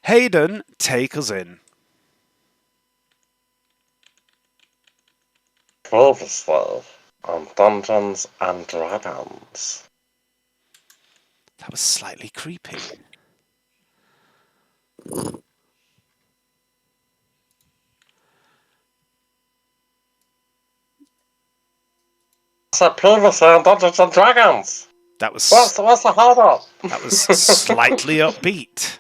Hayden, take us in. Previously on Dungeons and Dragons. That was slightly creepy. So previously on Dungeons and Dragons. That was What's the hold up? that was slightly upbeat.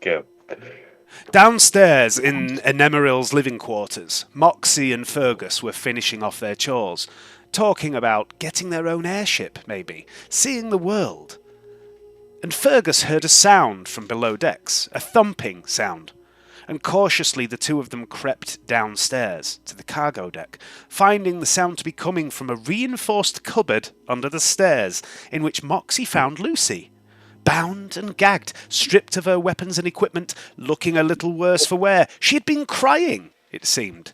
Good. Downstairs in Enemeril's living quarters, Moxie and Fergus were finishing off their chores, talking about getting their own airship, maybe, seeing the world. And Fergus heard a sound from below decks, a thumping sound, and cautiously the two of them crept downstairs to the cargo deck, finding the sound to be coming from a reinforced cupboard under the stairs, in which Moxie found Lucy. Bound and gagged, stripped of her weapons and equipment, looking a little worse for wear. She had been crying, it seemed.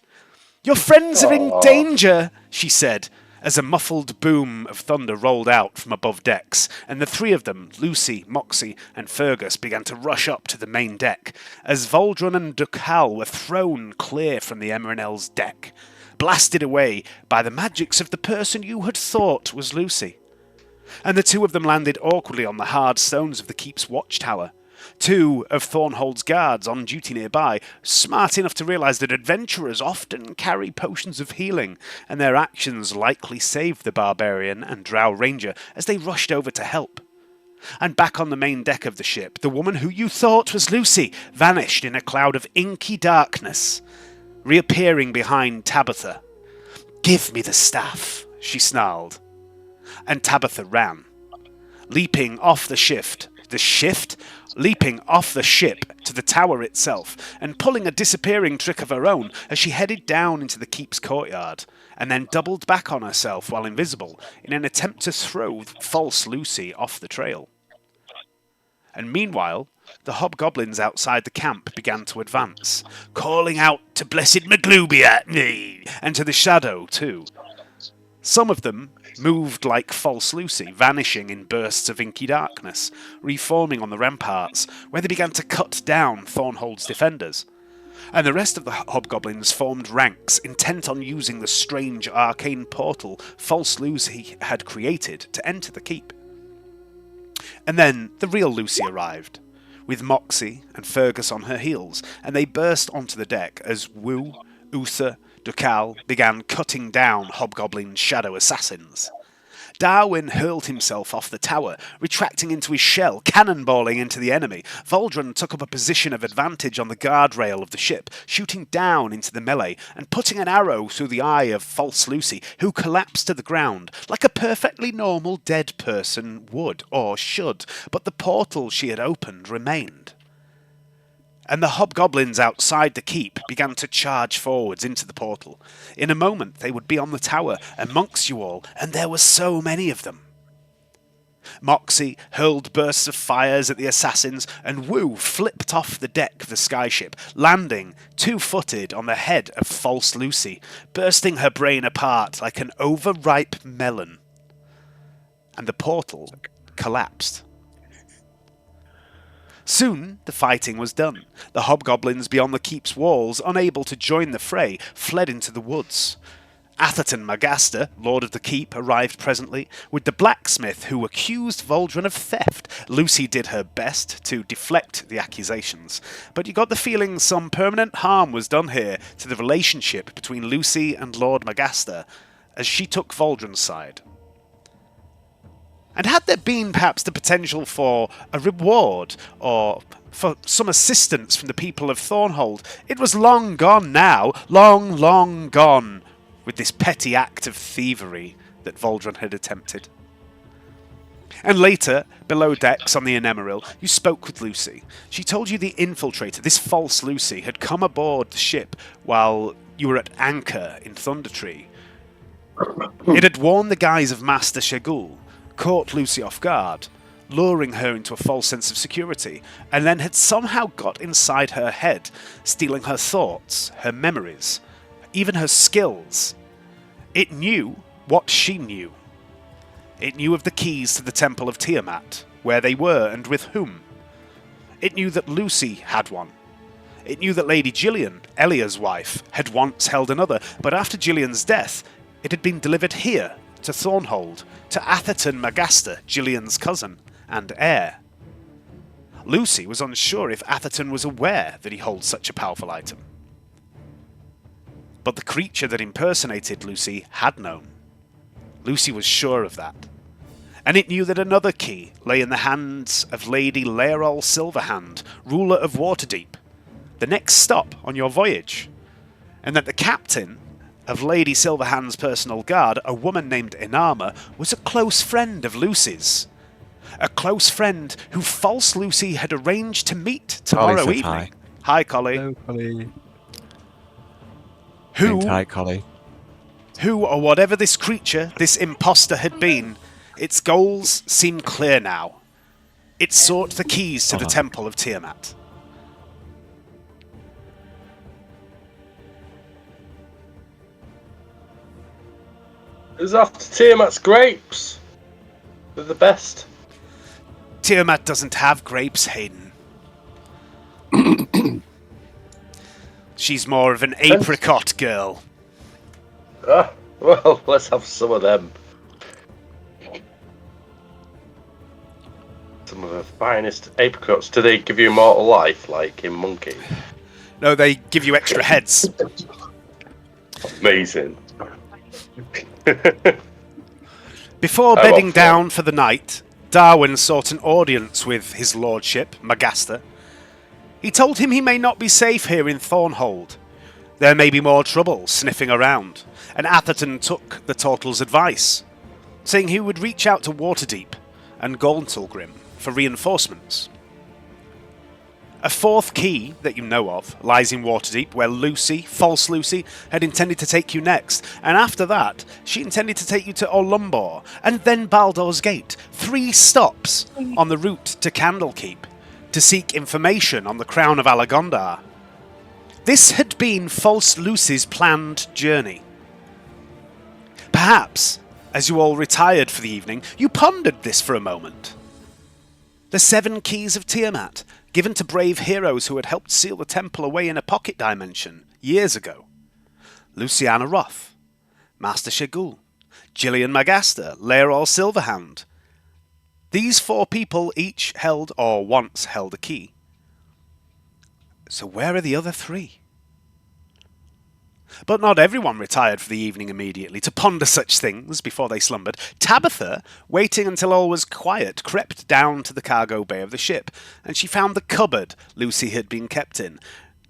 "Your friends are in danger," she said, as a muffled boom of thunder rolled out from above decks, and the three of them, Lucy, Moxie, and Fergus, began to rush up to the main deck, as Voldron and Ducal were thrown clear from the Emerenel's deck, blasted away by the magics of the person you had thought was Lucy. And the two of them landed awkwardly on the hard stones of the keep's watchtower. Two of Thornhold's guards on duty nearby, smart enough to realise that adventurers often carry potions of healing, and their actions likely saved the barbarian and drow ranger as they rushed over to help. And back on the main deck of the ship, the woman who you thought was Lucy vanished in a cloud of inky darkness, reappearing behind Tabitha. "Give me the staff," she snarled. And Tabitha ran, leaping off the leaping off the ship to the tower itself, and pulling a disappearing trick of her own as she headed down into the keep's courtyard, and then doubled back on herself while invisible in an attempt to throw false Lucy off the trail. And meanwhile, the hobgoblins outside the camp began to advance, calling out to Blessed Maglubiat, and to the Shadow too. Some of them moved like false Lucy, vanishing in bursts of inky darkness, reforming on the ramparts, where they began to cut down Thornhold's defenders. And the rest of the hobgoblins formed ranks, intent on using the strange arcane portal false Lucy had created to enter the keep. And then the real Lucy arrived, with Moxie and Fergus on her heels, and they burst onto the deck as Wu, Uther, Ducal began cutting down Hobgoblin's shadow assassins. Darwin hurled himself off the tower, retracting into his shell, cannonballing into the enemy. Voldron took up a position of advantage on the guardrail of the ship, shooting down into the melee and putting an arrow through the eye of false Lucy, who collapsed to the ground like a perfectly normal dead person would or should, but the portal she had opened remained. And the hobgoblins outside the keep began to charge forwards into the portal. In a moment they would be on the tower, amongst you all, and there were so many of them. Moxie hurled bursts of fires at the assassins, and Wu flipped off the deck of the skyship, landing two-footed on the head of false Lucy, bursting her brain apart like an overripe melon. And the portal collapsed. Soon the fighting was done. The hobgoblins beyond the keep's walls, unable to join the fray, fled into the woods. Atherton Magaster, lord of the keep, arrived presently, with the blacksmith who accused Voldron of theft. Lucy did her best to deflect the accusations, but you got the feeling some permanent harm was done here to the relationship between Lucy and Lord Magaster, as she took Voldron's side. And had there been perhaps the potential for a reward or for some assistance from the people of Thornhold, it was long gone now, long, long gone, with this petty act of thievery that Voldron had attempted. And later, below decks on the Enemeril, you spoke with Lucy. She told you the infiltrator, this false Lucy, had come aboard the ship while you were at anchor in Thundertree. It had worn the guise of Master Shagul, caught Lucy off guard, luring her into a false sense of security, and then had somehow got inside her head, stealing her thoughts, her memories, even her skills. It knew what she knew. It knew of the keys to the Temple of Tiamat, where they were and with whom. It knew that Lucy had one. It knew that Lady Gillian, Elia's wife, had once held another, but after Gillian's death, it had been delivered here, to Thornhold, to Atherton Magaster, Gillian's cousin and heir. Lucy was unsure if Atherton was aware that he holds such a powerful item. But the creature that impersonated Lucy had known. Lucy was sure of that. And it knew that another key lay in the hands of Lady Laerol Silverhand, ruler of Waterdeep, the next stop on your voyage, and that the captain of Lady Silverhand's personal guard, a woman named Inama, was a close friend of Lucy's. A close friend who false Lucy had arranged to meet tomorrow evening. Hi. Hi, Collie. Hello, Collie. Who, Collie. who or whatever this creature, this imposter had been, its goals seem clear now. It sought the keys to the Temple of Tiamat. Who's after Tiamat's grapes? They're the best. Tiamat doesn't have grapes, Hayden. She's more of an apricot girl. Ah, well, let's have some of them. Some of the finest apricots. Do they give you immortal life, like in Monkey? No, they give you extra heads. Amazing. Before bedding down for the night, Darwin sought an audience with his lordship, Magaster. He told him he may not be safe here in Thornhold. There may be more trouble sniffing around, and Atherton took the Turtle's advice, saying he would reach out to Waterdeep and Gauntlgrim for reinforcements. A fourth key that you know of lies in Waterdeep, where Lucy, false Lucy, had intended to take you next, and after that, she intended to take you to Olumbor, and then Baldur's Gate, 3 stops on the route to Candlekeep, to seek information on the Crown of Alagondar. This had been false Lucy's planned journey. Perhaps, as you all retired for the evening, you pondered this for a moment. The 7 keys of Tiamat, given to brave heroes who had helped seal the temple away in a pocket dimension years ago. Luciana Roth, Master Shagul, Gillian Magaster, Laerol Silverhand. These 4 people each held or once held a key. So where are the other 3? But not everyone retired for the evening immediately to ponder such things before they slumbered. Tabitha, waiting until all was quiet, crept down to the cargo bay of the ship, and she found the cupboard Lucy had been kept in.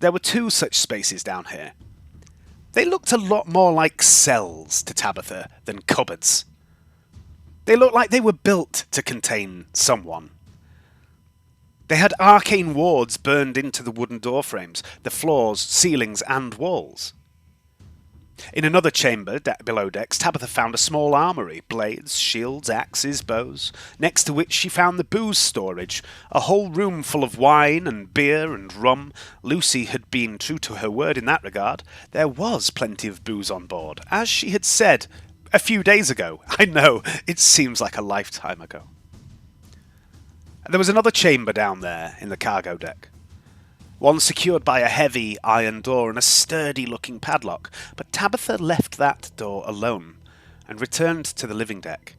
There were 2 such spaces down here. They looked a lot more like cells to Tabitha than cupboards. They looked like they were built to contain someone. They had arcane wards burned into the wooden door frames, the floors, ceilings, and walls. In another chamber, below decks, Tabitha found a small armoury, blades, shields, axes, bows, next to which she found the booze storage, a whole room full of wine and beer and rum. Lucy had been true to her word in that regard. There was plenty of booze on board, as she had said a few days ago. I know, it seems like a lifetime ago. There was another chamber down there in the cargo deck. One secured by a heavy iron door and a sturdy-looking padlock, but Tabitha left that door alone and returned to the living deck,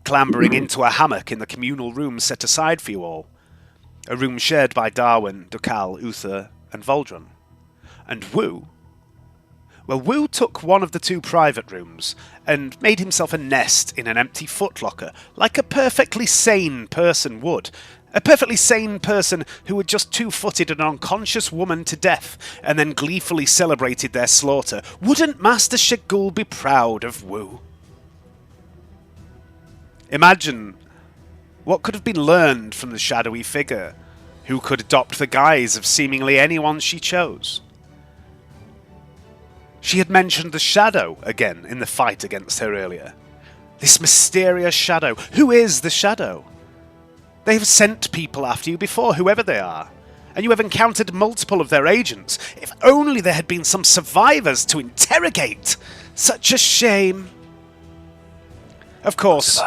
clambering into a hammock in the communal room set aside for you all, a room shared by Darwin, Dukal, Uther, and Voldron. And Wu? Well, Wu took one of the 2 private rooms and made himself a nest in an empty footlocker, like a perfectly sane person would. A perfectly sane person who had just 2-footed an unconscious woman to death and then gleefully celebrated their slaughter. Wouldn't Master Shagul be proud of Wu? Imagine what could have been learned from the shadowy figure who could adopt the guise of seemingly anyone she chose. She had mentioned the shadow again in the fight against her earlier. This mysterious shadow. Who is the shadow? They have sent people after you before, whoever they are, and you have encountered multiple of their agents. If only there had been some survivors to interrogate! Such a shame. Of course,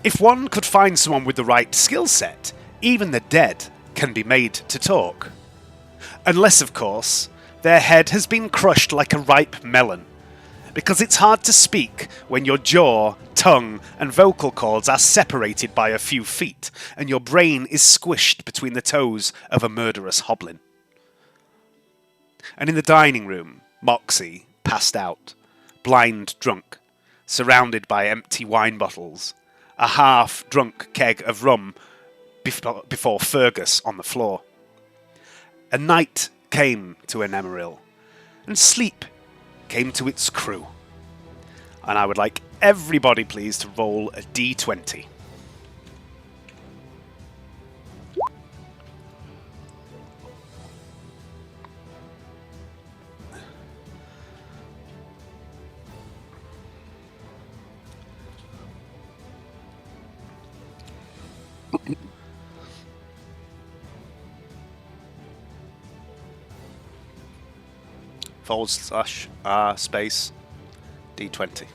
If one could find someone with the right skill set, even the dead can be made to talk. Unless, of course, their head has been crushed like a ripe melon. Because it's hard to speak when your jaw, tongue, and vocal cords are separated by a few feet, and your brain is squished between the toes of a murderous hoblin. And in the dining room, Moxie passed out, blind drunk, surrounded by empty wine bottles, a half-drunk keg of rum before Fergus on the floor. A night came to Enemoril, and sleep came to its crew. And I would like everybody, please, to roll a d20. / space d20.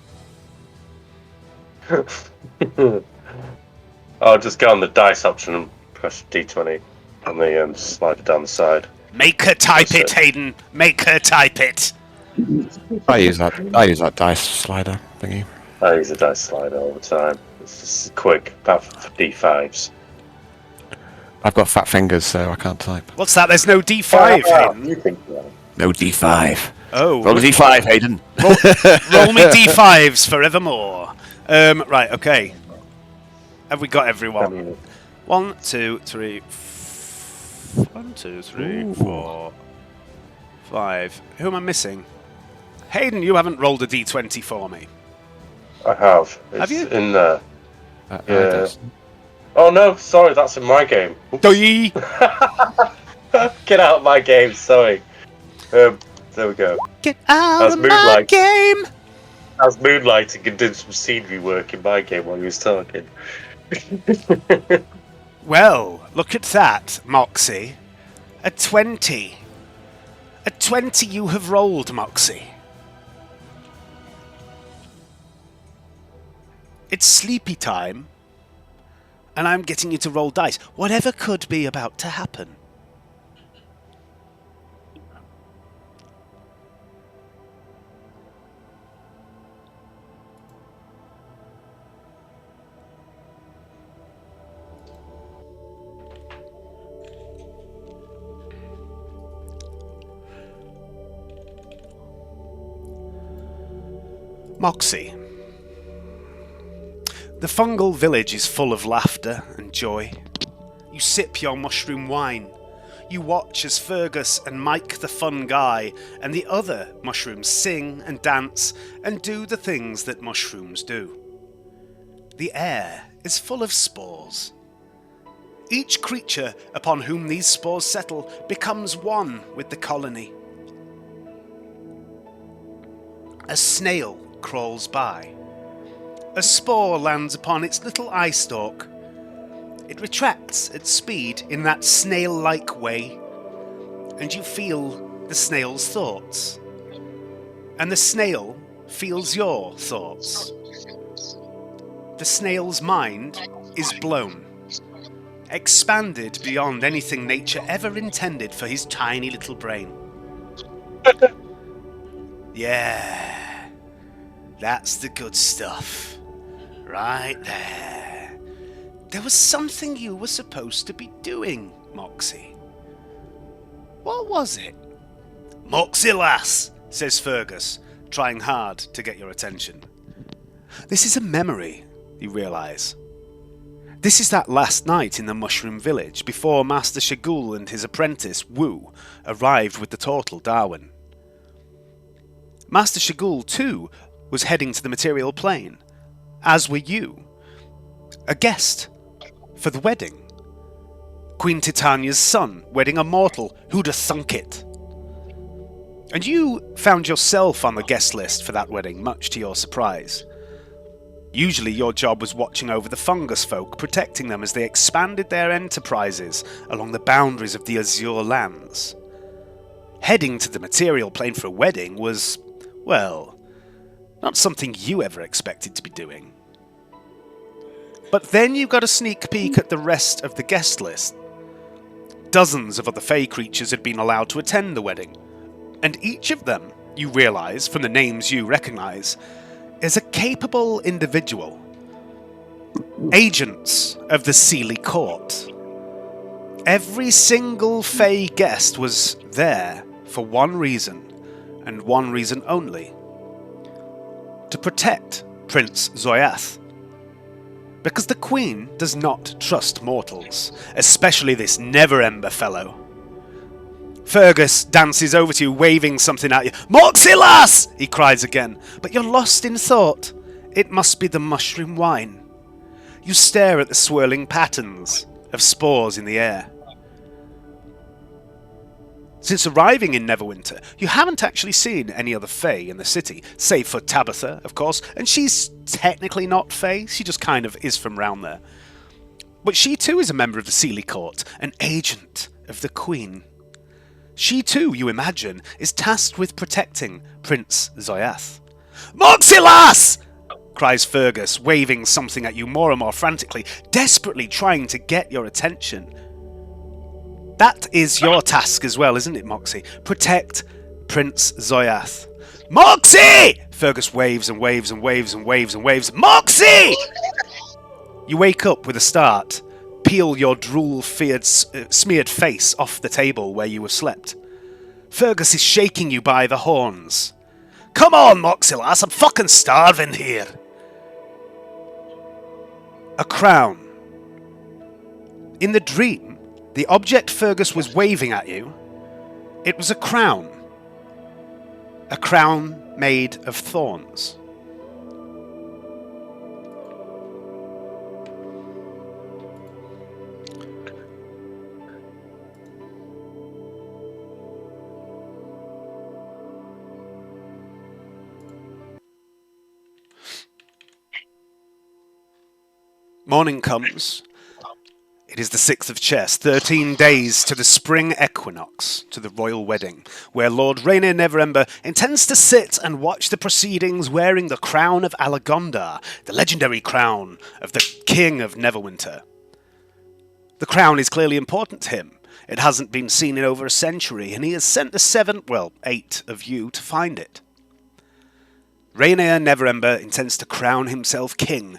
I'll just go on the dice option and press D20 and then slide it down the side. Make her type it, Hayden. Make her type it. I use that dice slider thingy. I use a dice slider all the time. It's just quick, apart from D5s. I've got fat fingers, so I can't type. What's that? There's no d5, Hayden. You think that? No D5. Oh. Roll a D5, Hayden. Roll me d5s forevermore. Right, okay. Have we got everyone? 1, 2, 3. 1, 2, 3, 4, 5. Who am I missing? Hayden, you haven't rolled a d20 for me. I have. It's Have you? in there. Yeah. Oh no, sorry, that's in my game. Doi! Get out of my game, sorry. There we go. Get out That's of my moonlight. game! I was moonlighting and did some scenery work in my game while he was talking. Well, look at that, Moxie. A 20. A 20 you have rolled, Moxie. It's sleepy time, and I'm getting you to roll dice. Whatever could be about to happen. Moxie. The fungal village is full of laughter and joy. You sip your mushroom wine. You watch as Fergus and Mike the fun guy and the other mushrooms sing and dance and do the things that mushrooms do. The air is full of spores. Each creature upon whom these spores settle becomes one with the colony. A snail crawls by. A spore lands upon its little eye stalk. It retracts at speed in that snail-like way, and you feel the snail's thoughts. And the snail feels your thoughts. The snail's mind is blown, expanded beyond anything nature ever intended for his tiny little brain. Yeah, that's the good stuff. Right there. There was something you were supposed to be doing, Moxie. What was it? Moxie lass, says Fergus, trying hard to get your attention. This is a memory, you realise. This is that last night in the Mushroom Village, before Master Shagul and his apprentice, Wu, arrived with the turtle Darwin. Master Shagul, too, was heading to the material plane, as were you. A guest for the wedding. Queen Titania's son wedding a mortal, who'd have thunk it? And you found yourself on the guest list for that wedding, much to your surprise. Usually your job was watching over the fungus folk, protecting them as they expanded their enterprises along the boundaries of the Azure lands. Heading to the material plane for a wedding was, well, not something you ever expected to be doing. But then you got a sneak peek at the rest of the guest list. Dozens of other fey creatures had been allowed to attend the wedding, and each of them, you realise from the names you recognise, is a capable individual. Agents of the Sealy Court. Every single fey guest was there for one reason, and one reason only. To protect Prince Zoyath. Because the Queen does not trust mortals, especially this Neverember fellow. Fergus dances over to you, waving something at you. Moxilas! He cries again, but you're lost in thought. It must be the mushroom wine. You stare at the swirling patterns of spores in the air. Since arriving in Neverwinter, you haven't actually seen any other Fae in the city, save for Tabitha, of course, and she's technically not Fae, she just kind of is from round there. But she too is a member of the Sealy Court, an agent of the Queen. She too, you imagine, is tasked with protecting Prince Zoyath. Moxilas! Cries Fergus, waving something at you more and more frantically, desperately trying to get your attention. That is your task as well, isn't it, Moxie? Protect Prince Zoyath. Moxie! Fergus waves and waves and waves and waves and waves. Moxie! You wake up with a start. Peel your smeared face off the table where you have slept. Fergus is shaking you by the horns. Come on, Moxilas, I'm fucking starving here. A crown. In the dream, the object Fergus was waving at you, it was a crown. A crown made of thorns. Morning comes. It is the 6th of Chess, 13 days to the spring equinox, to the royal wedding, where Lord Rainier Neverember intends to sit and watch the proceedings wearing the crown of Alagondar, the legendary crown of the King of Neverwinter. The crown is clearly important to him. It hasn't been seen in over a century, and he has sent the 8 of you to find it. Rainier Neverember intends to crown himself king,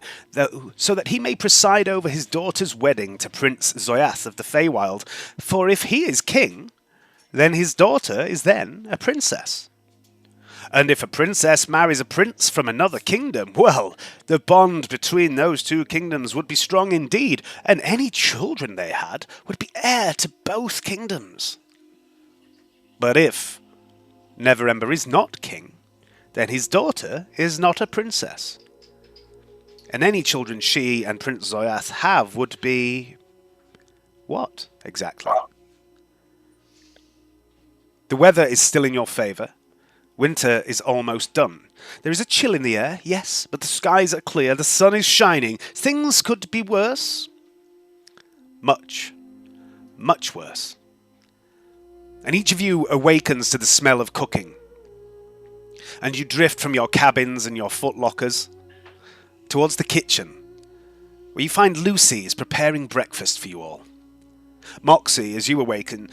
so that he may preside over his daughter's wedding to Prince Zoyath of the Feywild, for if he is king, then his daughter is then a princess. And if a princess marries a prince from another kingdom, well, the bond between those two kingdoms would be strong indeed, and any children they had would be heir to both kingdoms. But if Neverember is not king, then his daughter is not a princess. And any children she and Prince Zoyath have would be... what, exactly? The weather is still in your favour. Winter is almost done. There is a chill in the air, yes, but the skies are clear, the sun is shining. Things could be worse. Much, much worse. And each of you awakens to the smell of cooking. And you drift from your cabins and your footlockers towards the kitchen, where you find Lucy is preparing breakfast for you all. Moxie, as you awaken,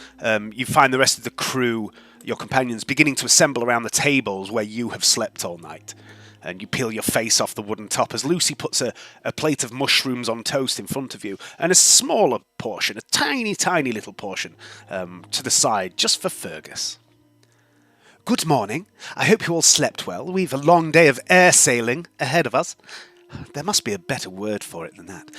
you find the rest of the crew, your companions, beginning to assemble around the tables where you have slept all night. And you peel your face off the wooden top as Lucy puts a plate of mushrooms on toast in front of you, and a smaller portion, a tiny, tiny little portion, to the side, just for Fergus. Good morning. I hope you all slept well. We've a long day of air sailing ahead of us. There must be a better word for it than that.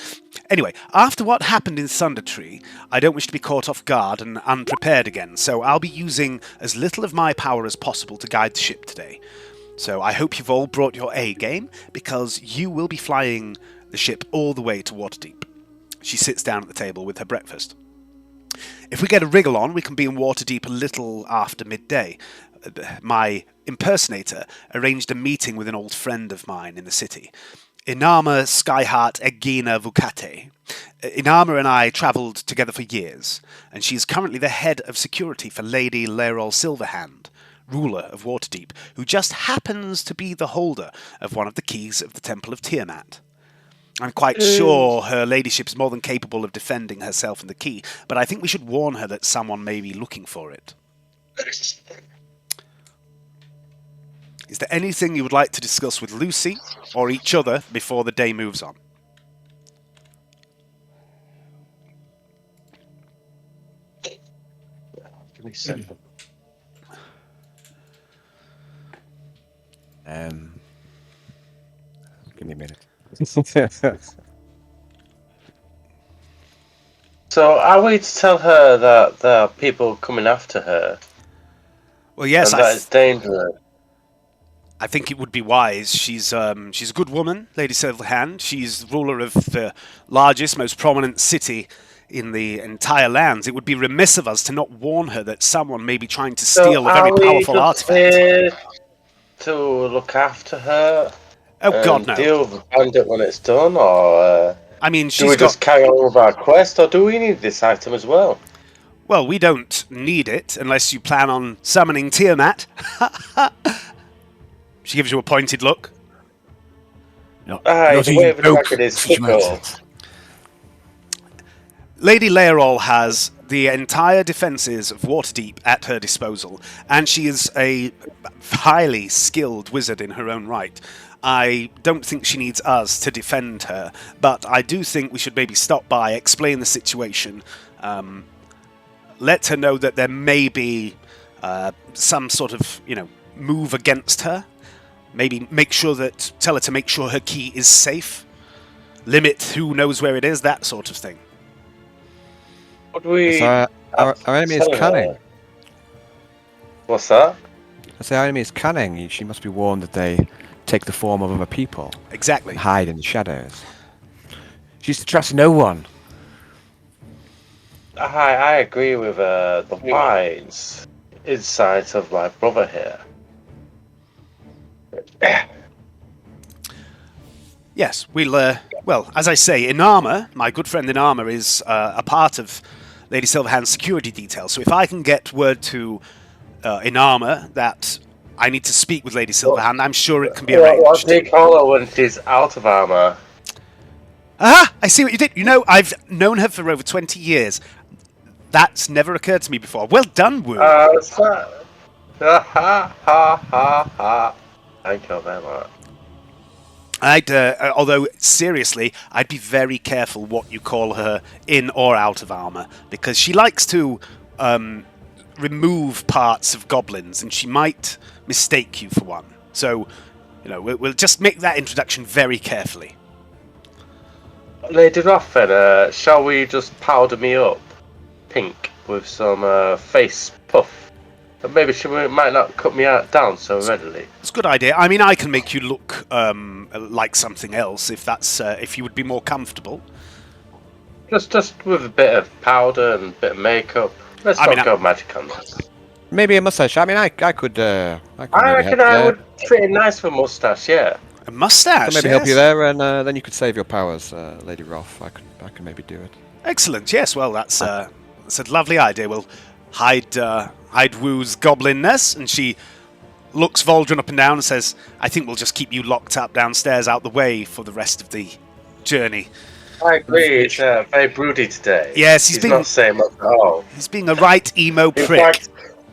Anyway, after what happened in Thundertree, I don't wish to be caught off guard and unprepared again, so I'll be using as little of my power as possible to guide the ship today. So I hope you've all brought your A-game, because you will be flying the ship all the way to Waterdeep. She sits down at the table with her breakfast. If we get a wriggle on, we can be in Waterdeep a little after midday. My impersonator arranged a meeting with an old friend of mine in the city, Inama Skyheart Egina Vukate. Inama and I travelled together for years, and she is currently the head of security for Lady Lerol Silverhand, ruler of Waterdeep, who just happens to be the holder of one of the keys of the Temple of Tiamat. I'm quite sure her ladyship's more than capable of defending herself and the key, but I think we should warn her that someone may be looking for it. Is there anything you would like to discuss with Lucy or each other before the day moves on? Give me a second. Give me a minute. So, are we to tell her that there are people coming after her Well, yes, and that it's dangerous? I think it would be wise. She's a good woman, Lady Silverhand. She's ruler of the largest, most prominent city in the entire lands. It would be remiss of us to not warn her that someone may be trying to steal a very powerful artifact. Here to look after her Oh God, and no! deal with the bandit when it's done, or I mean, do we she's got. just carry on with our quest, or do we need this item as well? Well, we don't need it unless you plan on summoning Tiamat. She gives you a pointed look. No, Aye, not the even way of the broke dragon is such fickle. matters. Lady Laerol has the entire defences of Waterdeep at her disposal, and she is a highly skilled wizard in her own right. I don't think she needs us to defend her, but I do think we should maybe stop by, explain the situation, let her know that there may be some sort of, move against her. Maybe tell her to make sure her key is safe. Limit who knows where it is, that sort of thing. Would we? So our enemy is tell her? cunning. What's that? I say our enemy is cunning. She must be warned that they take the form of other people Exactly. and hide in the shadows. She used to trust no one. I agree with the wise insight of my brother here. Yes, we'll. Well, as I say, Inama, my good friend Inama, is a part of Lady Silverhand's security detail. So if I can get word to Inama that I need to speak with Lady Silverhand, I'm sure it can be arranged. What do you call her when she's out of armor? Aha! I see what you did. I've known her for over 20 years. That's never occurred to me before. Well done, Wu. What's that? Ha ha ha ha. Thank you very much. Although, seriously, I'd be very careful what you call her in or out of armor, because she likes to remove parts of goblins, and she might mistake you for one. So, we'll just make that introduction very carefully. Lady Ruffin, shall we just powder me up pink with some face puff? But maybe she might not cut me down so readily. It's a good idea. I mean, I can make you look like something else if you would be more comfortable. Just with a bit of powder and a bit of makeup. Let's not go magic on this. Maybe a mustache. I mean, I could. I reckon I would fit in nice with a mustache. Yeah. A mustache. Maybe help you there, and then you could save your powers, Lady Roth. I could maybe do it. Excellent. Yes. Well, that's a lovely idea. We'll hide Wu's goblinness, and she looks Voldrin up and down and says, "I think we'll just keep you locked up downstairs, out the way for the rest of the journey." I agree. It's very broody today. Yes, he's not saying much at all. He's being a right emo prick. In fact,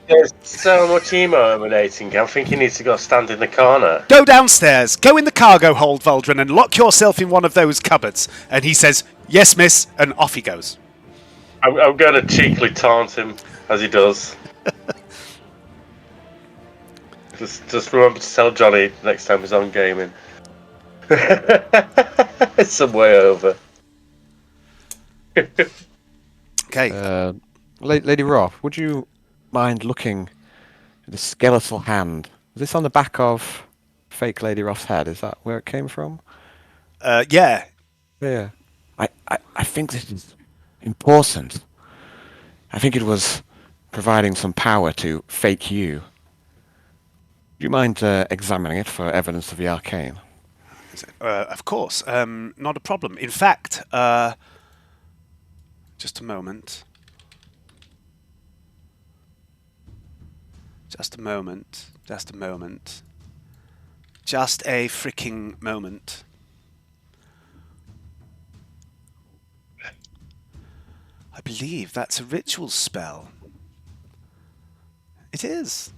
there's so much emo emanating. I think he needs to go stand in the corner. Go downstairs, go in the cargo hold, Voldrin, and lock yourself in one of those cupboards. And he says, "Yes, miss," and off he goes. I'm going to cheekily taunt him as he does. Just remember to tell Johnny next time he's on gaming. It's some way over. Okay. Lady Roth, would you mind looking at the skeletal hand? Is this on the back of fake Lady Roth's head? Is that where it came from? Yeah. Yeah. I think this is important. I think it was providing some power to fake you. Do you mind examining it for evidence of the arcane? Of course. Not a problem. In fact, just a moment. Just a moment. Just a moment. Just a freaking moment. I believe that's a ritual spell. It is.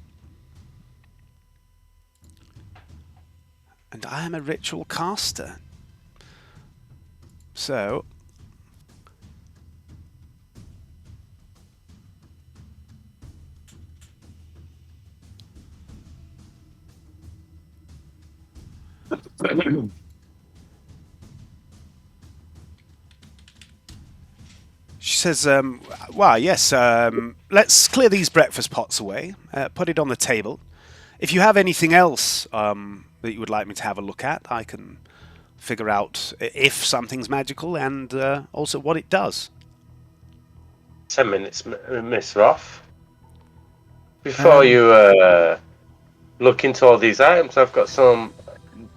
And I am a ritual caster. So... She says, well, yes, let's clear these breakfast pots away, put it on the table. If you have anything else that you would like me to have a look at, I can figure out if something's magical and also what it does. 10 minutes, Miss Roth. Before you look into all these items, I've got some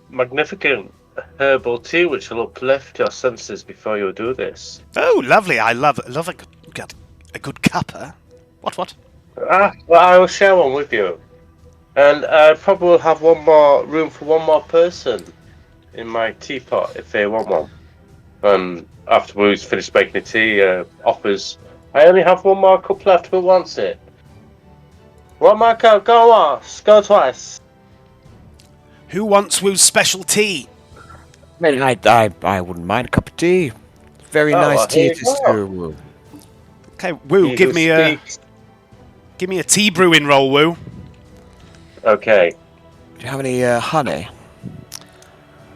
magnificent herbal tea which will uplift your senses before you do this. Oh, lovely. I love a good cuppa. What? Well, I will share one with you. And I probably will have room for one more person in my teapot if they want one. And after we've finished making the tea, offers, I only have one more cup left, who wants it? One more cup, go once, go twice. Who wants Woo's special tea? I mean, I wouldn't mind a cup of tea. Very nice well, tea here to you go. stew. Okay, Woo, He give who me speaks. a tea brewing roll, Woo. Okay. Do you have any honey?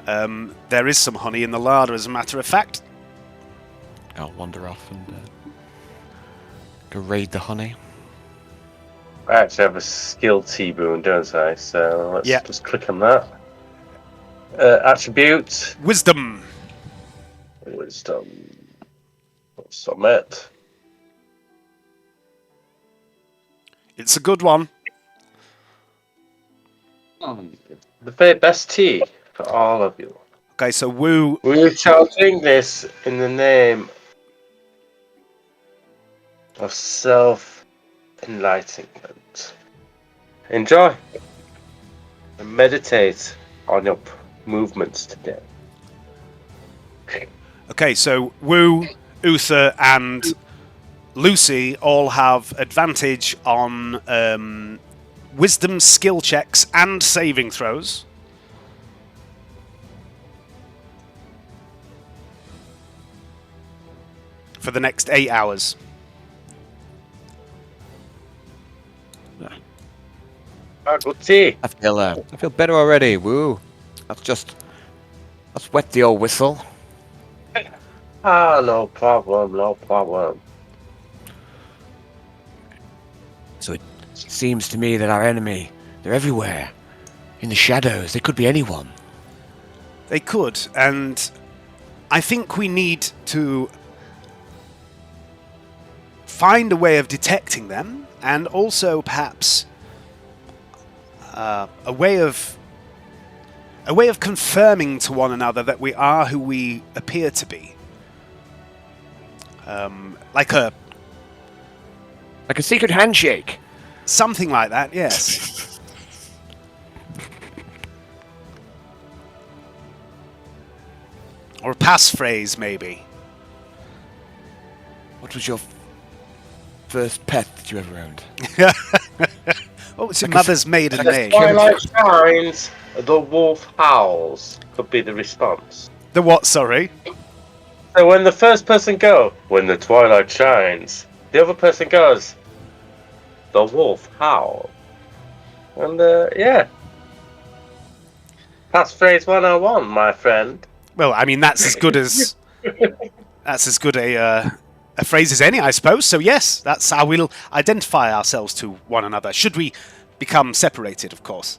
There is some honey in the larder, as a matter of fact. I'll wander off and go raid the honey. I actually have a skilled tea boon, don't I? So let's just click on that. Attribute. Wisdom. Wisdom. Submit. It's a good one. The very best tea for all of you. Okay, so Woo... We shall drink this in the name of self-enlightenment. Enjoy and meditate on your movements today. Okay, so Woo, Uther, and Lucy all have advantage on wisdom skill checks and saving throws. For the next 8 hours. Good tea. I feel better already. Woo! Let's wet the old whistle. No problem, no problem. So it seems to me that our enemy, they're everywhere. In the shadows, they could be anyone. They could, and I think we need to find a way of detecting them, and also perhaps a way of confirming to one another that we are who we appear to be. Like a secret handshake. something like that, yes. Or a passphrase, maybe. What was your first pet that you ever owned? What was your mother's maiden The name? twilight shines, the wolf howls, could be the response. The what, sorry? So when the first person goes, when the twilight shines, the other person goes, the wolf howls. And yeah. That's phrase 101, my friend. Well, I mean, that's as good as a phrase as any, I suppose. So yes, that's how we'll identify ourselves to one another. Should we become separated, of course.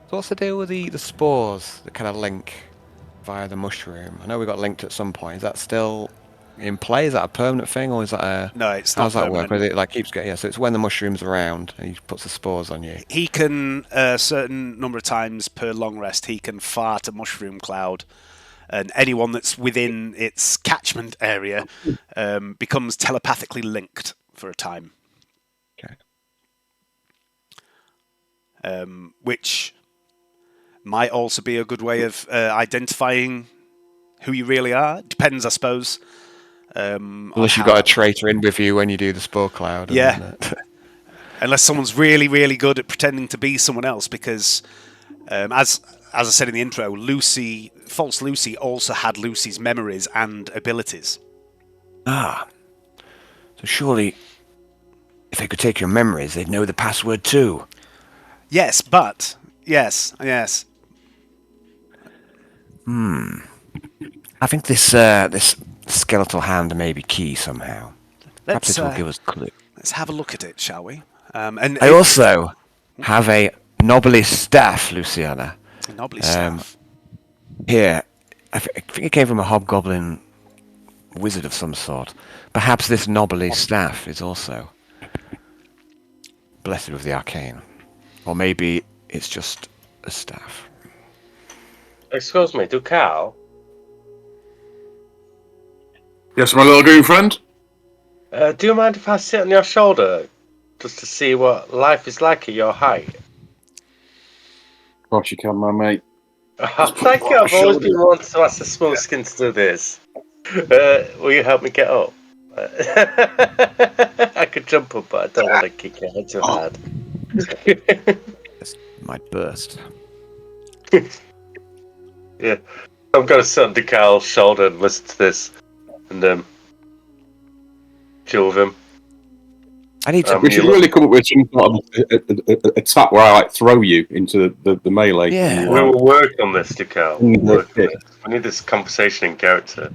So what's the deal with the spores that kind of link via the mushroom? I know we got linked at some point. Is that still in play? Is that a permanent thing, or is that a... No, it's not How's that permanent. work? Where it like keeps getting... Yeah, so it's when the mushroom's around and he puts the spores on you. He can, a certain number of times per long rest, he can fart a mushroom cloud, and anyone that's within its catchment area becomes telepathically linked for a time. Okay. Which might also be a good way of identifying who you really are. Depends, I suppose. Unless you've got a traitor in with you when you do the spore cloud. Yeah. Unless someone's really, really good at pretending to be someone else, because as I said in the intro, false Lucy also had Lucy's memories and abilities. So surely, if they could take your memories, they'd know the password too. Yes, but yes. I think this skeletal hand may be key somehow. Perhaps Let's it will give us a clue. let's have a look at it, shall we? And I also have a knobbly staff, Luciana. Knobbly staff. Here, I think it came from a hobgoblin wizard of some sort. Perhaps this knobbly staff is also blessed with the arcane. Or maybe it's just a staff. Excuse me, Ducal. Yes, my little green friend? Do you mind if I sit on your shoulder just to see what life is like at your height? Of course you can, my mate. Thank you. I've always been wanting to ask the small skin to do this. Will you help me get up? I could jump up, but I don't want to kick your head too hard. This might burst. Yeah, I'm going to sit on Decal's shoulder and listen to this, and chill with him. I need to. We should really come up with some sort of attack where I like throw you into the melee. Yeah. We will work on this, Decal. We need this conversation in character.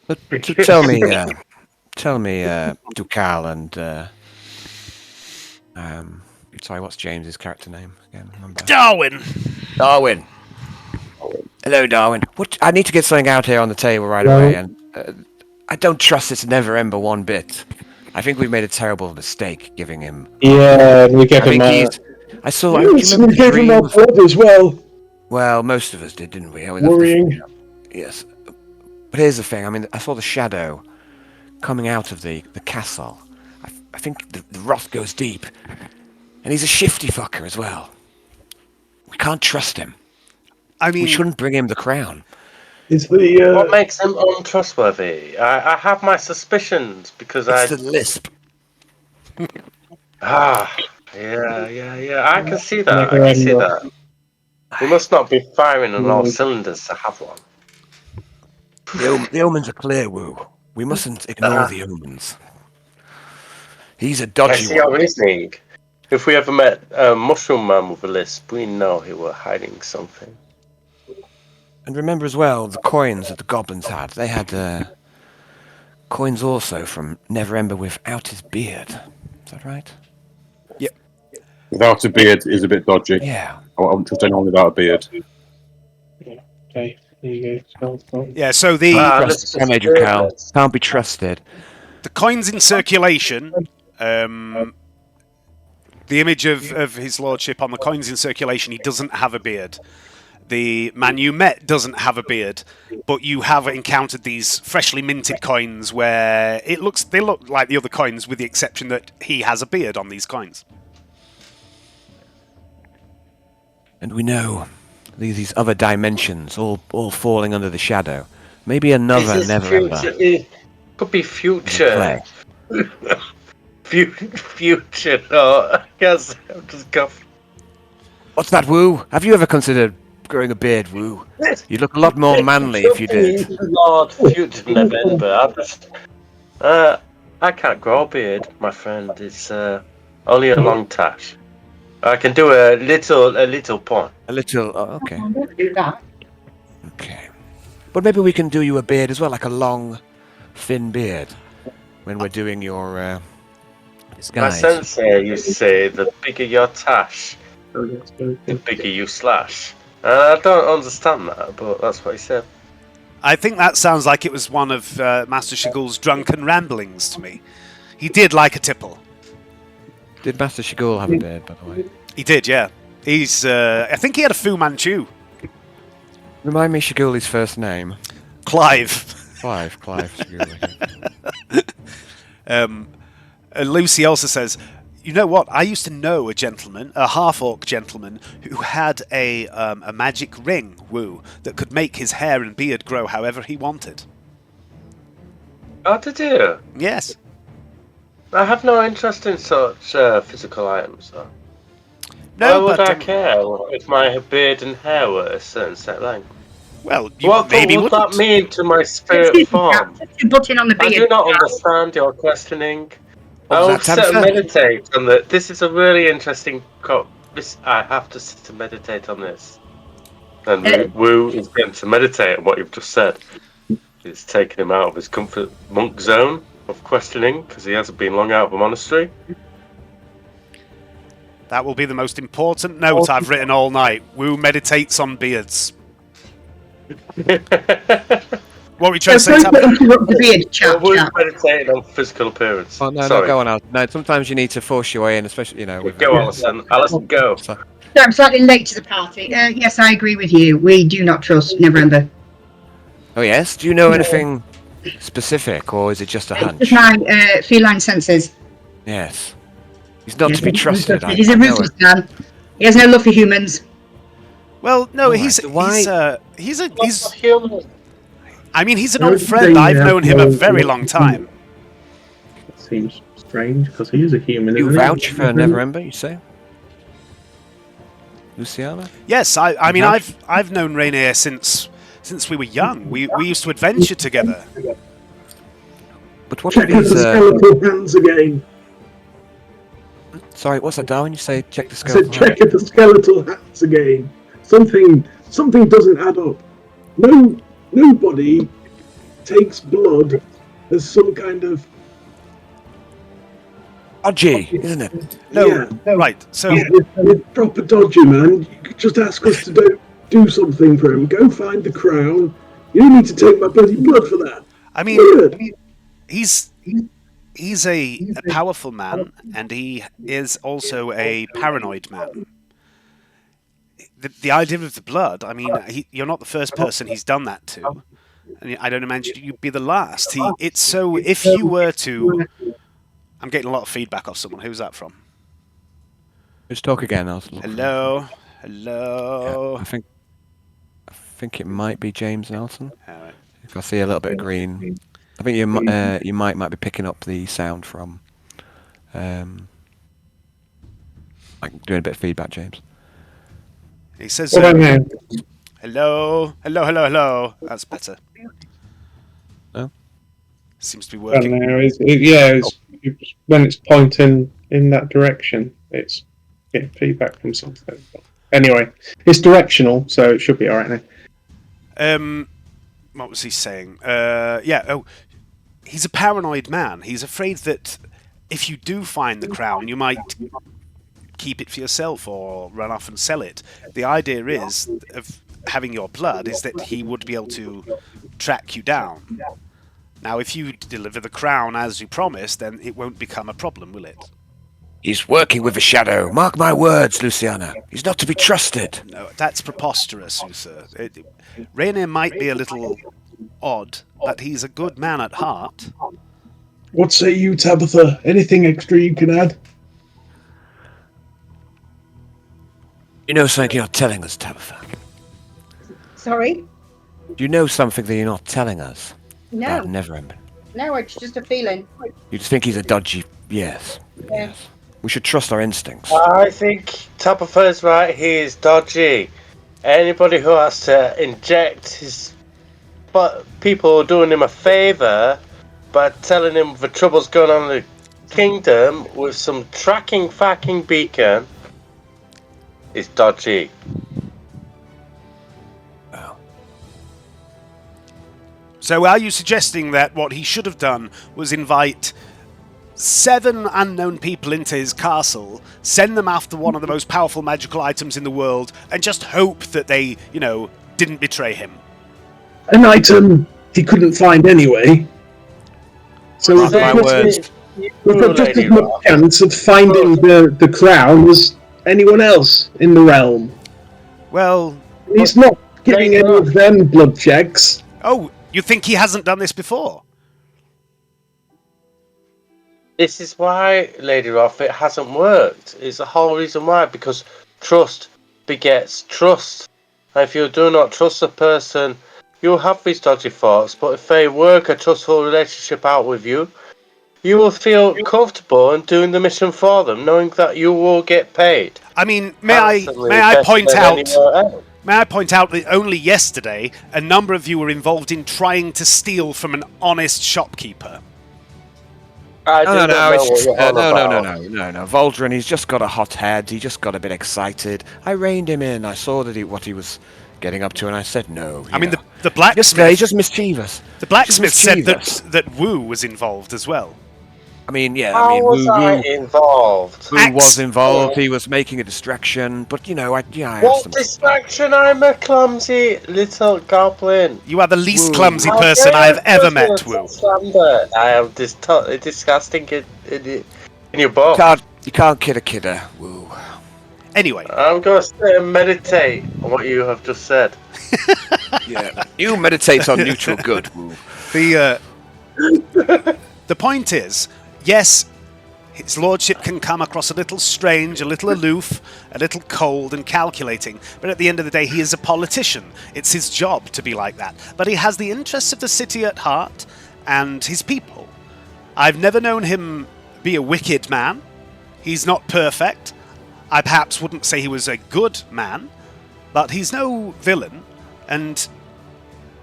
But tell me, Ducal and sorry, what's James's character name again? Darwin. Darwin. Hello, Darwin. What? I need to get something out here on the table right away, and I don't trust this Neverember one bit. I think we've made a terrible mistake giving him. Yeah, we gave him. I saw. Yes, we gave him our blood as well. Well, most of us did, didn't we? Worrying. Yes. But here's the thing. I mean, I saw the shadow coming out of the castle. I think the wrath goes deep, and he's a shifty fucker as well. We can't trust him. I mean, We shouldn't bring him the crown. Is the What makes him untrustworthy? I have my suspicions because It's the lisp. yeah. I can see that. We must not be firing on all cylinders to have one. The omens are clear, Woo. We mustn't ignore the omens. He's a I dodgy see our one. reasoning. If we ever met a mushroom man with a lisp, we know he were hiding something. And remember as well, the coins that the goblins had. They had coins also from Neverember without his beard. Is that right? Yep. Without a beard is a bit dodgy. Yeah. I won't trust anyone without a beard. okay? There you go. Yeah, so the Can't be trusted. the coins in circulation, the image of his lordship on the coins in circulation, he doesn't have a beard. The man you met doesn't have a beard, but you have encountered these freshly minted coins where they look like the other coins, with the exception that he has a beard on these coins. And we know these other dimensions all falling under the shadow. Maybe another Neverember. It could be future. Future. No, I guess I'm just guffed. What's that, Woo? Have you ever considered growing a beard, Woo? You'd look a lot more manly if you did. Lord, future November. I can't grow a beard, my friend. It's only a long tash. I can do a little point. A little. Oh, okay. Okay. But maybe we can do you a beard as well, like a long, thin beard, when we're doing your My disguise. sensei used to say, the bigger your tash, the bigger you slash. I don't understand that, but that's what he said. I think that sounds like it was one of Master Shigul's drunken ramblings to me. He did like a tipple. Did Master Shigul have a beard, by the way? He did, yeah. He's. I think he had a Fu Manchu. Remind me Shiguli's first name. Clive. Clive Shiguli. Lucy also says, you know what? I used to know a gentleman, a half-orc gentleman, who had a magic ring, Woo, that could make his hair and beard grow however he wanted. Oh, did you? Yes. I have no interest in such physical items, though. No, Why would but I care if my beard and hair were a certain set length? well, you What maybe would wouldn't. that mean to my spirit Excuse me, form? Jack, you butting on the I beard. do not understand your questioning. What I was will that, sit and Tabitha? meditate on that. This is a really interesting. I have to sit and meditate on this. And Wu is going to meditate on what you've just said. It's taken him out of his comfort monk zone of questioning because he hasn't been long out of a monastery. That will be the most important note I've written all night. Woo meditates on beards. What were you trying to say, Sorry to Tabitha? interrupt the beard chat. Wu Jack. meditating on physical appearance. Oh, no, Sorry. go on, Alison. No, sometimes you need to force your way in, especially, with... Go, Alison. Alison, go. So- So I'm slightly late to the party. Yes, I agree with you. We do not trust Neverember. Oh, yes? Do you know anything specific, or is it just a hunch? Just my feline senses. Yes. He's not to be trusted. He's a ruthless man. He has no love for humans. Well, no, Alright, he's so why- he's Human. I mean, he's an old friend. I've known him a very long time. That seems strange because he is a human. You isn't he? vouch for Neverember, you say? Luciana? Yes, I mean, Vouch? I've known Rainier since we were young. We used to adventure together. But what are Check the these... skeletal hands again. Sorry, what's that, Darwin? You say check the I said skeleton? check the skeletal hands again. Something doesn't add up. Nobody takes blood as some kind of Dodgy, isn't it? No, yeah. right. So You're proper dodgy, man. You could just ask us to do something for him. Go find the crown. You don't need to take my bloody blood for that. I mean, Weird. he's a powerful man, and he is also a paranoid man. The idea of the blood, I mean, you're not the first person he's done that to, and I don't imagine you'd be the last. It's so, if you were to... I'm getting a lot of feedback off someone. Who's that from? Just talk again, Alison. Hello? Yeah, Hello? I think it might be James Nelson. Alright. If I see a little bit of green, I think you might be picking up the sound from like doing a bit of feedback, James. He says, What about now? hello? Hello? That's better. Oh. Seems to be I working. don't know. It's when it's pointing in that direction, it's getting feedback from something. Anyway, it's directional, so it should be all right now. What was he saying? He's a paranoid man. He's afraid that if you do find the crown, you might keep it for yourself or run off and sell it. The idea is of having your blood is that he would be able to track you down. Now, if you deliver the crown as you promised, then it won't become a problem, will it? He's working with the shadow. Mark my words, Luciana. He's not to be trusted. No, that's preposterous, Uther. Rainier might be a little odd, but he's a good man at heart. What say you, Tabitha? Anything extra you can add? You know something you're not telling us, Tabitha. Sorry? Do you know something that you're not telling us? No. About Neverember. No, it's just a feeling. You just think he's a dodgy... Yes. Yeah. Yes. We should trust our instincts. I think Tabitha is right. He is dodgy. Anybody who has to inject his people doing him a favour by telling him the trouble's going on in the kingdom with some tracking fucking beacon is dodgy. Oh. So are you suggesting that what he should have done was invite 7 unknown people into his castle, send them after one of the most powerful magical items in the world, and just hope that they, didn't betray him? An item he couldn't find anyway. So Mark we've my got, words. we've got just as much chance of finding the crown as anyone else in the realm. Well, He's not giving any of them blood checks. oh, you think he hasn't done this before? This is why, Lady Roth, it hasn't worked. It's the whole reason why, because trust begets trust. And if you do not trust a person, you'll have these dodgy thoughts, but if they work a trustful relationship out with you, you will feel comfortable in doing the mission for them, knowing that you will get paid. I mean, Handsomely, may I better point than out anywhere else. may I point out that only yesterday a number of you were involved in trying to steal from an honest shopkeeper. I do not know what you're on No. Voldrin, he's just got a hot head. He just got a bit excited. I reined him in. I saw that what he was getting up to, and I said no. I mean, know. the blacksmith. He's just mischievous. The blacksmith said mischievous. that Wu was involved as well. I mean, yeah. How was I involved? Wu was involved. He was making a distraction, but I asked What him. distraction? I'm a clumsy little goblin. You are the least Wu. clumsy How person I have dare ever you met, put Wu. slander? I am disgusting in your book. You can't kid a kidder. Woo. Anyway, I'm going to sit and meditate on what you have just said. Yeah. You meditate on neutral good. Woo. the point is, yes, his lordship can come across a little strange, a little aloof, a little cold and calculating, but at the end of the day, he is a politician. It's his job to be like that. But he has the interests of the city at heart and his people. I've never known him be a wicked man. He's not perfect. I perhaps wouldn't say he was a good man, but he's no villain, and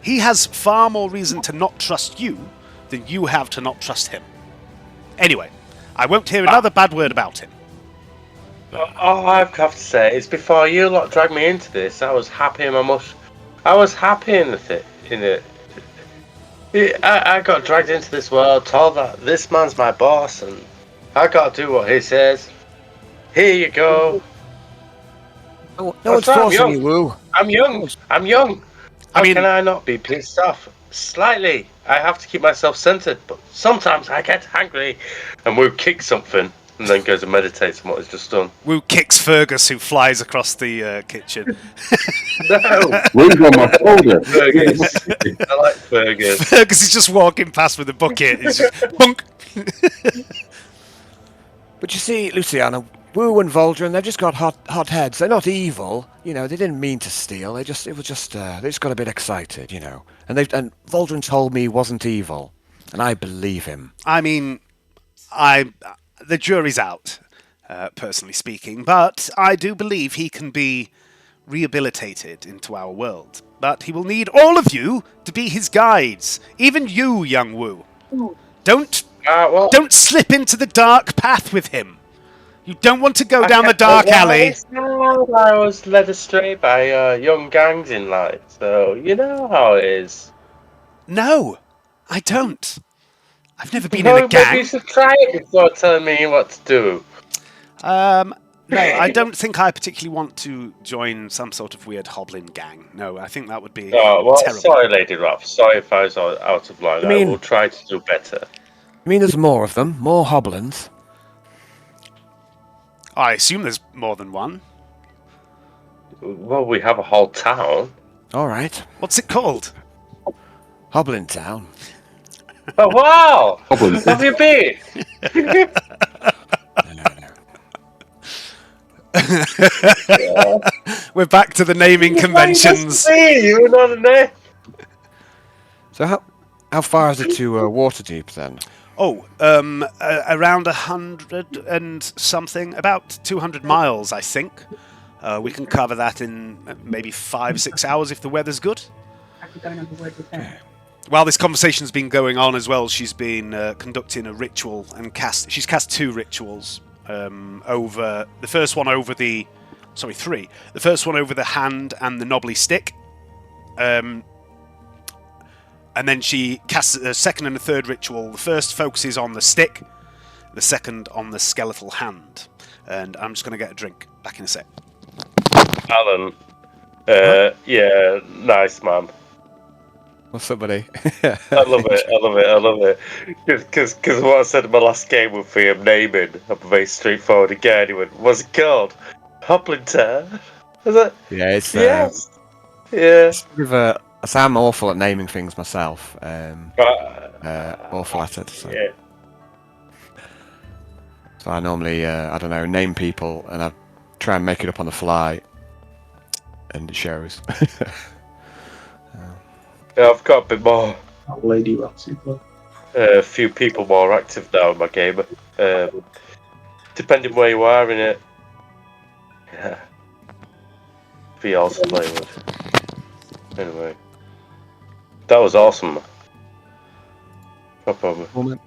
he has far more reason to not trust you than you have to not trust him. Anyway, I won't hear another bad word about him. All I have to say is before you lot dragged me into this, I was happy in my mush. I was happy in it. I got dragged into this world, told that this man's my boss, and I got to do what he says. Here you go. No one's forcing you, Woo. I'm young. How can I not be pissed off? Slightly. I have to keep myself centered, but sometimes I get angry and Wu kicks something and then goes and meditates on what he's just done. Wu kicks Fergus, who flies across the kitchen. No! Wu's on my shoulder. Fergus. I like Fergus. Fergus is just walking past with a bucket. He's just bunk. But you see, Luciano, Wu and Voldrin, they've just got hot heads. They're not evil. They didn't mean to steal. They just got a bit excited, And Voldrin told me he wasn't evil, and I believe him. I mean, the jury's out, personally speaking, but I do believe he can be rehabilitated into our world. But he will need all of you to be his guides, even you, young Wu. Don't slip into the dark path with him. You don't want to go down the dark alley. I was led astray by young gangs in life, so you know how it is. No, I don't. I've never been No, in a gang. But you should try it before telling me what to do. No, I don't think I particularly want to join some sort of weird hoblin gang. No, I think that would be terrible. Sorry, Lady Ruff. Sorry if I was out of line. I will try to do better. You mean there's more of them? More hoblins? I assume there's more than one. Well, we have a whole town. All right. What's it called? Hoblin Town. Oh, wow! Hoblin. Have you been? No. We're back to the naming conventions. You know the name. So how far is it to Waterdeep then? Oh, around 100 and something, about 200 miles, I think. We can cover that in maybe 5-6 hours if the weather's good. While this conversation's been going on as well, she's been conducting a ritual and she's cast 2 rituals over the first one over the 3. The first one over the hand and the knobbly stick. And then she casts a second and a third ritual. The first focuses on the stick, the second on the skeletal hand. And I'm just going to get a drink. Back in a sec. Alan. Yeah, nice, man. What's up, buddy? I love it. Because what I said in my last game with him naming, I'm very straightforward again. He went, what's it called? Hoblin Town? Was it? Yeah, it's... Yes. Yeah. I'm awful at naming things myself. Awful at it. So. Yeah. So I normally, I don't know, name people, and I try and make it up on the fly, and it shows. Yeah, I've got a bit more. Lady Roxy. A few people more active now in my game. Depending where you are in it. Yeah. Be also play with. Anyway. That was awesome. No problem.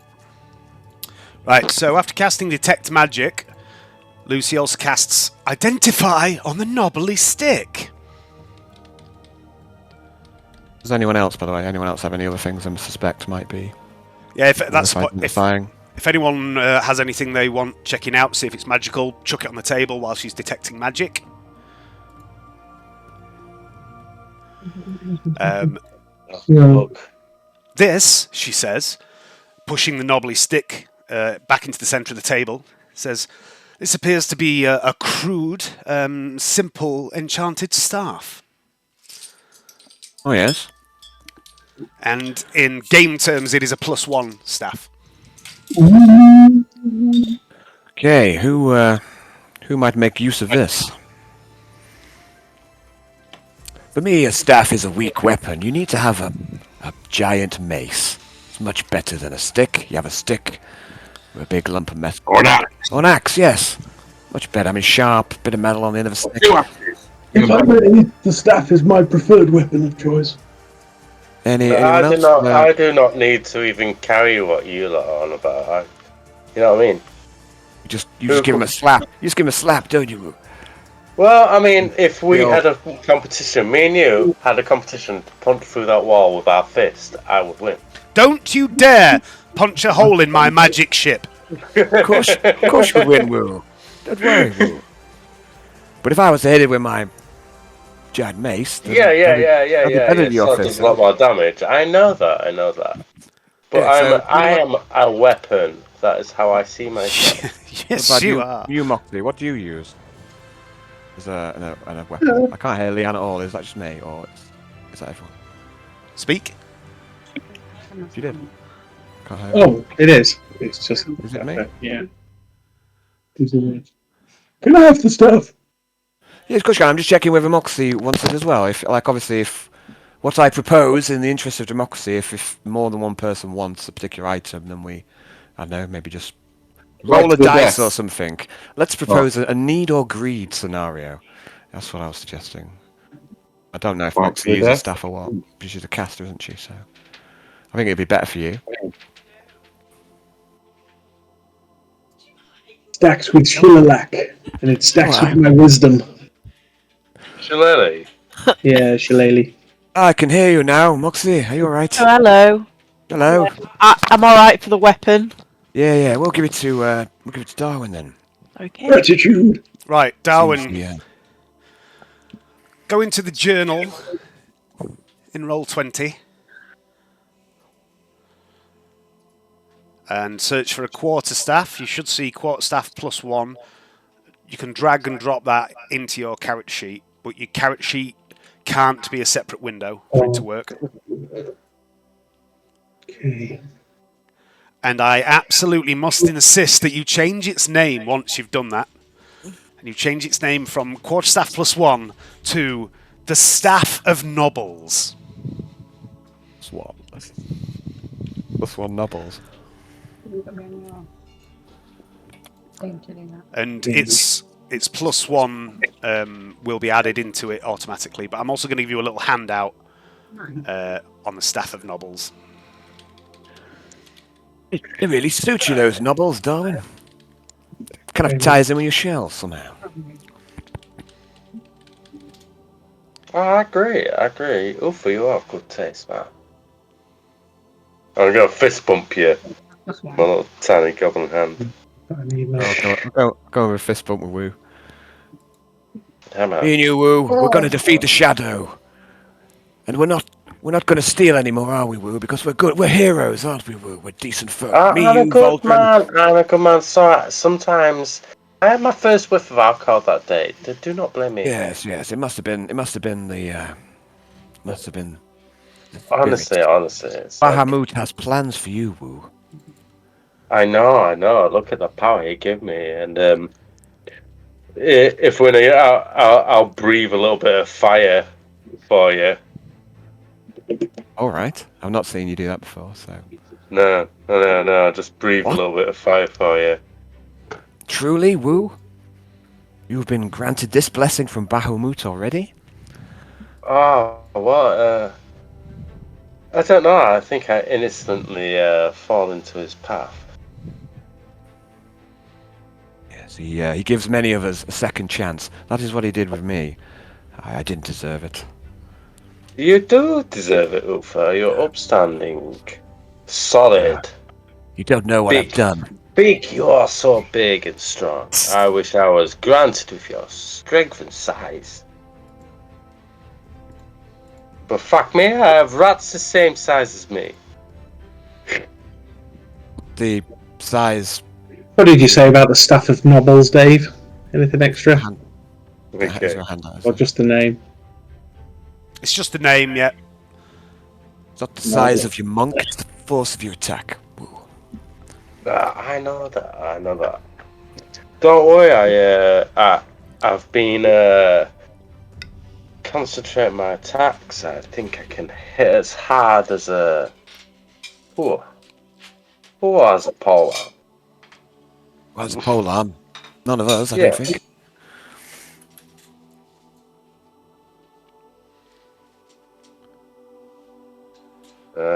Right, so after casting Detect Magic, Lucy also casts Identify on the knobbly stick. Does anyone else, by the way, anyone else have any other things I suspect might be? Yeah, if identifying? if anyone has anything they want checking out, see if it's magical, chuck it on the table while she's detecting magic. Look. This, she says, pushing the knobbly stick back into the centre of the table, says, this appears to be a crude, simple, enchanted staff. Oh, yes. And in game terms, it is a +1 staff. Okay, who might make use of this? For me, a staff is a weak weapon. You need to have a giant mace. It's much better than a stick. You have a stick with a big lump of metal. Or an axe. Or an axe, yes. Much better. I mean, sharp, bit of metal on the end of a stick. Two axes. If I may, the staff is my preferred weapon of choice. Anyone I else? do not need to even carry what you lot are on about. You know what I mean? You just give him a slap. You just give him a slap, don't you? Well, I mean, if we had a competition, me and you had a competition to punch through that wall with our fist, I would win. Don't you dare punch a hole in my magic ship. Of course you win, Woo. Don't worry, Woo. But if I was to hit it with my giant mace, then Yeah. better your So it fist. does a lot more damage. I know that. But Yeah, I am a weapon. That is how I see myself. Yes, you are. You, Moxley, what do you use as a weapon? I can't hear Leanne at all. Is that just me, or is that everyone? Speak. You did. Can't hear. Oh, it is. It's just. Is it me? Yeah. Can I have the stuff? Yeah, of course, I'm just checking whether Moxley wants it as well. If what I propose in the interest of democracy, if more than one person wants a particular item, then we, I don't know, maybe just roll a dice or something. Let's propose a need or greed scenario. That's what I was suggesting. I don't know if Moxley uses staff or what. She's a caster, isn't she? So I think it'd be better for you. Stacks with Shillalak, and it stacks with my wisdom. Shillelagh? Yeah, Shillelagh. I can hear you now, Moxley. Are you alright? Oh, hello. Hello. I'm alright for the weapon. Yeah. We'll give it to Darwin then. Okay. Gratitude. Right, Darwin. Yeah. Go into the journal in roll 20 and search for a quarterstaff. You should see quarterstaff +1. You can drag and drop that into your character sheet, but your character sheet can't be a separate window for it to work. Okay. And I absolutely must insist that you change its name once you've done that. And you change its name from quarterstaff +1 to the Staff of Nobbles. Swap. +1 Nobbles. And its +1 will be added into it automatically. But I'm also going to give you a little handout on the Staff of Nobbles. It really suits you, those Nobbles, Darwin. Kind of ties in with your shell somehow. Oh, I agree. Oof, you have good taste, man. I'm going to fist bump you. My little tiny goblin hand. I'll go with a fist bump with Woo. Damn it. Me and you, Woo, we're going to defeat the Shadow. And we're not going to steal anymore, are we, Woo? Because we're good. We're heroes, aren't we, Woo? We're decent folk. I'm a good man. So sometimes I had my first whiff of alcohol that day. Do not blame me. Yes. It must have been the. Honestly. It's Bahamut has plans for you, Woo. I know. Look at the power he gave me, and if we're in, I'll breathe a little bit of fire for you. All right. I've not seen you do that before, so. No. Just breathe a What? little bit of fire for you. Truly, Wu? You've been granted this blessing from Bahamut already? Oh, what? I don't know. I think I innocently fall into his path. Yes, he gives many of us a second chance. That is what he did with me. I didn't deserve it. You do deserve it, Ufa. You're upstanding, solid, You don't know what I've big. done. Big, you are so big and strong. I wish I was granted with your strength and size. But fuck me, I have rats the same size as me. The size. What did you say about the staff of Nobbles, Dave? Anything extra? Hand, Is Okay. there a hand out, is Or there? just the name? It's just the name, yeah. It's not the size of your monk, it's the force of your attack. Wu. I know that. Don't worry, I've been concentrating my attacks. I think I can hit as hard as a. Who has a pole arm? Well, it's a pole arm. None of us, I Yeah. don't think.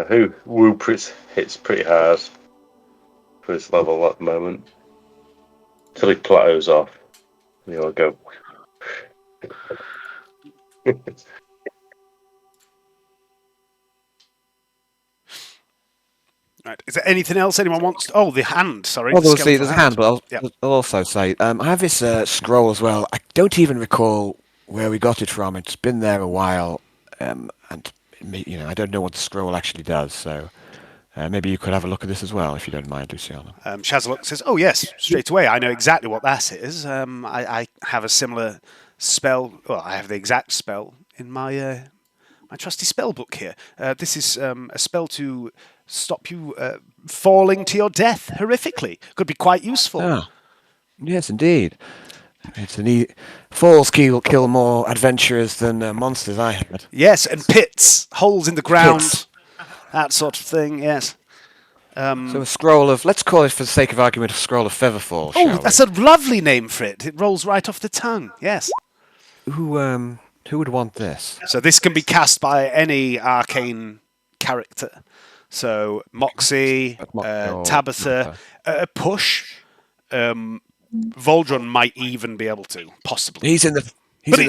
Who hits pretty hard for his level at the moment. Till he plateaus off. He'll go. Right. Is there anything else anyone wants? Oh, the hand. Sorry. Well, the there's skeletal a hand, but Yeah. I'll also say I have this scroll as well. I don't even recall where we got it from. It's been there a while, and I don't know what the scroll actually does. So maybe you could have a look at this as well, if you don't mind, Luciano. Shazaluk says, "Oh yes, straight away. I know exactly what that is. I have a similar spell. Well, I have the exact spell in my my trusty spell book here. This is a spell to stop you falling to your death horrifically. Could be quite useful. Ah, yes, indeed. It's falls kill more adventurers than monsters I had. Yes, and pits, holes in the ground, Pits. that sort of thing. Yes. So a scroll of, let's call it for the sake of argument, a scroll of featherfall, Oh, shall that's a lovely name for it. It rolls right off the tongue. Yes. we? Who would want this? So this can be cast by any arcane character. So Moxie, Or Tabitha, Push, Voldron might even be able to, possibly. He's in the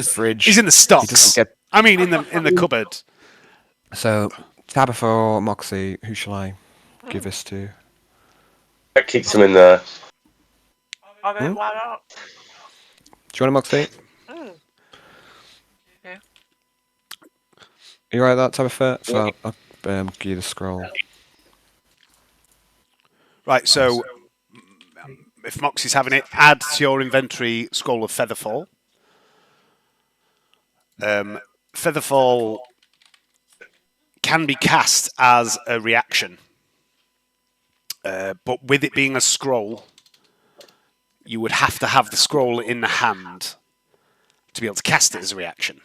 fridge. He's in the He stocks. doesn't get. I mean, in the cupboard. So Tabitha or Moxie, who shall I give this to? That keeps him in there. I mean, why not? Do you want a Moxie? Yeah. You right that, Tabitha? So I'll give you the scroll. Right, so if Moxie's having it, add to your inventory Scroll of Featherfall. Featherfall can be cast as a reaction, but with it being a scroll, you would have to have the scroll in the hand to be able to cast it as a reaction.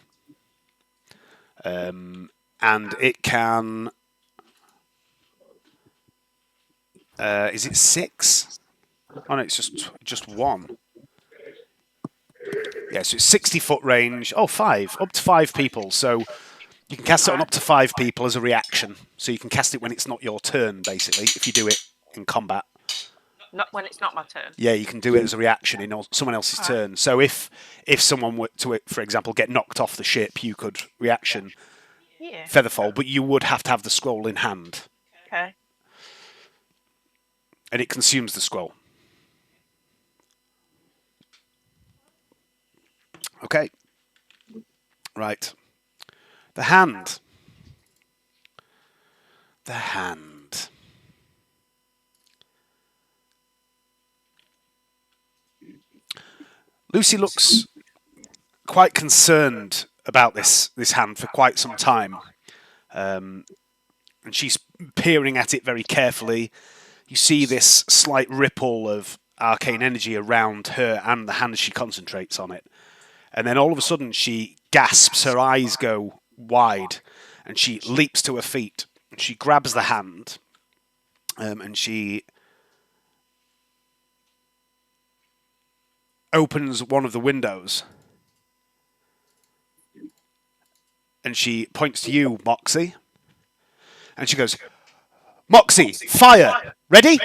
And it can... is it 6? Oh no, it's just 1. Yeah, so it's 60-foot range. Oh, 5. Up to 5 people. So you can cast it on up to 5 people as a reaction. So you can cast it when it's not your turn, basically, if you do it in combat. Not when it's not my turn. Yeah, you can do it as a reaction in someone else's turn. So if someone were to, for example, get knocked off the ship, you could reaction Featherfall, but you would have to have the scroll in hand. Okay. And it consumes the scroll. Okay. Right. The hand. The hand. Lucy looks quite concerned about this hand for quite some time. And she's peering at it very carefully. You see this slight ripple of arcane energy around her and the hand she concentrates on it. And then all of a sudden she gasps, her eyes go wide, and she leaps to her feet. And she grabs the hand, and she opens one of the windows. And she points to you, Moxie. And she goes, Moxie, fire! Ready?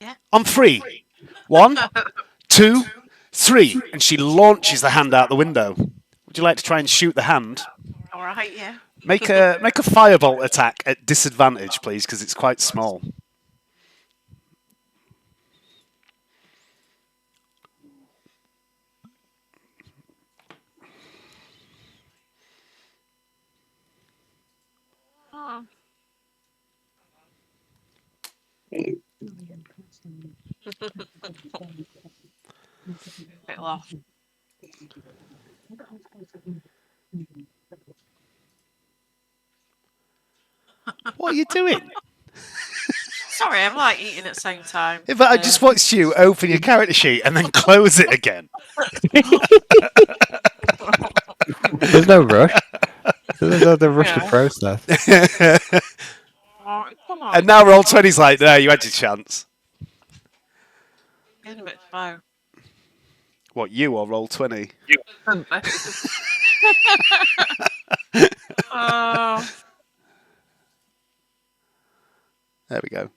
Yeah. On 3. 1, 2, 3. And she launches the hand out the window. Would you like to try and shoot the hand? All right, yeah. Make a firebolt attack at disadvantage, please, because it's quite small. Oh. Bit lost. What are you doing? Sorry, I'm like eating at the same time. Yeah, but I just watched you open your character sheet and then close it again. There's no rush. There's no rush to Yeah. process. Oh, come on. And now roll 20's like, no, you had your chance. Getting a bit slow. What, you or roll 20? Oh. There we go.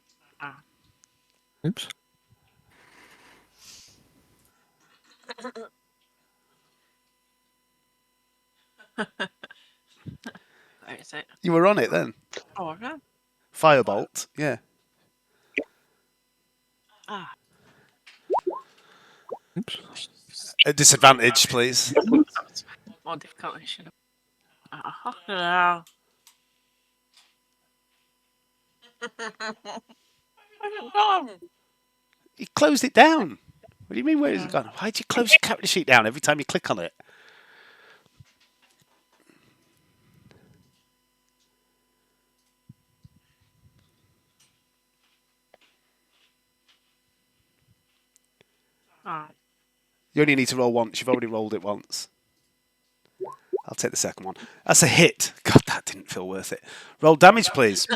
Oops. Where is it? You were on it then. Oh, okay. Firebolt, yeah. Ah. Oops. At disadvantage, please. More difficult than it should have. Ah, where's it gone? You closed it down. What do you mean, where is it gone? Why do you close your character sheet down every time you click on it? Ah. You only need to roll once. You've already rolled it once. I'll take the second one. That's a hit. God, that didn't feel worth it. Roll damage, please.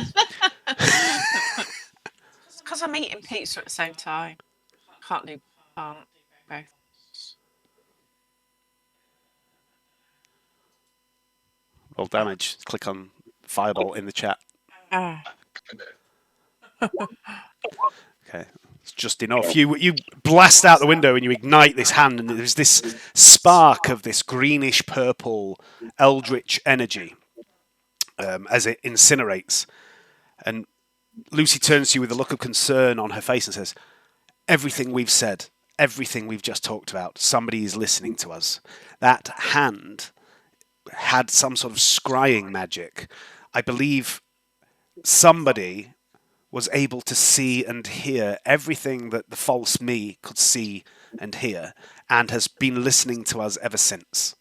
It's because I'm eating pizza at the same time. Can't do both. Roll damage. Click on Firebolt in the chat. Ah. Okay, it's just enough. You blast out the window and you ignite this hand, and there's this spark of this greenish purple eldritch energy as it incinerates. And Lucy turns to you with a look of concern on her face and says, "Everything we've said, everything we've just talked about, somebody is listening to us. That hand had some sort of scrying magic. I believe somebody was able to see and hear everything that the false me could see and hear, and has been listening to us ever since."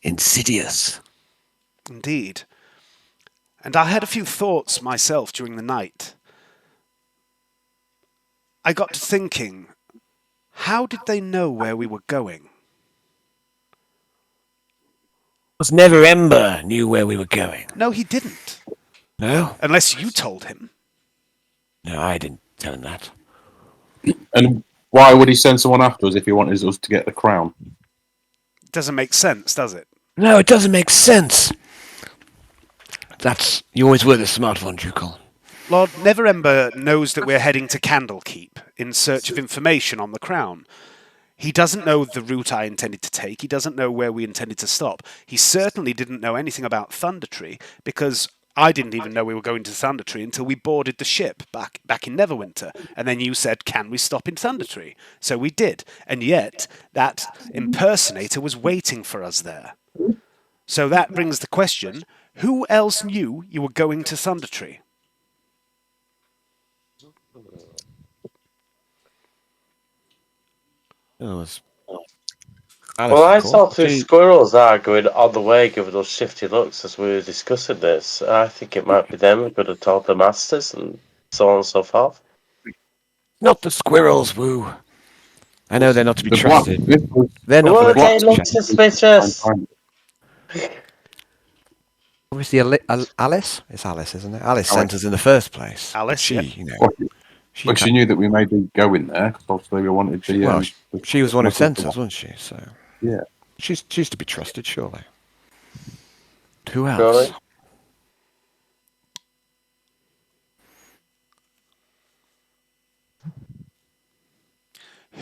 Insidious. Indeed. And I had a few thoughts myself during the night. I got to thinking, how did they know where we were going? Was never Ember knew where we were going. No, he didn't. No? Unless you told him. No, I didn't tell him that. And why would he send someone after us if he wanted us to get the crown? Doesn't make sense, does it? No, it doesn't make sense. You always were the smart one, Jucal. Lord Neverember knows that we're heading to Candlekeep in search of information on the crown. He doesn't know the route I intended to take. He doesn't know where we intended to stop. He certainly didn't know anything about Thundertree, because I didn't even know we were going to Thundertree until we boarded the ship back in Neverwinter. And then you said, "Can we stop in Thundertree?" So we did. And yet, that impersonator was waiting for us there. So that brings the question, who else knew you were going to Thundertree? It was Alice, Well, of I course. saw two She- squirrels arguing on the way, giving us shifty looks as we were discussing this. I think it might be them who could have told the masters and so on and so forth. Not the squirrels, Woo. I know they're not to be The trusted. blacksmith was They're not Well, very they look trusted. suspicious. Obviously, Alice? It's Alice, isn't it? Alice sent Alice. us in the first place. But Alice, she, yeah. you know, Well, she, but she knew that we may be going there because obviously we wanted the. well, she was the one who the- sent us, wasn't she? So Yeah. she's to be trusted, surely. Who else? Surely.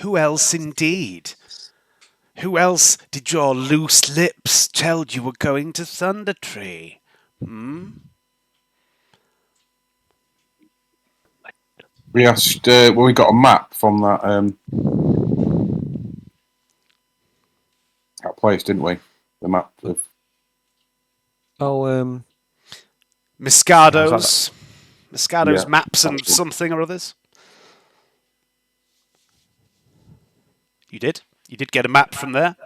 Who else indeed? Who else did your loose lips tell you were going to Thunder Tree? Hmm? We asked. Well, we got a map from that place, didn't we? The map of. Oh, Miscado's Yeah, maps and that's one. something or others. You did. You did get a map from there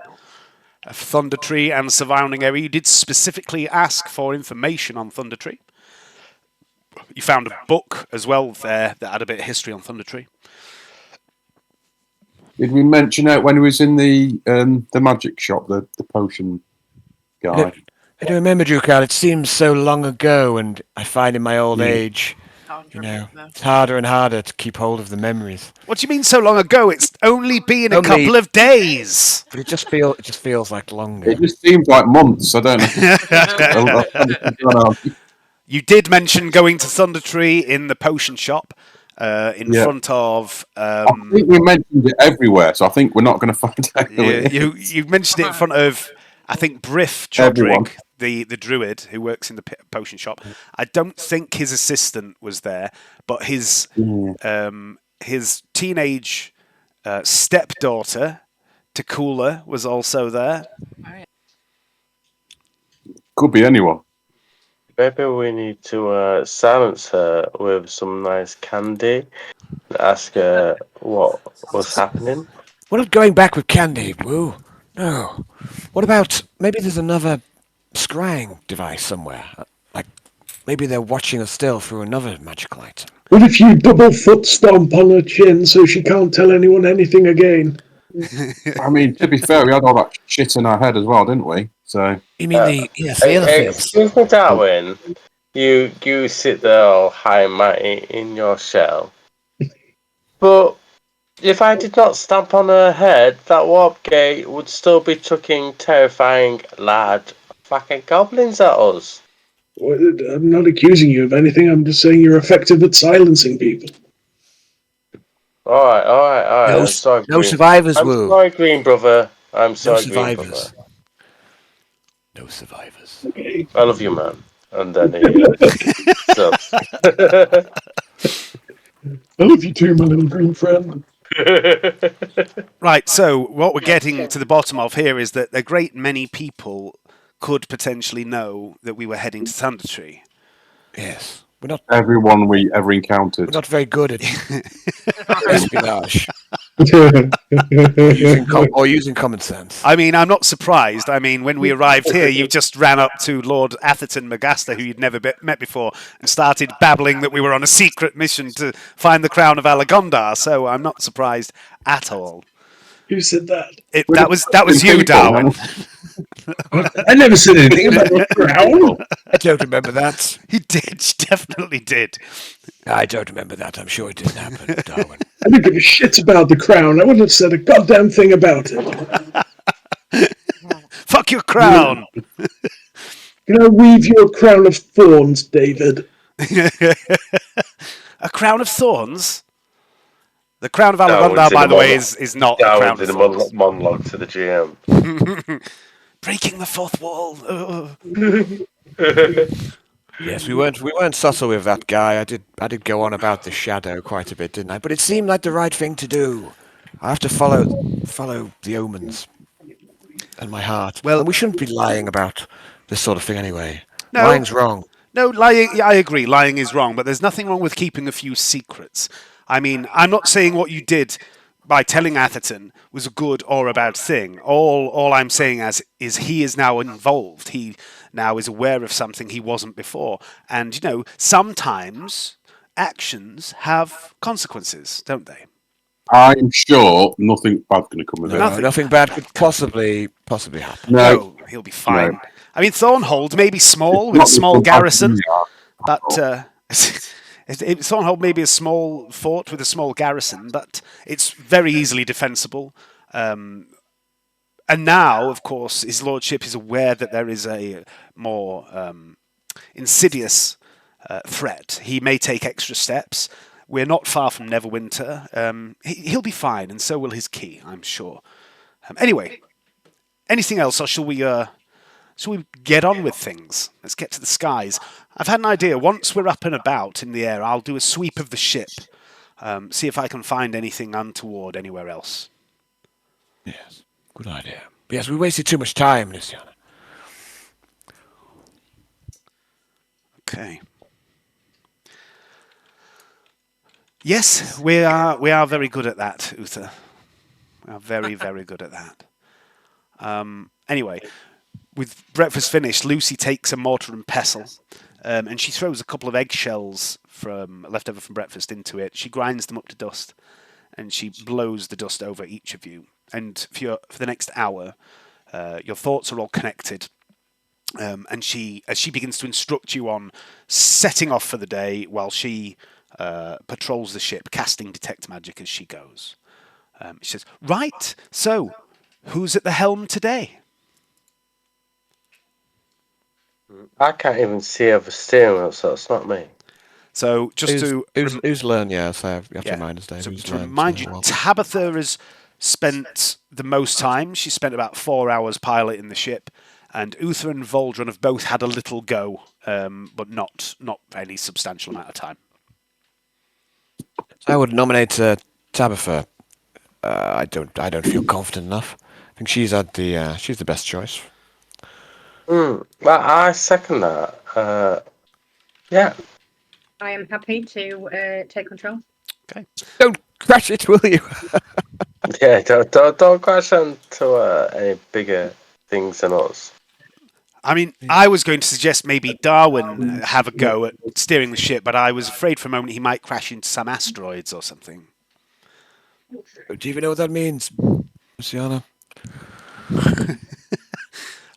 of Thunder Tree and surrounding area. You did specifically ask for information on Thunder Tree. You found a book as well there that had a bit of history on Thunder Tree. Did we mention it when he was in the magic shop, the potion guy? I don't remember, Drukal. It seems so long ago, and I find in my old age, Can't you know, remember. it's harder and harder to keep hold of the memories. What do you mean so long ago? It's only been a Only- couple of days. But it just feels like longer. It just seems like months. I don't know. You did mention going to Thunder Tree in the potion shop in Yeah. front of. I think we mentioned it everywhere, so I think we're not going to find out. Who it is. You mentioned it in front of, I think, Briff Everyone. Chodrig, the druid who works in the potion shop. I don't think his assistant was there, but his teenage stepdaughter, Takula, was also there. Could be anyone. Maybe we need to silence her with some nice candy and ask her what was happening. What about going back with Candy, Woo? No. What about maybe there's another scrying device somewhere? Like maybe they're watching us still through another magical item. What if you double foot stomp on her chin so she can't tell anyone anything again? I mean, to be fair, we had all that shit in our head as well, didn't we? So You mean the other things? Excuse me, Darwin. You sit there all high and mighty in your shell. But if I did not stamp on her head, that warp gate would still be chucking terrifying large fucking goblins at us. Well, I'm not accusing you of anything. I'm just saying you're effective at silencing people. Alright. No, I'm sorry, no Green. survivors, I'm Woo. sorry, Green brother. I'm No sorry, Green survivors. brother. No survivors. Okay. I love you, man. And then he subs. I love you too, my little green friend. Right, so what we're getting to the bottom of here is that a great many people could potentially know that we were heading to Thunder Tree. Yes. We're everyone we ever encountered. not very good at espionage or using common sense. I mean, I'm not surprised. I mean, when we arrived here, you just ran up to Lord Atherton Magaster, who you'd never met before, and started babbling that we were on a secret mission to find the crown of Alagondar. So I'm not surprised at all. Who said that? That was you, Darwin. I never said anything about the crown. I don't remember that. He did. He definitely did. I don't remember that. I'm sure it didn't happen, Darwin. I don't give a shit about the crown. I wouldn't have said a goddamn thing about it. Fuck your crown. Can I weave your crown of thorns, David? A crown of thorns? The crown of Alagondar, by the way, is not a crown Darwin's of in a thorns. monologue to the GM. Breaking the fourth wall. Yes, we weren't subtle with that guy. I did go on about the shadow quite a bit, didn't I? But it seemed like the right thing to do. I have to follow the omens and my heart. Well- and we shouldn't be lying about this sort of thing anyway. No. Lying's wrong. No, lying. Yeah, I agree. Lying is wrong, but there's nothing wrong with keeping a few secrets. I mean, I'm not saying what you did by telling Atherton was a good or a bad thing. All I'm saying is he is now involved. He now is aware of something he wasn't before. And, sometimes actions have consequences, don't they? I'm sure nothing bad's going to come of it. No, nothing bad could possibly happen. No, He'll be fine. No. I mean, Thornhold may be small with a Not small the garrison, bad but Thornhold may be a small fort with a small garrison, but it's very easily defensible. And now, of course, his lordship is aware that there is a more insidious threat. He may take extra steps. We're not far from Neverwinter. He'll be fine, and so will his key, I'm sure. Anyway, anything else, or shall we get on with things? Let's get to the skies. I've had an idea. Once we're up and about in the air, I'll do a sweep of the ship, see if I can find anything untoward anywhere else. Yes, good idea. Yes, we wasted too much time, Luciana. Okay. Yes, we are very good at that, Uther. We are very, very good at that. Anyway, with breakfast finished, Lucy takes a mortar and pestle, and she throws a couple of eggshells left over from breakfast into it. She grinds them up to dust, and she blows the dust over each of you. And for the next hour, your thoughts are all connected. And as she begins to instruct you on setting off for the day, while she patrols the ship, casting detect magic as she goes. She says, "Right, so who's at the helm today?" I can't even see over steering wheel, so it's not me. So just who's learned? Yeah, so you have to remind us, Dave. So who's to learned, remind you, Tabitha has spent the most time. She spent about 4 hours piloting the ship, and Uther and Voldron have both had a little go, but not any substantial amount of time. I would nominate Tabitha. I don't feel confident enough. I think she's the best choice. Well, I second that. Yeah. I am happy to take control. Okay. Don't crash it, will you? Yeah, don't crash into any bigger things than us. I mean, I was going to suggest maybe Darwin have a go at steering the ship, but I was afraid for a moment he might crash into some asteroids or something. Do you even know what that means, Luciana?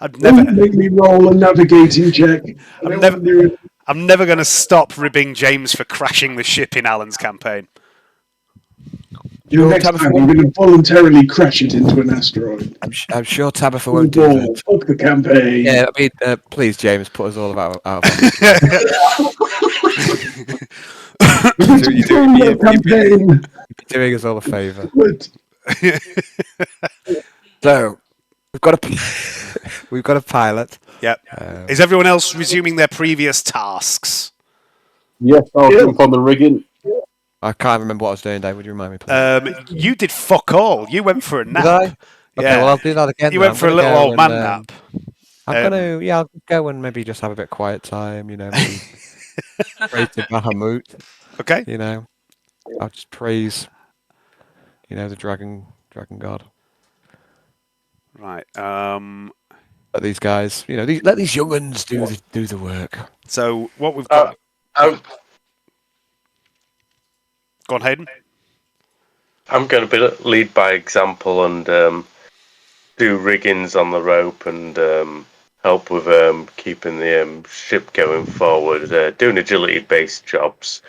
Don't make me roll a navigating check. I'm never going to stop ribbing James for crashing the ship in Alan's campaign. Next time, I'm going to voluntarily crash it into an asteroid. I'm sure Tabitha won't do that. Fuck the campaign. Yeah, I mean, please, James, put us all out of campaign. You're doing us all a favour. So, we've got a pilot. Yep. Is everyone else resuming their previous tasks? Yes, I'll jump on the rigging. I can't remember what I was doing, Dave. Would you remind me, please? You did fuck all. You went for a nap. Did I? Okay, Yeah. well, I'll do that again. You went for a little old man nap. I'll go and maybe just have a bit of quiet time, maybe pray to Bahamut. Okay. I'll just praise, the dragon god. Right. Let these guys, let these young uns do the work. So what we've got. Go on, Hayden. I'm going to lead by example and do riggings on the rope and help with keeping the ship going forward, doing agility-based jobs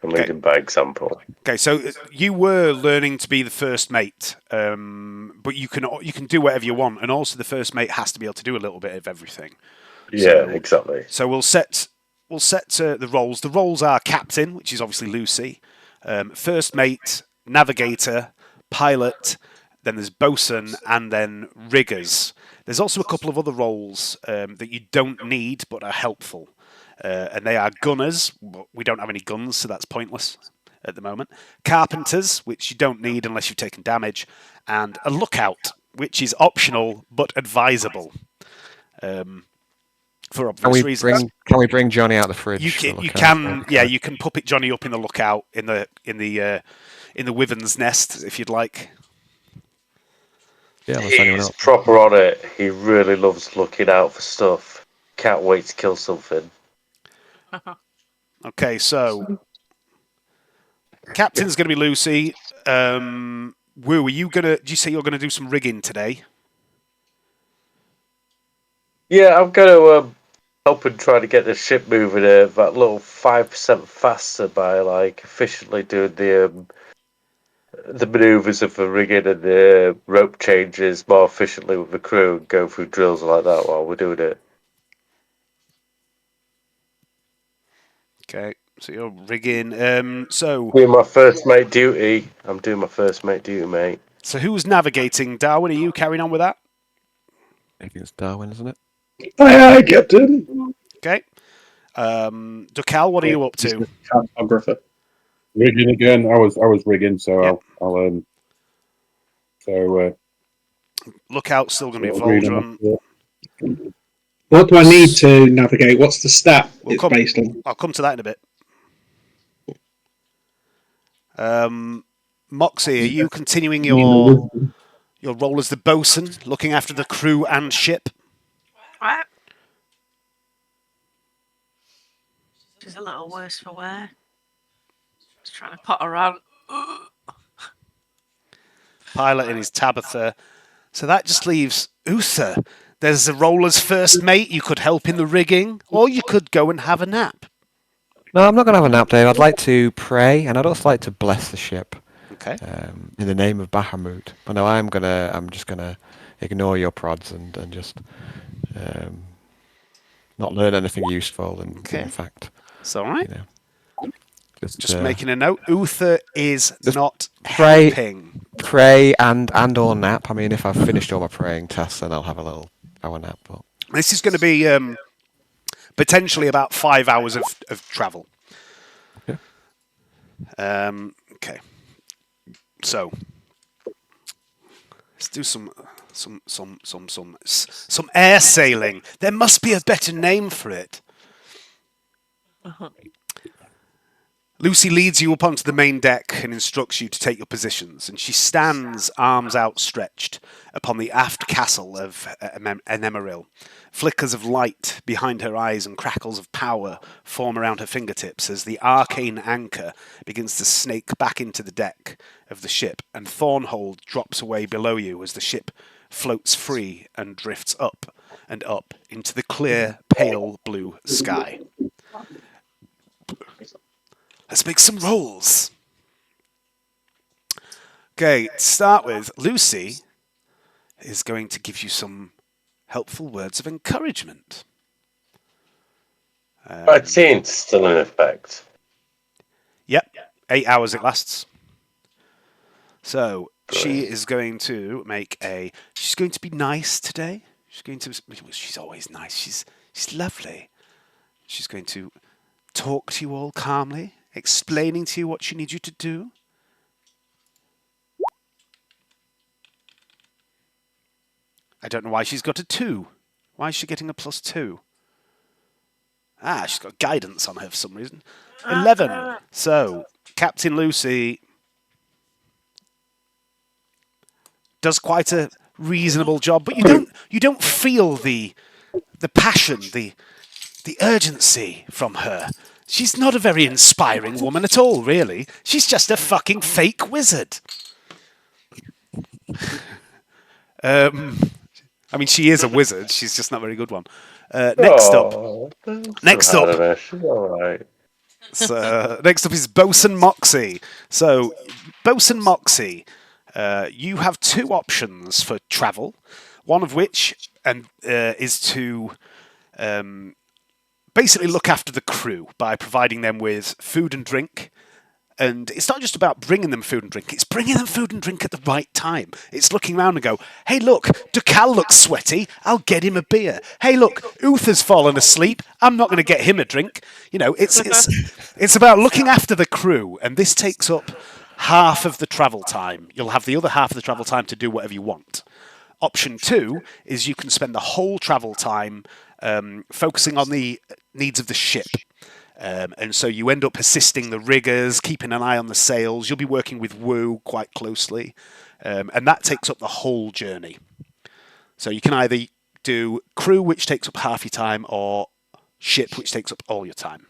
and leading by example. Okay, so you were learning to be the first mate, but you can do whatever you want, and also the first mate has to be able to do a little bit of everything. Yeah, exactly. So we'll set the roles. The roles are captain, which is obviously Lucy, first mate, navigator, pilot, then there's bosun, and then riggers. There's also a couple of other roles that you don't need but are helpful, and they are gunners. But we don't have any guns, so that's pointless at the moment. Carpenters, which you don't need unless you've taken damage, and a lookout, which is optional but advisable. For obvious reasons. Can we bring Johnny out of the fridge? You can puppet Johnny up in the lookout in the in the wyvern's nest, if you'd like. Yeah, unless anyone He's else. proper on it. He really loves looking out for stuff. Can't wait to kill something. Okay, so captain's going to be Lucy. Woo, are you gonna? Do you say you're going to do some rigging today? Yeah, I'm going to help and try to get the ship moving that little 5% faster by efficiently doing the manoeuvres of the rigging and the rope changes more efficiently with the crew and go through drills like that while we're doing it. Okay, so you're rigging. So Doing my first mate duty. I'm doing my first mate duty, mate. so who's navigating? Darwin, are you carrying on with that? I think it's Darwin, isn't it? Aye, Captain. Okay. Ducal, what are you up to? Cartographer. Rigging again. I was rigging, so Yep. I'll Lookout's still going to be agreed on Voldron. What do I need to navigate? What's the stat We'll it's come- based on? I'll come to that in a bit. Moxie, are you continuing your role as the bosun, looking after the crew and ship? Right. She's a little worse for wear. Just trying to pot around. Piloting his Tabitha. So that just leaves Uther. There's a role as first mate. You could help in the rigging, or you could go and have a nap. No, I'm not going to have a nap, Dave. I'd like to pray, and I'd also like to bless the ship Okay. in the name of Bahamut. But no, I'm just gonna ignore your prods and just not learn anything useful. And Okay. in fact, It's all right. you know, Just making a note. Uther is just not pray- helping. pray and or nap. I mean, if I've finished all my praying tasks, then I'll have a little hour nap. But This is going to be potentially about 5 hours of travel. Okay. Okay. So let's do some air sailing. There must be a better name for it. Lucy leads you up onto the main deck and instructs you to take your positions, and she stands, arms outstretched, upon the aft castle of Anemaril. Flickers of light behind her eyes and crackles of power form around her fingertips as the arcane anchor begins to snake back into the deck of the ship, and Thornhold drops away below you as the ship floats free and drifts up and up into the clear, pale blue sky. Let's make some rolls. Okay, to start with, Lucy is going to give you some helpful words of encouragement. 13's still in effect. Yep, 8 hours it lasts. So she is going to she's going to be nice today. She's always nice. She's lovely. She's going to talk to you all calmly, explaining to you what she needs you to do. I don't know why she's got a 2. Why is she getting a +2? She's got guidance on her for some reason. 11. So, Captain Lucy does quite a reasonable job, but you don't feel the passion, the urgency from her. She's not a very inspiring woman at all, really. She's just a fucking fake wizard. I mean, she is a wizard. She's just not a very good one. Next up. Next up. She's alright. So, next up is Bosun Moxie. So, Bosun Moxie, you have 2 options for travel. One of which is to basically look after the crew by providing them with food and drink. And it's not just about bringing them food and drink, it's bringing them food and drink at the right time. It's looking around and go, hey look, Ducal looks sweaty, I'll get him a beer. Hey look, Uther's fallen asleep, I'm not going to get him a drink. You know, it's about looking after the crew, and this takes up half of the travel time. You'll have the other half of the travel time to do whatever you want. Option 2 is you can spend the whole travel time focusing on the needs of the ship. And so you end up assisting the riggers, keeping an eye on the sails. You'll be working with Wu quite closely. And that takes up the whole journey. So you can either do crew, which takes up half your time, or ship, which takes up all your time.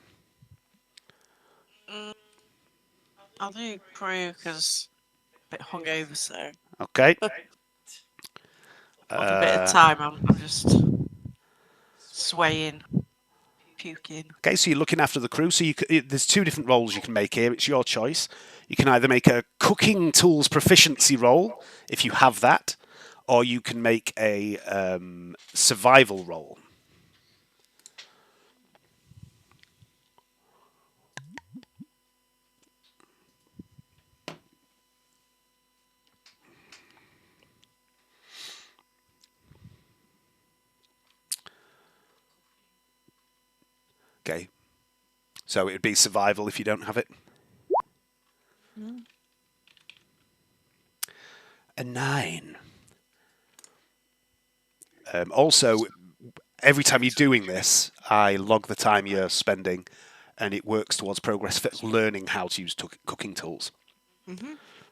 I'll do crew because a bit hungover, so Okay. of a bit of time. I'm just swaying, puking. Okay, so you're looking after the crew. So there's two different roles you can make here. It's your choice. You can either make a cooking tools proficiency roll, if you have that, or you can make a survival roll. Okay, so it would be survival if you don't have it. A 9. Also, every time you're doing this, I log the time you're spending, and it works towards progress for learning how to use cooking tools.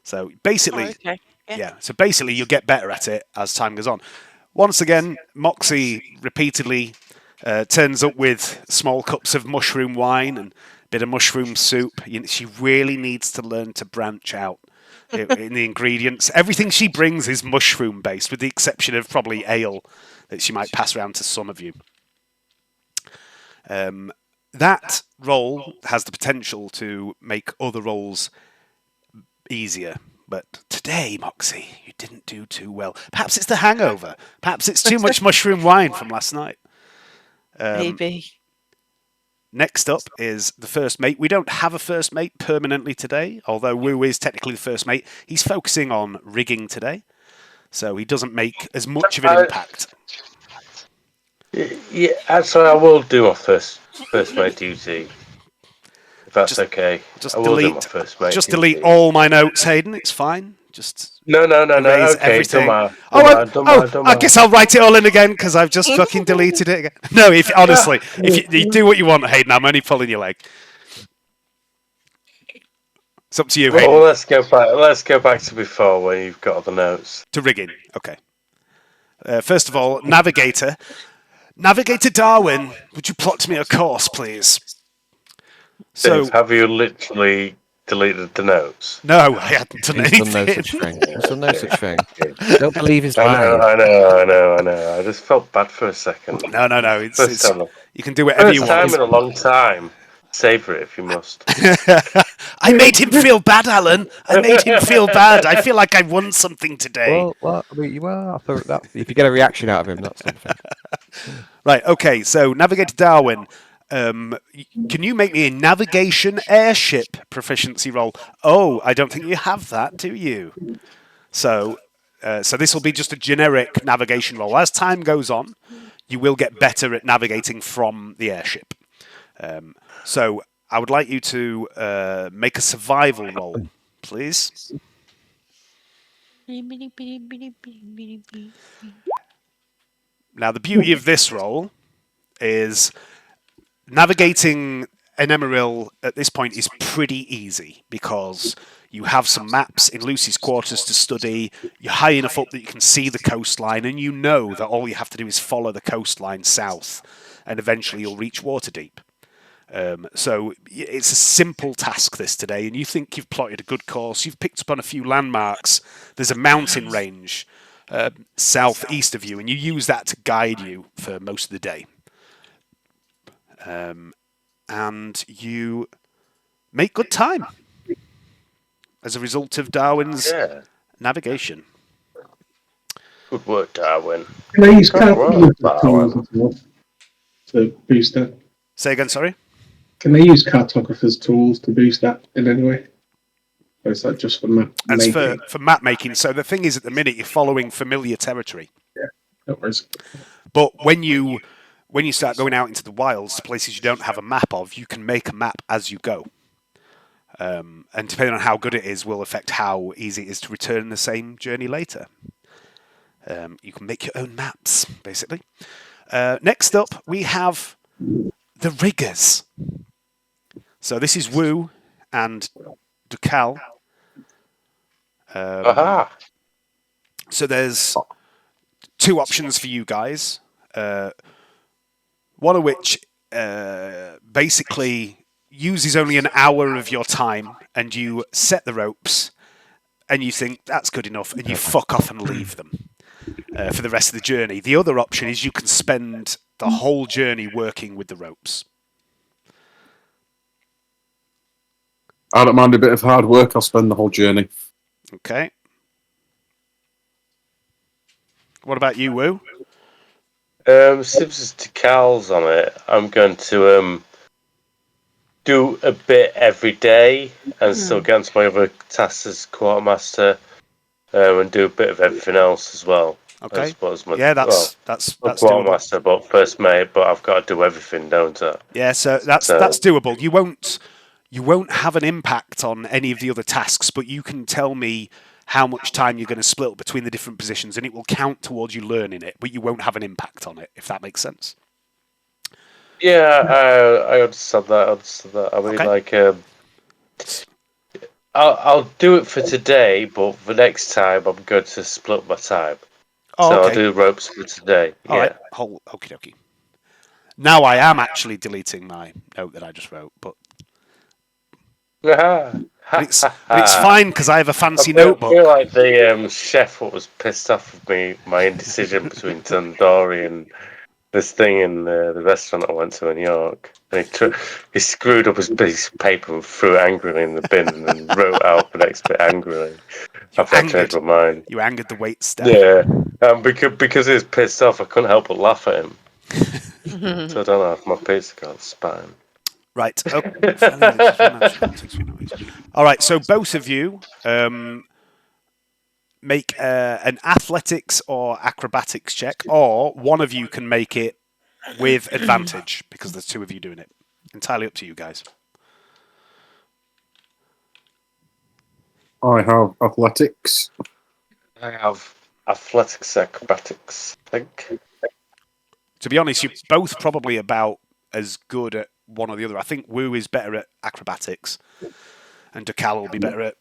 So basically, Okay. yeah. So basically, you'll get better at it as time goes on. Once again, Moxie repeatedly turns up with small cups of mushroom wine and a bit of mushroom soup. She really needs to learn to branch out in the ingredients. Everything she brings is mushroom based, with the exception of probably ale that she might pass around to some of you. That role has the potential to make other roles easier. But today, Moxie, you didn't do too well. Perhaps it's the hangover. Perhaps it's too much mushroom wine from last night. Maybe. Next up is the first mate. We don't have a first mate permanently today, although Wu is technically the first mate. He's focusing on rigging today, so he doesn't make as much of an impact. Yeah, so I will do my first mate duty. If that's okay. Just I will do my delete. first mate Just duty. delete all my notes, Hayden. It's fine. Just No. erase Okay, everything. don't mind. I guess I'll write it all in again because I've just fucking deleted it again. No, honestly, if you do what you want, Hayden, I'm only pulling your leg. It's up to you, Hayden. Well, let's go back to before when you've got the notes. To rigging. Okay. First of all, Navigator. Navigator Darwin, would you plot me a course, please? So, Dave, have you literally deleted the notes? no, I hadn't done He's done no anything. such thing. He's done no such thing. Don't believe his I lies. know. I just felt bad for a second. No. First time, You can do whatever you first time want. in a long time. Savor it if you must. I made him feel bad, Alan. I made him feel bad. I feel like I won something today. Well, I mean, I thought that if you get a reaction out of him, that's something. Right, okay, so Navigator Darwin, can you make me a navigation airship proficiency roll? Oh, I don't think you have that, do you? So this will be just a generic navigation roll. As time goes on, you will get better at navigating from the airship. So I would like you to make a survival roll, please. Now, the beauty of this roll is navigating an Emerald at this point is pretty easy because you have some maps in Lucy's quarters to study. You're high enough up that you can see the coastline, and you know that all you have to do is follow the coastline south, and eventually you'll reach Waterdeep. So it's a simple task this today, and you think you've plotted a good course. You've picked up on a few landmarks. There's a mountain range southeast of you, and you use that to guide you for most of the day. And you make good time as a result of Darwin's navigation. Good work, Darwin. Can I use Darwin. cartographers to boost that? Say again, sorry? Can they use cartographers' tools to boost that in any way? Or is that just for map As making? for map making, so the thing is, at the minute, you're following familiar territory. No worries. But when you start going out into the wilds, to places you don't have a map of, you can make a map as you go. And depending on how good it is, will affect how easy it is to return the same journey later. You can make your own maps, basically. Next up, we have the riggers. So this is Wu and Ducal. Aha! So there's 2 options for you guys. One of which basically uses only an hour of your time, and you set the ropes, and you think that's good enough, and you fuck off and leave them for the rest of the journey. The other option is you can spend the whole journey working with the ropes. I don't mind a bit of hard work. I'll spend the whole journey. Okay. What about you, Wu? Since there's decals on it, I'm going to do a bit every day and still get into my other tasks as quartermaster, and do a bit of everything else as well. Okay. I suppose That's doable. quartermaster, but first mate. But I've got to do everything, don't I? Yeah, so that's doable. You won't have an impact on any of the other tasks, but you can tell me how much time you're going to split between the different positions, and it will count towards you learning it, but you won't have an impact on it, if that makes sense. Yeah, I understand that. I mean, Okay. I'll do it for today, but for next time I'm going to split my time. Oh, so okay. I'll do ropes for today. All right. Okie dokie. Now I am actually deleting my note that I just wrote, but it's fine because I have a fancy notebook. I feel like the chef was pissed off with me, my indecision between tandoori and this thing in the restaurant I went to in York. And he screwed up his piece of paper and threw it angrily in the bin and then wrote out the next bit angrily. After I changed my mind. You angered the wait staff. Yeah, because he was pissed off, I couldn't help but laugh at him. So I don't know if my pizza got spine. Right. All right. So both of you make an athletics or acrobatics check, or one of you can make it with advantage because there's 2 of you doing it. Entirely up to you guys. I have athletics. I have athletics, acrobatics, I think. To be honest, you're both probably about as good at one or the other. I think Wu is better at acrobatics, and Ducal will be better at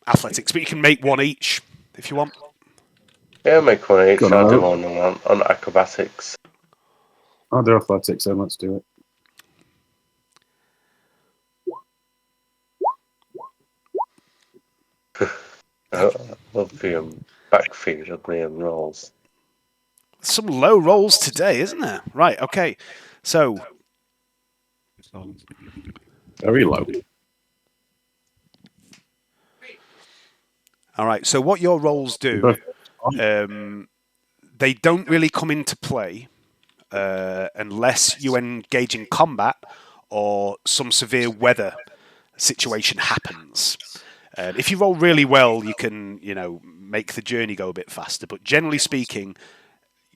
athletics. But you can make one each if you want. Yeah, make one each. Got I'll do it. one on acrobatics. I'll do athletics then. Let's do it. I love the backfeed of me and rolls. Some low rolls today, isn't there? Right. Okay. So. Very low. All right. So what your rolls do, they don't really come into play unless you engage in combat or some severe weather situation happens. If you roll really well, you can, make the journey go a bit faster. But generally speaking,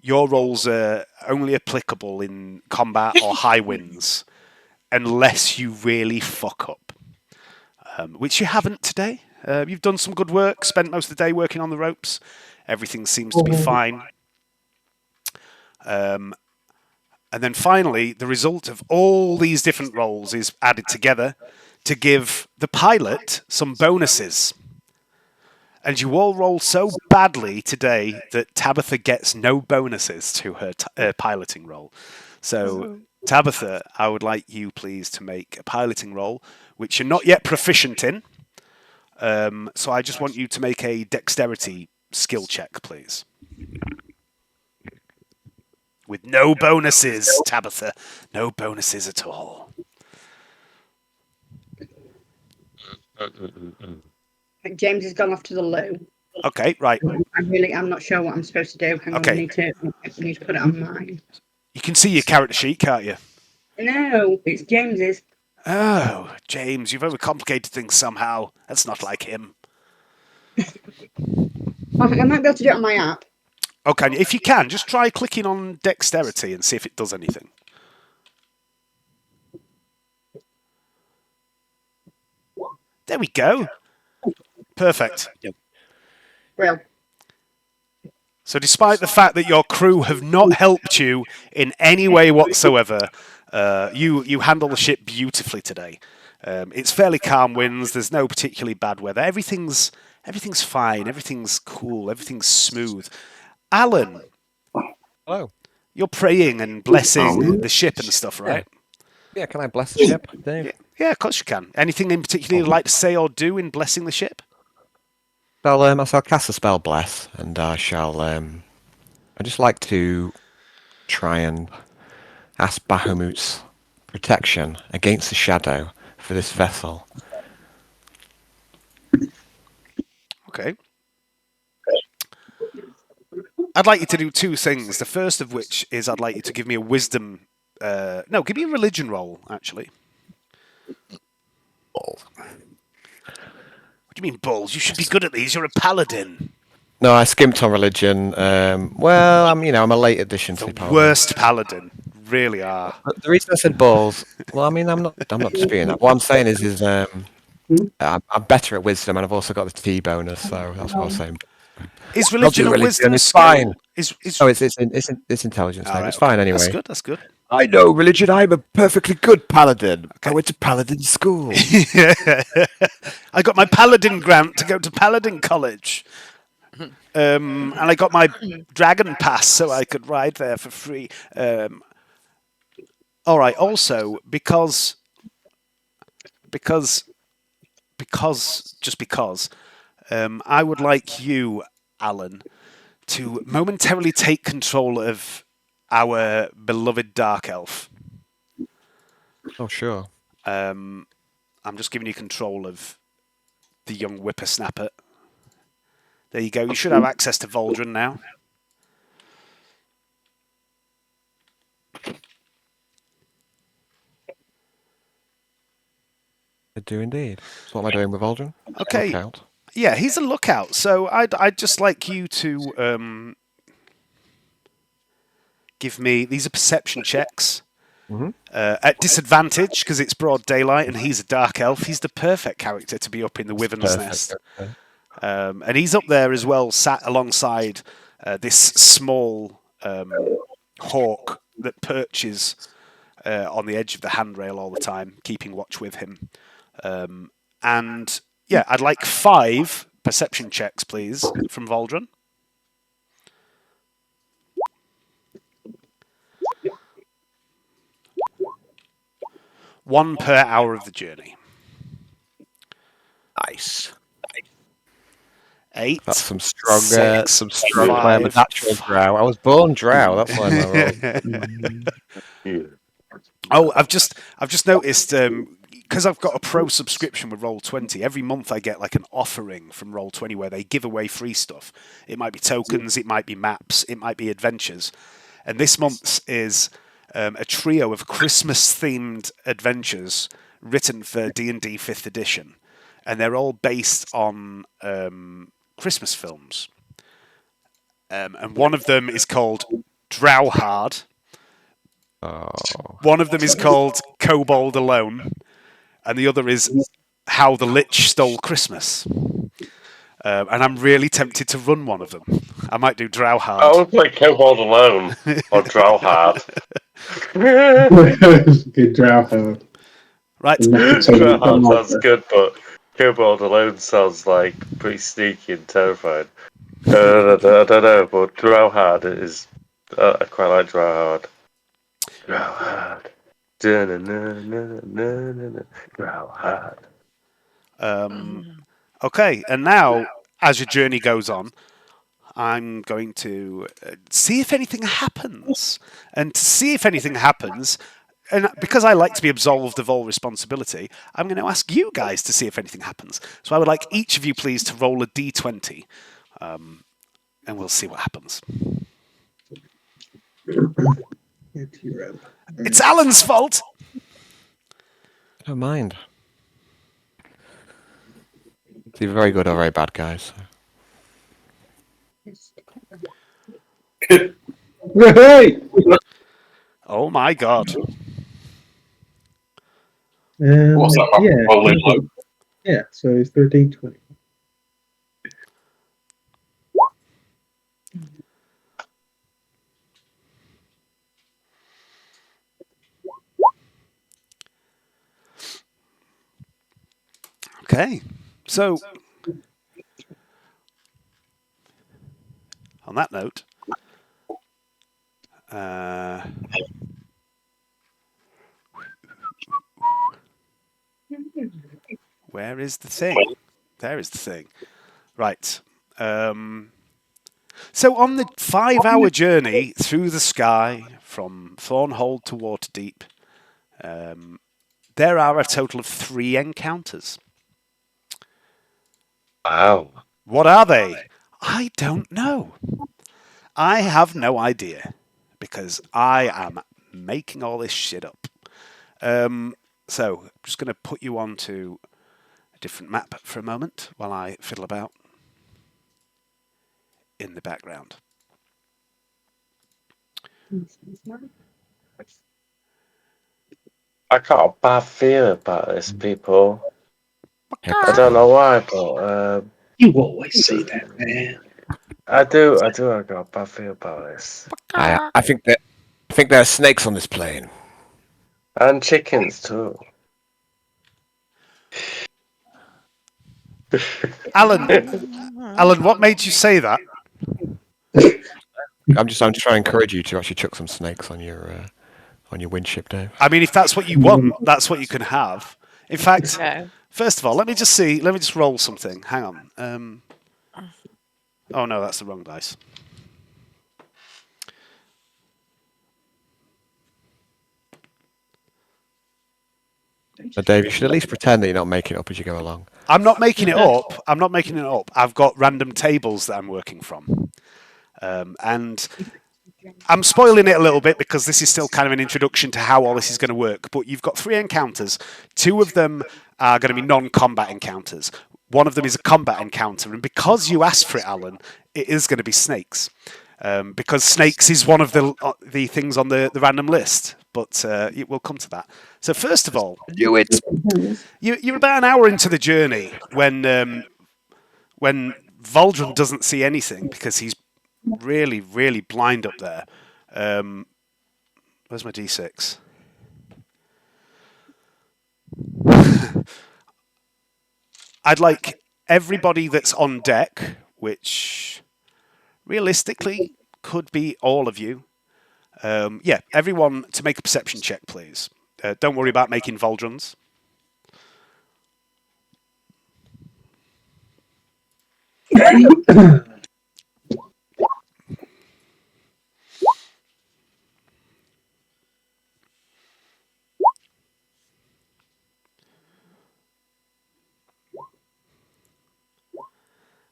your rolls are only applicable in combat or high winds, unless you really fuck up, which you haven't today. You've done some good work, spent most of the day working on the ropes. Everything seems to be fine. And then finally, the result of all these different rolls is added together to give the pilot some bonuses. And you all roll so badly today that Tabitha gets no bonuses to her piloting roll. So, Tabitha, I would like you, please, to make a piloting roll, which you're not yet proficient in. So I just want you to make a dexterity skill check, please. With no bonuses, Tabitha. No bonuses at all. James has gone off to the loo. Okay, right. I'm not sure what I'm supposed to do. Hang on, I need to put it on mine. You can see your character sheet, can't you? No, it's James's. Oh, James, you've overcomplicated things somehow. That's not like him. I might be able to do it on my app. Okay, if you can, just try clicking on dexterity and see if it does anything. There we go. Perfect. Well. So despite the fact that your crew have not helped you in any way whatsoever, you handle the ship beautifully today. It's fairly calm winds. There's no particularly bad weather. Everything's fine. Everything's cool. Everything's smooth. Alan, Hello. you're praying and blessing the ship and stuff, right? Yeah, can I bless the ship, Dave? Yeah, of course you can. Anything in particular you'd like to say or do in blessing the ship? I shall cast the spell Bless, and I shall. I just like to try and ask Bahamut's protection against the shadow for this vessel. Okay. I'd like you to do two things. The first of which is I'd like you to give me a wisdom. No, give me a religion roll, actually. What do you mean, balls? You should be good at these. You're a paladin. No, I skimped on religion. Well, I'm a late addition to The the parliament. worst paladin. Really are. But the reason I said balls, well, I'm not disputing that. What I'm saying is I'm better at wisdom, and I've also got the T bonus, so that's what I was saying. Is I'll religion do a religion, wisdom it's skill? fine. Is Oh, it's intelligence. All Dave. right, It's fine okay. anyway. That's good. That's good. I know religion. I'm a perfectly good paladin. I went to paladin school. I got my paladin grant to go to paladin college. And I got my dragon pass so I could ride there for free. All right. Also, because, I would like you, Alan, to momentarily take control of our beloved dark elf. Oh, sure. I'm just giving you control of the young whippersnapper. There you go. You should have access to Voldrin now. I do indeed. So what am I doing with Aldrin? Okay. Lookout. Yeah, he's a lookout. So I'd just like you to give me. These are perception checks. Mm-hmm. At disadvantage because it's broad daylight and he's a dark elf. He's the perfect character to be up in the Wyvern's Nest. Okay. And he's up there as well, sat alongside this small hawk that perches on the edge of the handrail all the time, keeping watch with him. And yeah, I'd like 5 perception checks, please, from Voldrin. One per hour of the journey. Nice. 8. That's some strong. 6, Some strong. I am a 5. natural drow. I was born drow. That's why my role. Oh, I've just noticed because I've got a pro subscription with Roll20. Every month I get like an offering from Roll20 where they give away free stuff. It might be tokens, it might be maps, it might be adventures, and this month's is a trio of Christmas-themed adventures written for D&D 5th edition, and they're all based on Christmas films. And one of them is called Drow Hard. Oh. One of them is called Kobold Alone, and the other is How the Lich Stole Christmas. And I'm really tempted to run one of them. I might do Drow Hard. I would play Kobold Alone or Drow Hard. Good drow hard. Right. Drow Hard sounds good, but Kobold Alone sounds like pretty sneaky and terrifying. I don't know, but Drow Hard is. I quite like Drow Hard. Drow Hard. Drow Hard. Okay, and now, as your journey goes on, I'm going to see if anything happens. And to see if anything happens, and because I like to be absolved of all responsibility, I'm going to ask you guys to see if anything happens. So I would like each of you, please, to roll a d20, and we'll see what happens. It's Alan's fault! Don't mind. It's either very good or very bad, guys. Hey! Oh my god. What's that? Yeah. Rolling low. Yeah, so it's 13-20. Okay, so on that note, where is the thing? There is the thing. Right. So on the 5-hour journey through the sky from Thornhold to Waterdeep, there are a total of 3 encounters. Wow. What are they? I don't know. I have no idea because I am making all this shit up. So I'm just going to put you on to a different map for a moment while I fiddle about in the background. I got a bad feeling about this, people. I Heck, don't know why, but You always say that, man. I do. I got a bad feeling about this. I think there are snakes on this plane. And chickens too. Alan, what made you say that? I'm just trying to encourage you to actually chuck some snakes on your windship, Dave. I mean, if that's what you want, that's what you can have. In fact, No. first of all, let me just roll something. Hang on. Oh no, that's the wrong dice. So, Dave, you should at least pretend that you're not making it up as you go along. I'm not making it up. I've got random tables that I'm working from. And I'm spoiling it a little bit because this is still kind of an introduction to how all this is going to work. But you've got 3 encounters. 2 of them are going to be non-combat encounters. One of them is a combat encounter. And because you asked for it, Alan, it is going to be snakes. Because snakes is one of the things on the random list. But we'll come to that. So first of all, Do it. you're about an hour into the journey when Valdrum doesn't see anything because he's really, really blind up there. Where's my D6? I'd like everybody that's on deck, which realistically could be all of you. Everyone to make a perception check, please. Don't worry about making Valdrums.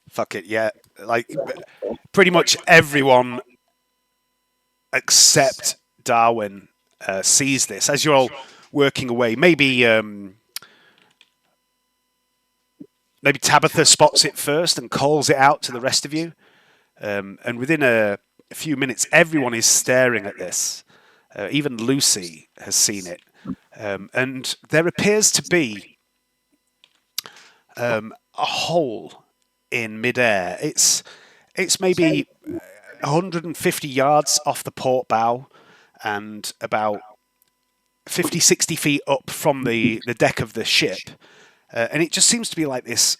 Fuck it, yeah. Like, pretty much everyone except Darwin sees this as you're all working away. Maybe Tabitha spots it first and calls it out to the rest of you. And within a few minutes, everyone is staring at this. Even Lucy has seen it. And there appears to be a hole in midair. It's maybe 150 yards off the port bow and about 50, 60 feet up from the deck of the ship. And it just seems to be like this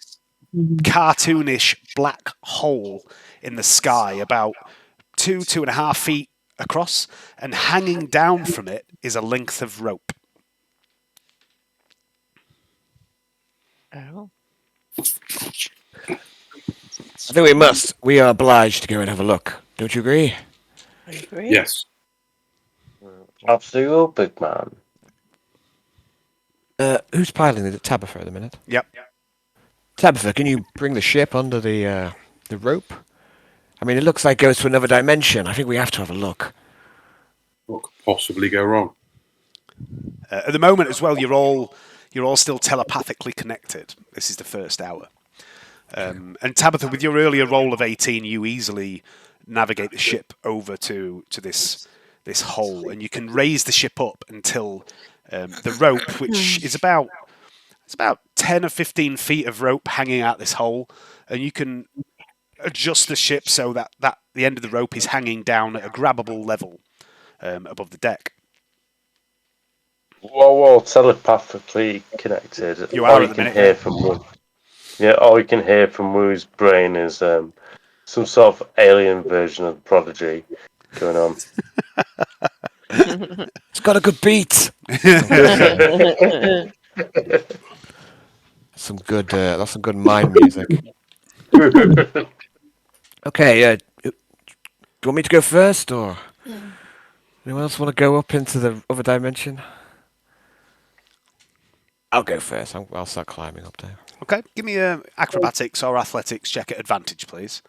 cartoonish black hole in the sky, about 2.5 feet across, and hanging down from it is a length of rope. Oh. I think we must. We are obliged to go and have a look. Don't you agree? I agree. Yes. Absolutely, big man. Who's piloting? Is it Tabitha at the minute? Yep. Tabitha, can you bring the ship under the rope? I mean, it looks like it goes to another dimension. I think we have to have a look. What could possibly go wrong? At the moment as well, you're all still telepathically connected. This is the first hour. And Tabitha, with your earlier roll of 18, you easily navigate the ship over to this hole, and you can raise the ship up until the rope, which is about 10 or 15 feet of rope hanging out this hole, and you can adjust the ship so that the end of the rope is hanging down at a grabbable level above the deck. We're all telepathically connected. You All are you at the can minute, hear yeah. from one. Yeah, all you can hear from Wu's brain is some sort of alien version of Prodigy going on. It's got a good beat. Some good. That's some good mind music. Okay. Do you want me to go first, or anyone else want to go up into the other dimension? I'll go first. I'll start climbing up there. Okay, give me a acrobatics or athletics check at advantage, please.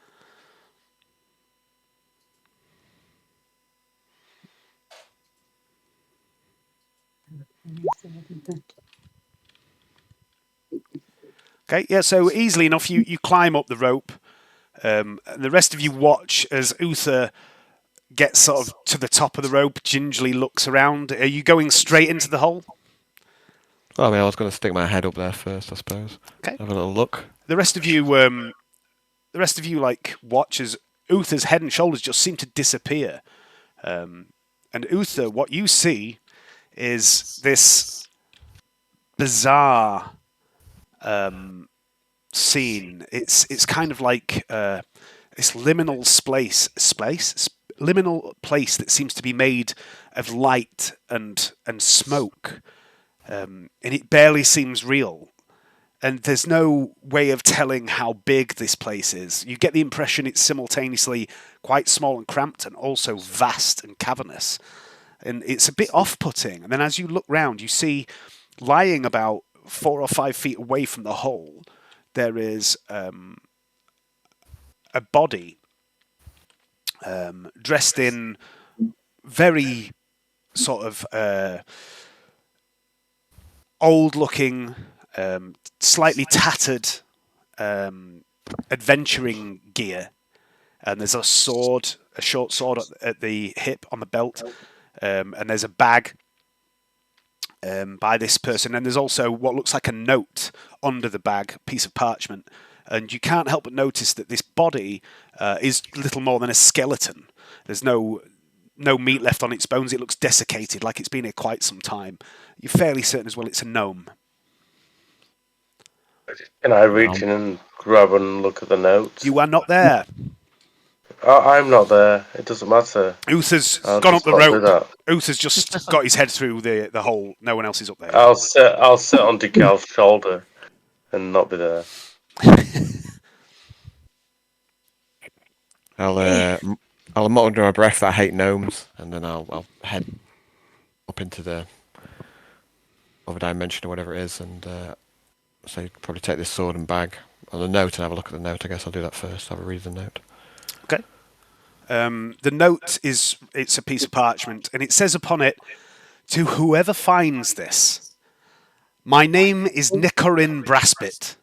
Okay, yeah, so easily enough, you climb up the rope. And the rest of you watch as Uther gets sort of to the top of the rope, gingerly looks around. Are you going straight into the hole? Well, I mean, I was going to stick my head up there first, I suppose. Okay. Have a little look. The rest of you, like watch as Uther's head and shoulders just seem to disappear. And Uther, what you see is this bizarre scene. It's kind of like this liminal liminal place that seems to be made of light and smoke, and it barely seems real. And there's no way of telling how big this place is. You get the impression it's simultaneously quite small and cramped and also vast and cavernous. And it's a bit off-putting. And then as you look round, you see lying about 4 or 5 feet away from the hole, there is a body dressed in very sort of old-looking, slightly tattered adventuring gear. And there's a sword, a short sword at the hip on the belt, and there's a bag by this person, and there's also what looks like a note under the bag, piece of parchment, and you can't help but notice that this body is little more than a skeleton. There's no meat left on its bones. It looks desiccated, like it's been here quite some time. You're fairly certain as well it's a gnome. Can I reach in and grab and look at the notes? You are not there. I'm not there. It doesn't matter. Uther's I'll gone up just the not do rope. that. Uther's just got his head through the hole. No one else is up there. I'll sit on Decal's shoulder and not be there. I'll mutter under my breath that I hate gnomes, and then I'll head up into the other dimension or whatever it is, and so probably take this sword and bag on the note and have a look at the note. I guess I'll do that first. Have a read of the note. Okay. The note it's a piece of parchment, and it says upon it, "To whoever finds this, my name is Nicorin Braspit,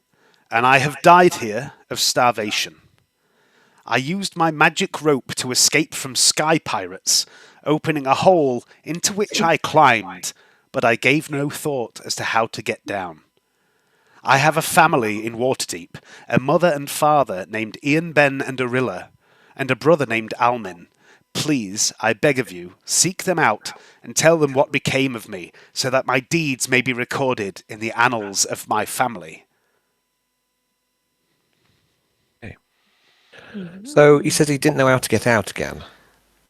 and I have died here of starvation. I used my magic rope to escape from sky pirates, opening a hole into which I climbed, but I gave no thought as to how to get down. I have a family in Waterdeep, a mother and father named Ian, Ben and Arilla, and a brother named Almin. Please, I beg of you, seek them out and tell them what became of me, so that my deeds may be recorded in the annals of my family." So he says he didn't know how to get out again.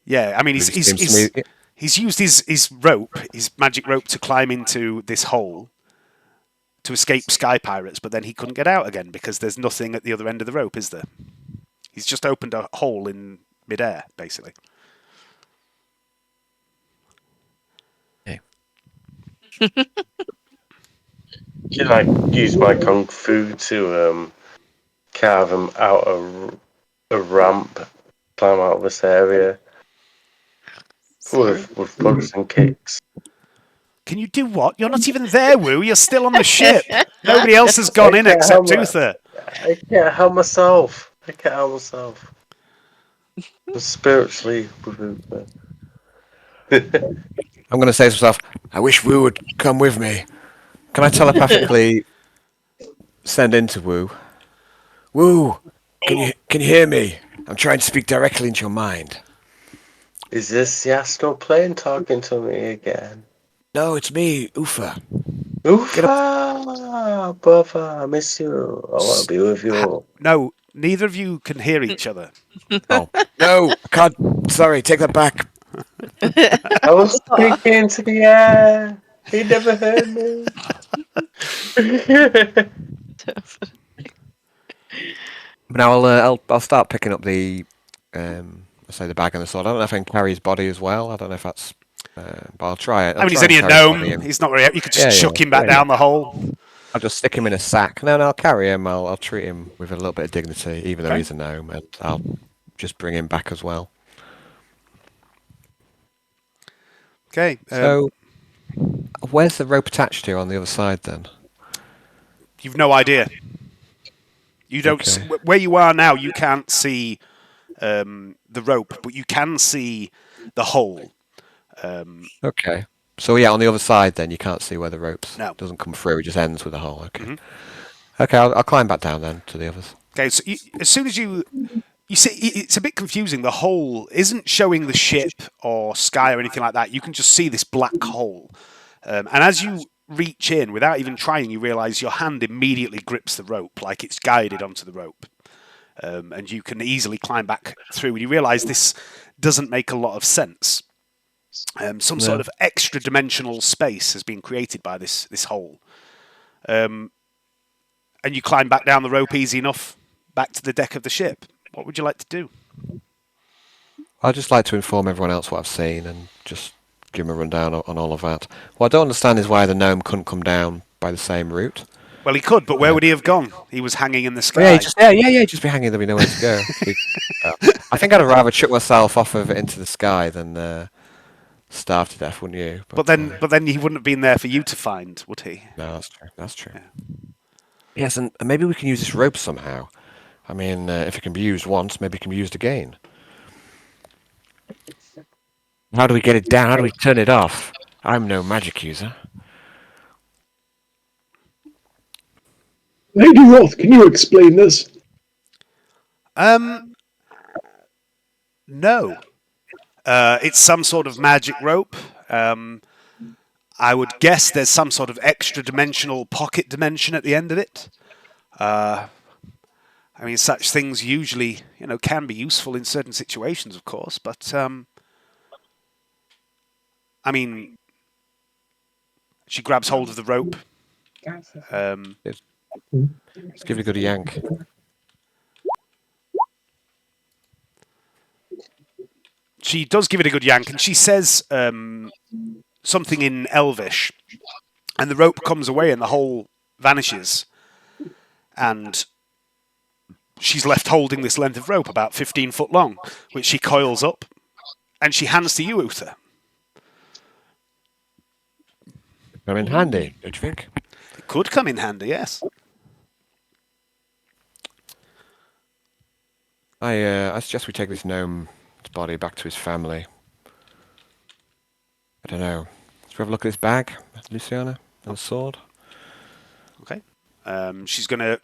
Yeah, I mean, Really seems to me- he's used his rope, his magic rope, to climb into this hole to escape sky pirates, but then he couldn't get out again because there's nothing at the other end of the rope, is there? He's just opened a hole in midair, basically. Okay. Can I use my kung fu to carve him out a ramp, climb out of this area with punches and kicks? Can you do what? You're not even there, Wu. You're still on the ship. Nobody else has gone in except Uther. I can't help myself. I'm spiritually with Uther. I'm going to say to myself, I wish Wu would come with me. Can I telepathically send into Wu? Wu, can you hear me? I'm trying to speak directly into your mind. Is this the astral plane talking to me again? No, it's me, Ufa. Oofa, brother, I miss you. I want to be with you. No, neither of you can hear each other. Oh no! I can't. Sorry, take that back. I was speaking to the air. He never heard me. But now I'll start picking up the let's say the bag and the sword. I don't know if I can carry his body as well. I don't know if that's. But I'll try it. I mean, he's only a gnome. He's not very. You could just chuck him back down the hole. I'll just stick him in a sack. No, I'll carry him. I'll treat him with a little bit of dignity, even though Okay. he's a gnome, and I'll just bring him back as well. Okay. So, where's the rope attached to on the other side then? You've no idea. You don't. Okay. Where you are now, you can't see the rope, but you can see the hole. Okay. So yeah, on the other side then you can't see where the ropes No. doesn't come through. It just ends with a hole. Okay. Mhm. Okay, I'll climb back down then to the others. Okay. So as soon as you see, it's a bit confusing. The hole isn't showing the ship or sky or anything like that. You can just see this black hole, and as you reach in without even trying, you realise your hand immediately grips the rope, like it's guided onto the rope. And you can easily climb back through. And you realise this doesn't make a lot of sense. Some sort of extra dimensional space has been created by this hole. And you climb back down the rope easy enough back to the deck of the ship. What would you like to do? I'd just like to inform everyone else what I've seen and just give them a rundown on all of that. What I don't understand is why the gnome couldn't come down by the same route. Well, he could, but where would he have gone? He was hanging in the sky. Just be hanging. There'd be nowhere to go. I think I'd have rather chuck myself off of it into the sky than starve to death, wouldn't you? But then he wouldn't have been there for you to find, would he? No, that's true. That's true. Yeah. Yes, and maybe we can use this rope somehow. I mean, if it can be used once, maybe it can be used again. How do we get it down? How do we turn it off? I'm no magic user. Lady Roth, can you explain this? No. It's some sort of magic rope. I would guess there's some sort of extra dimensional pocket dimension at the end of it. I mean, such things usually, can be useful in certain situations, of course. But I mean, she grabs hold of the rope. Let's give it a good yank. She does give it a good yank, and she says something in Elvish, and the rope comes away, and the hole vanishes, and she's left holding this length of rope about 15 foot long, which she coils up, and she hands to you, Uther. I'm in handy, don't you think? It could come in handy, yes. I suggest we take this gnome's body back to his family. I don't know. Let's have a look at this bag, Luciana, and the sword. Okay. She's going to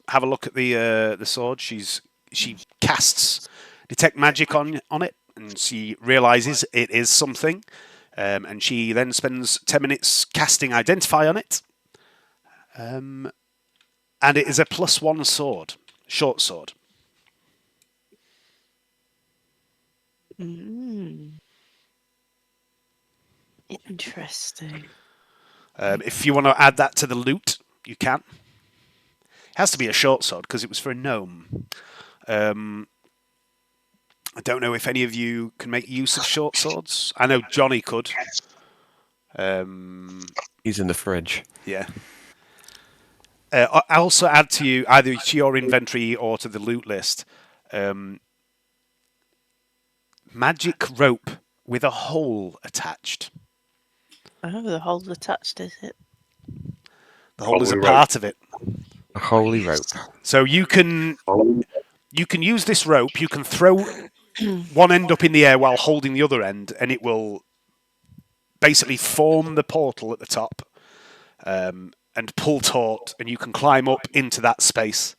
have a look at the sword. She casts detect magic on it, and she realizes it is something. And she then spends 10 minutes casting identify on it. And it is a +1 sword, short sword. Interesting. If you want to add that to the loot, you can. It has to be a short sword because it was for a gnome. I don't know if any of you can make use of short swords. I know Johnny could. He's in the fridge. Yeah. I also add to you, either to your inventory or to the loot list, magic rope with a hole attached. Oh, the hole's attached, is it? The hole is a Holy part of it. A holy rope. So you can use this rope. You can throw one end up in the air while holding the other end, and it will basically form the portal at the top and pull taut, and you can climb up into that space.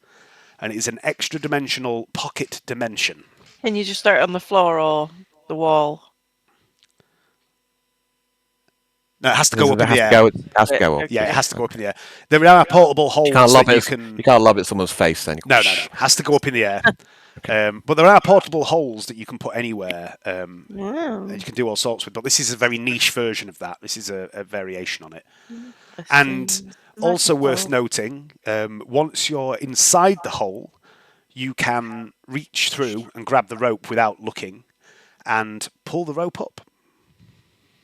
And it is an extra dimensional pocket dimension. Can you just start on the floor or the wall? No, it has to go up in the air. It has to go up. Yeah, it has to go up in the air. There are portable holes You can't lob that you it. can. You can't lob it at someone's face. Then No. It has to go up in the air. But there are portable holes that you can put anywhere, and you can do all sorts with. But this is a very niche version of that. This is a variation on it. And also worth noting, once you're inside the hole, you can reach through and grab the rope without looking, and pull the rope up.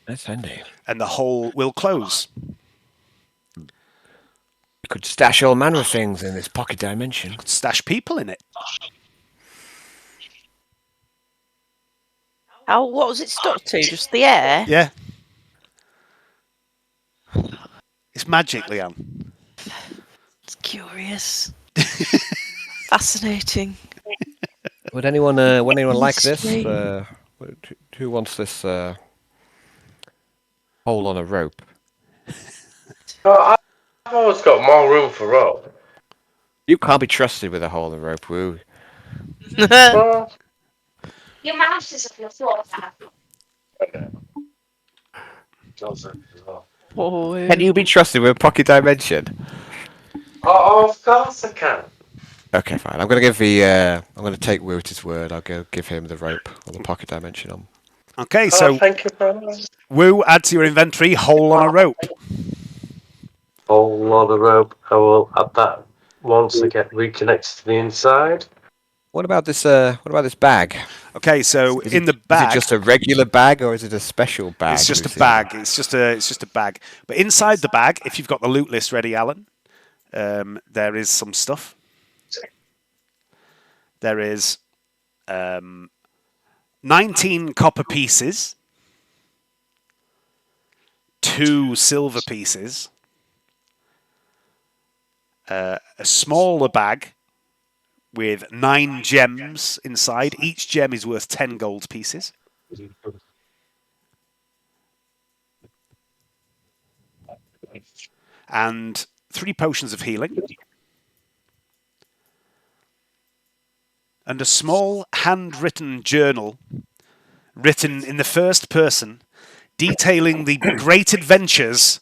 That's handy. And the hole will close. You could stash all manner of things in this pocket dimension. Could stash people in it. What was it stuck to? Just the air? Yeah. It's magic, Leanne. It's curious. Fascinating. Would anyone like this? Mystery. Who wants this hole on a rope? Oh, I've always got more room for rope. You can't be trusted with a hole in a rope, Woo. Well, Your mouse is on the floor, Pat. Can you be trusted with a pocket dimension? Oh, of course I can. Okay, fine. I'm gonna take Woo at his word. I'll go give him the rope or the pocket dimension on. Okay, so Thank you very much. Woo, add to your inventory hole on a rope. Hole on the rope. I will add that once I get reconnected to the inside. What about this bag? Okay, so Is in it- the bag, Is it just a regular bag or is it a special bag? it's just we've a seen? bag. It's just a bag. But inside the bag, if you've got the loot list ready, Alan, there is some stuff. There is 19 copper pieces, 2 silver pieces, a smaller bag with 9 gems inside. Each gem is worth 10 gold pieces. And 3 potions of healing. And a small handwritten journal written in the first person detailing the great adventures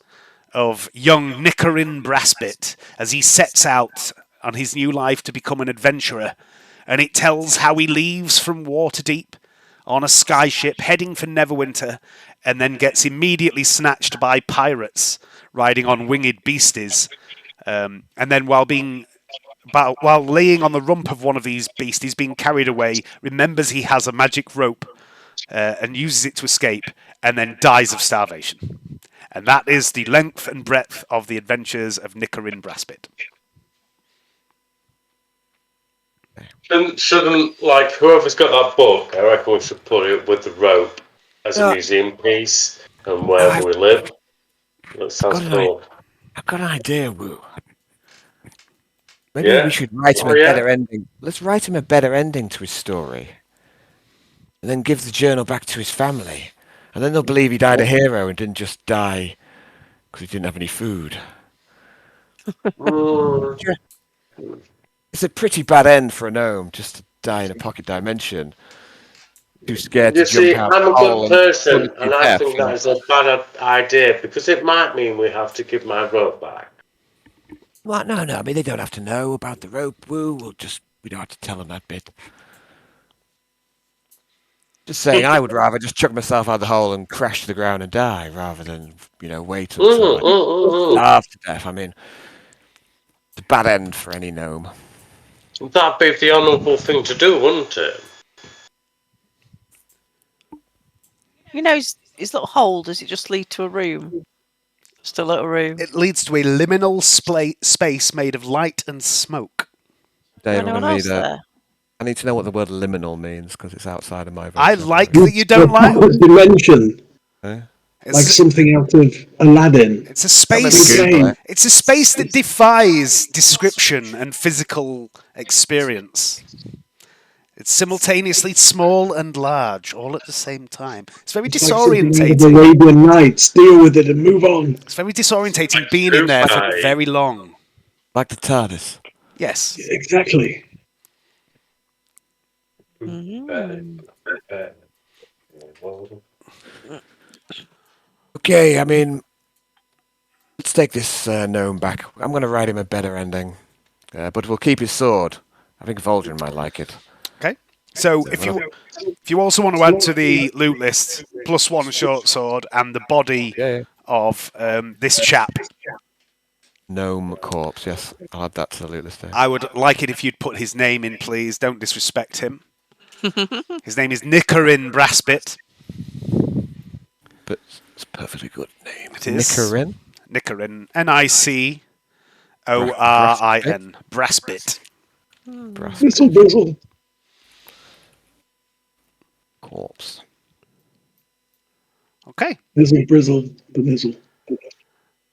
of young Nicarin Brassbit as he sets out on his new life to become an adventurer. And it tells how he leaves from Waterdeep on a skyship heading for Neverwinter and then gets immediately snatched by pirates riding on winged beasties. And then while laying on the rump of one of these beasties, being carried away, remembers he has a magic rope and uses it to escape, and then dies of starvation. And that is the length and breadth of the adventures of Nicarin Brassbit. Shouldn't like whoever's got that book? I reckon we should put it with the rope as a museum piece and wherever we live. That sounds cool. I've got an idea, Woo. Maybe we should write him a better ending. Let's write him a better ending to his story. And then give the journal back to his family. And then they'll believe he died a hero and didn't just die because he didn't have any food. It's a pretty bad end for a gnome, just to die in a pocket dimension. Too scared to jump out. I'm a good person, and I death, think that is a bad idea because it might mean we have to give my rope back. Well, no. I mean, they don't have to know about the rope, Woo. We don't have to tell them that bit. Just saying, I would rather just chuck myself out the hole and crash to the ground and die rather than, wait until I starve to death. I mean, it's a bad end for any gnome. That'd be the honourable thing to do, wouldn't it? His little hole, does it just lead to a room? Just a little room. It leads to a liminal space made of light and smoke. Dave, Anyone else there? I need to know what the word liminal means because it's outside of my I vocabulary. like that you don't like. Dimension, Eh? like something out of Aladdin. It's a space. Google it. It's a space that defies description and physical experience. It's simultaneously small and large, all at the same time. It's very It's like something out of the disorientating. Arabian Nights. Deal with it and move on. It's very disorientating being in there for very long. Like the TARDIS. Yes. Exactly. Okay, I mean, let's take this gnome back. I'm going to write him a better ending, but we'll keep his sword. I think Vol'jin might like it. Okay. So if you also want to add to the loot list +1 short sword and the body of this chap, Gnome corpse, yes. I'll add that to the loot list there. I would like it if you'd put his name in, please. Don't disrespect him. His name is Nicarin Brassbit. But it's a perfectly good name. It is. Nicarin? Nicarin. Nicorin. Brassbit. Bizzle, bizzle. Corpse. Okay. Bizzle, brizzle, bizzle.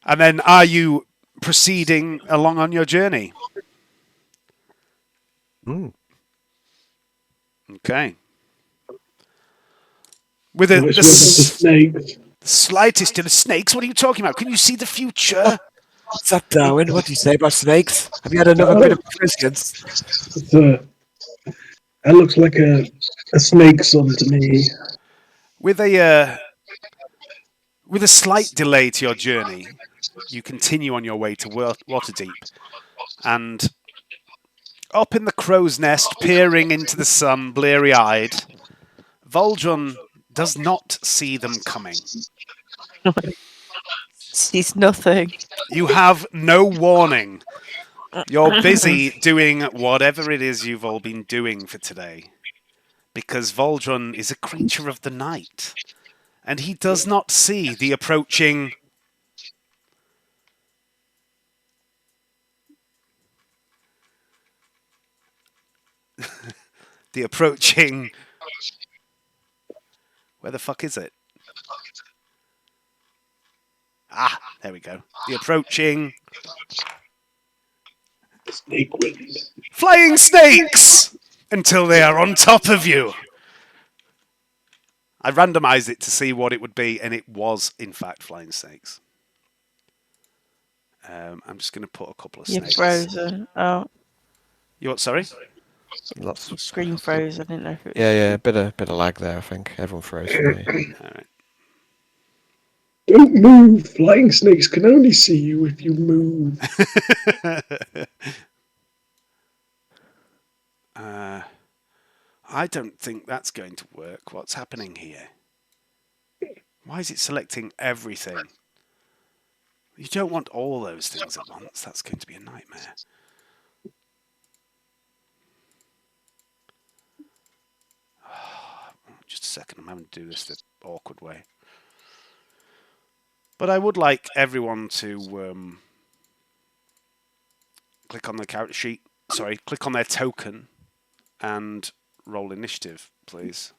And then are you proceeding along on your journey? Okay. With the snakes. Slightest of the snakes? What are you talking about? Can you see the future? What's that, Darwin? What do you say about snakes? Have you had another bit of Christians? That looks like a snake son to me. With a slight delay to your journey, you continue on your way to Waterdeep, and up in the crow's nest, peering into the sun, bleary-eyed, Vol'jin does not see them coming. Sees nothing. You have no warning. You're busy doing whatever it is you've all been doing for today, because Vol'jin is a creature of the night, and he does not see the approaching where the fuck is it? Ah, there we go. The approaching Snake wind. flying snakes until they are on top of you. I randomized it to see what it would be, and it was, in fact, flying snakes. I'm just going to put a couple of You're snakes. frozen. Oh, You what, sorry? Lots your of screen froze. I didn't know if it was... Yeah, bit of lag there, I think. Everyone froze for me. All right. Don't move. Flying snakes can only see you if you move. I don't think that's going to work. What's happening here? Why is it selecting everything? You don't want all those things at once. That's going to be a nightmare. Just a second. I'm having to do this the awkward way. But I would like everyone to click on their character sheet. Sorry, click on their token and roll initiative, please.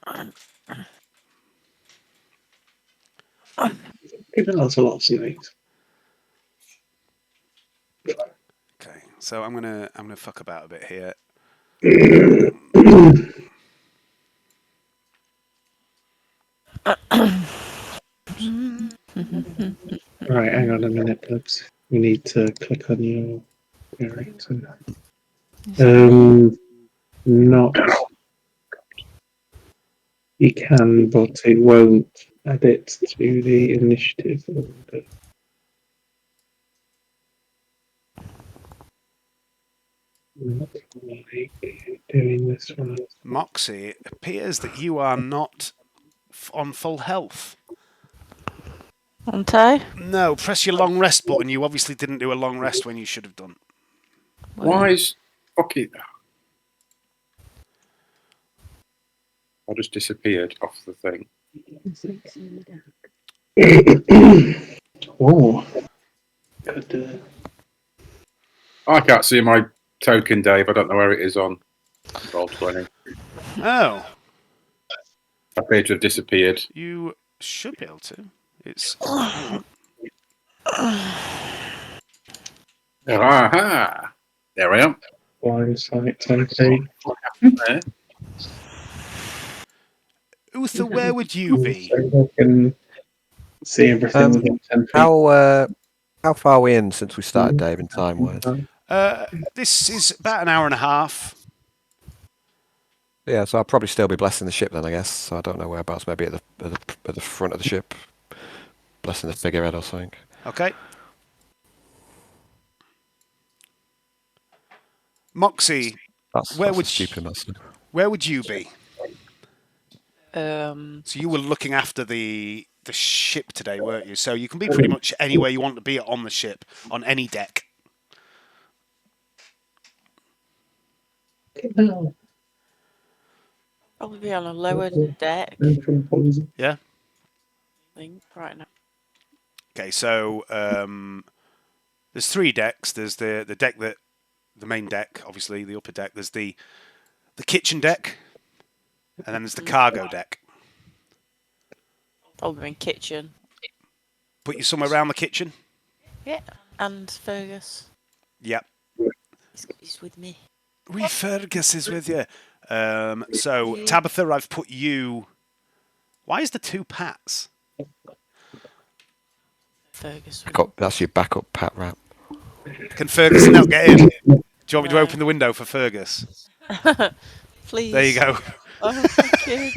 That's a lot of snakes. Okay, so I'm gonna fuck about a bit here. Right, hang on a minute, Plebs. We need to click on your character. Not. You can, but it won't add it to the initiative order. Not like doing this one. Moxie, it appears that you are not on full health. Aren't I? No, press your long rest button. You obviously didn't do a long rest when you should have done. Why is fucking? I just disappeared off the thing. Oh. Could, I can't see my token, Dave. I don't know where it is on Roll20. Oh, I appear to have disappeared. you should be able to. It's Aha! There I am. blind sight 10 There. Uther, where would you be? So I can see everything within 10 feet. How far are we in since we started, Dave, in time-wise? This is about an hour and a half. Yeah, so I'll probably still be blessing the ship then, I guess. So I don't know whereabouts. Maybe at the front of the ship, blessing the figurehead or something. Okay. Moxie, That's a stupid message. where would you be? Um, So you were looking after the ship today, weren't you? So you can be pretty much anywhere you want to be on the ship, on any deck. probably be on a lower deck. Yeah. I think right now. Okay. So there's 3 decks. There's the deck that the main deck, obviously the upper deck. There's the kitchen deck, and then there's the cargo deck. Probably in kitchen. Put you somewhere around the kitchen. Yeah, and Fergus. Yep. He's with me. Wee Fergus is with you. So Tabitha, I've put you. Why is there 2 Pats? Fergus. That's your backup pat rap. Can Fergus not get in? Do you want me to open the window for Fergus? Please. There you go. Oh, thank you.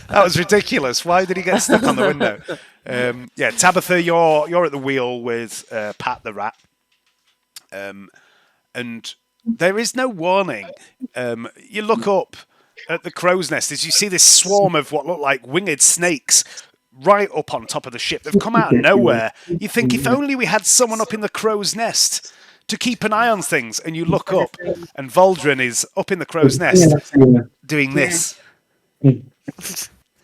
That was ridiculous. Why did he get stuck on the window? Yeah, Tabitha, you're at the wheel with Pat the rat, and there is no warning. You look up at the crow's nest as you see this swarm of what look like winged snakes right up on top of the ship. They've come out of nowhere. You think if only we had someone up in the crow's nest to keep an eye on things, and you look up, and Voldrin is up in the crow's nest doing this. I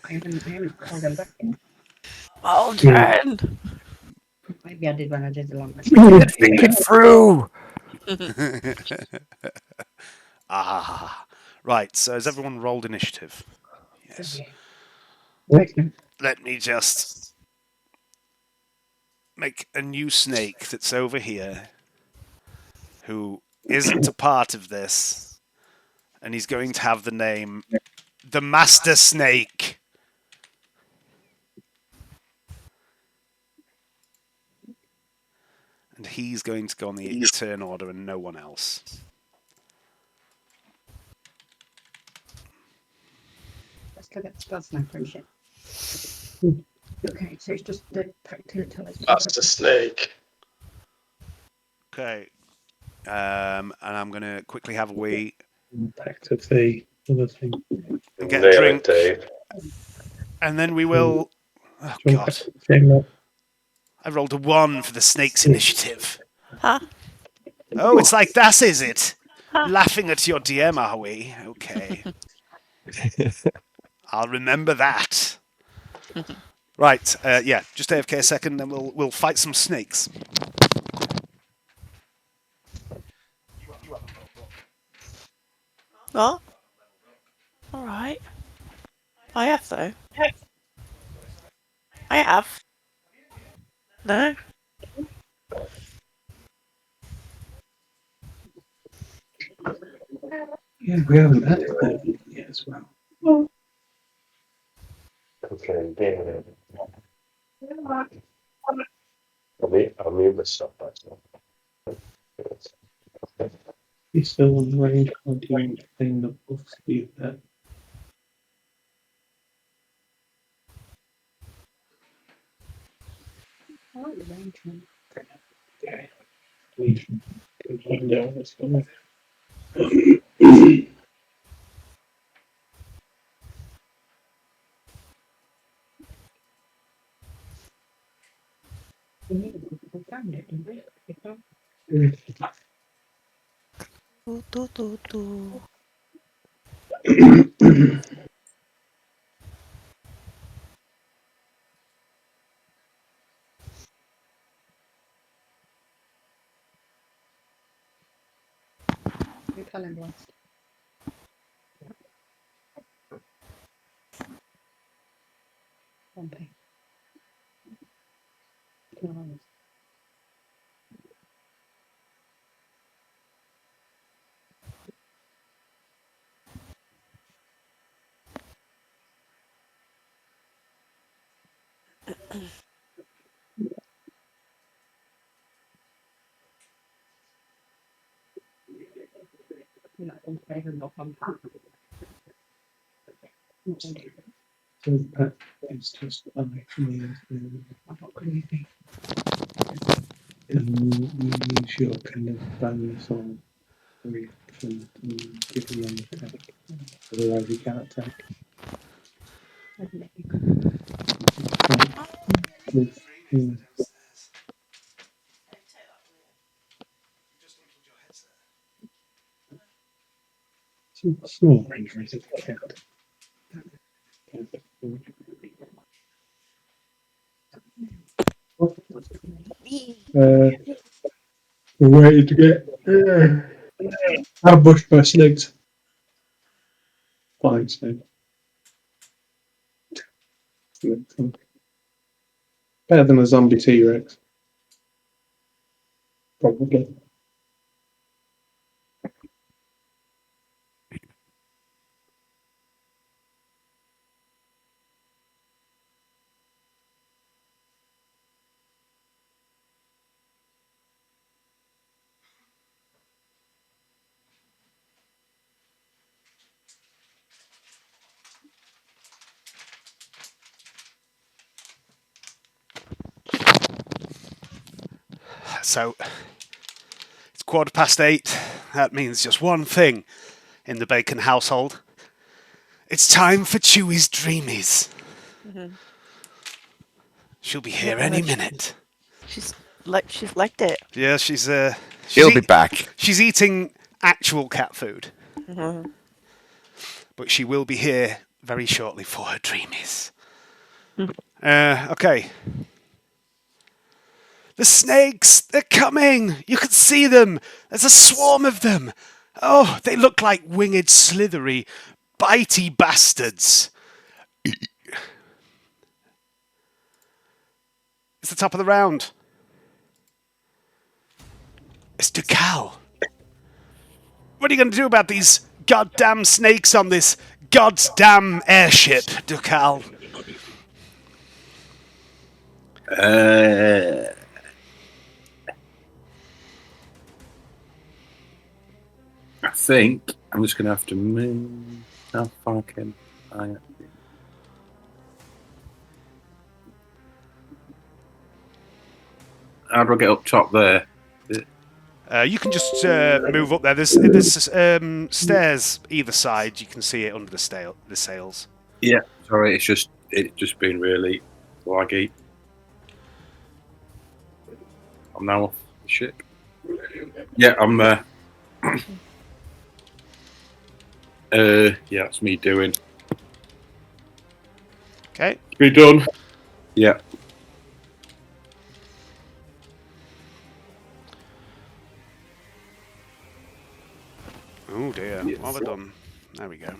haven't called him back yet. Aldrin! Maybe I did when I did the long one. Think it through. Right, so has everyone rolled initiative? Yes. Let me just make a new snake that's over here who isn't a part of this, and he's going to have the name the Master Snake. And he's going to go on the turn order and no one else. Let's look at the spells now, friendship. Okay, so it's just the practical. That's the snake. Okay. And I'm going to quickly have a wee Impact of the other thing. and get Nail a it, drink. Dave. And then we will... Oh, Do you God. want to check that? I rolled a 1 for the snake's initiative. Huh? Oh, it's like that, is it? Laughing at your DM, are we? Okay. I'll remember that. Right, yeah, just AFK a second, then we'll fight some snakes. What? Alright. I have, though. I have. No? Yeah, we haven't had it yet as well. Okay, David. I'll mute myself. He's still on the range, can't do anything that will speed that. Okay. We can find out what's going on. We found it, didn't we? Do, do, do, do. We fell in once. Bumpy. You're not going to pay her no pump. So, It's just me. You use your kind of bonus on reaction to give you an attack. Otherwise, you can't attack. Small range of cat. We're ready to get ambushed by snakes. Flying snake. Better than a zombie T-Rex. Probably. So, it's 8:15. That means just one thing in the Bacon household. It's time for Chewie's Dreamies. She'll be here any minute. She's liked it. Yeah, she's She'll be back. She's eating actual cat food. But she will be here very shortly for her Dreamies. Okay. The snakes! They're coming! You can see them! There's a swarm of them! Oh, they look like winged, slithery, bitey bastards. It's the top of the round. It's Ducal. What are you going to do about these goddamn snakes on this goddamn airship, Ducal? I think I'm just going to have to move. How far can I? How do I get up top there? You can just move up there. There's stairs either side. You can see it under the sails. Yeah, sorry, it's just been really laggy. I'm now off the ship. Yeah, I'm there. Yeah, that's me doing. Okay. Be done. Yeah. Oh dear. Yes. What have I done? There we go.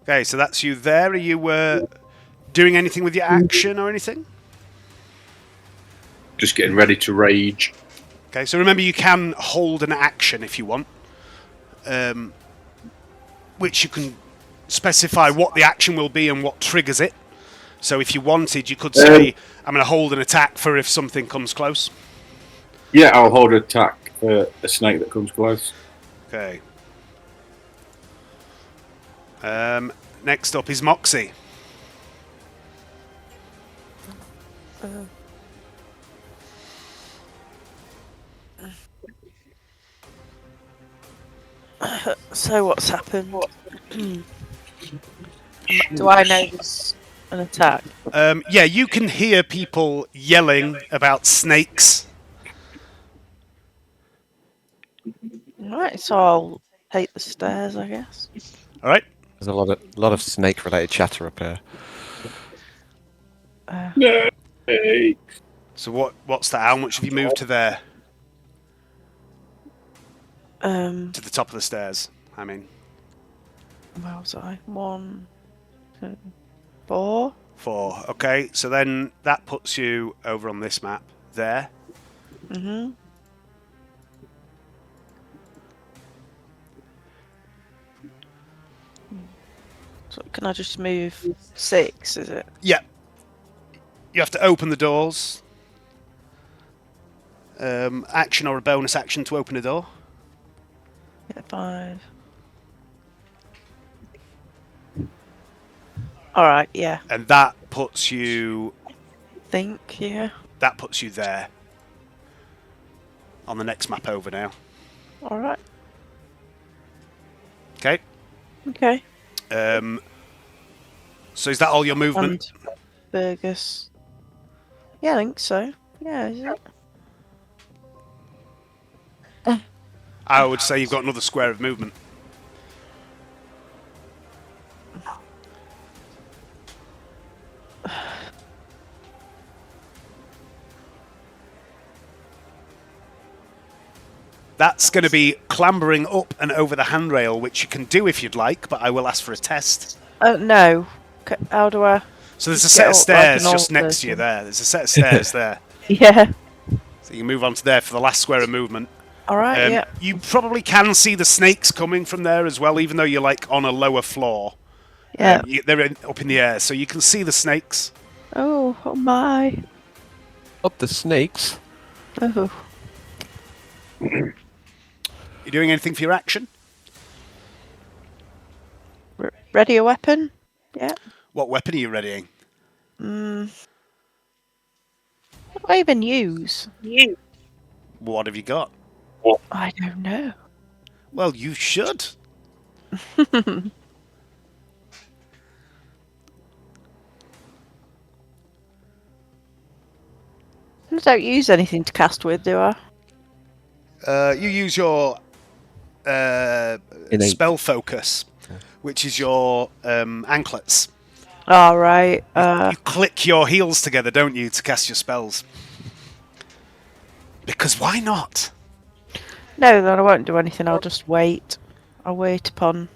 Okay, so that's you there. Are you doing anything with your action or anything? Just getting ready to rage. Okay, so remember you can hold an action if you want. Which you can specify what the action will be and what triggers it. So if you wanted, you could say, I'm going to hold an attack for if something comes close. Yeah, I'll hold an attack for a snake that comes close. Okay. Next up is Moxie. So what's happened? Do I know there's an attack? Yeah, you can hear people yelling about snakes. Alright, so I'll take the stairs, I guess. All right. There's a lot of snake-related chatter up here. So what's that? How much have you moved to there? To the top of the stairs, I mean. Where was I? 1, 2, 4. 4. Okay, so then that puts you over on this map there. Mm-hmm. So can I just move 6, is it? Yeah. You have to open the doors. Action or a bonus action to open a door. Yeah, 5. All right. Yeah. And that puts you Yeah. there. On the next map over now. All right. Okay. Okay. So is that all your movement? And Burgess. Yeah, I think so. Yeah, is it? I would say you've got another square of movement. That's going to be clambering up and over the handrail, which you can do if you'd like, but I will ask for a test. No. How do I? So there's a Get set of up like stairs an just old next to you person. there. There's a set of stairs there. Yeah. So you can move on to there for the last square of movement. All right. Yeah. You probably can see the snakes coming from there as well, even though you're like on a lower floor. Yeah. They're up in the air, so you can see the snakes. Oh my. Up the snakes. Oh. You doing anything for your action? Ready a weapon? Yeah. What weapon are you readying? What do I even use? What have you got? I don't know. Well, you should. I don't use anything to cast with, do I? You use your spell focus, which is your anklets. All right. You click your heels together, don't you, to cast your spells? Because why not? No, then I won't do anything. I'll just wait. I'll wait upon.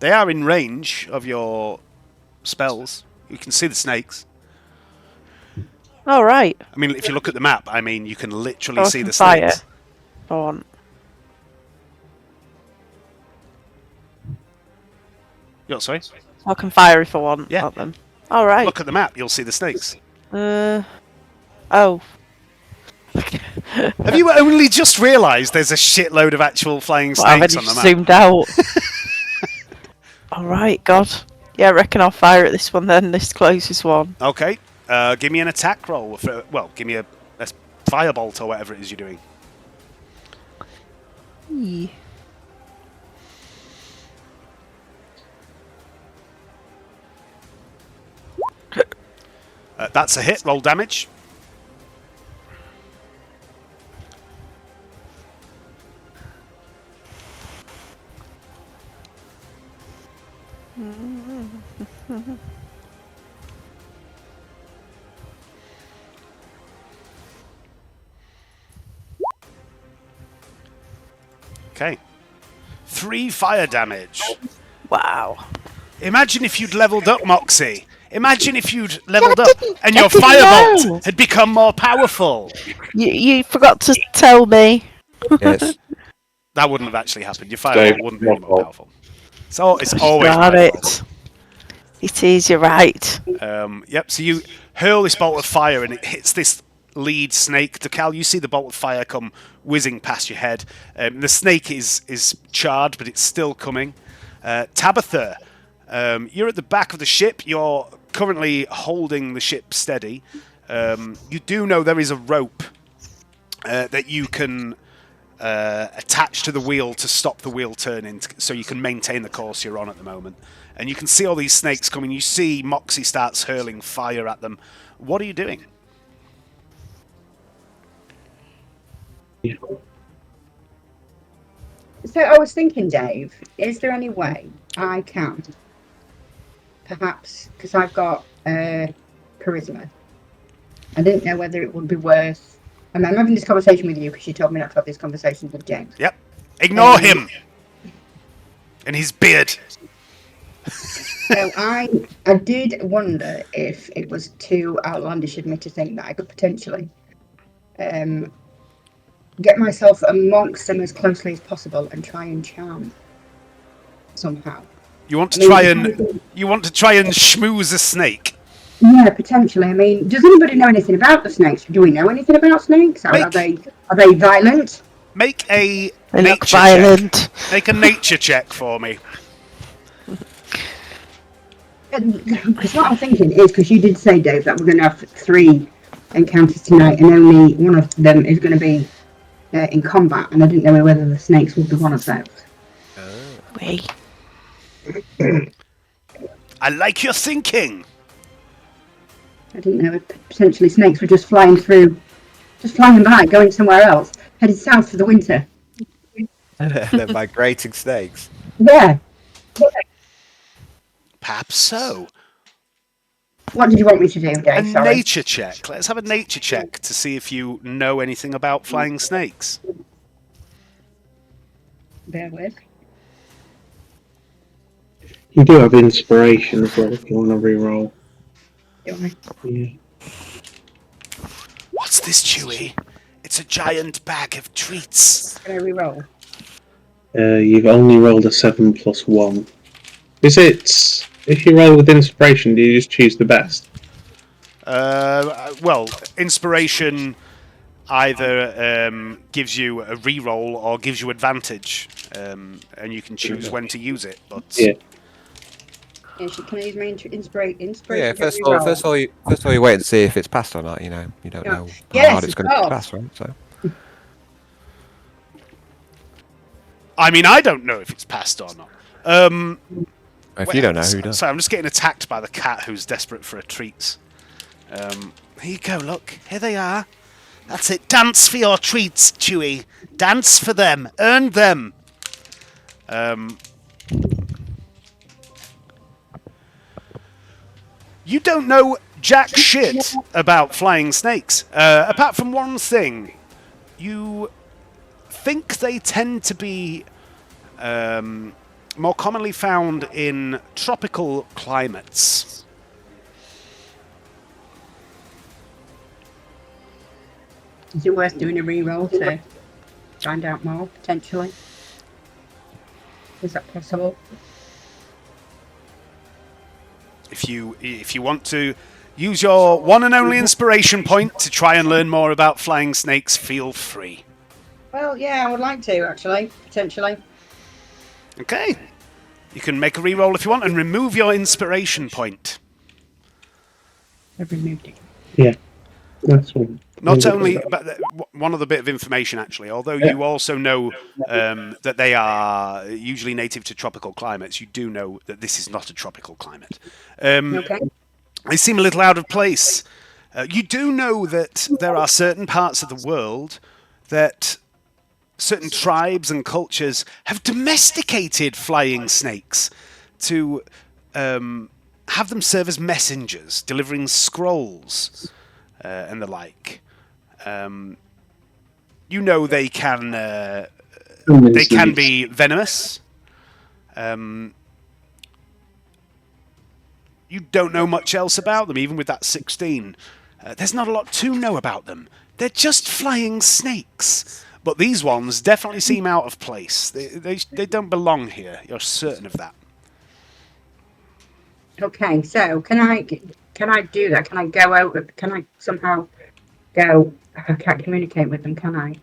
They are in range of your spells. You can see the snakes. All right. I mean, if you look at the map, I mean, you can literally I see can the fire. snakes. If I want. You're sorry? I can fire if I want. Yeah. At them. All right. Look at the map, you'll see the snakes. Oh. Have you only just realised there's a shitload of actual flying Well, I've snakes already on the map? zoomed out. All right. God. Yeah, I reckon I'll fire at this one then. This closest one. Okay. Give me an attack roll. Give me a firebolt or whatever it is you're doing. Yeah. That's a hit. Roll damage. Okay. 3 fire damage. Wow. Imagine if you'd leveled up, Moxie. Imagine if you'd leveled up and I your didn't firebolt know. had become more powerful. You forgot to tell me. Yes. That wouldn't have actually happened. Your firebolt wouldn't be any more fault. powerful. So it's always Got my it. fault. It is. You're right. Yep, so you hurl this bolt of fire and it hits this lead snake. Decal, you see the bolt of fire come whizzing past your head. The snake is charred, but it's still coming. Tabitha, you're at the back of the ship. You're currently holding the ship steady. You do know there is a rope that you can attach to the wheel to stop the wheel turning, so you can maintain the course you're on at the moment. And you can see all these snakes coming. You see Moxie starts hurling fire at them. What are you doing? So I was thinking, Dave, is there any way I can, perhaps, because I've got charisma, I didn't know whether it would be worth. I mean, I'm having this conversation with you because you told me not to have this conversation with James. Yep. Ignore him and his beard. So I did wonder if it was too outlandish of me to think that I could potentially get myself amongst them as closely as possible and try and charm somehow. You want to try and schmooze a snake? Yeah, potentially. I mean, does anybody know anything about the snakes? Do we know anything about snakes? Are they violent? Make a They look nature violent. check. Make a nature check for me. Because what I'm thinking is, because you did say, Dave, that we're going to have 3 encounters tonight, and only one of them is going to be in combat, and I didn't know whether the snakes would be one of those. Wee. I like your thinking. I didn't know if potentially snakes were just flying by, going somewhere else, headed south for the winter. They're migrating snakes. Yeah. Perhaps so. What did you want me to do, Dave? A Sorry. nature check. Let's have a nature check to see if you know anything about flying snakes. Bear with. You do have inspiration as well if you want to re-roll. Do I? Yeah. What's this, Chewie? It's a giant bag of treats. Can I re-roll? You've only rolled a 7 plus 1. Is it... If you roll with inspiration, do you just choose the best? Well, inspiration either gives you a re-roll or gives you advantage, and you can choose when to use it. But Yeah. Can I use my inspiration? Yeah, to first of re-roll? all, you wait and see if it's passed or not. You know, you don't Yeah. know how Yes, hard it's of going to be to course. pass, right? So I mean, I don't know if it's passed or not. If you don't know, who does? Sorry, I'm just getting attacked by the cat who's desperate for a treat. Here you go, look. Here they are. That's it. Dance for your treats, Chewie. Dance for them. Earn them. You don't know jack shit about flying snakes. Apart from one thing. You think they tend to be more commonly found in tropical climates. Is it worth doing a re-roll to find out more, potentially? Is that possible? If you want to use your one and only inspiration point to try and learn more about flying snakes, feel free. Well, yeah, I would like to, actually, potentially. Okay. You can make a re-roll if you want and remove your inspiration point. I've removed it. Yeah. That's one. Not only, but one other bit of information actually, although you also know that they are usually native to tropical climates, you do know that this is not a tropical climate. Okay. They seem a little out of place. You do know that there are certain parts of the world that certain tribes and cultures have domesticated flying snakes to have them serve as messengers, delivering scrolls and the like. You know they can be venomous. You don't know much else about them, even with that 16. There's not a lot to know about them. They're just flying snakes. But these ones definitely seem out of place. They don't belong here. You're certain of that. Okay, so can I do that? Can I go out? Can I somehow go? I can't communicate with them, can I?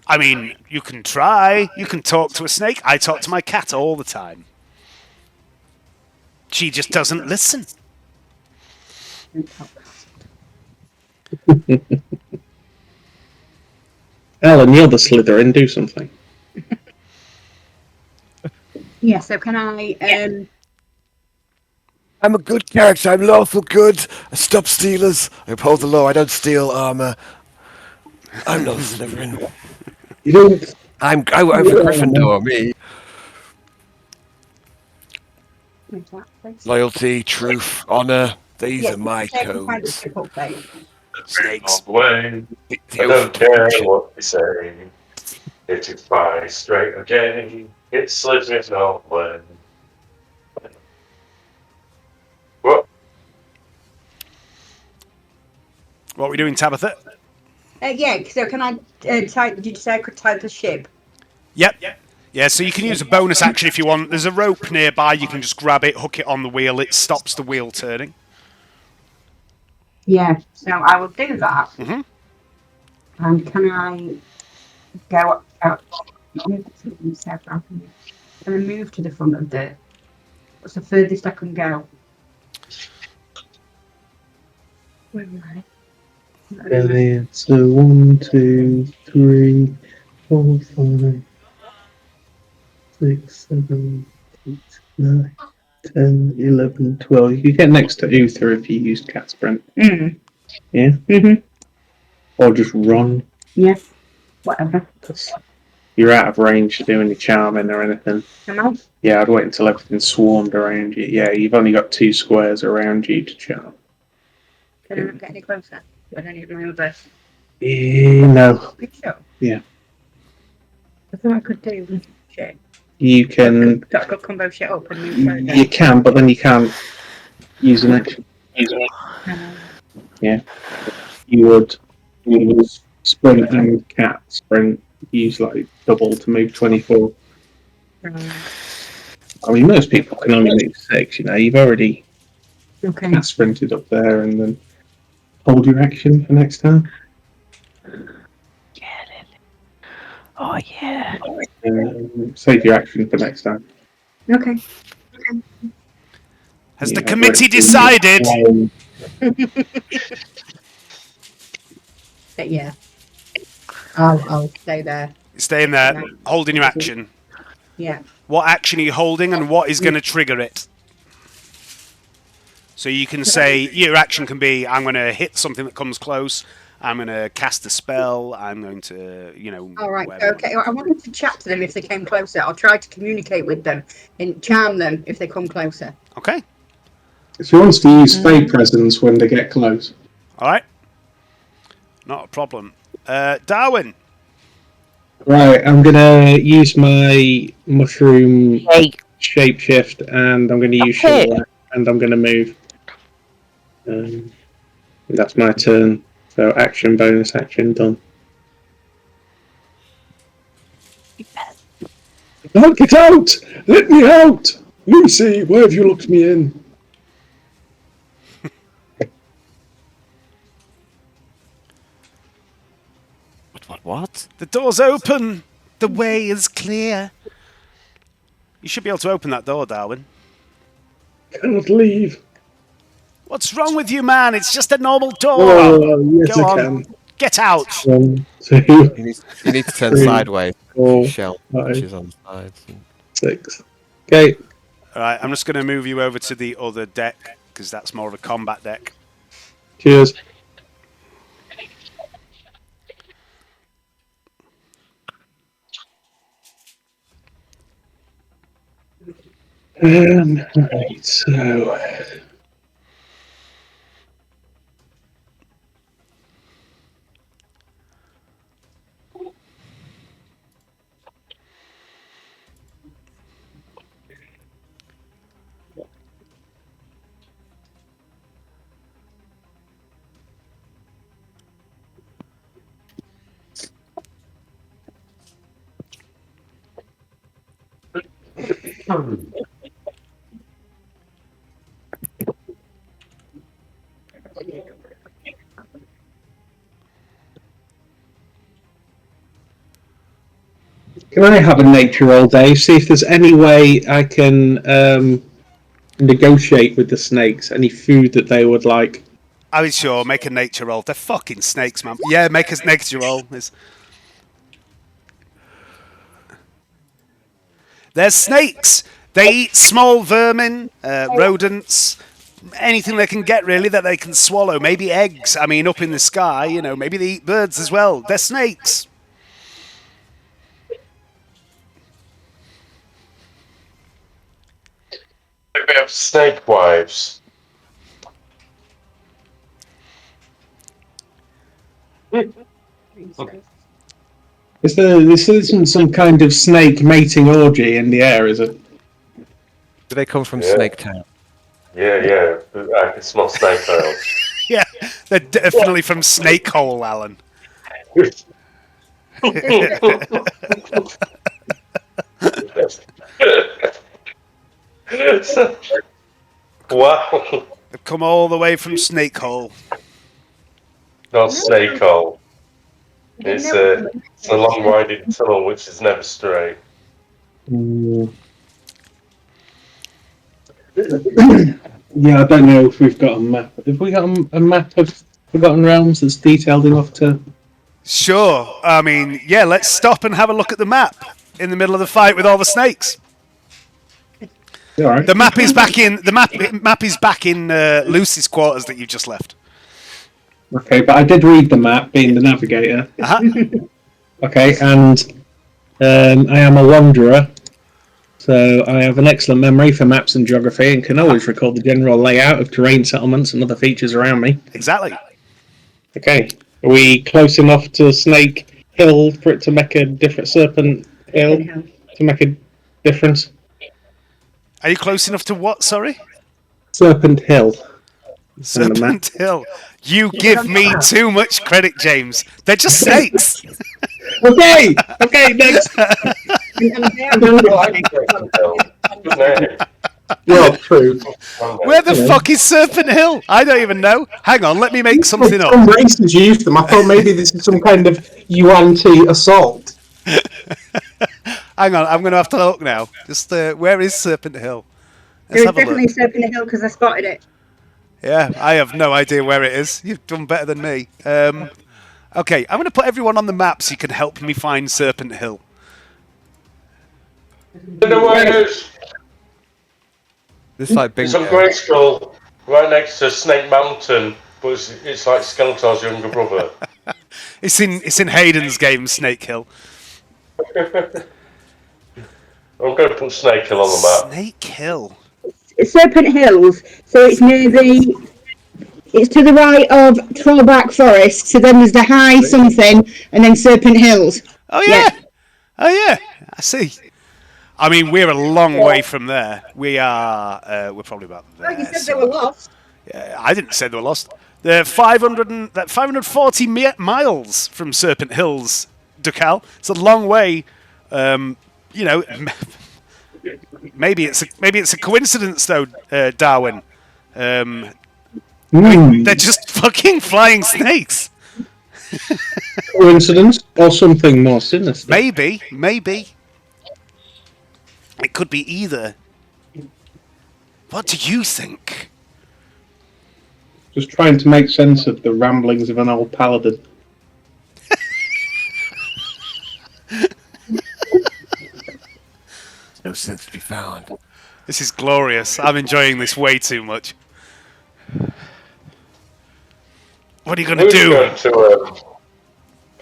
I mean, you can try. You can talk to a snake. I talk to my cat all the time. She just doesn't listen. Alan, you're the Slytherin. Do something. Yeah. So can I? I'm a good character. I'm lawful good. I stop stealers. I uphold the law. I don't steal armor. I'm not Slytherin. You don't. I'm for Gryffindor. Me. Loyalty, truth, honor. These are my codes. Snakes. Way. I don't care what they say. It is by straight again. It slips in no way. What? What are we doing, Tabitha? Yeah. So can I type? Did you say I could type a ship? Yep. Yeah, so you can use a bonus action if you want. There's a rope nearby. You can just grab it, hook it on the wheel. It stops the wheel turning. Yeah. So I will do that. Mm-hmm. And can I go out? Can I move to the front of the? What's the furthest I can go? Where am I? Yeah, so 1, 2, 3, 4, 5, 6, 7, 8, 9, 10, 11, 12. You could get next to Uther if you used cat sprint. Mm. Yeah? Mm-hmm. Or just run. Yeah. Whatever. You're out of range to do any charming or anything. Am I? Yeah, I'd wait until everything's swarmed around you. Yeah, you've only got 2 squares around you to charm. Can I not get any closer? I don't need my other. No. Are you sure? Yeah. I thought I could do shit. You can. I could combo shit up and move You further. can, but then you can't use an action. Yeah. You would sprint and cat sprint, use like double to move 24. I mean, most people can only move 6, you know. You've already Okay. cat sprinted up there and then hold your action for next time. Yeah, Lily. Oh, yeah. Save your action for next time. Okay. Has Yeah, the committee right. decided? Yeah. I'll stay there. Stay in there, holding your action. Yeah. What action are you holding and what is going to trigger it? So you can say, your action can be, I'm going to hit something that comes close, I'm going to cast a spell, I'm going to, you know... All right, whatever. okay. I wanted to chat to them if they came closer. I'll try to communicate with them and charm them if they come closer. Okay. She wants to use Fey presence when they get close. All right. Not a problem. Darwin. Right, I'm gonna use my mushroom shapeshift, and I'm gonna use Shore, and I'm gonna move. That's my turn. So action, bonus action, done. Oh, get out! Let me out! Lucy, where have you locked me in? What? The door's open. The way is clear. You should be able to open that door, Darwin. Cannot leave. What's wrong with you, man? It's just a normal door. Oh, yes, Go I on. can. Get out. 1, 2, You need to turn 3, sideways. 4, Shell 5, pushes on sides. 6. Okay. All right, I'm just going to move you over to the other deck because that's more of a combat deck. Cheers. Right, so can I have a nature roll, Dave? See if there's any way I can negotiate with the snakes. Any food that they would like. I was sure. Make a nature roll. They're fucking snakes, man. Yeah, make a nature roll. They're snakes. They eat small vermin, rodents, anything they can get really that they can swallow. Maybe eggs. I mean, up in the sky, you know, maybe they eat birds as well. They're snakes. We have snake wives. This isn't some kind of snake mating orgy in the air, is it? Do they come from Yeah. Snake Town? Yeah. I can smell snake oil. Yeah, they're definitely from Snake Hole, Alan. Wow. They've come all the way from Snake Hole. Not snake hole. It's a long winding tunnel which is never straight. Yeah, I don't know if we've got a map. Have we got a map of Forgotten Realms that's detailed enough to? Sure. I mean, yeah, let's stop and have a look at the map in the middle of the fight with all the snakes. Yeah, all right. The map is back in map is back in Lucy's quarters that you just left. Okay, but I did read the map, being the navigator. Okay, and I am a wanderer, so I have an excellent memory for maps and geography, and can always recall the general layout of terrain settlements and other features around me. Exactly. Okay, are we close enough to Snake Hill for it to make a different Serpent Hill to make a difference? Are you close enough to what? Sorry. Serpent Hill. Serpent Hill. You give me too much credit, James. They're just snakes. Okay, next. Well, true. Where the fuck is Serpent Hill? I don't even know. Hang on, let me make something up. Some races use them. I thought maybe this is some kind of UNT assault. Hang on, I'm going to have to look now. Just where is Serpent Hill? There is definitely Serpent Hill because I spotted it. Yeah, I have no idea where it is. You've done better than me. Okay, I'm going to put everyone on the map so you can help me find Serpent Hill. This is like It's on Great Skull, right next to Snake Mountain, but it's like Skeletor's younger brother. It's in Hayden's game, Snake Hill. I'm going to put Snake Hill on the map. Snake Hill. Serpent Hills. So it's near the. It's to the right of Trollback Forest. So then there's the high something, and then Serpent Hills. Oh yeah. Oh yeah. I see. I mean, we're a long way from there. We're probably about there. Like you said, they were lost. Yeah, I didn't say they were lost. They're 540 miles from Serpent Hills, Ducal. It's a long way. You know, maybe it's a coincidence though, Darwin. They're just fucking flying snakes. Coincidence or something more sinister? Maybe. It could be either. What do you think? Just trying to make sense of the ramblings of an old paladin. No sense to be found. This is glorious. I'm enjoying this way too much. What are you going to do? Going to,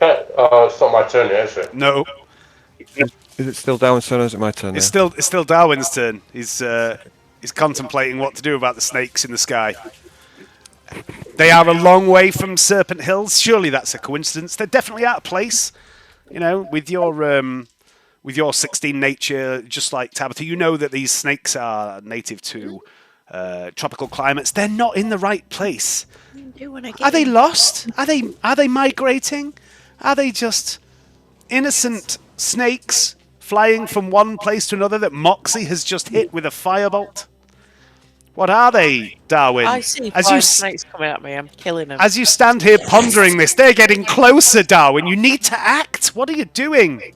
it's not my turn yet, is it? No. Is it still Darwin's turn or is it my turn? It's still Darwin's turn. He's contemplating what to do about the snakes in the sky. They are a long way from Serpent Hills. Surely that's a coincidence. They're definitely out of place. You know, with your 16 nature, just like Tabitha, you know that these snakes are native to tropical climates. They're not in the right place. Are they lost? Are they migrating? Are they just innocent snakes flying from one place to another that Moxie has just hit with a firebolt? What are they, Darwin? I see five snakes coming at me. I'm killing them. As you stand here pondering this, they're getting closer, Darwin. You need to act. What are you doing?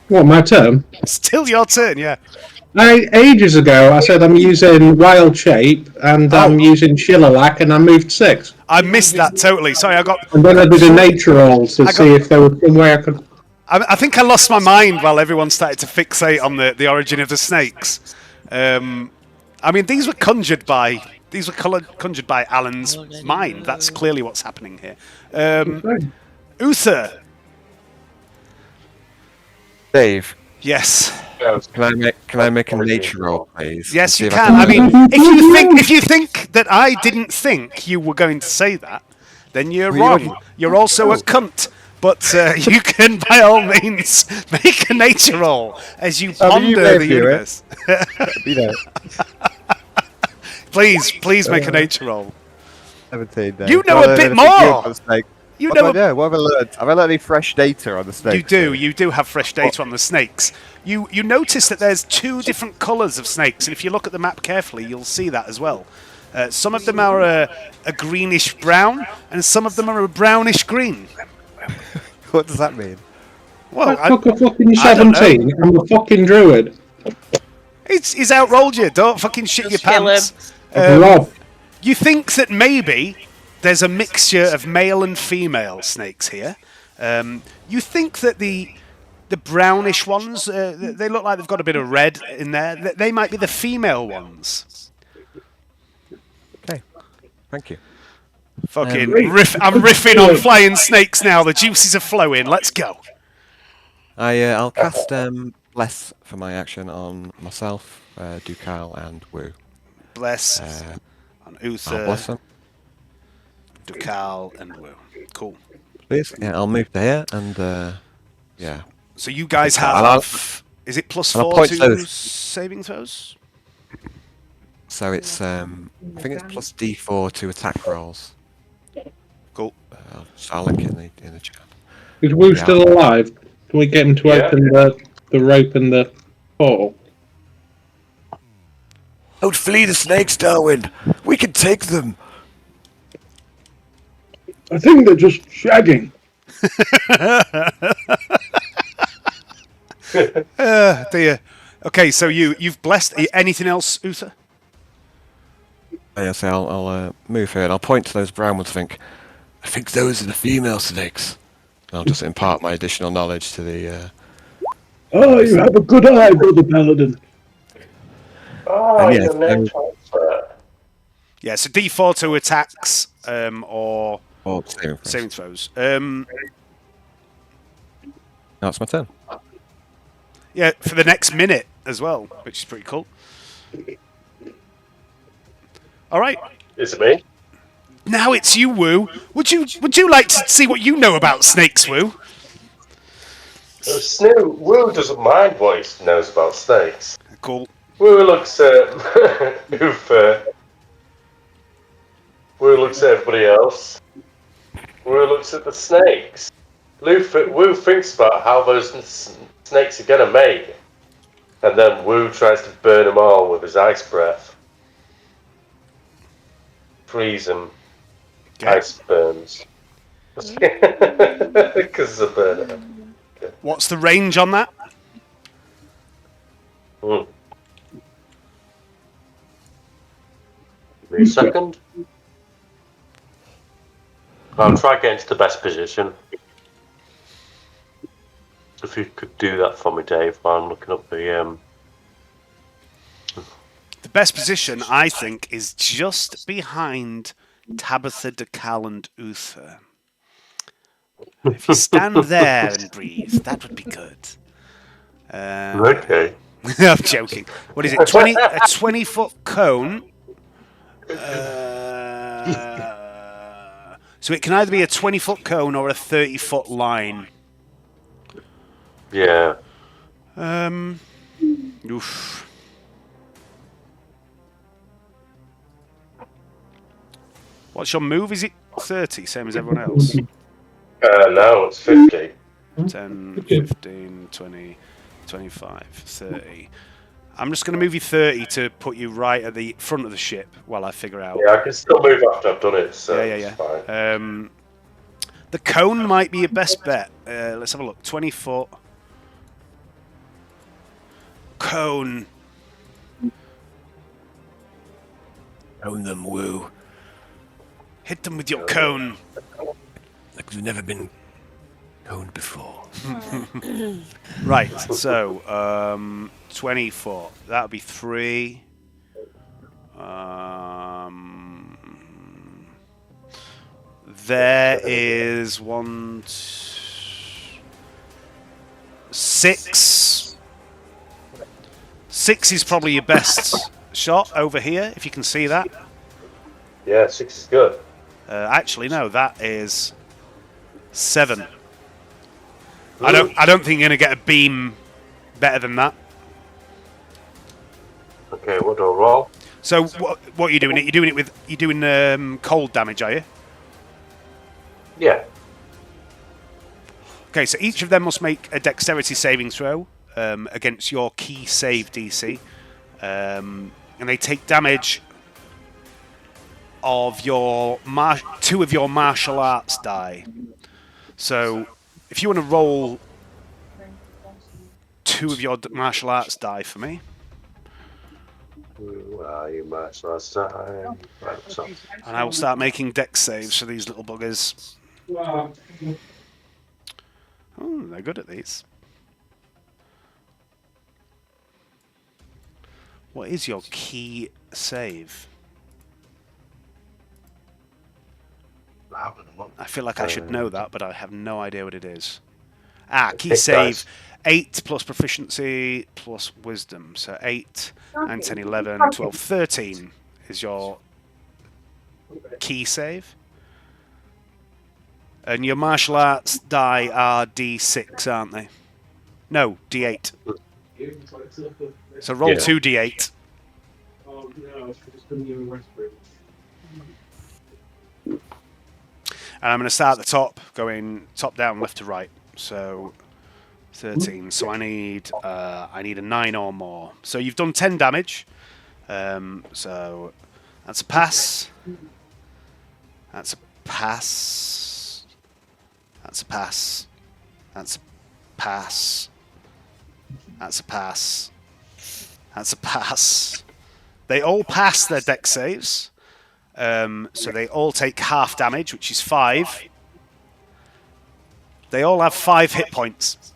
What, my turn? Still your turn, yeah. Ages ago, I said I'm using Wild Shape, and I'm using Shillalak, and I moved 6. I missed that totally. Sorry, I got... And then I did a nature roll to see if there was some way I could... I think I lost my mind while everyone started to fixate on the origin of the snakes. I mean, these were conjured by Alan's mind. That's clearly what's happening here. Uther. Dave. Yes. Can I make a nature roll, please? Yes, you can. I mean, if you think that I didn't think you were going to say that, then you're wrong. You're also a cunt. But you can, by all means, make a nature roll as you ponder the universe. You know. Please make a nature roll. 17. Dave. You know a bit more. You know. What have I learned? Have I learned any fresh data on the snakes? You do have fresh data on the snakes. You notice that there's 2 different colours of snakes, and if you look at the map carefully, you'll see that as well. Some of them are a greenish brown, and some of them are a brownish green. What does that mean? Well, I took a fucking I don't know. 17. I'm a fucking druid. He's outrolled you. Don't fucking shit Just your kill pants. Rob. You think that maybe there's a mixture of male and female snakes here. You think that the brownish ones, they look like they've got a bit of red in there. They might be the female ones. Okay, thank you. Fucking I'm riffing on flying snakes now. The juices are flowing. Let's go. I'll cast Bless for my action on myself, Ducal, and Wu. Bless on I'll Uther, bless them. Ducal, and Wu. Cool. Please. Yeah, I'll move to here and yeah. So you guys I'll- have... Is it plus I'll 4 point to those. saving throws? So it's I think it's plus D4 to attack rolls. Cool. I'll link it in the chat. Is Wu Yeah. still alive? Can we get him to Yeah. open the rope and the portal? Don't flee the snakes, Darwin. We can take them. I think they're just shagging. Dear. Okay, so you've blessed. Anything else, Uther? Yes, I'll move here and I'll point to those brown ones. I think those are the female snakes. And I'll just impart my additional knowledge to the. Oh, you have a good eye, Brother Paladin. Oh, And yeah, your name transfer. Yeah, so D4 to attacks or Or saving throws. saving throws. Now it's my turn. Yeah, for the next minute as well, which is pretty cool. All right, Is it me? now it's you, Wu. Would you like to see what you know about snakes, Wu? Wu doesn't mind what he knows about snakes. Cool. Wu looks at Uther. Wu looks at everybody else. Wu looks at the snakes. Wu thinks about how those snakes are gonna make, and then Wu tries to burn them all with his ice breath. Freeze them. Okay. Ice burns. Because it's a burner. What's the range on that? Give me a second. I'll try getting to the best position. If you could do that for me, Dave, while I'm looking up the... The best position, I think, is just behind Tabitha, Ducal, and Uther. If you stand there and breathe, that would be good. Okay. I'm joking. What is it? 20 a 20-foot cone. So it can either be a 20-foot cone or a 30-foot line. Yeah. Oof. What's your move? Is it 30, same as everyone else? No, it's 50. 10, 15, 20, 25, 30. I'm just going to move you 30 to put you right at the front of the ship while I figure out. Yeah, I can still move after I've done it, so Yeah. it's fine. The cone might be your best bet. Let's have a look. 20 foot. Cone. Own them, Woo. Hit them with your cone. Like we've never been coned before. Right, so 20 foot. That would be 3. There is 1, 6. 6 is probably your best shot over here, if you can see that. Yeah, 6 is good. Actually, no, that is 7. I don't think you're gonna get a beam better than that. Okay, what do I roll? So what are you doing? You're doing cold damage, are you? Yeah. Okay, so each of them must make a dexterity saving throw against your key save DC, and they take damage of your 2 of your martial arts die. So if you want to roll 2 of your martial arts die for me. Well, you might last time. Right, so. And I will start making dex saves for these little buggers. Oh, they're good at these. What is your key save? I feel like I should know that, but I have no idea what it is. Ah, key save. 8 plus proficiency plus wisdom. So 8, 9, 10, 11, 12, 13 is your key save. And your martial arts die are D6, aren't they? No, D8. So roll 2 D8. And I'm going to start at the top, going top down, left to right. So 13. So I need a 9 or more. So you've done 10 damage. So that's a pass. That's a pass. That's a pass. That's a pass. That's a pass. That's a pass. They all pass their dex saves. So they all take half damage, which is 5. They all have 5 hit points.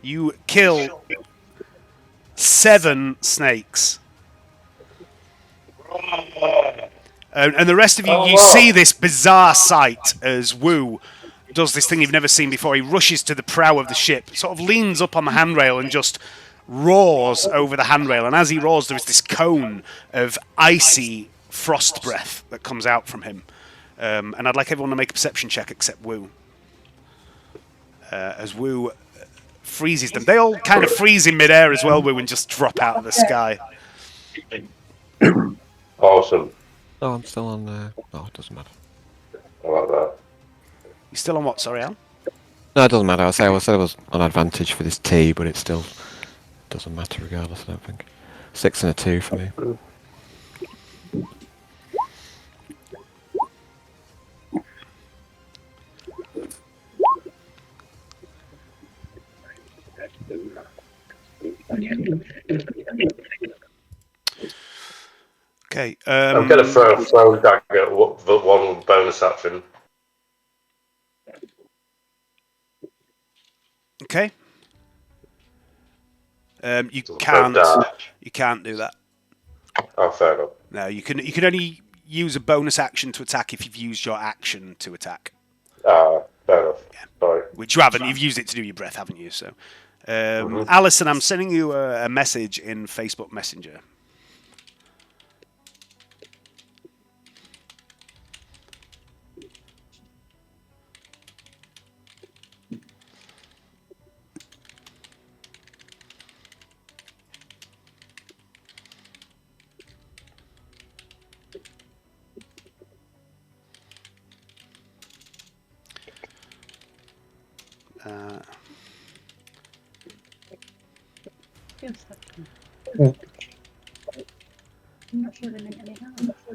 You kill 7 snakes. And the rest of you, you see this bizarre sight as Wu does this thing you've never seen before. He rushes to the prow of the ship, sort of leans up on the handrail and just roars over the handrail. And as he roars, there is this cone of icy frost breath that comes out from him. And I'd like everyone to make a perception check except Wu. As Wu freezes them. They all kind of freeze in midair as well, Wu, and just drop out of the sky. Awesome. Oh, I'm still on. Oh, it doesn't matter. I like that. You still on what? Sorry, Al? No, it doesn't matter. I said I was on advantage for this T, but it still doesn't matter regardless. I don't think. 6 and a 2 for me. Okay. I'm going to throw a thrown dagger at the one bonus action. Okay. You can't do that. Oh, fair enough. No, you can only use a bonus action to attack if you've used your action to attack. Fair enough. Yeah. Sorry. Which you haven't. You've used it to do your breath, haven't you? So, Alison, I'm sending you a message in Facebook Messenger.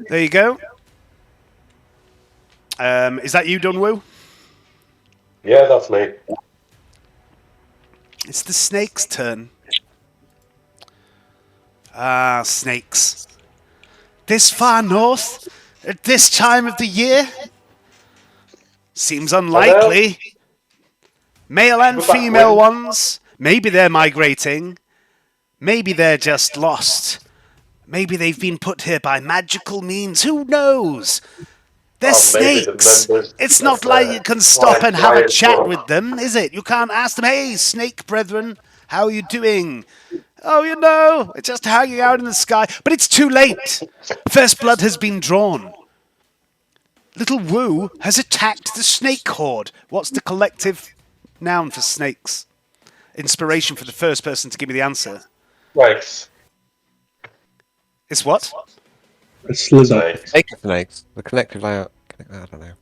There you go. Is that you done, Wu? Yeah, that's me. It's the snake's turn. Ah, snakes. This far north? At this time of the year? Seems unlikely. Male and female ones. Maybe they're migrating. Maybe they're just lost. Maybe they've been put here by magical means. Who knows? They're snakes. It's not like you can stop and have a chat with them, is it? You can't ask them, hey, snake brethren, how are you doing? Oh, you know, it's just hanging out in the sky. But it's too late. First blood has been drawn. Little Wu has attacked the snake horde. What's the collective noun for snakes? Inspiration for the first person to give me the answer. Snakes. It's what? A slither. Snakes. The collective layout. I don't know.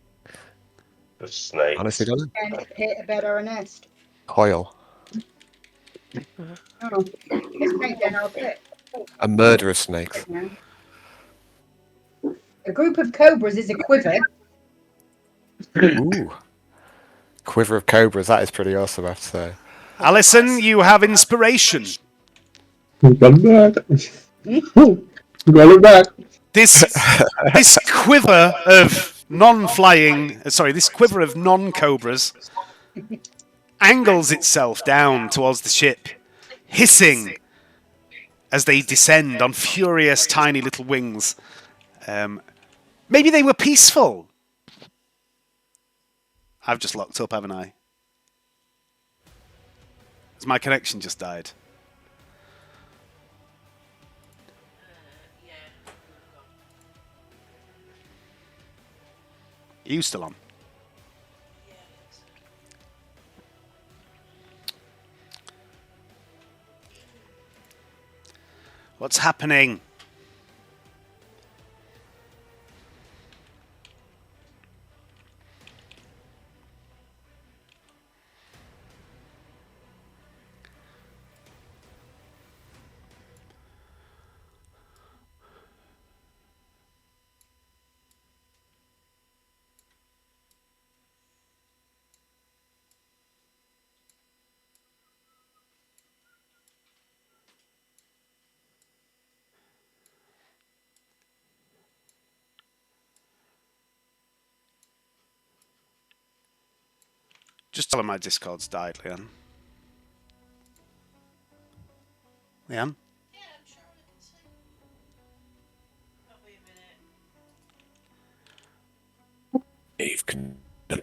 The snake. Honestly, don't know. And hit a bed or a nest. Coil. Oh, this snake then I'll pit. A murder of snakes. Yeah. A group of cobras is a quiver. Ooh. Quiver of cobras. That is pretty awesome, I have to say. Alison, you have inspiration. Got it back. Got it back. This quiver of this quiver of non-cobras angles itself down towards the ship, hissing as they descend on furious tiny little wings. Maybe they were peaceful. I've just locked up, haven't I? Has my connection just died? Are you still on? What's happening? Just tell him my Discord's died, Leanne. Leanne? Dave can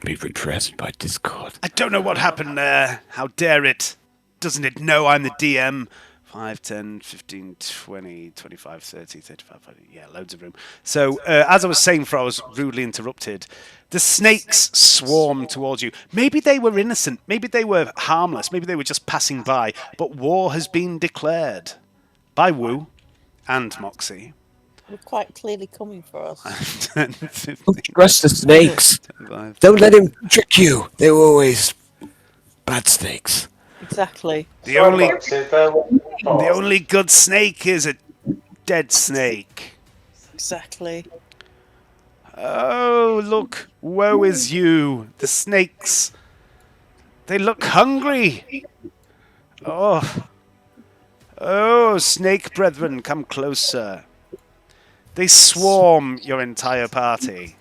be repressed by Discord. I don't know what happened there. How dare it? Doesn't it know I'm the DM? 5, 10, 15, 20, 25, 30, 35, 40. Yeah, loads of room. So, as I was saying before I was rudely interrupted, the snakes swarm towards you. Maybe they were innocent. Maybe they were harmless. Maybe they were just passing by. But war has been declared by Wu and Moxie. They're quite clearly coming for us. Don't trust the snakes. Don't let him trick you. They're always bad snakes. Exactly. The only good snake is a dead snake. Exactly. Oh, look. Woe is you. The snakes. They look hungry. Oh. Oh, snake brethren, come closer. They swarm your entire party.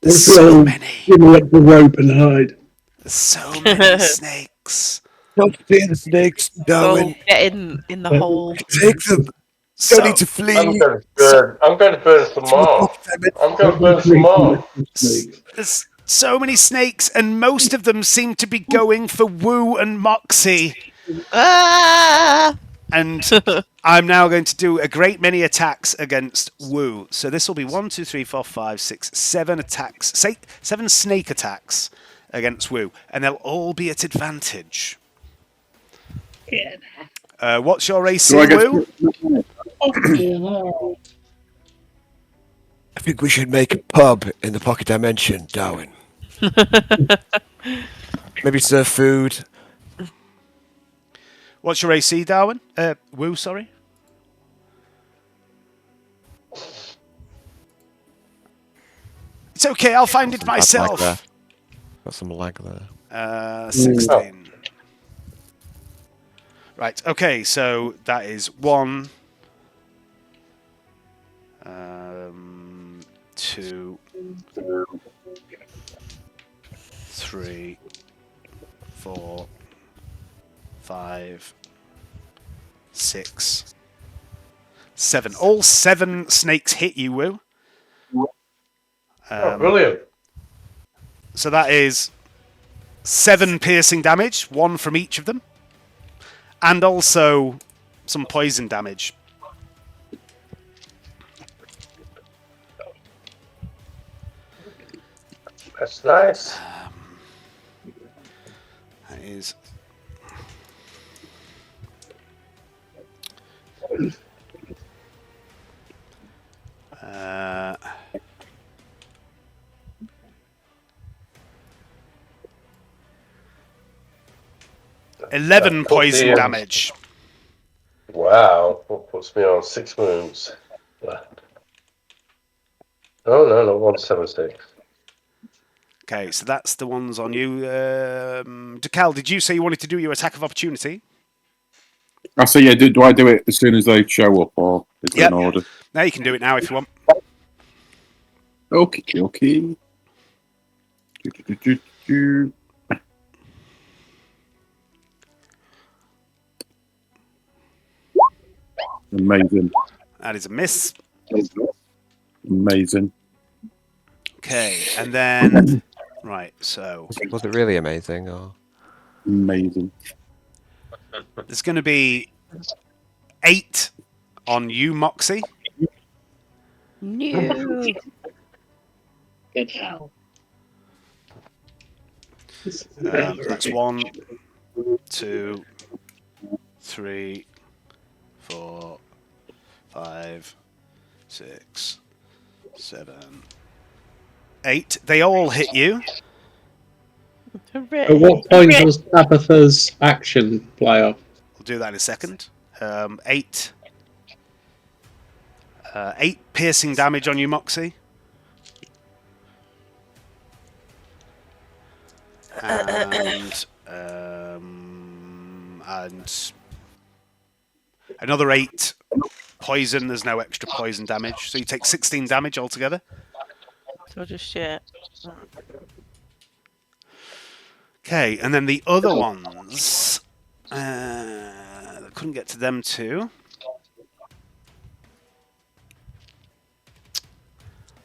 There's so many. Give me up the rope and hide. There's so many snakes. Don't fear the snakes, Darwin. Get in the hole. Take them. Don't need to flee. I'm going to burn some more. I'm going to burn some more. There's so many snakes, and most of them seem to be going for Wu and Moxie. Ah! And I'm now going to do a great many attacks against Wu. So this will be 1, 2, 3, 4, 5, 6, 7 attacks. 7 snake attacks against Wu. And they'll all be at advantage. What's your AC, Wu? I think we should make a pub in the pocket dimension, Darwin. Maybe serve food. What's your AC, Darwin? Wu, sorry. It's okay, I'll find it myself. Got some lag there. 16. Right, okay, so that is 1, 2, 3, 4, 5, 6, 7. All 7 snakes hit you, Wu. Brilliant. So that is 7 piercing damage, 1 from each of them. And also some poison damage. That's nice. That is... 11 poison damage. Wow, that puts me on 6 wounds left. Oh no, 176. Okay, so that's the ones on you. Decal, did you say you wanted to do your attack of opportunity? I say, yeah. Do I do it as soon as they show up, or is there Yep. an order? Now you can do it now if you want. Okay, okay. Amazing. That is a miss. Amazing. Okay, and then right, so Was it really amazing? Or Amazing. there's going to be 8 on you, Moxie. No. Good hell. That's 1, 2, 3, 4, 5, 6, 7, 8. They all hit you. Hooray. At what point does Tabitha's action play off? We'll do that in a second. 8. 8 piercing damage on you, Moxie. And another 8 poison. There's no extra poison damage, so you take 16 damage altogether. So just shit. Okay, and then the other ones, couldn't get to them too.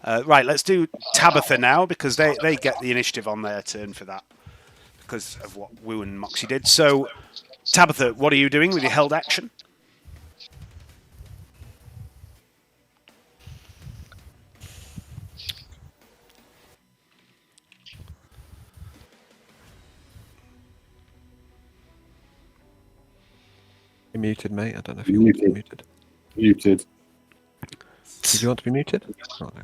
Right, let's do Tabitha now, because they get the initiative on their turn for that, because of what Wu and Moxie did. So, Tabitha, what are you doing with your held action? you muted, mate? I don't know if you want to be muted. Muted. Did you want to be muted? Oh, no. I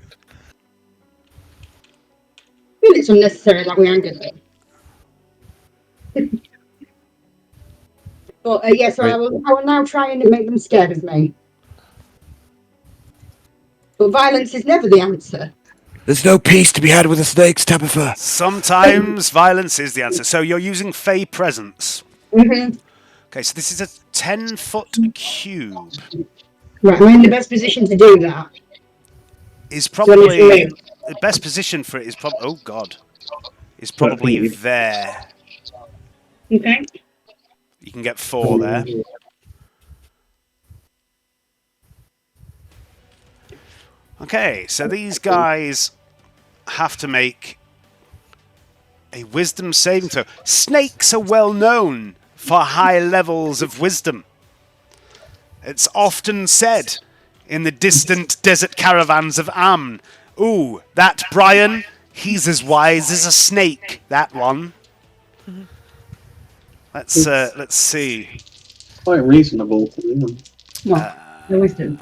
feel it's unnecessary that we angered them. But yeah, so I will now try and make them scared of me. But violence is never the answer. There's no peace to be had with the snakes, Tabitha. Sometimes violence is the answer. So you're using Fey Presence. Mm-hmm. Okay, so this is a 10-foot cube. Right, I'm in the best position to do that. Is probably the best position for it is probably. Oh God, is probably there. Okay. You can get 4 there. Okay, so these guys have to make a wisdom saving throw. Snakes are well known for high levels of wisdom. It's often said in the distant desert caravans of Amn, ooh, that Brian, he's as wise as a snake, that one. Let's see. Quite reasonable. Yeah. What? The wisdom.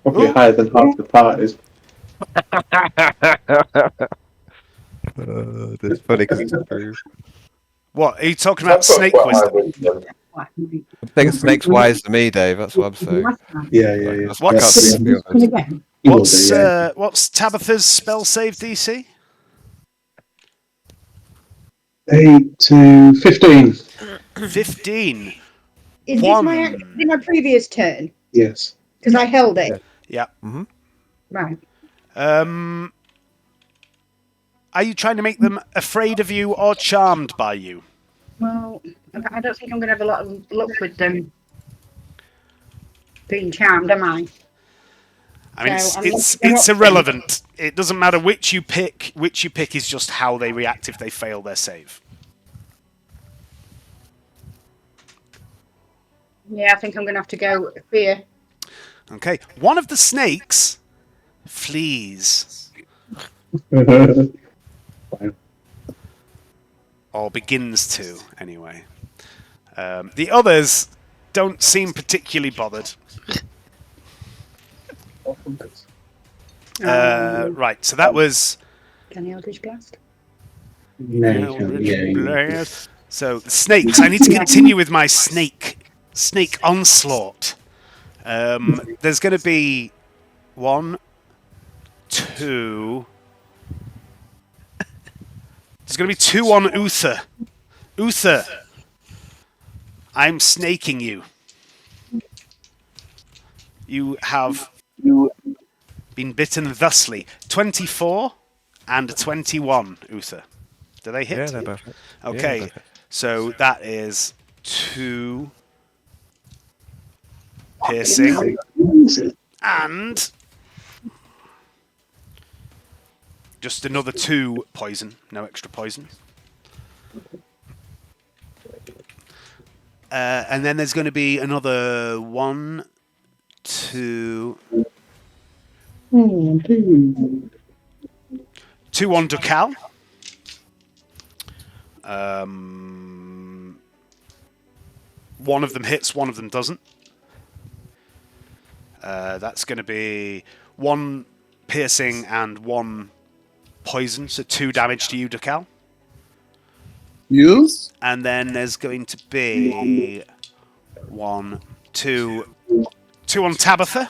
Probably higher than half the parties. It's funny because it's true. What, are you talking about snake wisdom? I think a snake's wise to me, Dave. That's what I'm saying. Yeah. What's Tabitha's spell save DC? 8 to 15. 15. Is this my action in my previous turn? Yes. Because I held it. Yeah. Mm-hmm. Right. Are you trying to make them afraid of you or charmed by you? Well, I don't think I'm going to have a lot of luck with them being charmed, am I? I mean, So, it's irrelevant. It doesn't matter which you pick. Which you pick is just how they react if they fail their save. Yeah, I think I'm going to have to go fear. Okay. One of the snakes flees. Or begins to, anyway. The others don't seem particularly bothered. Right, so that was... Can the Eldritch Blast? Blast. So, the snakes. I need to continue with my snake onslaught. There's going to be 1, 2, There's going to be 2 on Uther. Uther, I'm snaking you. You have been bitten thusly. 24 and 21, Uther. Do they hit? Yeah, they're both hit. Yeah, Okay, they're both hit. so that is 2 piercing and just another 2 poison. No extra poison. And then there's going to be another 1, 2... 2 on Ducal. One of them hits, one of them doesn't. That's going to be 1 piercing and 1 poison, so 2 damage to you, Ducal. Yes. And then there's going to be 1, 2 on Tabitha.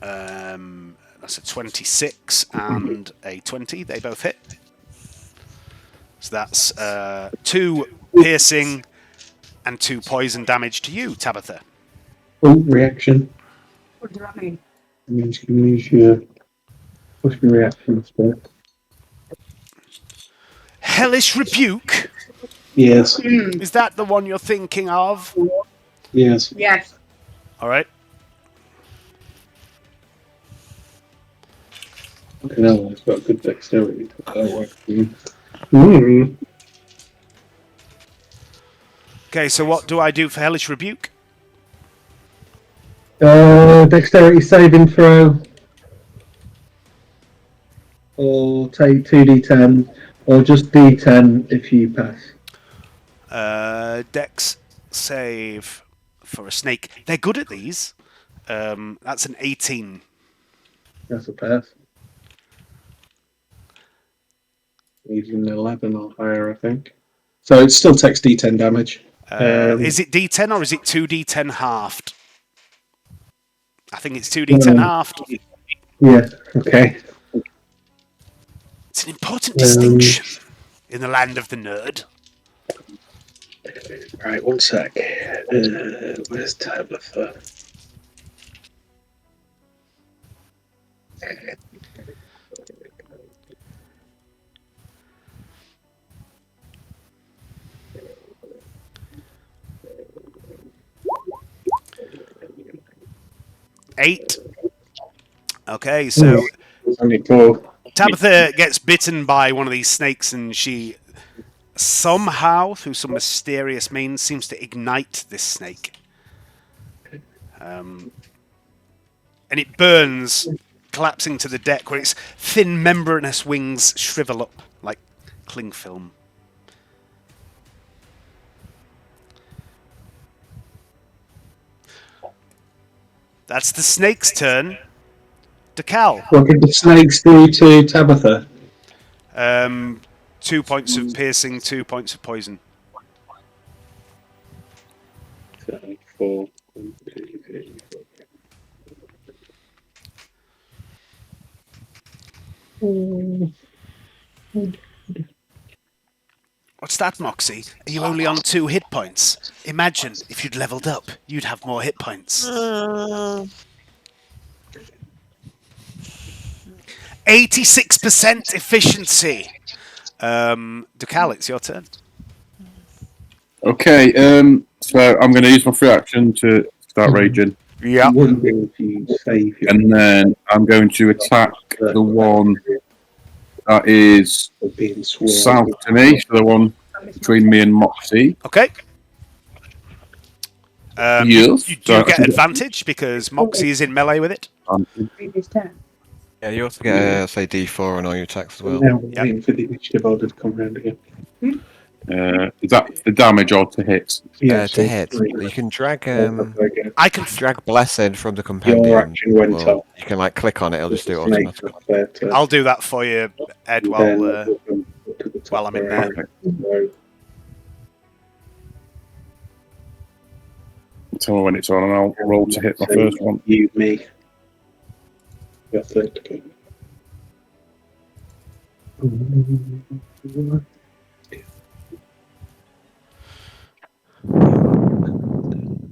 That's a 26 and a 20. They both hit. So that's 2 piercing and 2 poison damage to you, Tabitha. Oh, reaction. What does that mean? It means you can use your pushing reaction spell. Hellish Rebuke. Yes. Is that the one you're thinking of? Yes. Yes. All right. Okay, now it's got good dexterity. Mm. Okay, so what do I do for Hellish Rebuke? Dexterity saving throw. Or take 2d10. Or just d10 if you pass. Dex save for a snake. They're good at these. That's an 18. That's a pass. He's an 11 or higher, I think. So it still takes d10 damage. Is it D10 or is it 2d10 halved? I think it's 2d10 halved. Yeah, okay. It's an important distinction in the land of the nerd. Right, one sec. Where's Tabitha? Eight. Okay, so Only 4. Tabitha gets bitten by one of these snakes and she somehow, through some mysterious means, seems to ignite this snake. And it burns, collapsing to the deck where its thin membranous wings shrivel up like cling film. That's the snake's turn. Decal. What did the snakes do to Tabitha? 2 points of piercing, 2 points of poison. 4. What's that, Moxie? Are you only on 2 hit points? Imagine if you'd leveled up, you'd have more hit points. 86% efficiency. Decal, it's your turn. Okay, so I'm going to use my free action to start raging. Yeah. Wouldn't be able to save you. And then I'm going to attack the one that is Being sworn. south to me, so the one between me and Moxie. Okay. Yes. You do get advantage because Moxie is in melee with it. Previous turn. Yeah, you also get, say, D4 on all your attacks as well. Now we're waiting for the initiative order to come round again. Is that the damage or to hit? Yeah, To hit. You can drag I can drag Blessed from the compendium. action went Well, off. you can like click on it, it'll just do it Snake automatically. up there to- I'll do that for you, Ed, while then to the top while I'm in there. there. So, Tell me when it's on, and I'll roll to hit my first one. You, me. Your third.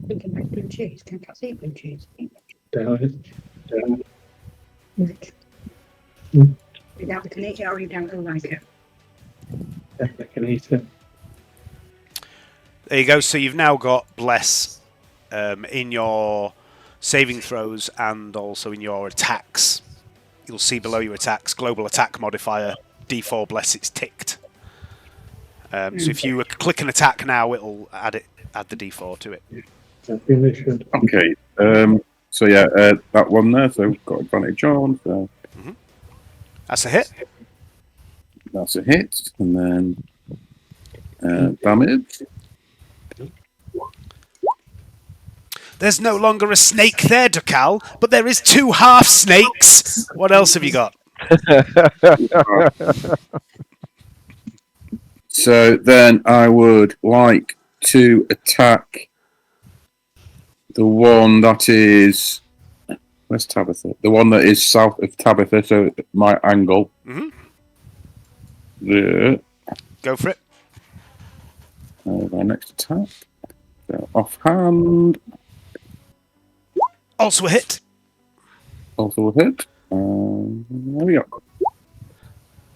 Thinking about blue cheese. Can cats eat blue cheese? Right. You doubt we can eat it or you don't like it? Definitely can eat it. There you go. So you've now got Bless in your saving throws and also in your attacks. You'll see below your attacks, global attack modifier, D4 Bless, it's ticked. So if you click an attack now, it'll add the D4 to it. Okay. So yeah, that one there. So got advantage on. So That's a hit. that's a hit, and then damage. There's no longer a snake there, Dokal, but there is 2 half snakes. What else have you got? So then I would like to attack the one that is. Where's Tabitha? The one that is south of Tabitha, so my angle. There. Go for it. My next attack. So offhand. Also a hit. Also a hit. There we go.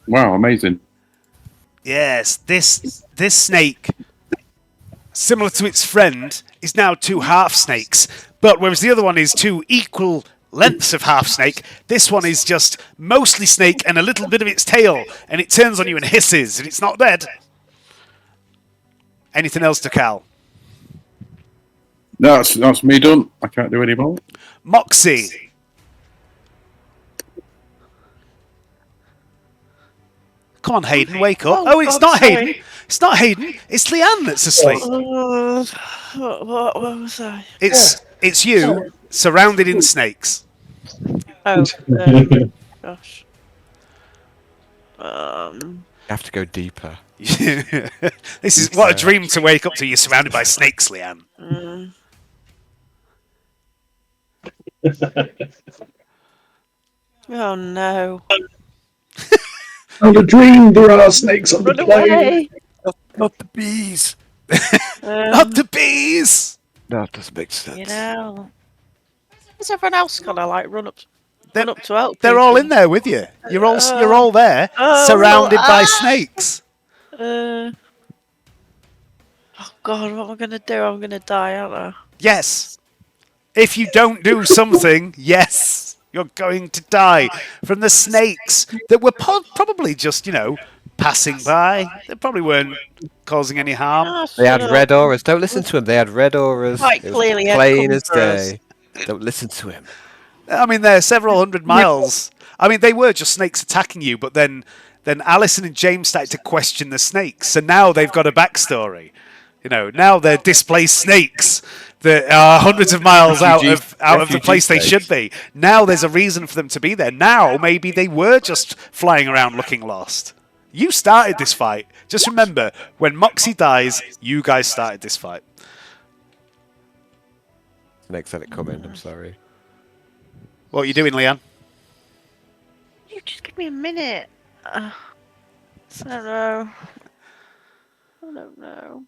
Wow, amazing. Yes, this snake, similar to its friend, is now 2 half snakes. But whereas the other one is 2 equal lengths of half snake, this one is just mostly snake and a little bit of its tail, and it turns on you and hisses, and it's not dead. Anything else, Dokal? That's me done. I can't do any more. Moxie. Come on, Hayden, wake up. Oh, it's not Hayden. It's not Hayden. It's Leanne that's asleep. What was I? It's you, surrounded in snakes. Oh, gosh. You have to go deeper. This is what a dream to wake up to. You're surrounded by snakes, Leanne. Oh no. On the dream, there are snakes on the Run plane. away! Not the bees! Not the bees! That doesn't make sense. You know. Is everyone else gonna like run up to help? They're all in there with you. You're all there, surrounded by snakes. Oh God, what am I gonna do? I'm gonna die, aren't I? Yes. If you don't do something, yes, you're going to die from the snakes that were probably just, passing by. They probably weren't causing any harm. Oh, They had shut red up. auras. Don't listen to him. They had red auras. Quite It was clearly had plain come as for us. day. Don't listen to him. I mean, they're several hundred miles. I mean, they were just snakes attacking you, but then Alison and James started to question the snakes. So now they've got a backstory. Now they're displaced snakes that are hundreds of miles out of the place they should be. Now there's a reason for them to be there. Now maybe they were just flying around looking lost. You started this fight. Just remember, when Moxie dies, you guys started this fight. Snakes had it coming. I'm sorry. What are you doing, Leanne? You just give me a minute. I don't know. I don't know.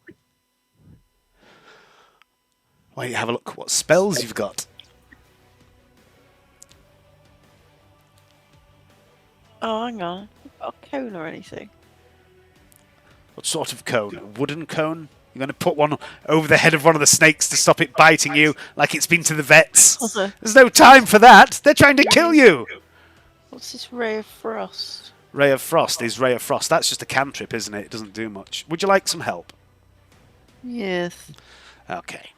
Wait, have a look what spells you've got. Oh, hang on. Got a cone or anything? What sort of cone? A wooden cone? You're going to put one over the head of one of the snakes to stop it biting you like it's been to the vets? There's no time for that. They're trying to kill you. What's this ray of frost? Ray of Frost is Ray of Frost. That's just a cantrip, isn't it? It doesn't do much. Would you like some help? Yes. Okay.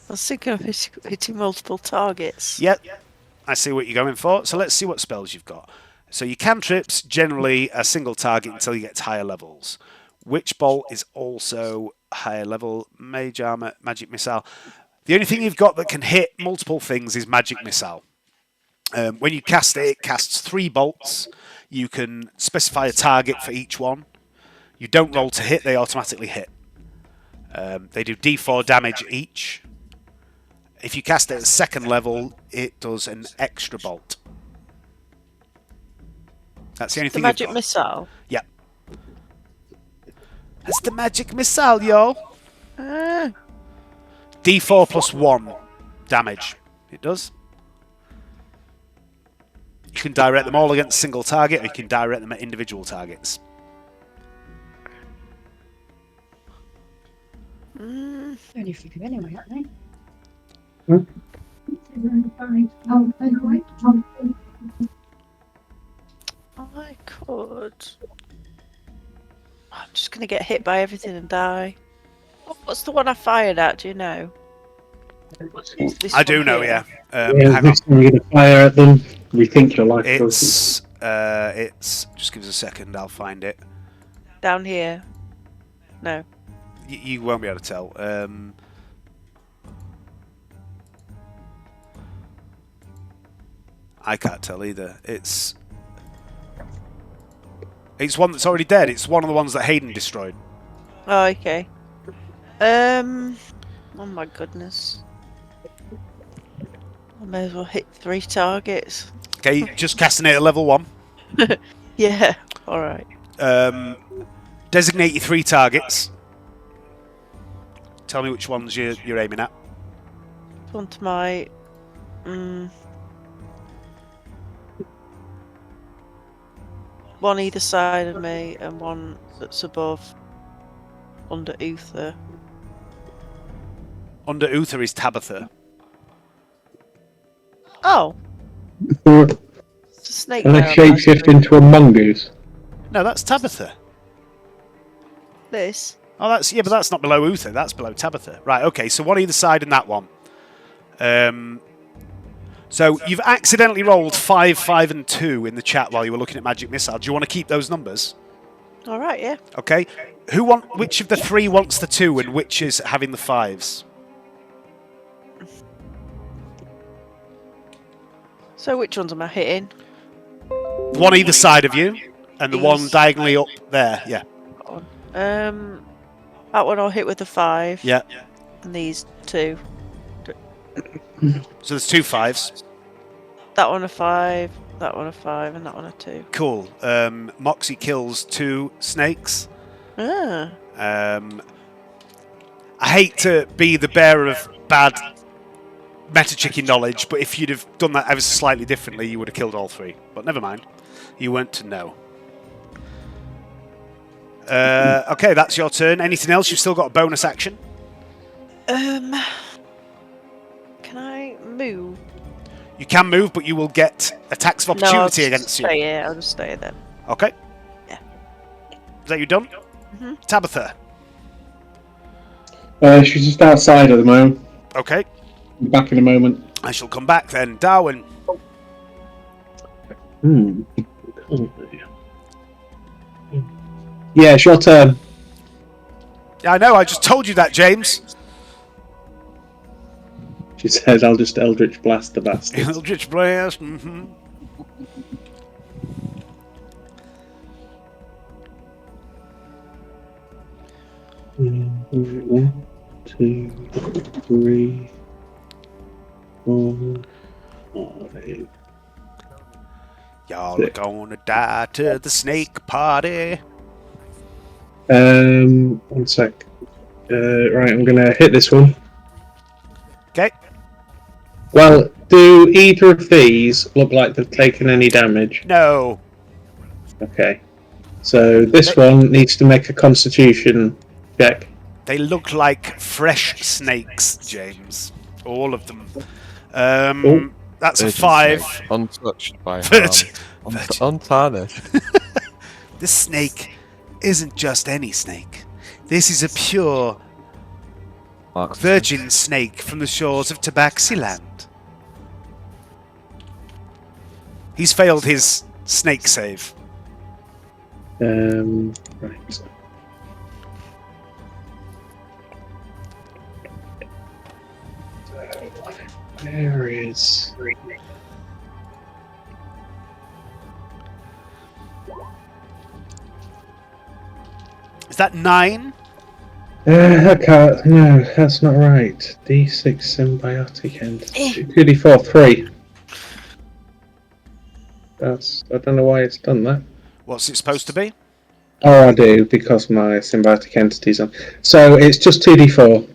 I was thinking of hitting multiple targets. Yep. I see what you're going for. So let's see what spells you've got. So your cantrips, generally a single target until you get to higher levels. Witch Bolt is also higher level. Mage Armor, Magic Missile. The only thing you've got that can hit multiple things is Magic Missile. When you cast it, it casts 3 bolts. You can specify a target for each one. You don't roll to hit, they automatically hit. They do D4 damage each. If you cast it at 2nd level, it does an extra bolt. That's the only The thing magic you've got. missile. Yeah. That's the magic missile, yo. Ah. D4 plus 1 damage. It does. You can direct them all against a single target, or you can direct them at individual targets. Only figure anyway, aren't Hmm? I could. I'm just gonna get hit by everything and die. What's the one I fired at? Do you know? It's this I do one know, here. yeah. Yeah, Hang on. next time you're going to fire at them, rethink your life choices. It's. Just give us a second. I'll find it. Down here. No. You won't be able to tell. I can't tell either. It's one that's already dead. It's one of the ones that Hayden destroyed. Oh, okay. Oh my goodness. I may as well hit 3 targets. Okay, just casting it at level 1. Yeah. All right. Designate your 3 targets. Tell me which ones you're aiming at. One to my. One either side of me, and one that's above. Under Uther. Under Uther is Tabitha. Oh. Can It's a snake. I now, shapeshift into a mongoose? No, that's Tabitha. This. Oh, but that's not below Uther. That's below Tabitha. Right. Okay. So one either side in that one. So you've accidentally rolled 5, 5, and 2 in the chat while you were looking at Magic Missile. Do you want to keep those numbers? All right. Yeah. Okay. Which of the 3 wants the 2, and which is having the 5s? So which ones am I hitting? The one either side of you, and the one diagonally up there. Yeah. That one I'll hit with the 5. Yeah. And these 2. So there's 2 5s. That one a 5. That one a 5, and that one a 2. Cool. Moxie kills 2 snakes. Ah. I hate to be the bearer of bad meta-chicken knowledge, but if you'd have done that ever so slightly differently, you would have killed all 3. But never mind. You weren't to know. Okay, that's your turn. Anything else? You've still got a bonus action. Can I move? You can move, but you will get attacks of opportunity I'll against you. stay here. I'll just stay then. Okay. Yeah. Is that you done? Mhm. Tabitha. She's just outside at the moment. Okay. Back in a moment. I shall come back then. Darwin. Yeah, it's your turn. Yeah, I know. I just told you that, James. She says, I'll just Eldritch Blast the bastard. Eldritch Blast. Mm-hmm. One, 2, 3, 4, 5. Y'all are gonna die to the snake party. 1 sec. Right, I'm gonna hit this one. Okay. Well, do either of these look like they've taken any damage? No. Okay. So this one needs to make a Constitution check. They look like fresh snakes, James. All of them. That's a Virgin 5. snake, untouched by Virgin- harm. virgin. Untarnished. This snake isn't just any snake. This is a pure Marks. virgin snake from the shores of Tabaxiland. He's failed his snake save. Right. There is. Is that 9? I can't. No, that's not right. D6 symbiotic end. 2d4, 3. I don't know why it's done that. What's it supposed to be? Oh, I do, because my symbiotic entity's on. So it's just 2d4,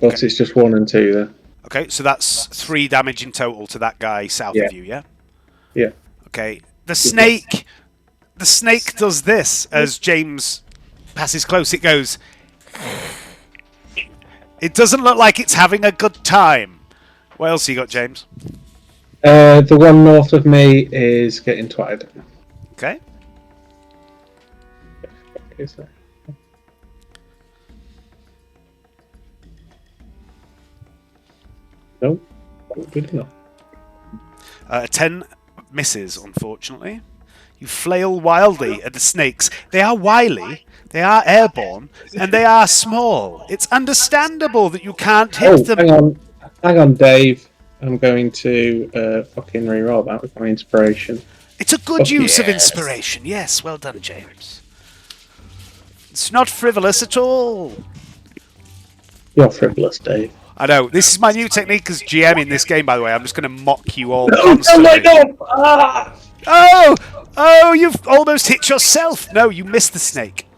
but Okay. it's just 1 and 2 there. Okay, so that's 3 damage in total to that guy south of you, yeah? Yeah. Okay. The snake does this as James passes close. It goes. It doesn't look like it's having a good time. What else you got, James? The one north of me is getting twatted. Okay. Is that? No, good enough. 10 misses, unfortunately. You flail wildly at the snakes. They are wily, they are airborne, and they are small. It's understandable that you can't hit them. Hang on, Dave. I'm going to fucking reroll that with my inspiration. It's a good use of yes. inspiration. Yes, well done, James. It's not frivolous at all. You're frivolous, Dave. I know. This is my new technique as GM in this game, by the way. I'm just going to mock you all Oh constantly. my god! Ah! Oh, you've almost hit yourself. No, you missed the snake.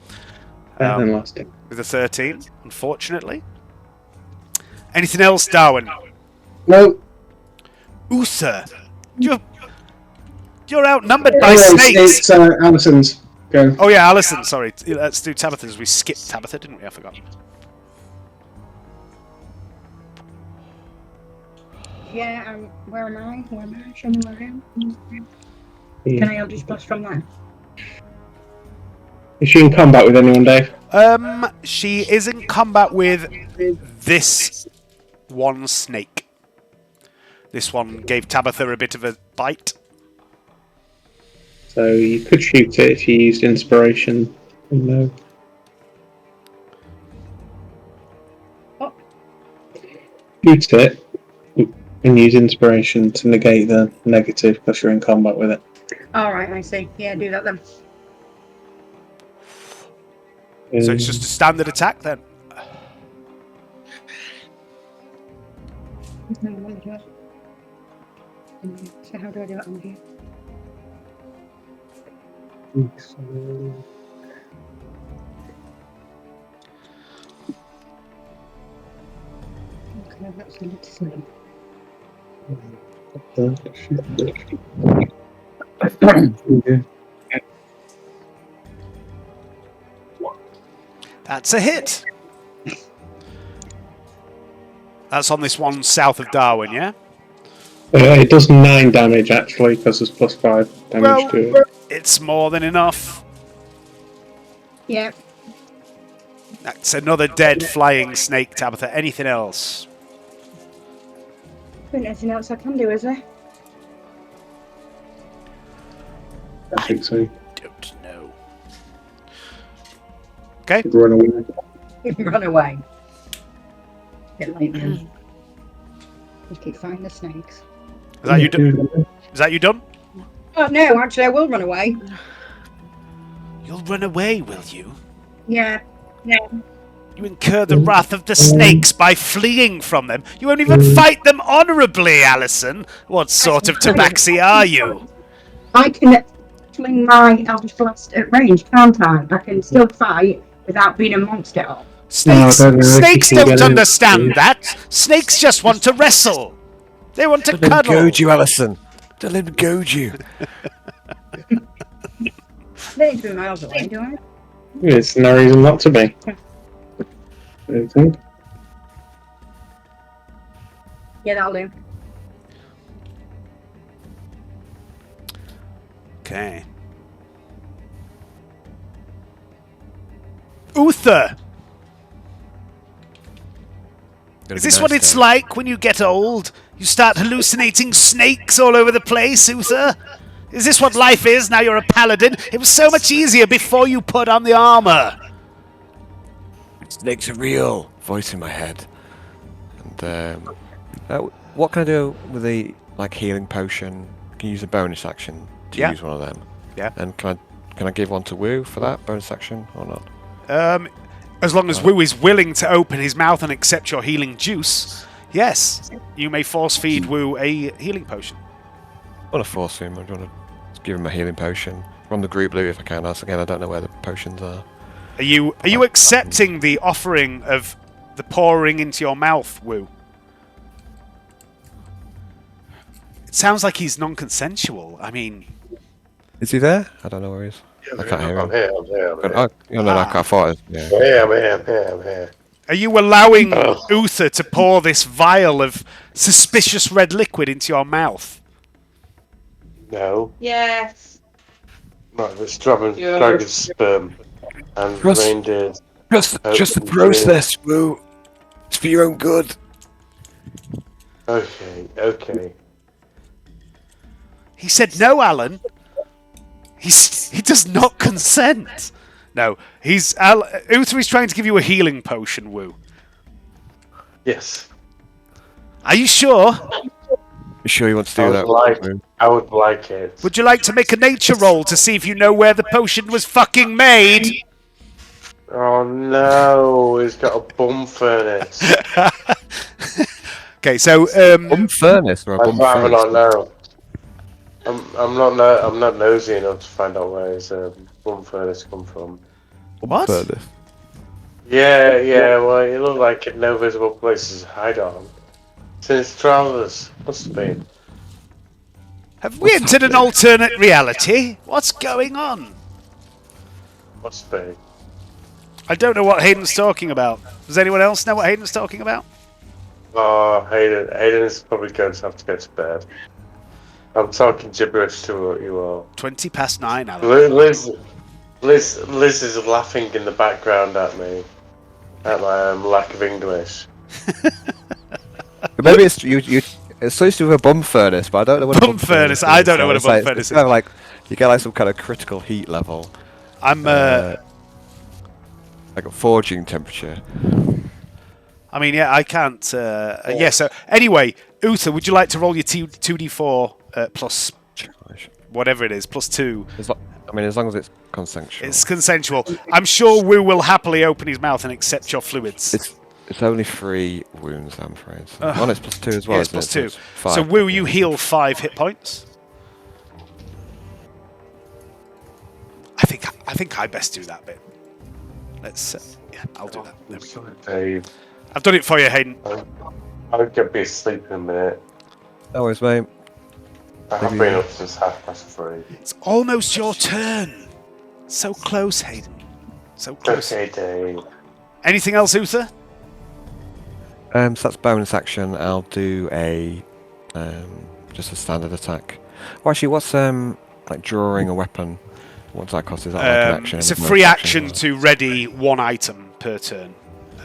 Better than last time. With a 13, unfortunately. Anything else, Darwin? No. Uther, you're outnumbered by Anyway, snakes. it's Alison's go. Oh yeah, Alison. Sorry, let's do Tabitha's. We skipped Tabitha, didn't we? I forgot. Yeah, where am I? Show me where I am. Can I Eldritch Blast from there? Is she in combat with anyone, Dave? She is in combat with this one snake. This one gave Tabitha a bit of a bite. So you could shoot it if you used inspiration. No. Oh. Shoot it and use inspiration to negate the negative because you're in combat with it. Alright, I see. Yeah, do that then. So it's just a standard attack then. No, let me do it. So how do I do it on here? Okay, that's a little slow. That's a hit. That's on this one south of Darwin, yeah? It does 9 damage actually because there's +5 damage to it. It's more than enough. Yeah. That's another dead flying snake, Tabitha. Anything else? There's nothing else I can do, is there? I think so. Don't know. Okay. Run away. Run away. Bit late then. Just keep fighting the snakes. Is that you done? Is that you done? Oh no, actually I will run away. You'll run away, will you? Yeah. Yeah. You incur the wrath of the snakes by fleeing from them. You won't even fight them honourably, Alison. What sort of tabaxi are you? I can fling my Eldritch Blast at range, can't I? I can still fight without being a monster. Snakes, No, I don't know if you snakes can don't get in. understand that. Snakes just want to wrestle. They want to Don't let him cuddle. goad you, Alison. Don't let him goad you. They need to be miles away, do I? There's no reason not to be. I think. Yeah, that'll do. Okay. Uther! Is this what it's like when you get old? You start hallucinating snakes all over the place, Uther? Is this what life is now you're a paladin? It was so much easier before you put on the armor. Snakes are real. Voice in my head. And what can I do with the healing potion? Can you use a bonus action to Yeah. use one of them? Yeah. And can I give one to Woo for that bonus action or not? As long as Wu is willing to open his mouth and accept your healing juice, yes, you may force feed Wu a healing potion. I want to force him. I want to give him a healing potion. Run the group loot if I can. Again, I don't know where the potions are. Are you accepting the offering of the pouring into your mouth, Woo? It sounds like he's non-consensual. I mean, Is he there? I don't know where he is. I can't hear him. I'm here. I thought it was, I'm here. are you allowing Uther to pour this vial of suspicious red liquid into your mouth? No. Yes. Right, it's dragon's sperm and Trust- reindeer's. Just the process, Woo. It's for your own good. Okay. He said no, Alan. He does not consent. No, Uther is trying to give you a healing potion, Woo. Yes. Are you sure? You sure you want to do that? I would like it. Would you like to make a nature roll to see if you know where the potion was fucking made? Oh no, he's got a bum furnace. Okay, so Bum furnace or a bum I'd rather furnace? not know. I'm not nosy enough to find out where his bum furnace come from. what? Furnace. Yeah. Well, it looked like no visible places to hide on. Since travellers must have been. Have we entered an alternate reality? What's going on? Must be. I don't know what Hayden's talking about. Does anyone else know what Hayden's talking about? Oh, Hayden is probably going to have to go to bed. I'm talking gibberish to you all. 20 past 9, Alan. Liz is laughing in the background at me. At my lack of English. Maybe it's you. It's supposed to be a bum furnace, but I don't know what a Bum furnace. I don't know what a bum furnace It's kind of like you get like some kind of critical heat level, I'm like a forging temperature. I mean, yeah, I can't. Yeah. So anyway, Uther, would you like to roll your 2d4 plus whatever it is, plus 2? As long as it's consensual. It's consensual. I'm sure Woo will happily open his mouth and accept your fluids. It's only 3 wounds, I'm afraid. One is plus 2 as well. Yeah, it's isn't plus it? 2. It's 5 So Woo, you heal 5 hit points. I think I best do that bit. Let's. Yeah, I'll do that. There we go. Dave, I've done it for you, Hayden. I'll get be asleep in a minute. No worries, mate. I have been up since 3:30. It's almost your turn. So close, Hayden. So close. Okay, Dave. Anything else, Uther? So that's bonus action. I'll do a just a standard attack. Well, actually, what's like drawing a weapon? What's that cost? Is that like an action? It's a free action to ready 1 item per turn.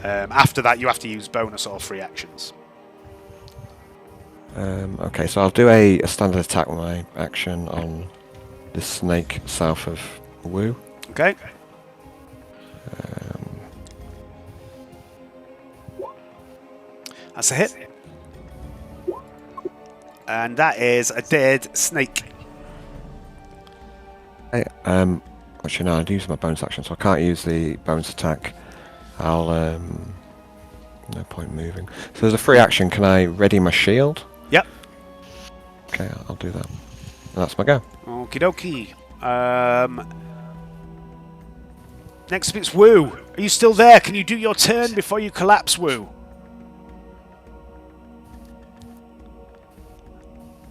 After that, you have to use bonus or free actions. Okay, so I'll do a standard attack with my action on the snake south of Woo. Okay. That's a hit. And that is a dead snake. Hey, actually, no, I'd use my bonus action, so I can't use the bonus attack. I'll no point moving. So there's a free action. Can I ready my shield? Yep. Okay, I'll do that. And that's my go. Okie dokie. Next up, it's Woo. Are you still there? Can you do your turn before you collapse, Woo?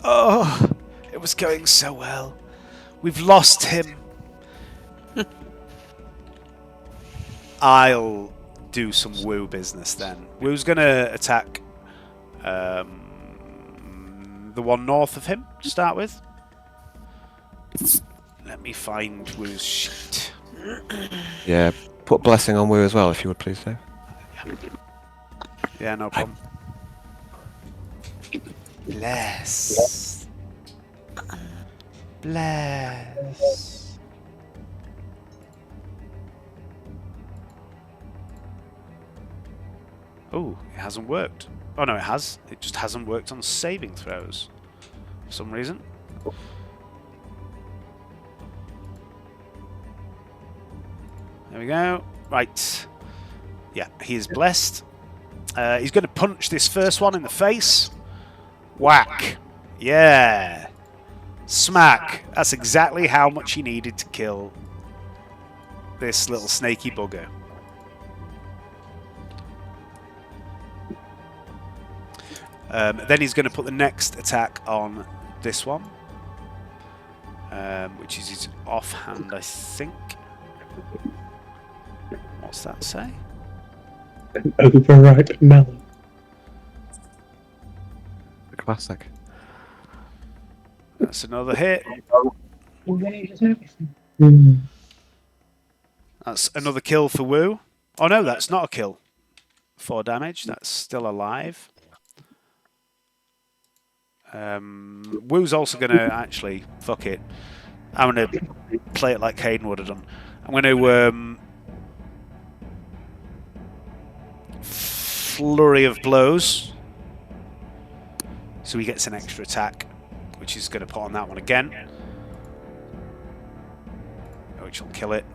Oh, it was going so well. We've lost him. I'll do some Woo business then. Woo's gonna attack the one north of him to start with. Let me find Woo's sheet. Yeah, put blessing on Woo as well, if you would please, Dave. Yeah, no problem. Bless. Bless. Oh, it hasn't worked. Oh no, it has. It just hasn't worked on saving throws for some reason. There we go. Right. Yeah, he is blessed. He's going to punch this first one in the face. Whack. Yeah. Smack. That's exactly how much he needed to kill this little snaky bugger. Then he's going to put the next attack on this one, which is his offhand, I think. What's that say? An overripe melon. The classic. That's another hit. That's another kill for Wu. Oh no, that's not a kill. 4 damage. That's still alive. Wu's also going to actually... Fuck it. I'm going to play it like Caden would have done. I'm going to... flurry of blows. So he gets an extra attack, which he's going to put on that one again. Which will kill it.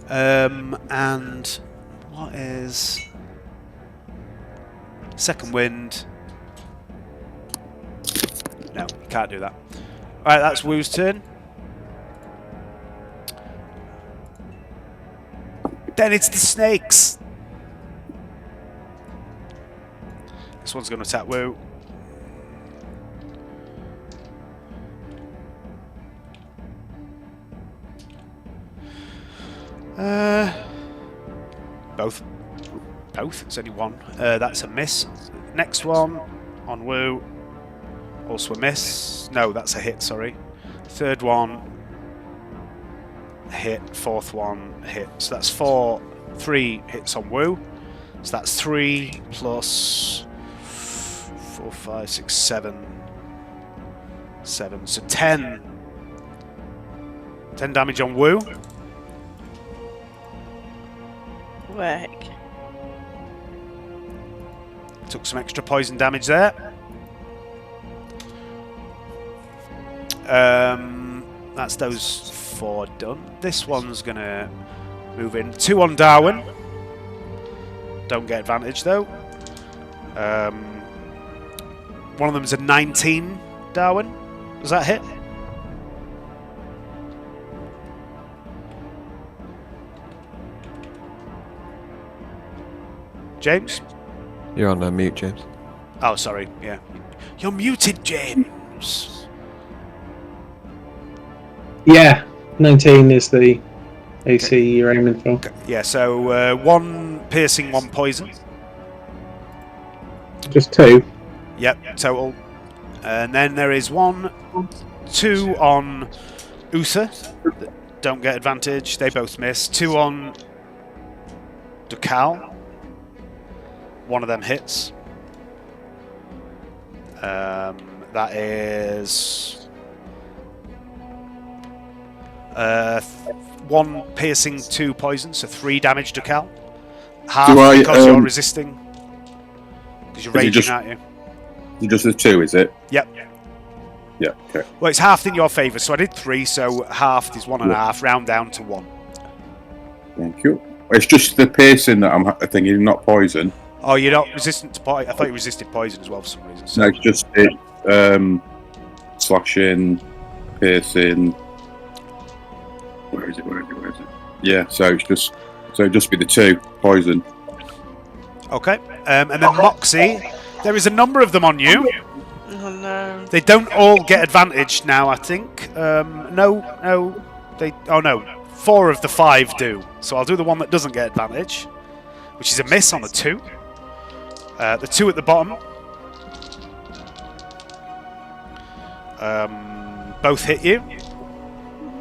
And what is second wind? No, you can't do that. Alright, that's Wu's turn. Then it's the snakes. This one's going to attack Wu. Both. It's only one. That's a miss. Next one on Wu. Also a miss. No, that's a hit, sorry. Third one. Hit. Fourth one. Hit. So that's 3 hits on Wu. So that's 3 plus 4, 5, 6, 7. 7. So 10. 10 damage on Wu. Work. Took some extra poison damage there. That's those 4 done. This one's gonna move in. 2 on Darwin. Don't get advantage though. One of them is a 19, Darwin. Does that hit? James? You're on mute, James. Oh, sorry. Yeah. You're muted, James. Yeah, 19 is the AC you're aiming for. Yeah, so 1 piercing, 1 poison. Just 2. Yep, total. And then there is 1, 2 on Uther. Don't get advantage. They both miss. 2 on Dukal. One of them hits. That is 1 piercing, 2 poison, so 3 damage to Cal. Half because you're resisting. Because you're raging at you. You just the 2, is it? Yep. Yeah. Okay. Well, it's halved in your favour, so I did 3, so halved is 1.5, round down to 1. Thank you. It's just the piercing that I'm thinking, not poison. Oh, you're not resistant to poison? I thought you resisted poison as well for some reason. So. No, it's just slashing, piercing. Where is it? Yeah, so it'd just be the 2 poison. Okay, and then Moxie. There is a number of them on you. Oh no. They don't all get advantage now, I think. No. Oh no, 4 of the 5 do. So I'll do the one that doesn't get advantage, which is a miss on the 2. The 2 at the bottom. Both hit you.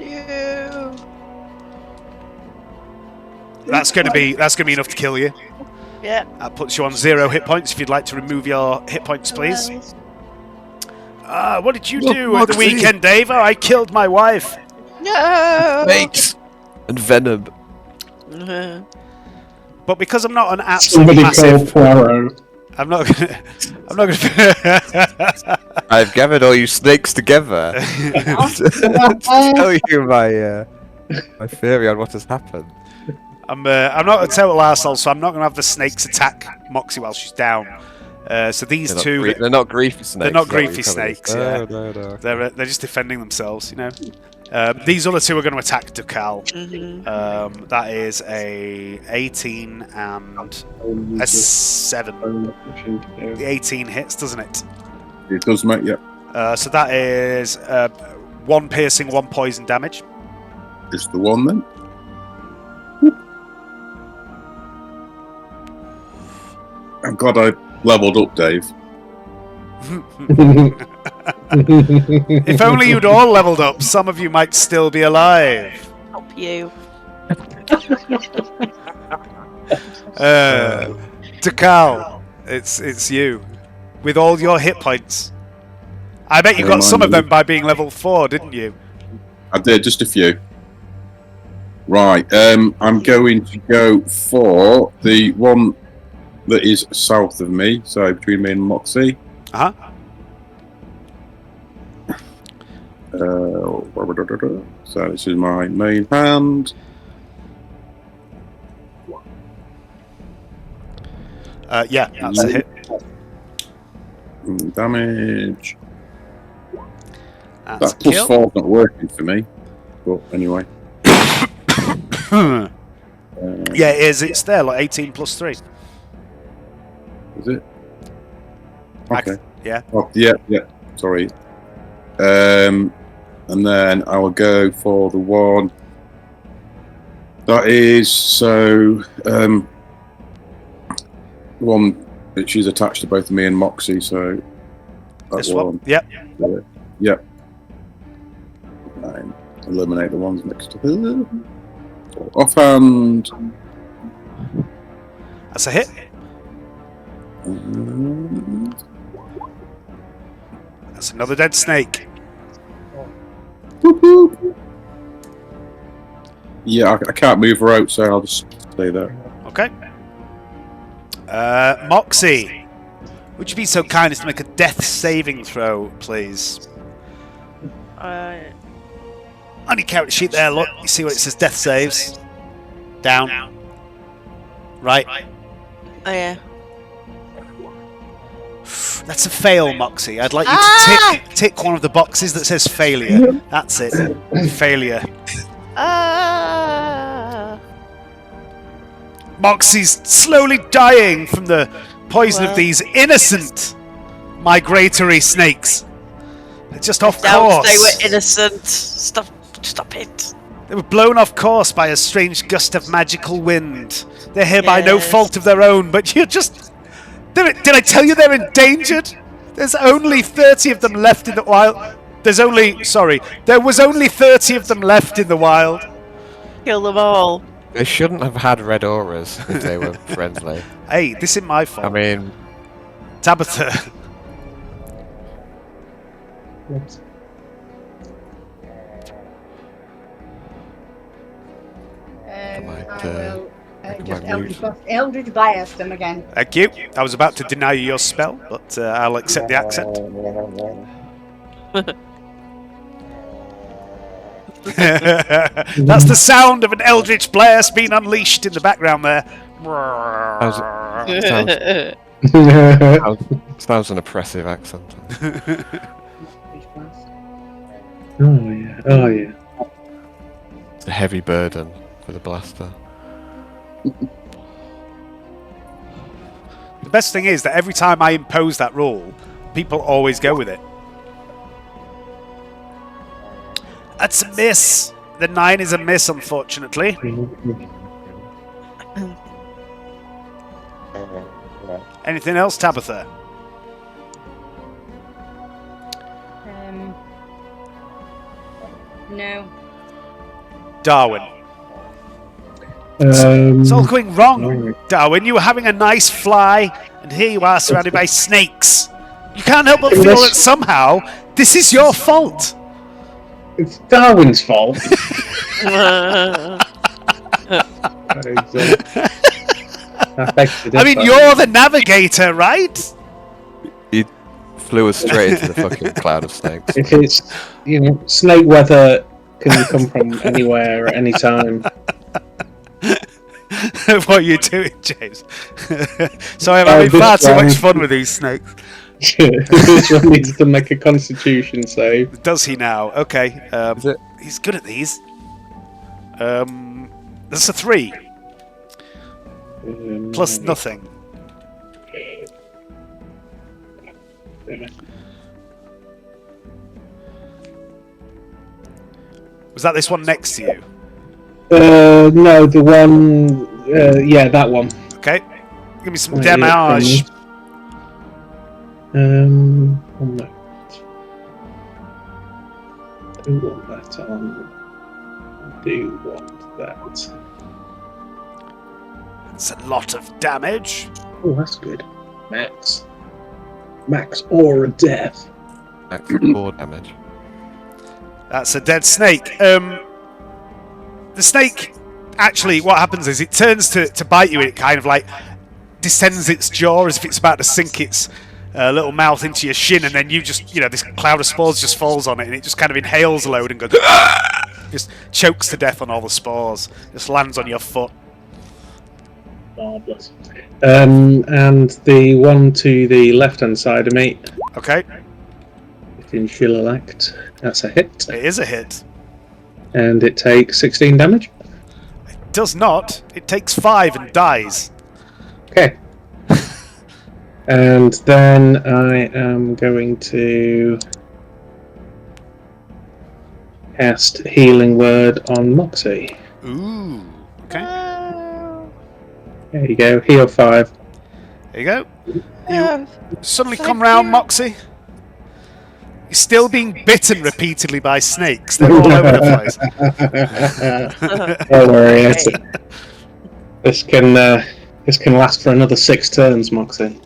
No. That's gonna be enough to kill you. Yeah. That puts you on 0 hit points. If you'd like to remove your hit points, please. What did you do at the weekend, Dave? Oh, I killed my wife. No. Snakes and venom. But because I'm not an absolutely massive, I'm not gonna. I've gathered all you snakes together to tell you my theory on what has happened. I'm not a total arsehole, so I'm not gonna have the snakes attack Moxie while she's down. So these They're not two, they're not griefy snakes. they're not is that what griefy you're telling me? snakes. Yeah, No. they're just defending themselves. These other two are going to attack Ducal. That is a 18 and a 7. The 18 hits, doesn't it? It does, mate. Yeah. So that is 1 piercing, 1 poison damage. Just the one then. I'm glad I leveled up, Dave. If only you'd all leveled up, some of you might still be alive. Help you. Ducal, it's you. With all your hit points. I bet you got some of them by being level 4, didn't you? I did, just a few. Right, I'm going to go for the one that is south of me, so between me and Moxie. Uh-huh. So this is my main hand. Yeah, that's a hit. Damage. That's That plus kill. 4's not working for me, but anyway. Yeah, it is. It's there, like 18 plus 3. Is it? Okay. Yeah. Oh, yeah. Sorry. And then I will go for the one that is one that she's attached to both me and Moxie. So that This one. Yep. Yep. And eliminate the ones next to her. Offhand. That's a hit. That's another dead snake. Yeah, I can't move her out, so I'll just stay there. Okay. Moxie, would you be so kind as to make a death saving throw, please? On your character sheet there, look. You see what it says? Death saves. Down. Right. Oh yeah. That's a fail, Moxie. I'd like you to tick one of the boxes that says failure. That's it. Failure. Moxie's slowly dying from the poison of these innocent migratory snakes. They're just off course. They were innocent. Stop it. They were blown off course by a strange gust of magical wind. They're here by no fault of their own, but you're just... Did I tell you they're endangered? There's only 30 of them left in the wild. There was only 30 of them left in the wild. Kill them all. They shouldn't have had red auras if they were friendly. Hey, this isn't my fault. I mean... Tabitha. Oops. I will just Eldritch Blast them again. Thank you. I was about to deny you your spell, but I'll accept the accent. That's the sound of an Eldritch Blast being unleashed in the background there. Sounds an oppressive accent. Oh yeah. It's a heavy burden for the blaster. The best thing is that every time I impose that rule, people always go with it. That's a miss. The 9 is a miss, unfortunately. Anything else, Tabitha? No. Darwin. It's all going wrong, Darwin. You were having a nice fly, and here you are surrounded by snakes. You can't help but feel that somehow this is your fault. It's Darwin's fault. I mean, you're the navigator, right? He flew us straight into the fucking cloud of snakes. If it's, snake weather can come from anywhere at any time. what are you doing, James? Sorry, I'm having this far too one- much fun with these snakes. This one needs to make a Constitution save. Does he now? Okay. Is it? He's good at these. That's a 3 plus nothing. Was that this one next to you? No, the one. Yeah, that one. Okay. Give me some Right, damage. One moment. Do want that on. Do want that. That's a lot of damage. Oh, that's good. Max. Max or death. Max 4 damage. That's a dead snake. The snake, actually, what happens is it turns to bite you and it kind of like descends its jaw as if it's about to sink its little mouth into your shin, and then you just, this cloud of spores just falls on it and it just kind of inhales a load and goes, just chokes to death on all the spores. Just lands on your foot. Marvelous. And the one to the left-hand side of me, Okay. in Shillelect, that's a hit, It is a hit. and it takes 16 damage. It does not. It takes 5 and dies. Okay. And then I am going to cast Healing Word on Moxie. Ooh. Okay. There you go, heal 5. There you go. Oh, Suddenly Thank come round, you. Moxie. You're still being bitten repeatedly by snakes. They're all over the place. Don't worry, this can last for another 6 turns, Moxie.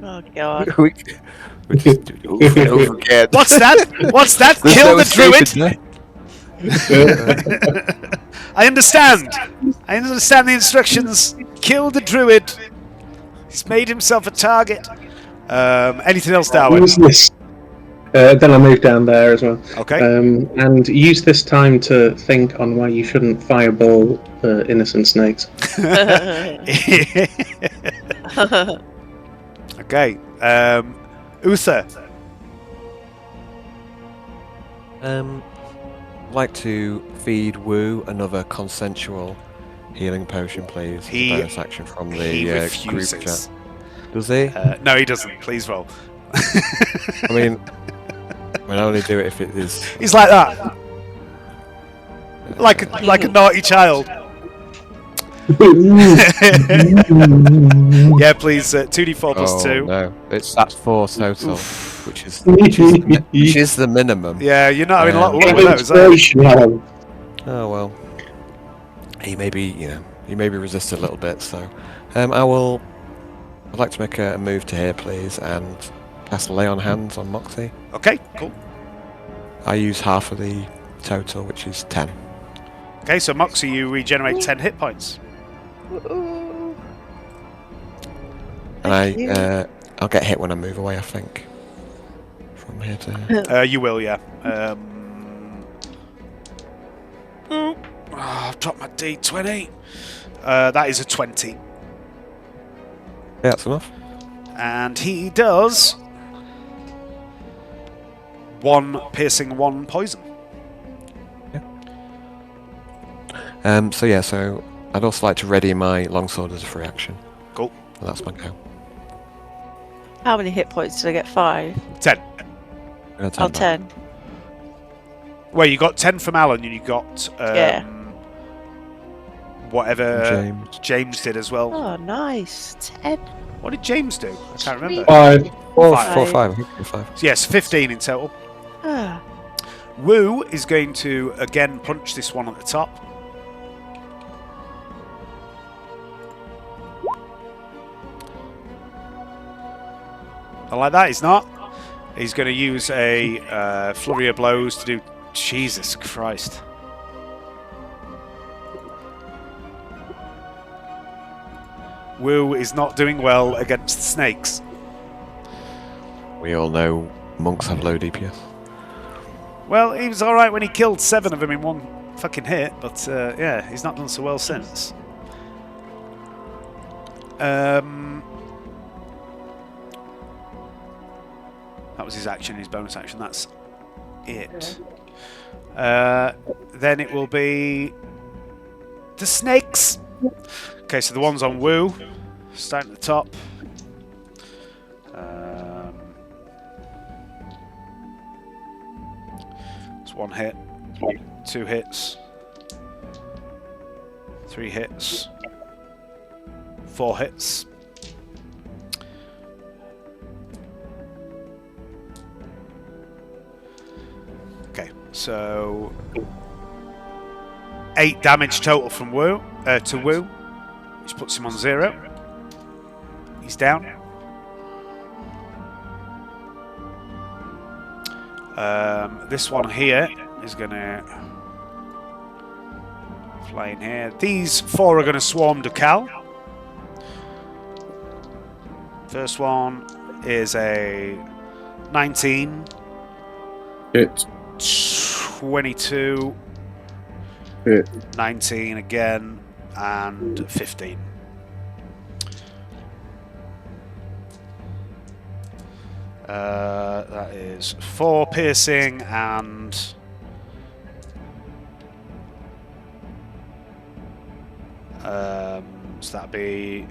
oh god. we just over and over again. What's that? What's that? There's Kill no the druid! escaping I understand. I understand the instructions. Kill the druid. He's made himself a target. Anything else, Darwin? Use this. Then I'll move down there as well. Okay. And use this time to think on why you shouldn't fireball innocent snakes. Okay. Uther. I'd like to feed Wu another consensual healing potion, please. as a He- bonus action from the He group refuses. chat. Does he? No, he doesn't. Please roll. I mean, I only do it if it is. He's like that. Like a naughty child. Yeah, please. 2d4 plus 2. No, that's 4 total, which is the minimum. Yeah, you're not having a lot of luck Give with those, are you? inspiration, Alan. Oh well. He may be resisted a little bit, so I'd like to make a move to here, please, and cast Lay on Hands on Moxie. Okay, cool. I use half of the total, which is 10. Okay, so Moxie, you regenerate 10 hit points. Ooh. And Thank you. I'll get hit when I move away, I think. From here to here. You will, yeah. I've dropped my D20. That is a 20. Yeah, that's enough. And he does 1 piercing, 1 poison. So I'd also like to ready my longsword as a free action. Cool. And that's my go. How many hit points did I get? 5? 10. I'm gonna Oh, turn back. 10. Well, you got 10 from Alan, and you got Yeah. whatever James did as well. Oh, nice. 10. What did James do? I can't remember. 5. 4, Five. 5. I think it's 5. So yes, 15 in total. Ah. Wu is going to again punch this one at the top. I like that. He's not. He's going to use a flurry of blows to do. Jesus Christ. Wu is not doing well against snakes. We all know monks have low DPS. Well, he was alright when he killed 7 of them in one fucking hit, but yeah, he's not done so well since. That was his action, his bonus action. That's it. Then it will be the snakes. Okay, so the ones on Woo, starting at the top. It's 1 hit, 2 hits, 3 hits, 4 hits. Okay, so 8 damage total from Woo to Woo, which puts him on 0. He's down. This one here is going to fly in here. These 4 are going to swarm Ducal. First one is a 19. Hit. 22. Hit. 19 again. And 15. That is 4 piercing and so that'd be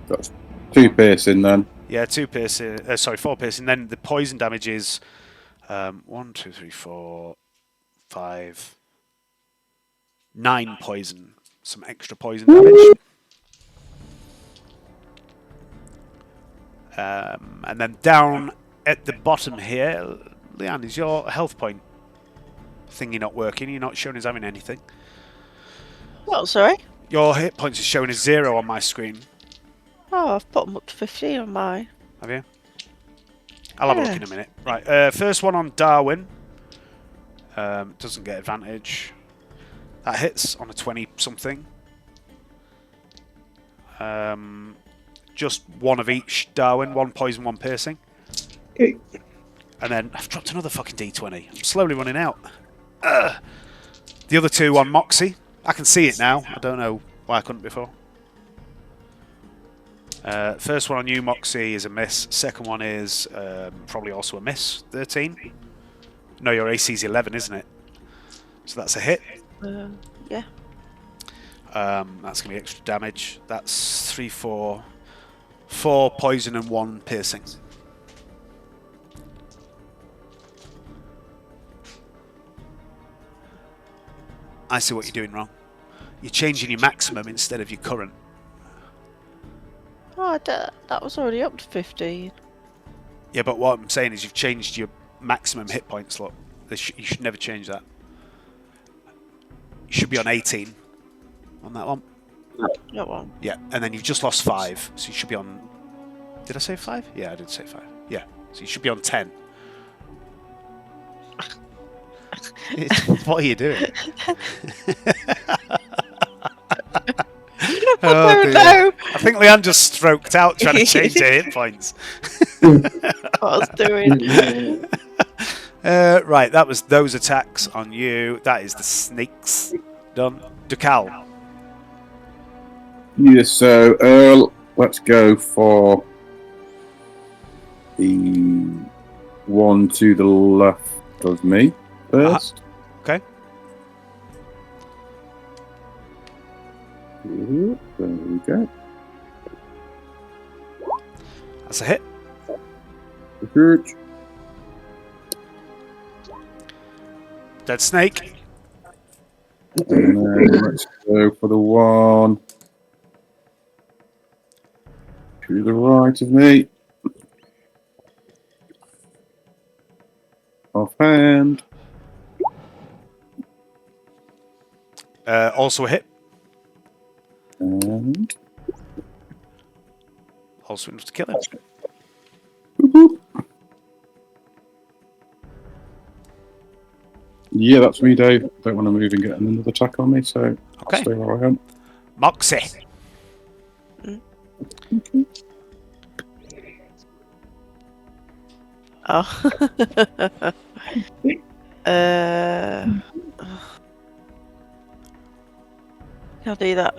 That's 2 piercing then. yeah, 2 piercing. Sorry, 4 piercing. Then the poison damage is 1, 2, 3, 4, 5, 9 poison. Some extra poison damage. And then down at the bottom here, Leanne, is your health point thingy not working? You're not showing as having anything. What, sorry? Your hit points is showing as 0 on my screen. Oh, I've put them up to 15 on mine. Have you? I'll have a look in a minute. Right, first one on Darwin. Doesn't get advantage. That hits on a 20-something. Just 1 of each, Darwin. 1 poison, 1 piercing. Okay. And then I've dropped another fucking d20. I'm slowly running out. The other 2 on Moxie. I can see it now. I don't know why I couldn't before. First one on you, Moxie, is a miss. Second one is probably also a miss. 13. No, your AC's 11, isn't it? So that's a hit. Yeah. That's going to be extra damage. That's 3, 4 poison and 1 piercing. I see what you're doing wrong. You're changing your maximum instead of your current. Oh, that was already up to 15. Yeah, but what I'm saying is you've changed your maximum hit points. Look, you should never change that. You should be on 18 on that one. That one. Yeah, and then you've just lost 5, so you should be on... Did I say 5? Yeah, I did say 5. Yeah, so you should be on 10. What are you doing? Oh, dear. I think Leanne just stroked out trying to change her hit points. What I was doing. Right, that was those attacks on you. That is the snakes done. Ducal. Yeah, so let's go for the one to the left of me first. Okay. There we go. That's a hit. Good. Dead snake. And then let's go for the one to the right of me. Offhand. Also a hit. And Also enough to kill him. whoop. Yeah, that's me, Dave. Don't want to move and get another attack on me, so Okay. I'll stay where I am. Moxie. Oh. I'll do that.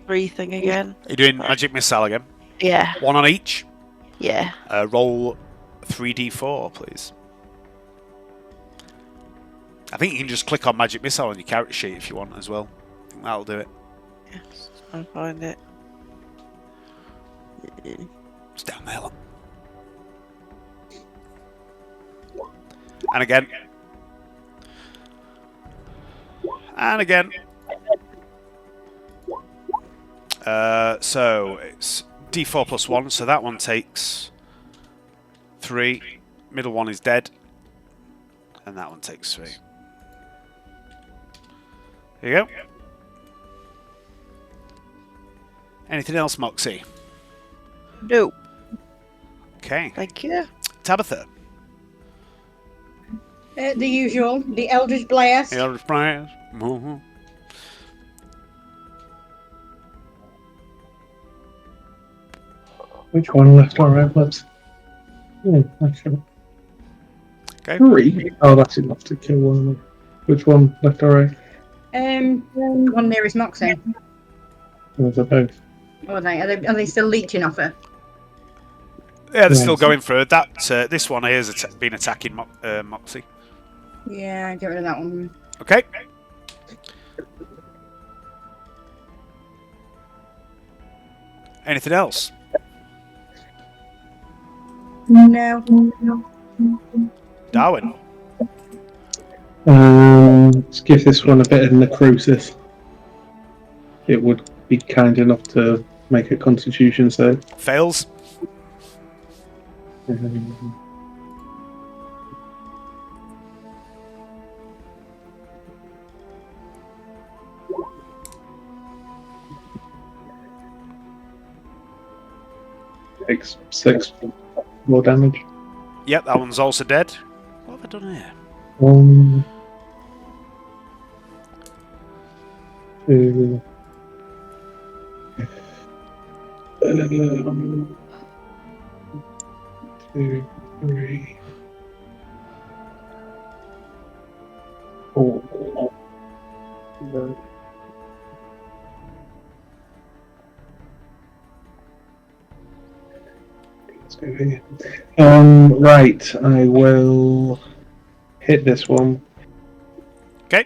3 thing again. Are you doing magic missile again? Yeah. 1 on each. Yeah. Roll 3d4, please. I think you can just click on magic missile on your character sheet if you want as well. I think that'll do it. Yes. I'll find it. It's down there. Look. And again. And again. So it's d4 plus 1, so that one takes 3. Middle one is dead. And that one takes 3. There you go. Anything else, Moxie? No. Okay. Thank you. Tabitha. The usual, the Eldritch Blast. Eldritch Blast. Mhm. Which one left or right, please? Actually. Okay. 3? Oh, that's enough to kill one of them. Which one left or right? One nearest Moxie. Or are they both? Or are they still leeching off her? Yeah, they're Right. still going through that. This one here has been attacking Moxie. Yeah, get rid of that one. Okay. Anything else? No. Darwin. Let's give this one a bit of necrosis. It would be kind enough to make a constitution save. Fails. Takes 6 more damage. Yep, that one's also dead. What have I done here? 1, 2, 2, 3, 4. Let's go here. Right, I will hit this one. Okay.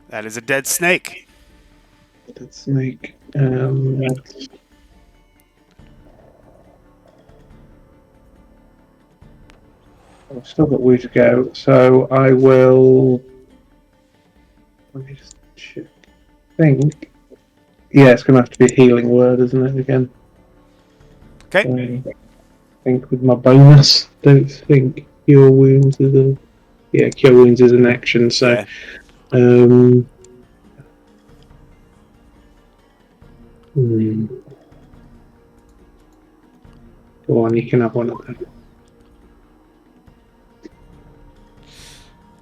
That is a dead snake. Dead snake. I've still got way to go, so I will. Let me just check. Think. Yeah, it's going to have to be a healing word, isn't it? Again. Okay. I think with my bonus, don't think cure wounds is a. Yeah, cure wounds is an action, so. Yeah. Go on, you can have one of them.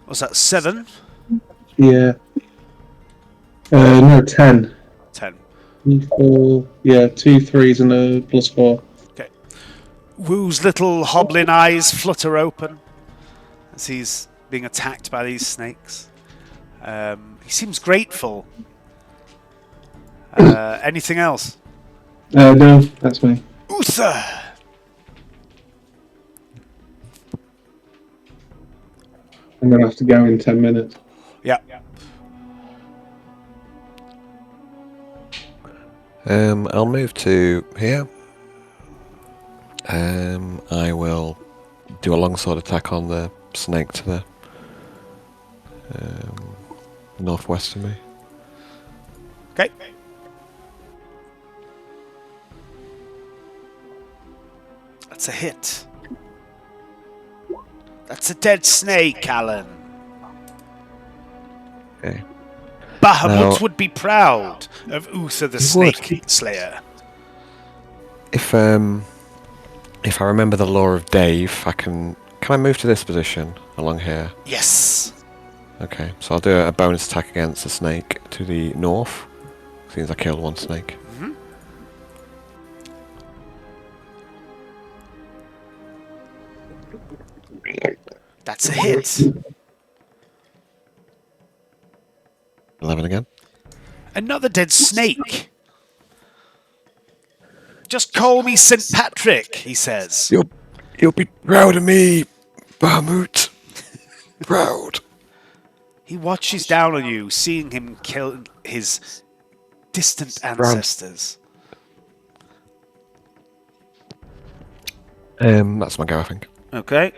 What's that? 7? Yeah. No, 10. 10. 4, yeah, 2 3s and a +4. Okay. Woo's little hobbling eyes flutter open as he's being attacked by these snakes. He seems grateful. Anything else? No, that's me. Uther! I'm going to have to go in 10 minutes. Yeah. I'll move to here. I will do a longsword attack on the snake to the northwest of me. Okay. That's a hit. That's a dead snake, Alan. Okay. Bahamut Now- would be proud of Uther the He would. Snake Slayer. If I remember the law of Dave, can I move to this position along here? Yes. Okay, so I'll do a bonus attack against the snake to the north. Since I killed one snake. That's a hit. 11 again. Another dead snake. Just call me St. Patrick, he says. You'll be proud of me, Bahamut. Proud. He watches down on you, seeing him kill his distant ancestors. That's my go, I think. Okay.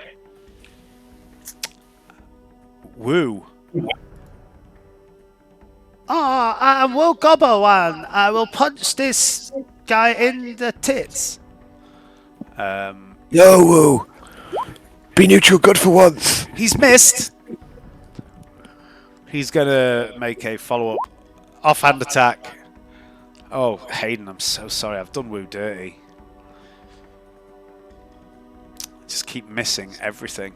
Woo. I will gobble one. I will punch this guy in the tits. No, Woo. Be neutral good for once. He's missed. He's gonna make a follow-up offhand attack. Oh, Hayden, I'm so sorry. I've done Woo dirty. Just keep missing everything.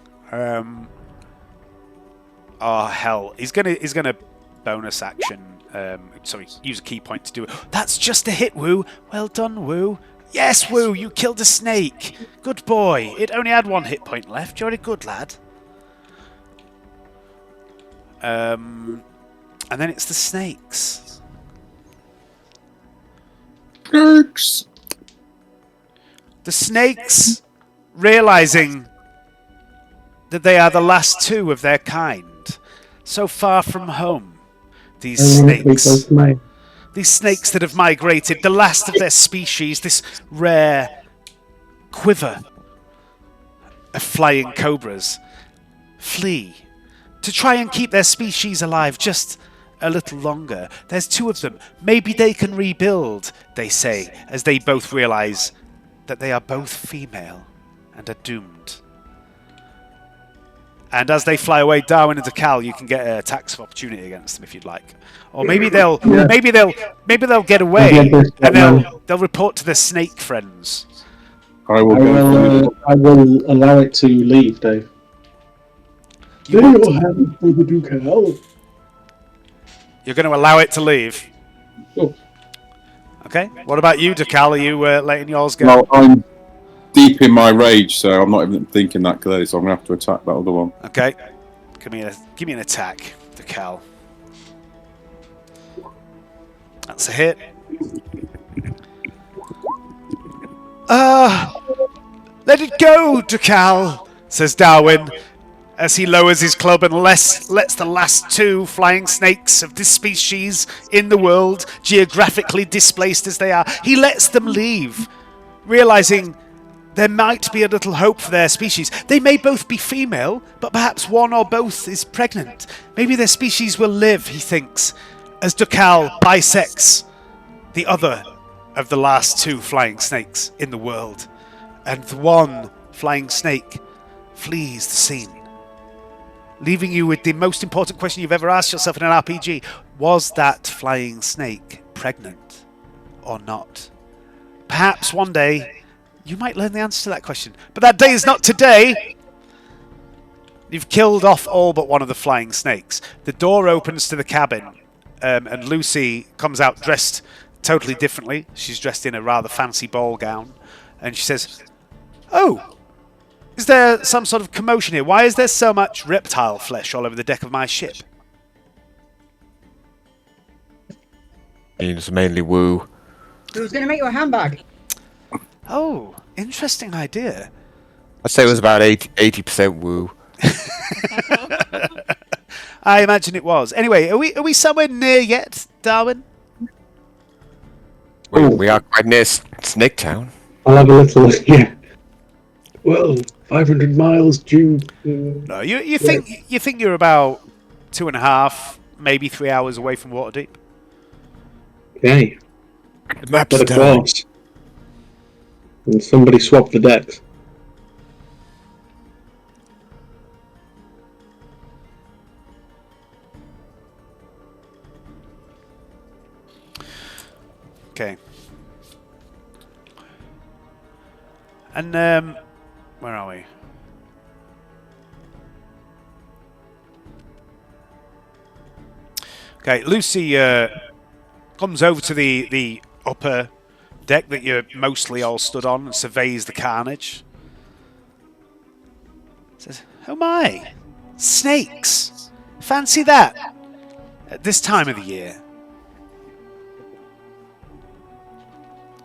Oh hell! He's gonna bonus action. Sorry, use a key point to do it. That's just a hit, Woo. Well done, Woo. Yes, Woo. You killed a snake. Good boy. It only had 1 hit point left. You're a good lad. And then it's the snakes. Dorks. The snakes, realizing that they are the last 2 of their kind, so far from home. These snakes that have migrated, the last of their species, this rare quiver of flying cobras, flee to try and keep their species alive just a little longer. There's 2 of them. Maybe they can rebuild, they say, as they both realize that they are both female and are doomed. And as they fly away, Darwin and Cal, you can get attacks of opportunity against them if you'd like. Or maybe they'll get away and they'll report to their snake friends. I will allow it to leave, Dave. You're going to allow it to leave? Oh. Okay. What about you, Cal? Are you letting yours go? No, I'm deep in my rage, so I'm not even thinking that clearly. So I'm gonna have to attack that other one. Okay. Give me an attack, Cal. That's a hit. Let it go, Cal, says Darwin, as he lowers his club and lets the last 2 flying snakes of this species in the world, geographically displaced as they are, he lets them leave, realizing there might be a little hope for their species. They may both be female, but perhaps one or both is pregnant. Maybe their species will live, he thinks, as Cal bisects the other of the last 2 flying snakes in the world. And the one flying snake flees the scene, leaving you with the most important question you've ever asked yourself in an RPG. Was that flying snake pregnant or not? Perhaps one day you might learn the answer to that question. But that day is not today. You've killed off all but one of the flying snakes. The door opens to the cabin, and Lucy comes out dressed totally differently. She's dressed in a rather fancy ball gown. And she says, "Oh, is there some sort of commotion here? Why is there so much reptile flesh all over the deck of my ship?" It's mainly Woo. Who's going to make you a handbag? Oh, interesting idea. I'd say it was about 80% Woo. I imagine it was. Anyway, are we somewhere near yet, Darwin? We are quite near Snake Town. I'll have a little, yeah. Well, 500 miles due. No, you think you're about 2.5, maybe 3 hours away from Waterdeep? Okay. The map's But of down. course. And somebody swapped the decks. Okay. And where are we? Okay, Lucy comes over to the upper deck that you're mostly all stood on and surveys the carnage. Says, "Oh my, snakes! Fancy that at this time of the year.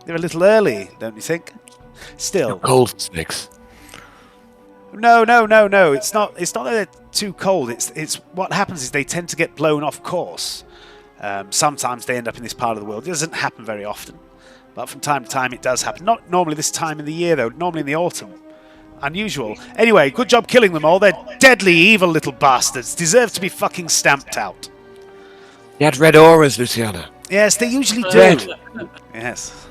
They're a little early, don't you think? Still, Cold snakes. no. It's not that they're too cold. It's what happens is they tend to get blown off course. Sometimes they end up in this part of the world. It doesn't happen very often, but from time to time it does happen. Not normally this time of the year though. Normally in the autumn. Unusual. Anyway, good job killing them all. They're deadly, evil little bastards. Deserve to be fucking stamped out. You had red auras, Luciana. Yes, they usually do. Yes.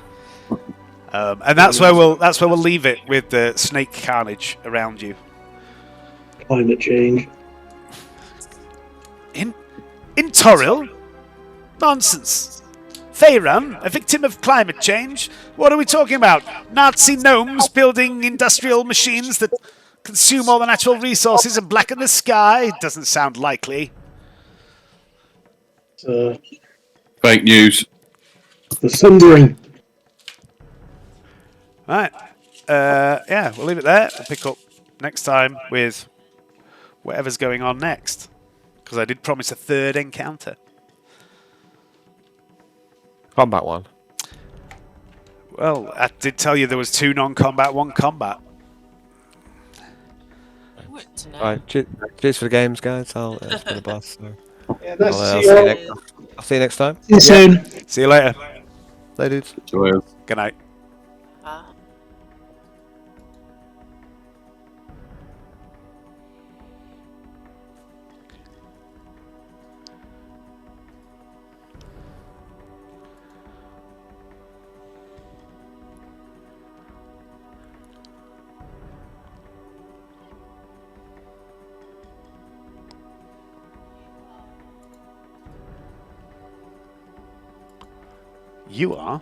And that's where we'll leave it with the snake carnage around you. Climate change. In Toril? Nonsense. Feyran, a victim of climate change? What are we talking about? Nazi gnomes building industrial machines that consume all the natural resources and blacken the sky? Doesn't sound likely. Fake news. The Sundering. Right. Yeah, we'll leave it there. We'll pick up next time with whatever's going on next. Because I did promise a third encounter. Combat one. Well, I did tell you there was 2 non-combat, 1 combat. Right, cheers for the games, guys. It's been a blast. So. Yeah, that's I'll see you next time. See you soon. See you later. Bye, dudes. Joyous. Good night. You are?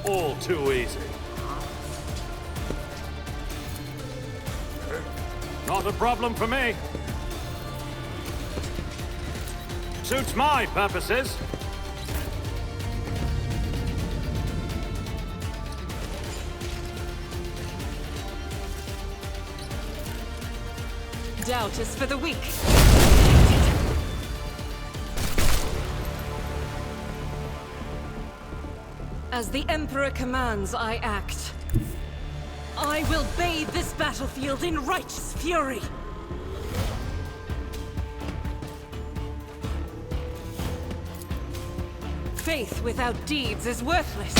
All too easy. Not a problem for me. Suits my purposes. Doubt is for the weak. As the Emperor commands, I act. I will bathe this battlefield in righteous fury. Faith without deeds is worthless.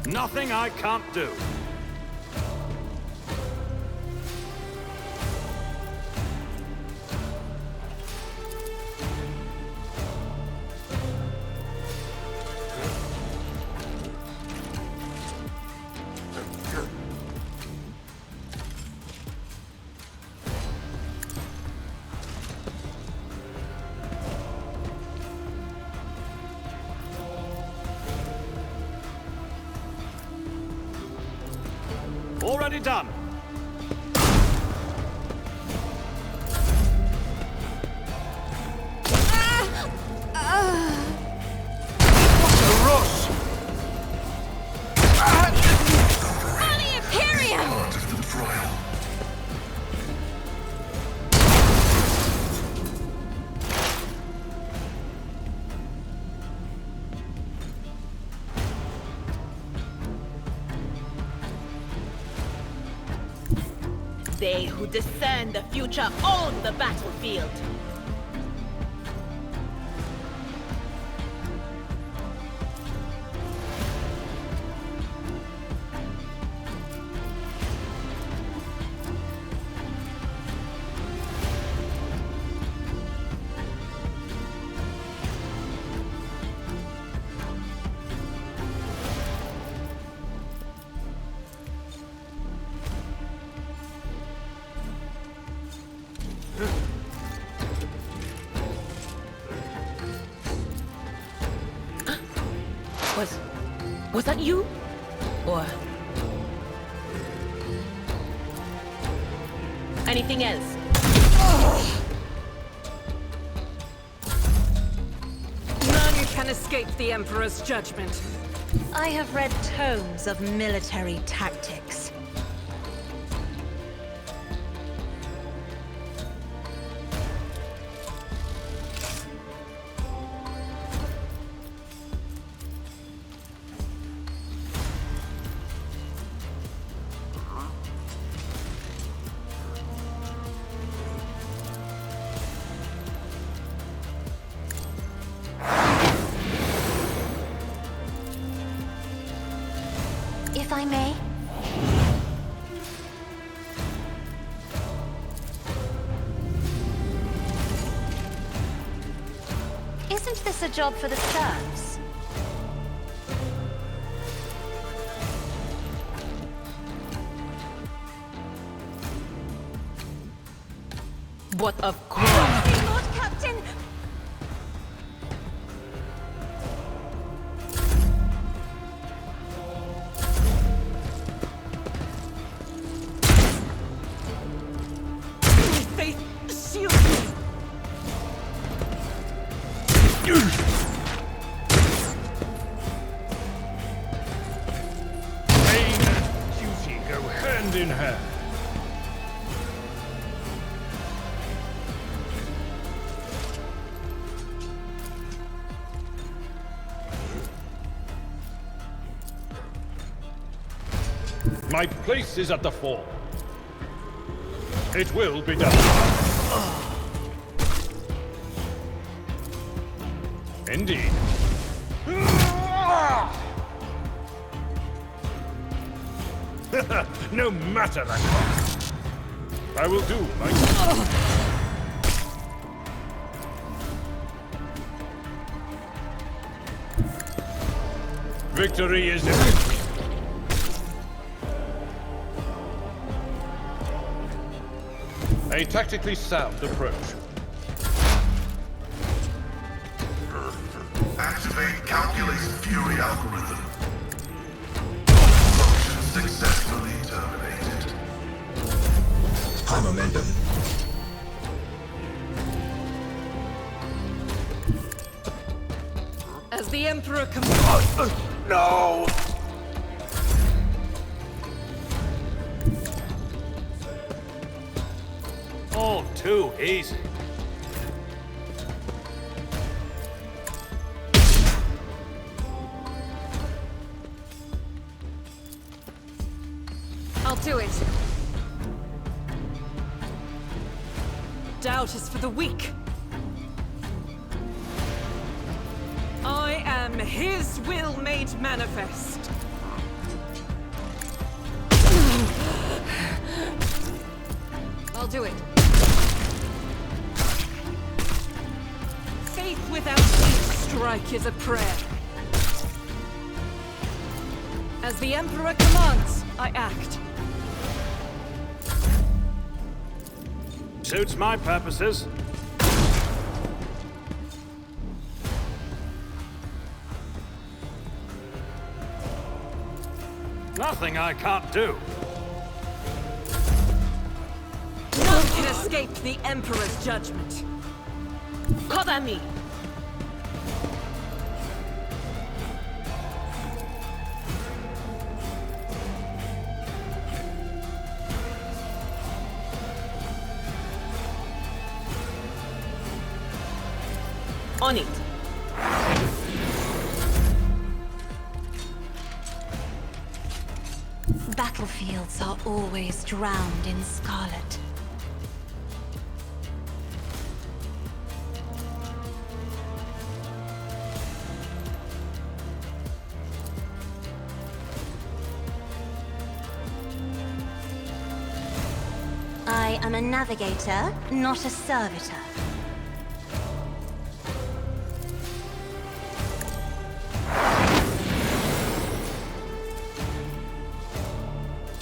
Nothing I can't do. Already done. They who discern the future own the battlefield. Was that you? Or anything else? None can escape the Emperor's judgment. I have read tomes of military tactics. If I may. Isn't this a job for the serfs? What of course? Lord Captain! Faith, shield me! Pain and duty go hand in hand. My place is at the fore. It will be done. Indeed. No matter the cost. I will do my... Victory is imminent. A tactically sound approach. Activate calculated fury algorithm. Function successfully terminated. High momentum. As the Emperor commands. No! All too easy. I'll do it. Doubt is for the weak. I am his will made manifest. I'll do it. Faith without each strike is a prayer. As the Emperor commands, I act. Suits my purposes. Nothing I can't do. None can escape the Emperor's judgment. Cover me. On it. Battlefields are always drowned in scarlet. I am a navigator, not a servitor.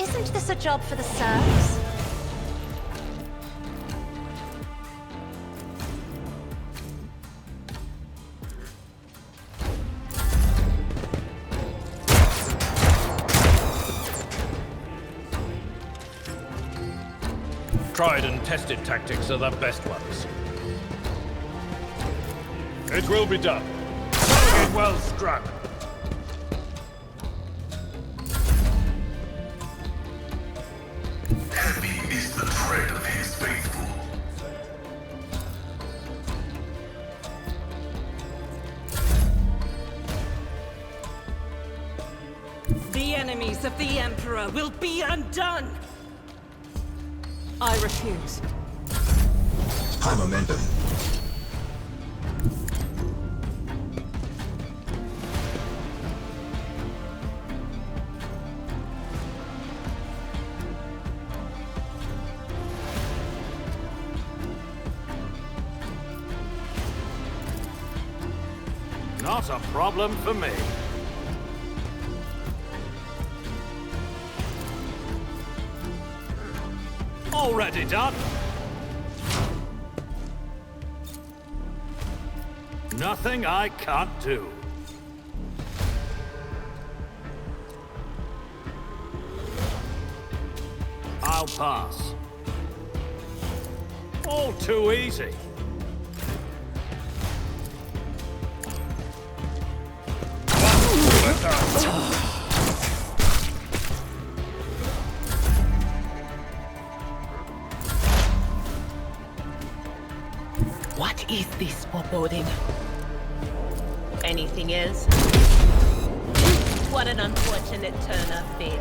Isn't this a job for the serfs? Tried and tested tactics are the best ones. It will be done. Target well struck. Heavy is the tread of his faithful. The enemies of the Emperor will be undone! I refuse. High momentum. Not a problem for me. Already done. Nothing I can't do. I'll pass. All too easy. What is this foreboding? Anything else? What an unfortunate turn of fate.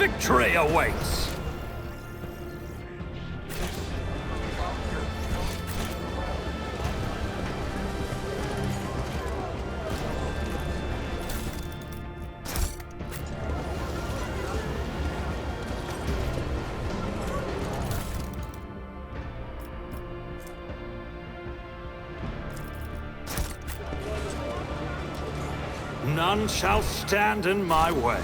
Victory awaits! None shall stand in my way.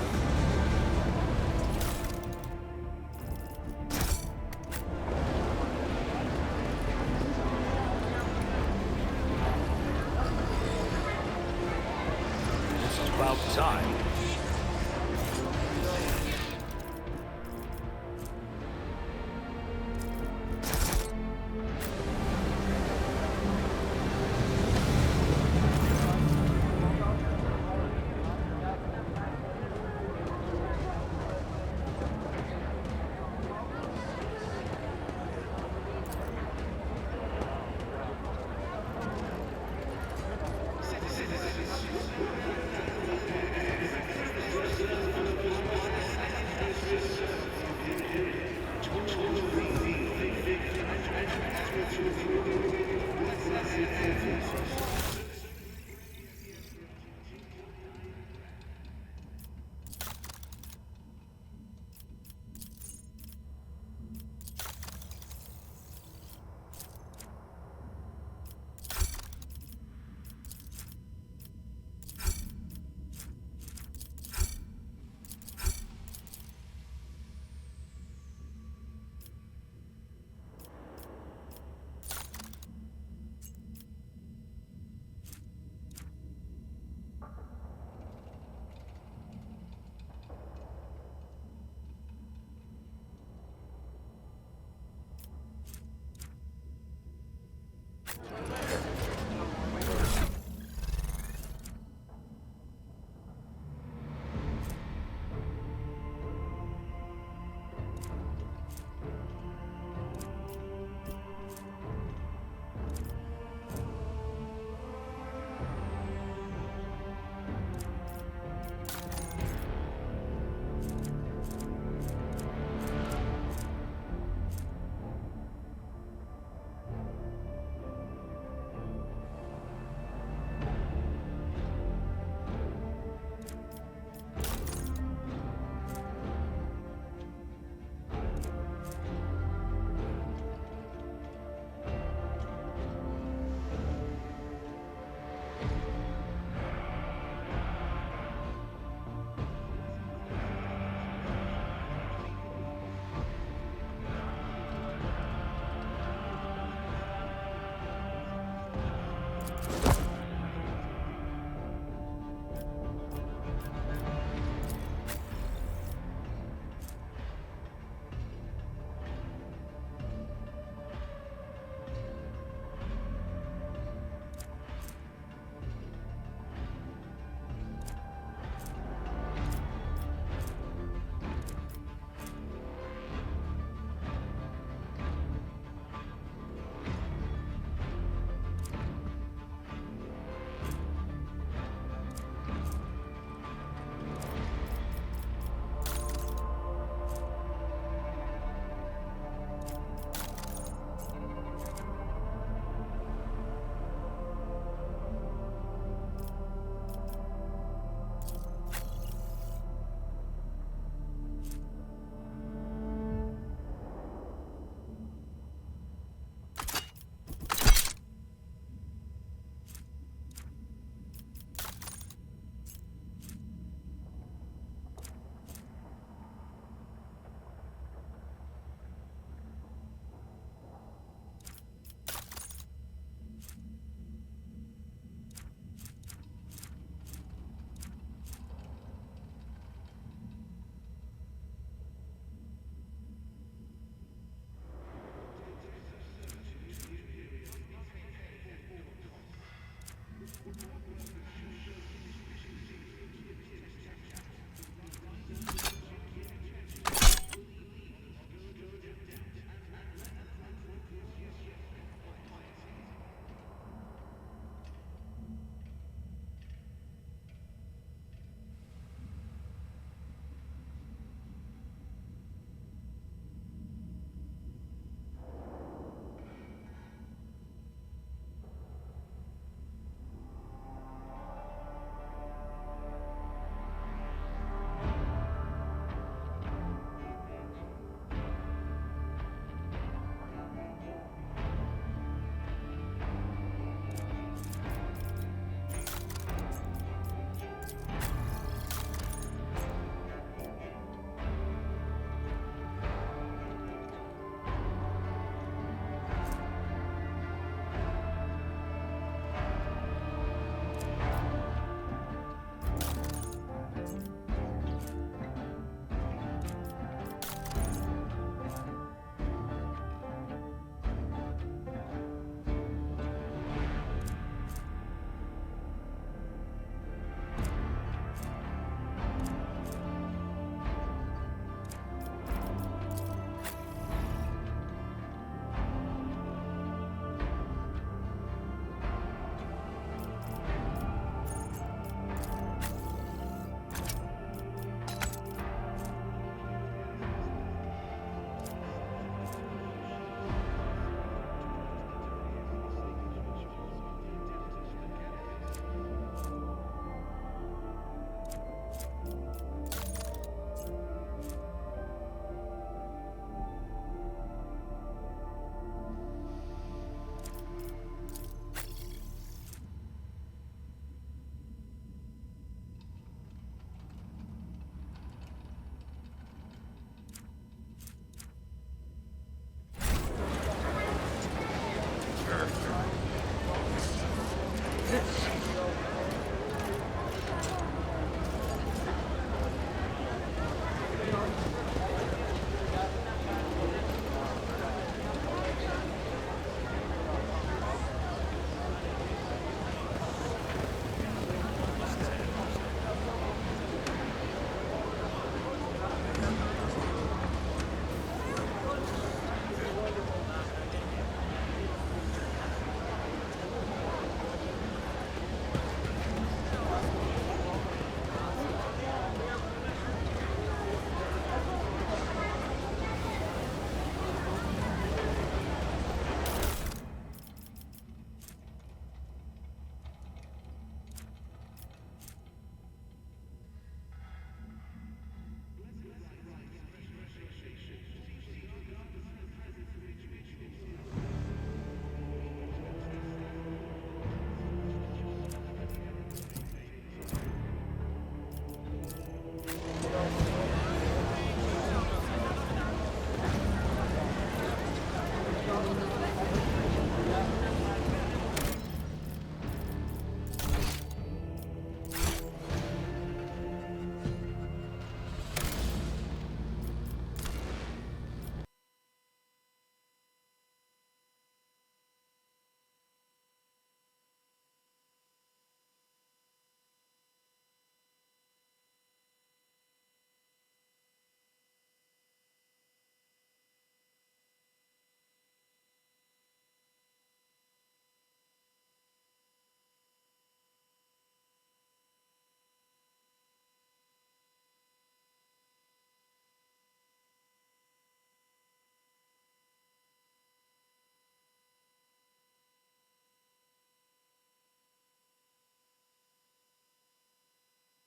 It's about time.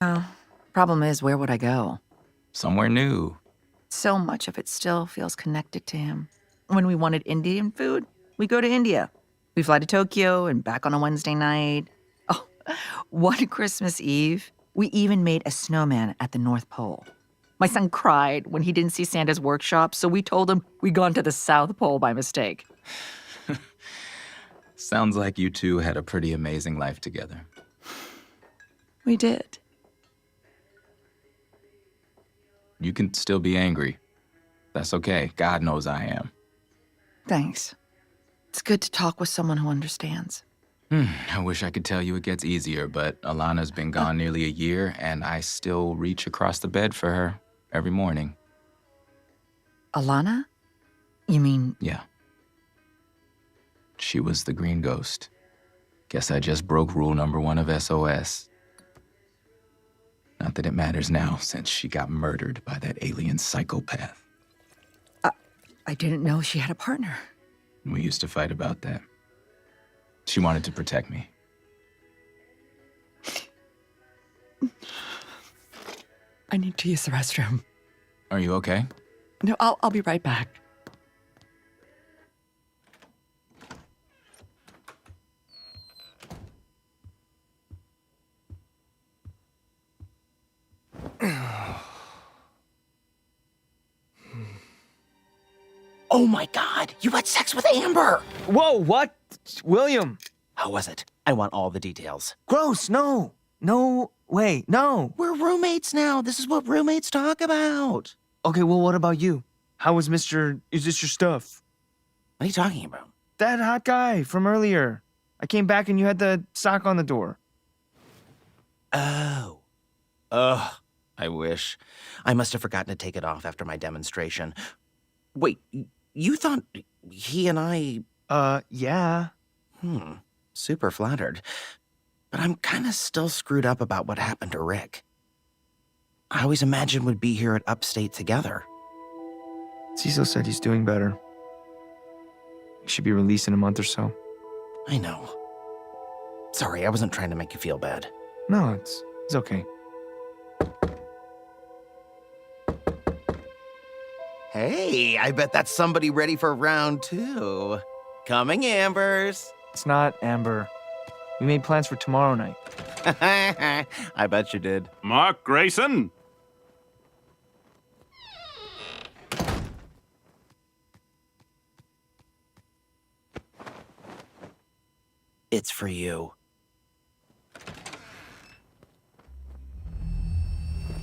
Oh, problem is, where would I go? Somewhere new. So much of it still feels connected to him. When we wanted Indian food, we go to India. We fly to Tokyo and back on a Wednesday night. Oh, one Christmas Eve, we even made a snowman at the North Pole. My son cried when he didn't see Santa's workshop, so we told him we'd gone to the South Pole by mistake. Sounds like you two had a pretty amazing life together. We did. You can still be angry. That's okay. God knows I am. Thanks. It's good to talk with someone who understands. I wish I could tell you it gets easier, but Alana's been gone nearly a year, and I still reach across the bed for her every morning. Alana? You mean... Yeah. She was the green ghost. Guess I just broke rule number 1 of SOS. Not that it matters now, since she got murdered by that alien psychopath. I didn't know she had a partner. We used to fight about that. She wanted to protect me. I need to use the restroom. Are you okay? No, I'll be right back. Oh my God, you had sex with Amber! Whoa, what? William! How was it? I want all the details. Gross, no! No way, no! We're roommates now. This is what roommates talk about. Okay, well, what about you? How was Mr. Is this your stuff? What are you talking about? That hot guy from earlier. I came back and you had the sock on the door. Oh. Ugh, I wish. I must have forgotten to take it off after my demonstration. Wait, you thought he and I... Yeah. Super flattered. But I'm kind of still screwed up about what happened to Rick. I always imagined we'd be here at Upstate together. Cecil said he's doing better. He should be released in a month or so. I know. Sorry, I wasn't trying to make you feel bad. No, it's okay. Hey, I bet that's somebody ready for round 2. Coming, Ambers. It's not Amber. We made plans for tomorrow night. I bet you did. Mark Grayson? It's for you.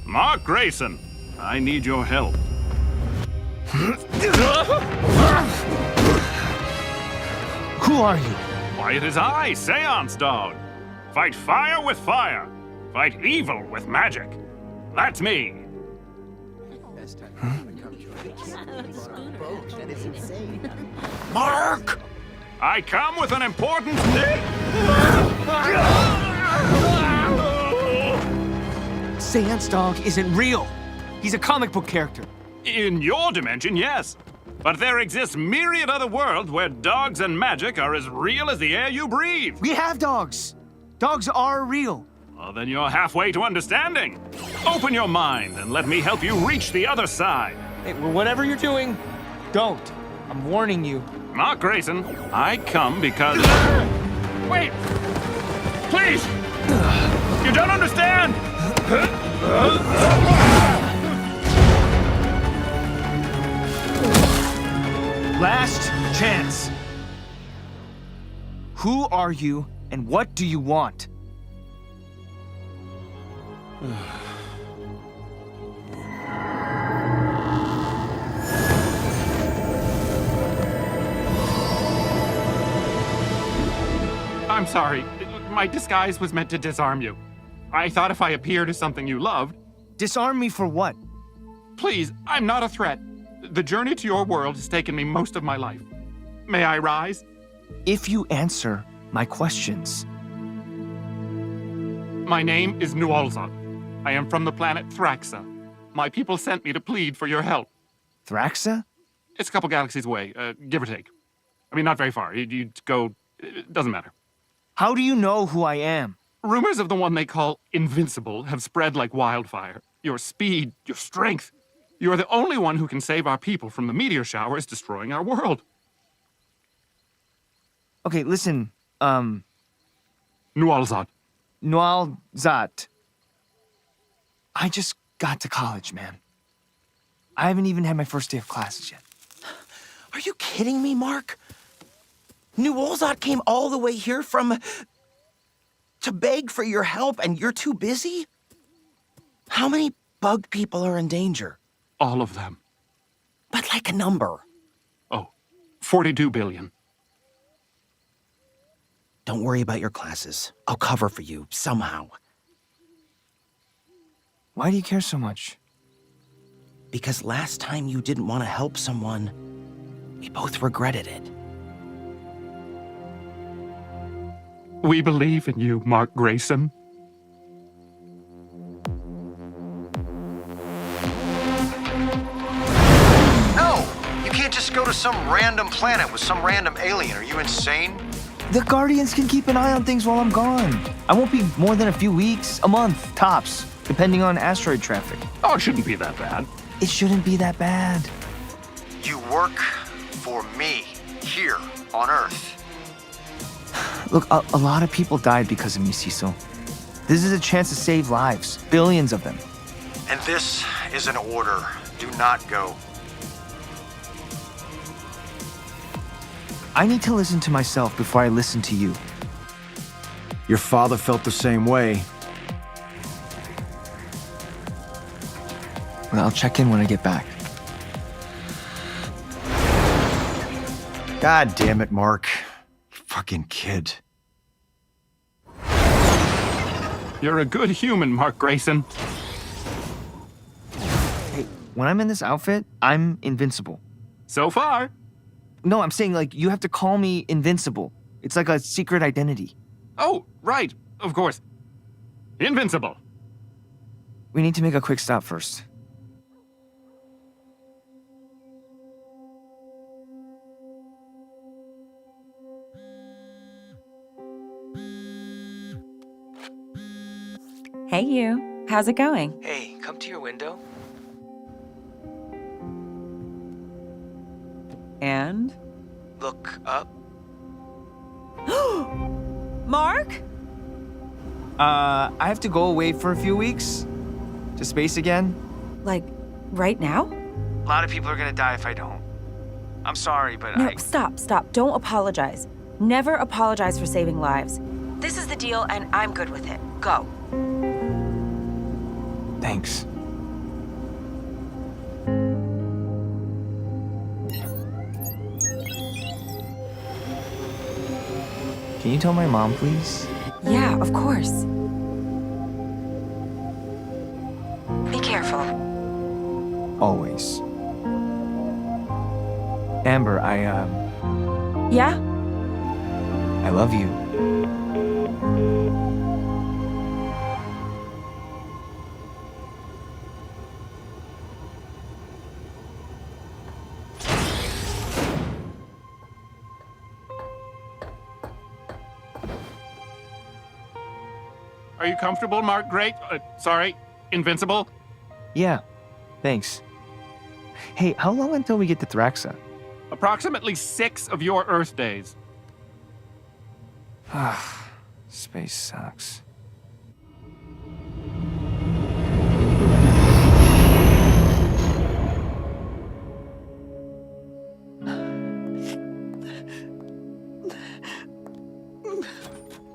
Mark Grayson, I need your help. Who are you? Why, it is I, Seance Dog. Fight fire with fire. Fight evil with magic. That's me. Mark! I come with an important... Seance Dog isn't real. He's a comic book character. In your dimension, yes. But there exists myriad other worlds where dogs and magic are as real as the air you breathe. We have dogs. Dogs are real. Well, then you're halfway to understanding. Open your mind and let me help you reach the other side. Hey, well, whatever you're doing, don't. I'm warning you. Mark Grayson, I come because... Wait! Please! You don't understand! Last chance. Who are you and what do you want? I'm sorry. My disguise was meant to disarm you. I thought if I appeared as something you loved... Disarm me for what? Please, I'm not a threat. The journey to your world has taken me most of my life. May I rise? If you answer my questions. My name is Nualza. I am from the planet Thraxa. My people sent me to plead for your help. Thraxa? It's a couple galaxies away, give or take. I mean, not very far. You'd go... It doesn't matter. How do you know who I am? Rumors of the one they call Invincible have spread like wildfire. Your speed, your strength. You are the only one who can save our people from the meteor showers destroying our world. Okay, listen, Nualzad. Nualzad. I just got to college, man. I haven't even had my first day of classes yet. Are you kidding me, Mark? New Olzot came all the way here to beg for your help, and you're too busy? How many bug people are in danger? All of them. But like a number. Oh, 42 billion. Don't worry about your classes. I'll cover for you, somehow. Why do you care so much? Because last time you didn't want to help someone, we both regretted it. We believe in you, Mark Grayson. No! You can't just go to some random planet with some random alien. Are you insane? The Guardians can keep an eye on things while I'm gone. I won't be more than a few weeks, a month, tops, depending on asteroid traffic. Oh, it shouldn't be that bad. It shouldn't be that bad. You work for me, here, on Earth. Look, a lot of people died because of me, Cecil. This is a chance to save lives, billions of them. And this is an order. Do not go. I need to listen to myself before I listen to you. Your father felt the same way. Well, I'll check in when I get back. God damn it, Mark. Fucking kid. You're a good human, Mark Grayson. Hey, when I'm in this outfit, I'm invincible. So far. No, I'm saying, like, you have to call me invincible. It's like a secret identity. Oh, right. Of course. Invincible. We need to make a quick stop first. Hey, you. How's it going? Hey, come to your window. And? Look up. Mark? I have to go away for a few weeks. To space again. Like, right now? A lot of people are gonna die if I don't. I'm sorry, but No, stop. Don't apologize. Never apologize for saving lives. This is the deal, and I'm good with it. Go. Thanks. Can you tell my mom, please? Yeah, of course. Be careful. Always. Amber, Yeah? I love you. Are you comfortable, Mark Sorry, Invincible? Yeah, thanks. Hey, how long until we get to Thraxa? Approximately 6 of your Earth days. Space sucks.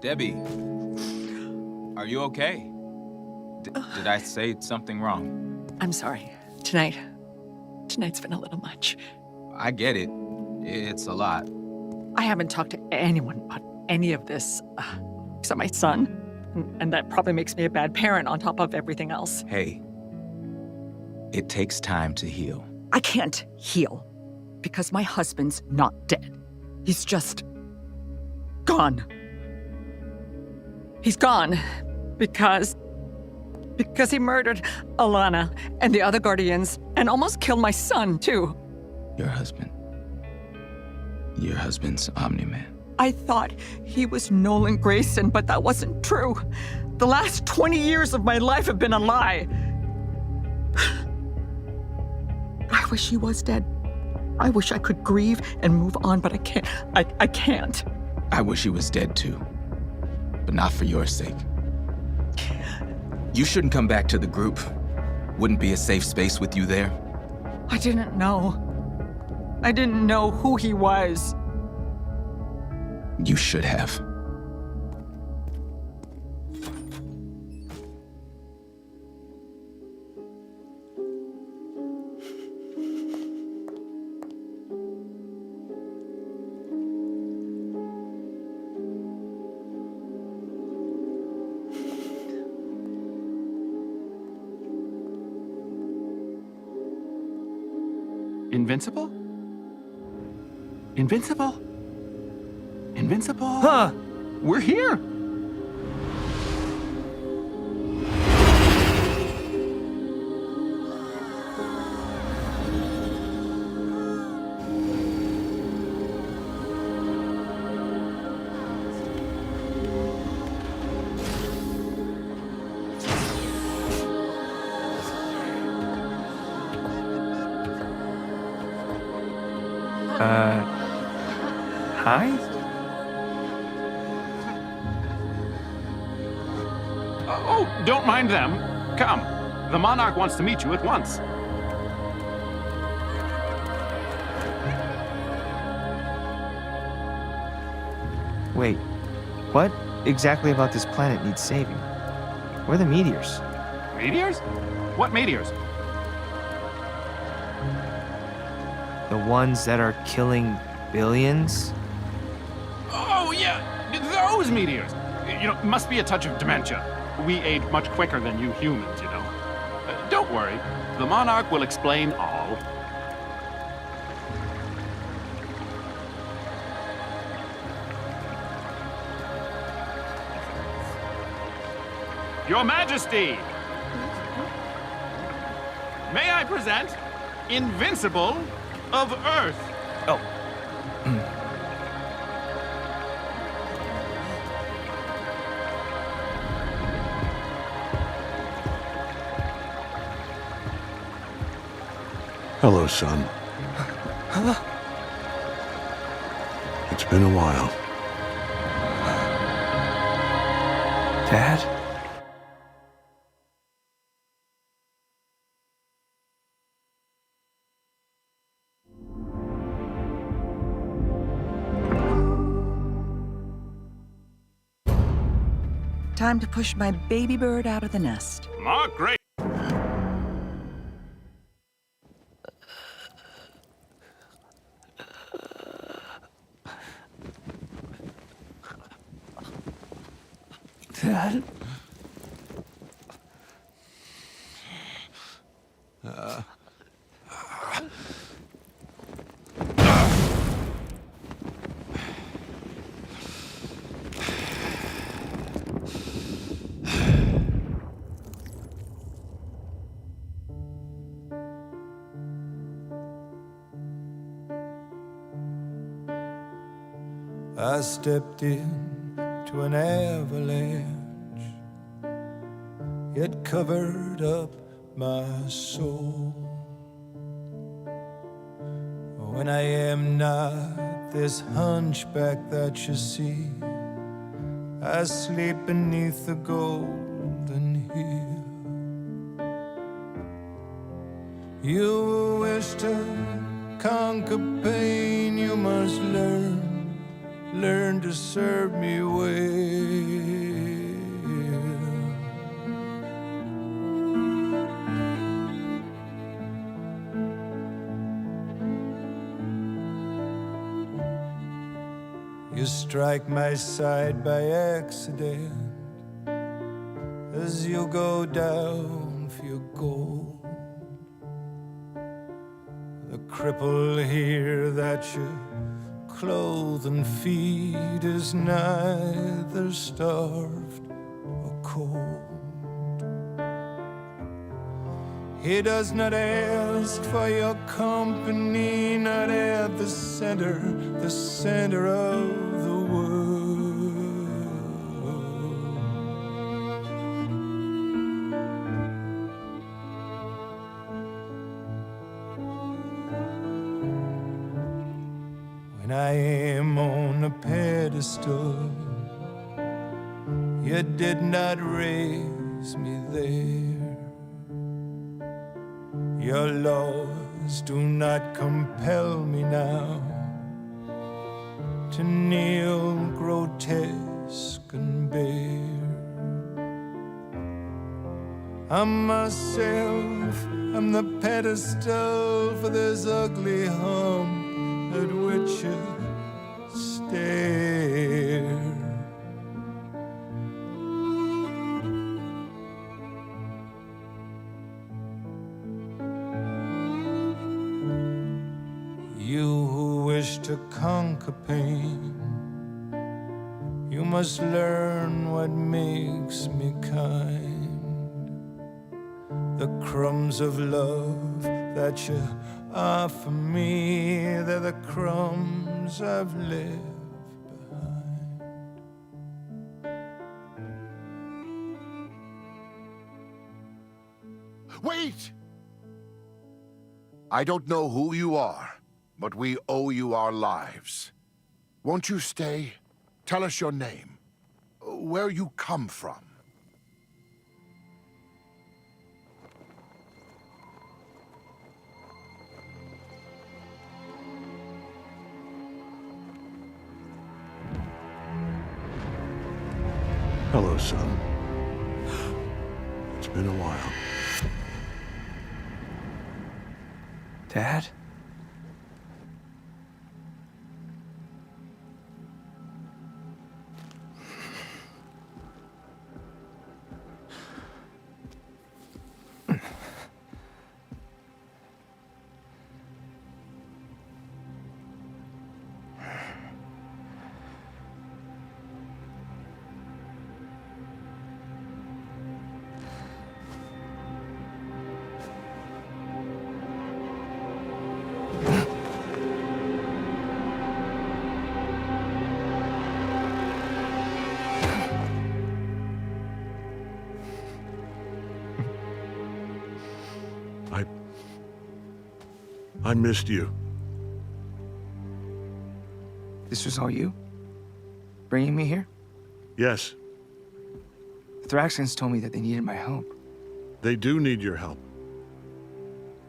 Debbie, are you okay? Did I say something wrong? I'm sorry. Tonight's been a little much. I get it. It's a lot. I haven't talked to anyone about any of this, except my son. And that probably makes me a bad parent on top of everything else. Hey, it takes time to heal. I can't heal because my husband's not dead. He's just gone. He's gone because he murdered Alana and the other Guardians and almost killed my son, too. Your husband's Omni-Man. I thought he was Nolan Grayson, but that wasn't true. The last 20 years of my life have been a lie. I wish he was dead. I wish I could grieve and move on, but I can't. I can't. I wish he was dead too, but not for your sake. You shouldn't come back to the group. Wouldn't be a safe space with you there. I didn't know. I didn't know who he was. You should have. Invincible? Invincible? Invincible? Huh. We're here. Hi? Oh, don't mind them. Come. The Monarch wants to meet you at once. Wait, what exactly about this planet needs saving? Where are the meteors? Meteors? What meteors? The ones that are killing billions? Oh, yeah, those meteors. You know, must be a touch of dementia. We age much quicker than you humans, you know. Don't worry. The Monarch will explain all. Your Majesty! May I present Invincible of Earth? Oh. Hello, son. It's been a while. Dad? Time to push my baby bird out of the nest. Mark, great. Dad? I stepped in to an avalanche. It covered up my soul. When I am not this hunchback that you see, I sleep beneath the golden hill. You wish to conquer pain, you must learn to serve me well. You strike my side by accident as you go down for your gold. The cripple here that you clothe and feed is neither starved or cold. He does not ask for your company, not at the center of the world. and I am on a pedestal. You did not raise me there. Your laws do not compel me now to kneel grotesque and bare. I'm myself, I'm the pedestal for this ugly hump at which you stare. You who wish to conquer pain, you must learn what makes me kind. The crumbs of love that you offer me, they're the crumbs I've left behind. Wait! I don't know who you are, but we owe you our lives. Won't you stay? Tell us your name, where you come from. Hello, son. It's been a while. Dad? I missed you. This was all you? Bringing me here? Yes, The Thraxians told me that they needed my help. they do need your help.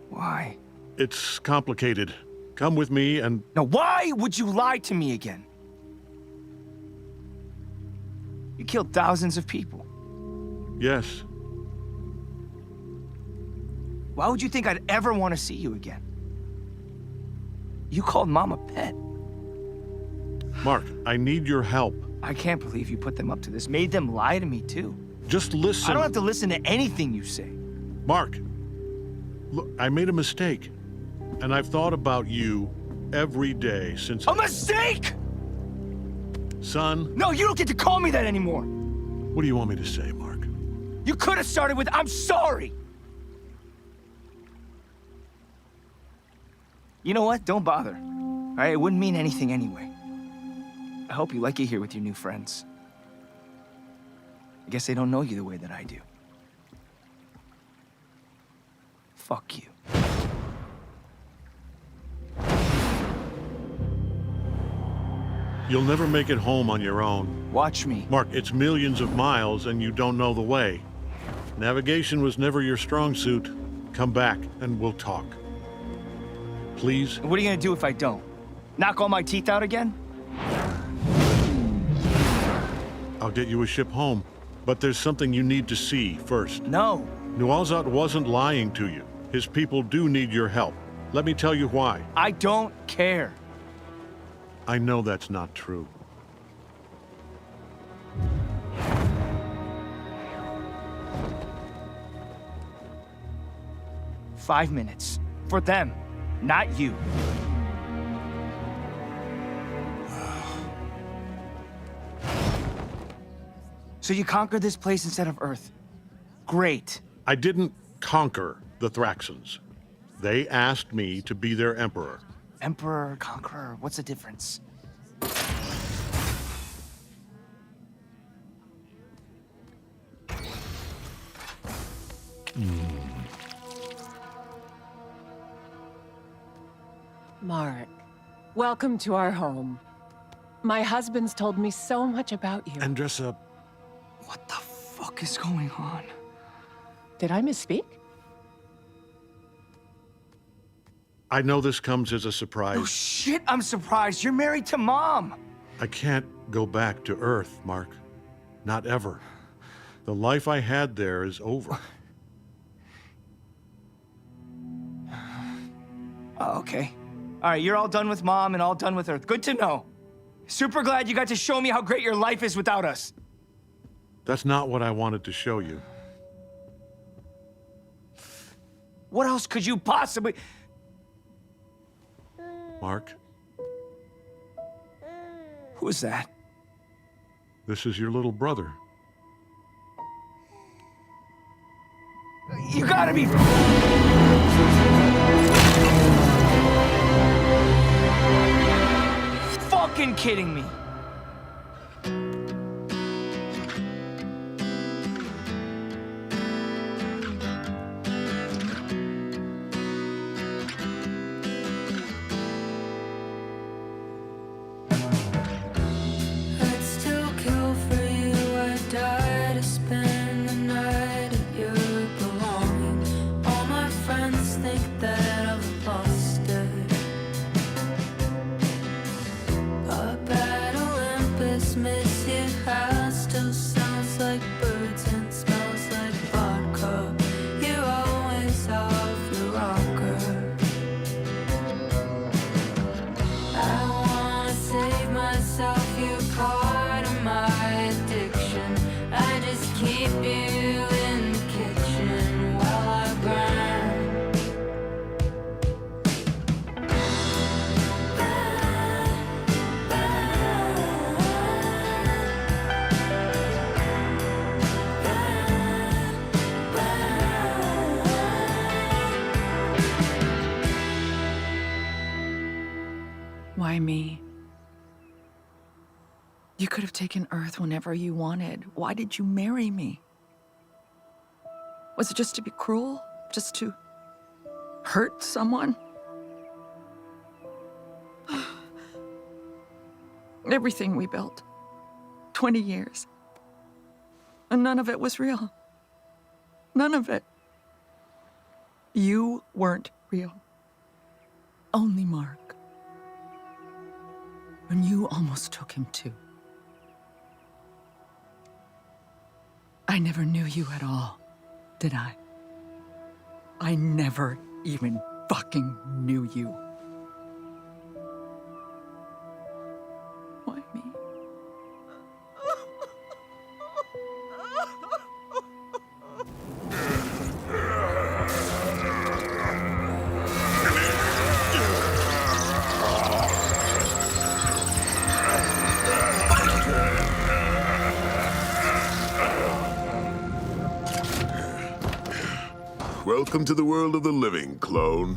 Why? It's complicated. Come with me and... Now, why would you lie to me again? You killed thousands of people. Yes, Why would you think I'd ever want to see you again? You called Mom a pet. Mark, I need your help. I can't believe you put them up to this. Made them lie to me, too. Just listen. I don't have to listen to anything you say. Mark, look, I made a mistake. And I've thought about you every day since... A mistake?! Son... No, you don't get to call me that anymore! What do you want me to say, Mark? You could have started with, I'm sorry! You know what? Don't bother. All right, it wouldn't mean anything anyway. I hope you like it here with your new friends. I guess they don't know you the way that I do. Fuck you. You'll never make it home on your own. Watch me. Mark, it's millions of miles and you don't know the way. Navigation was never your strong suit. Come back and we'll talk. Please? What are you gonna do if I don't? Knock all my teeth out again? I'll get you a ship home. But there's something you need to see first. No. Nualzad wasn't lying to you. His people do need your help. Let me tell you why. I don't care. I know that's not true. "5 minutes. For them, not you." So you conquered this place instead of Earth. Great. I didn't conquer the Thraxans. They asked me to be their emperor. Emperor, conqueror, what's the difference? Mark, Welcome to our home. My husband's told me so much about you. Andressa, What the fuck is going on? Did I misspeak? I know this comes as a surprise. Oh shit, I'm surprised. You're married to Mom. I can't go back to Earth, Mark. Not ever. The life I had there is over. Oh, okay. All right, you're all done with Mom and all done with Earth. Good to know. Super glad you got to show me how great your life is without us. That's not what I wanted to show you. What else could you possibly... Mark, Who's that? this is your little brother. You gotta be... fucking kidding me. I'd still kill for you. I'd die to spend the night at your belonging. All my friends think that I've lost it. Up at Olympus, Missy House still sounds like birds and smells like vodka. You're always off your rocker. I wanna save myself, you're part of my addiction. I just keep you in the kitchen while I burn. Why me? You could have taken Earth whenever you wanted. Why did you marry me? Was it just to be cruel? Just to hurt someone? Everything we built. 20 years. And none of it was real. None of it. You weren't real. Only Mark. And you almost took him too. I never knew you at all, did I? I never even fucking knew you. Why me? Welcome to the world of the living, clone.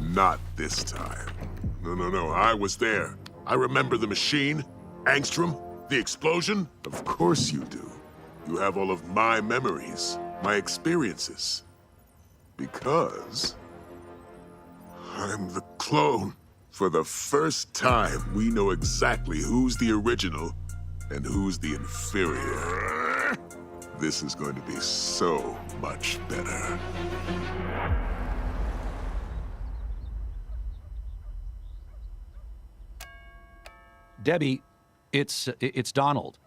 Not this time. No, I was there. I remember the machine, Angstrom, the explosion. Of course you do. You have all of my memories, my experiences. Because I'm the clone. For the first time, we know exactly who's the original and who's the inferior. This is going to be so much better. Debbie, it's Donald.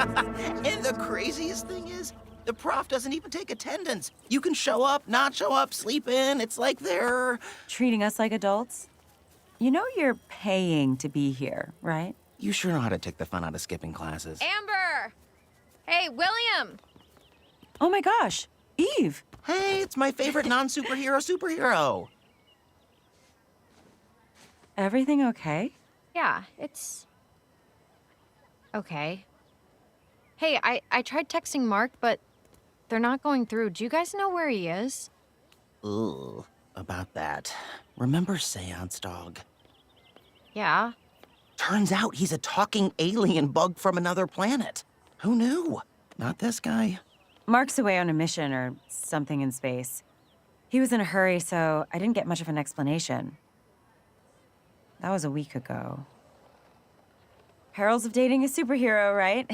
And the craziest thing is, the prof doesn't even take attendance. You can show up, not show up, sleep in. It's like they're... Treating us like adults? You know you're paying to be here, right? You sure know how to take the fun out of skipping classes. Amber! Hey, William! Oh my gosh, Eve! Hey, it's my favorite superhero. Everything okay? Yeah, it's... okay. Hey, I tried texting Mark, but they're not going through. Do you guys know where he is? Ooh, about that. Remember Seance Dog? Yeah. Turns out he's a talking alien bug from another planet. Who knew? Not this guy. Mark's away on a mission or something in space. He was in a hurry, so I didn't get much of an explanation. That was a week ago. Perils of dating a superhero, right?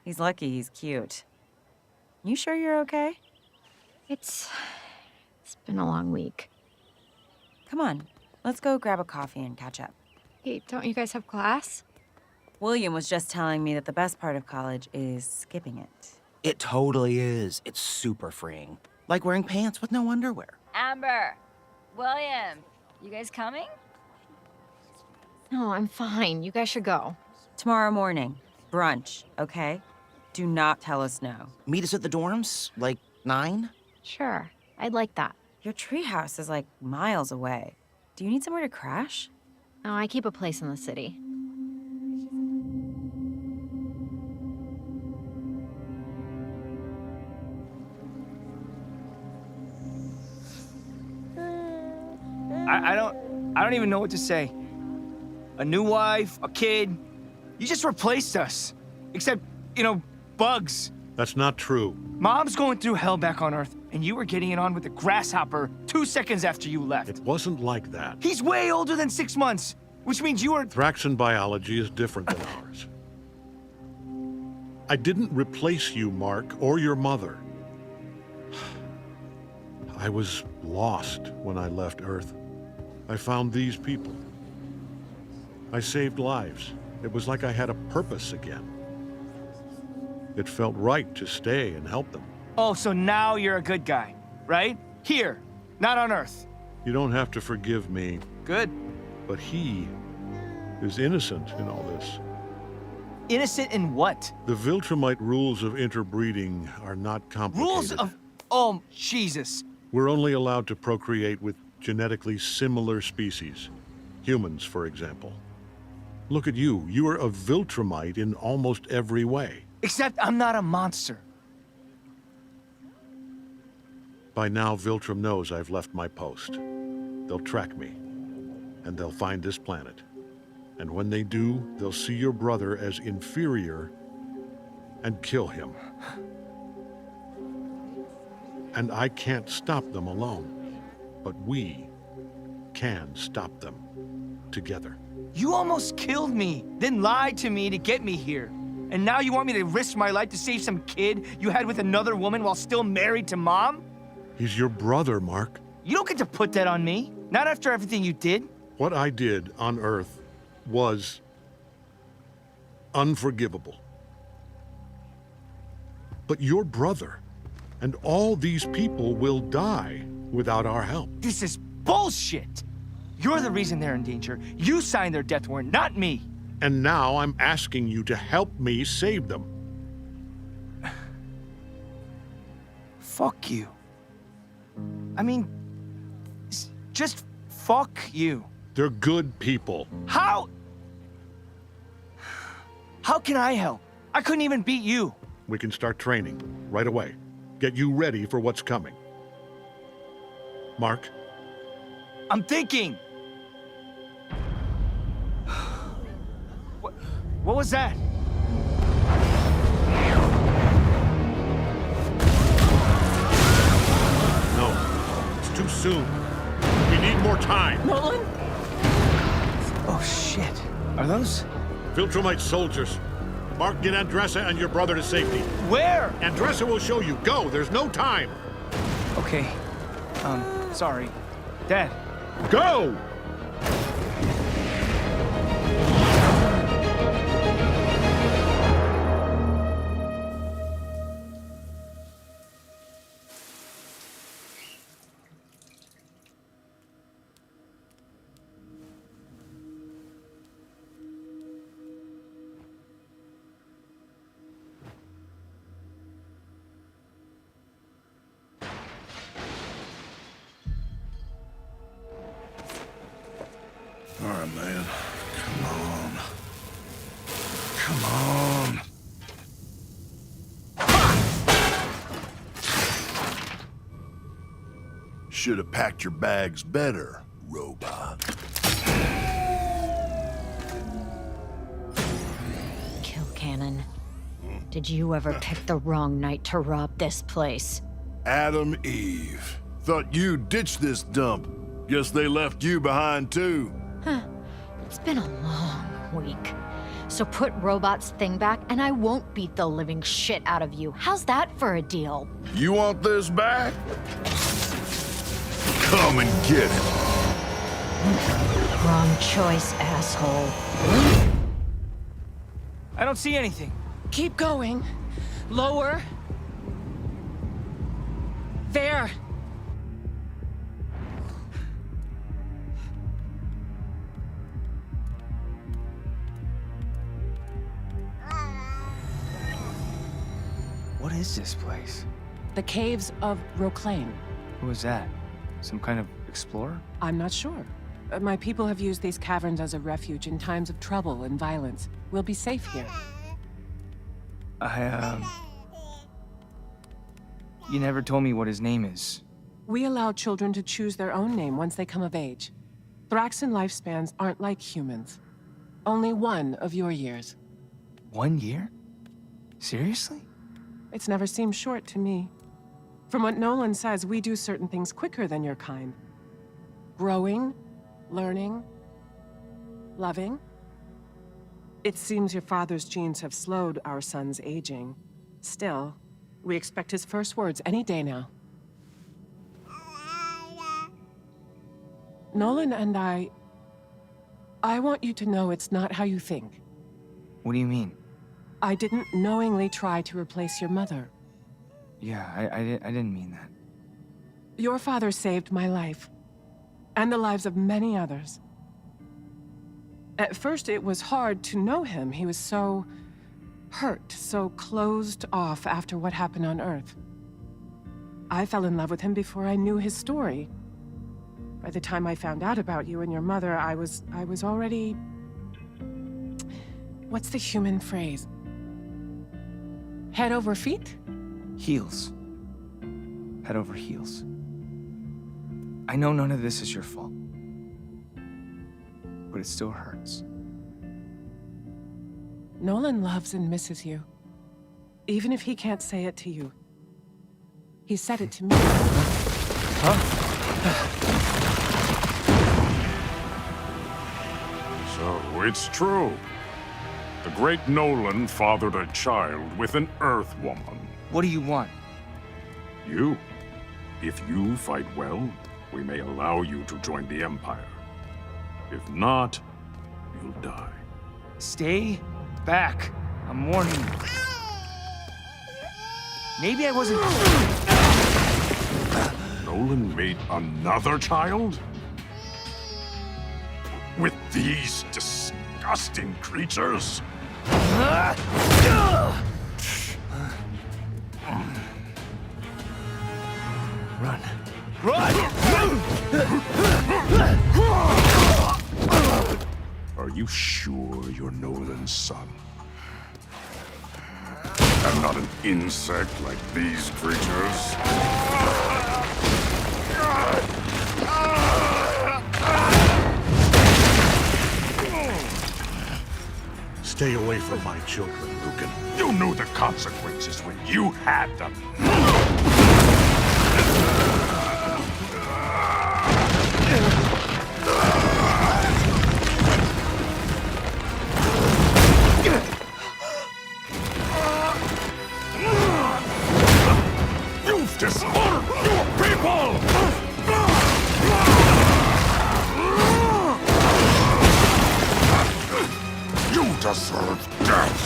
He's lucky he's cute. You sure you're okay? It's been a long week. Come on, let's go grab a coffee and catch up. Hey, don't you guys have class? William was just telling me that the best part of college is skipping it. It totally is. It's super freeing. Like wearing pants with no underwear. Amber! William! You guys coming? No, I'm fine. You guys should go. Tomorrow morning, brunch, okay? Do not tell us no. Meet us at the dorms, like 9? Sure, I'd like that. Your treehouse is like miles away. Do you need somewhere to crash? No, I keep a place in the city. I don't even know what to say. A new wife, a kid. You just replaced us. Except, bugs. That's not true. Mom's going through hell back on Earth, and you were getting it on with a grasshopper 2 seconds after you left. It wasn't like that. He's way older than 6 months, which means you were... Thraxan biology is different than ours. I didn't replace you, Mark, or your mother. I was lost when I left Earth. I found these people. I saved lives. It was like I had a purpose again. It felt right to stay and help them. Oh, so now you're a good guy, right? Here, not on Earth. You don't have to forgive me. Good. But he is innocent in all this. Innocent in what? The Viltrumite rules of interbreeding are not complicated. Rules of... Oh, Jesus. We're only allowed to procreate with genetically similar species. Humans, for example. Look at you. You are a Viltrumite in almost every way. Except I'm not a monster. By now, Viltrum knows I've left my post. They'll track me, and they'll find this planet. And when they do, they'll see your brother as inferior and kill him. And I can't stop them alone, but we can stop them together. You almost killed me, then lied to me to get me here. And now you want me to risk my life to save some kid you had with another woman while still married to Mom? He's your brother, Mark. You don't get to put that on me. Not after everything you did. What I did on Earth was unforgivable. But your brother and all these people will die without our help. This is bullshit. You're the reason they're in danger. You signed their death warrant, not me. And now I'm asking you to help me save them. Fuck you. I mean, just fuck you. They're good people. How? How can I help? I couldn't even beat you. We can start training right away. Get you ready for what's coming. Mark? I'm thinking. What was that? No, it's too soon. We need more time. Nolan? Oh, shit. Are those? Viltrumite soldiers. Mark, get Andressa and your brother to safety. Where? Andressa will show you. Go, there's no time. Okay. Sorry. Dad. Go! All right, man. Come on. Come on. Should have packed your bags better, robot. Kill Cannon. Did you ever pick the wrong night to rob this place? Adam Eve. Thought you ditched this dump. Guess they left you behind too. Huh. It's been a long week. So put Robot's thing back and I won't beat the living shit out of you. How's that for a deal? You want this back? Come and get it. Wrong choice, asshole. I don't see anything. Keep going. Lower. There. What is this place? The caves of Roclane. Who is that? Some kind of explorer? I'm not sure. My people have used these caverns as a refuge in times of trouble and violence. We'll be safe here. You never told me what his name is. We allow children to choose their own name once they come of age. Thraxan lifespans aren't like humans. Only one of your years. 1 year? Seriously? It's never seemed short to me. From what Nolan says, we do certain things quicker than your kind. Growing, learning, loving. It seems your father's genes have slowed our son's aging. Still, we expect his first words any day now. Nolan and I want you to know it's not how you think. What do you mean? I didn't knowingly try to replace your mother. Yeah, I didn't mean that. Your father saved my life, and the lives of many others. At first, it was hard to know him. He was so hurt, so closed off after what happened on Earth. I fell in love with him before I knew his story. By the time I found out about you and your mother, I was already... What's the human phrase? Head over feet? Heels. Head over heels. I know none of this is your fault. But it still hurts. Nolan loves and misses you. Even if he can't say it to you. He said it to me. So it's true. The great Nolan fathered a child with an Earth woman. What do you want? You. If you fight well, we may allow you to join the Empire. If not, you'll die. Stay back. I'm warning you. Maybe I wasn't... Nolan made another child? With these disgusting creatures? Run. Run! Are you sure you're Nolan's son? And not an insect like these creatures? Stay away from my children, Lucan. You knew the consequences when you had them. You've dishonored your people! You deserve death!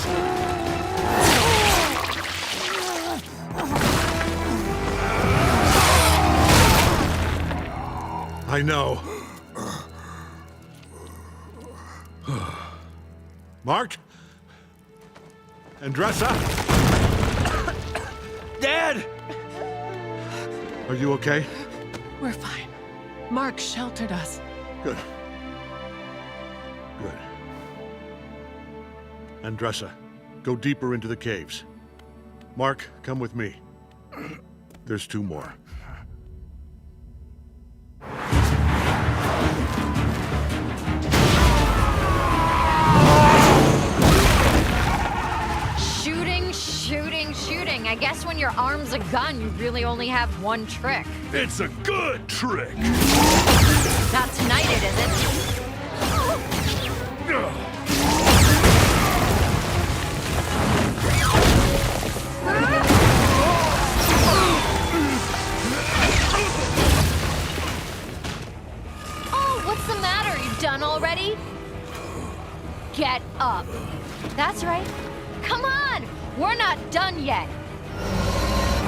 I know. Mark? Andressa? Dad! Are you okay? We're fine. Mark sheltered us. Good. Good. Andressa, go deeper into the caves. Mark, come with me. There's 2 more. Shooting. I guess when your arm's a gun, you really only have one trick. It's a good trick! Not tonight, it isn't. Oh, what's the matter? You done already? Get up. That's right. Come on! We're not done yet.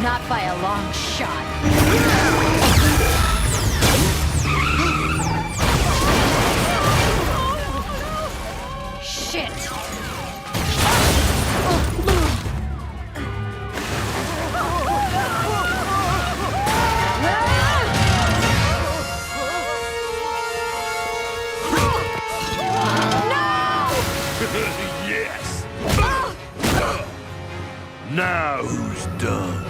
Not by a long shot. Shit! Yes! Now who's done?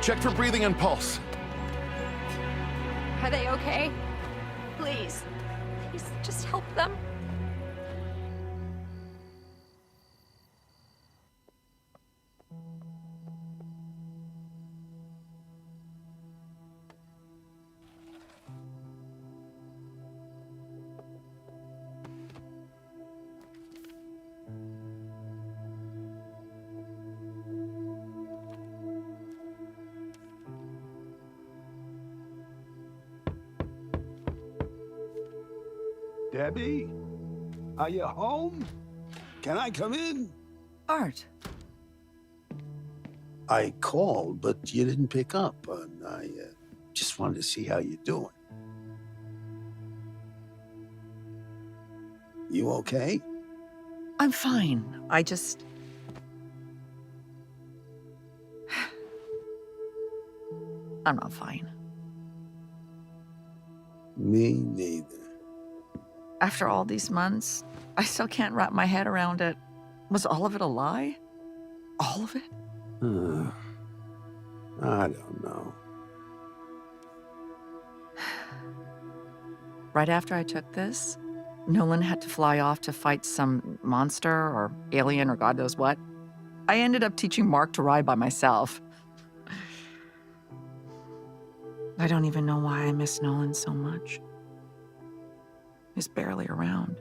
Check for breathing and pulse. Are they okay? Please, just help them. Debbie? Are you home? Can I come in? Art. I called, but you didn't pick up, and I just wanted to see how you're doing. You okay? I'm fine. I just... I'm not fine. Me neither. After all these months, I still can't wrap my head around it. Was all of it a lie? All of it? I don't know. Right after I took this, Nolan had to fly off to fight some monster or alien or God knows what. I ended up teaching Mark to ride by myself. I don't even know why I miss Nolan so much. He's barely around.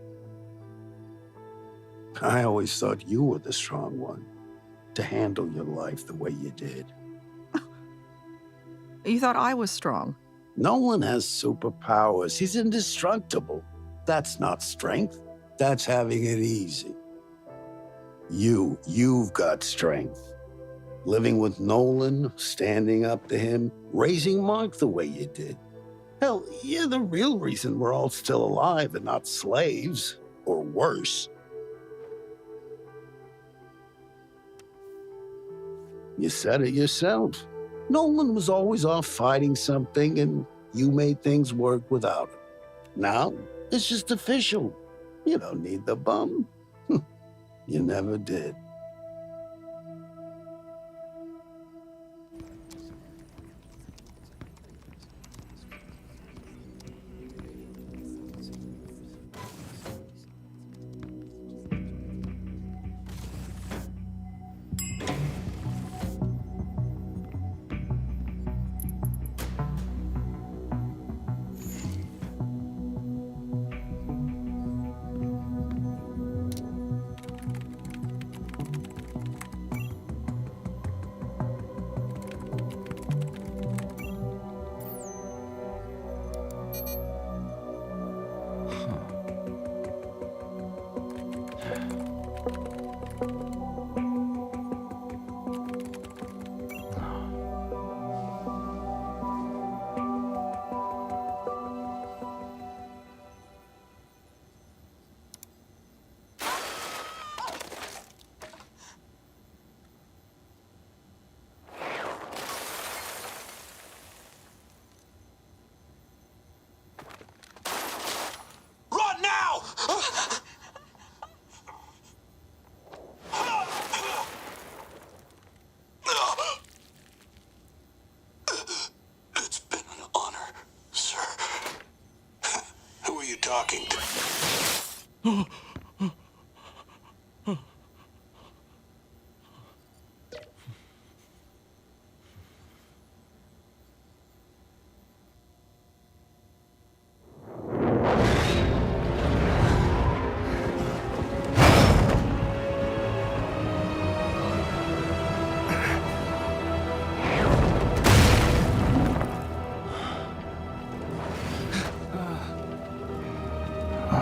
I always thought you were the strong one, to handle your life the way you did. You thought I was strong? Nolan has superpowers. He's indestructible. That's not strength. That's having it easy. You've got strength. Living with Nolan, standing up to him, raising Mark the way you did. Hell, you're the real reason we're all still alive and not slaves, or worse. You said it yourself. Nolan was always off fighting something, and you made things work without him. Now, it's just official. You don't need the bum. You never did. Oh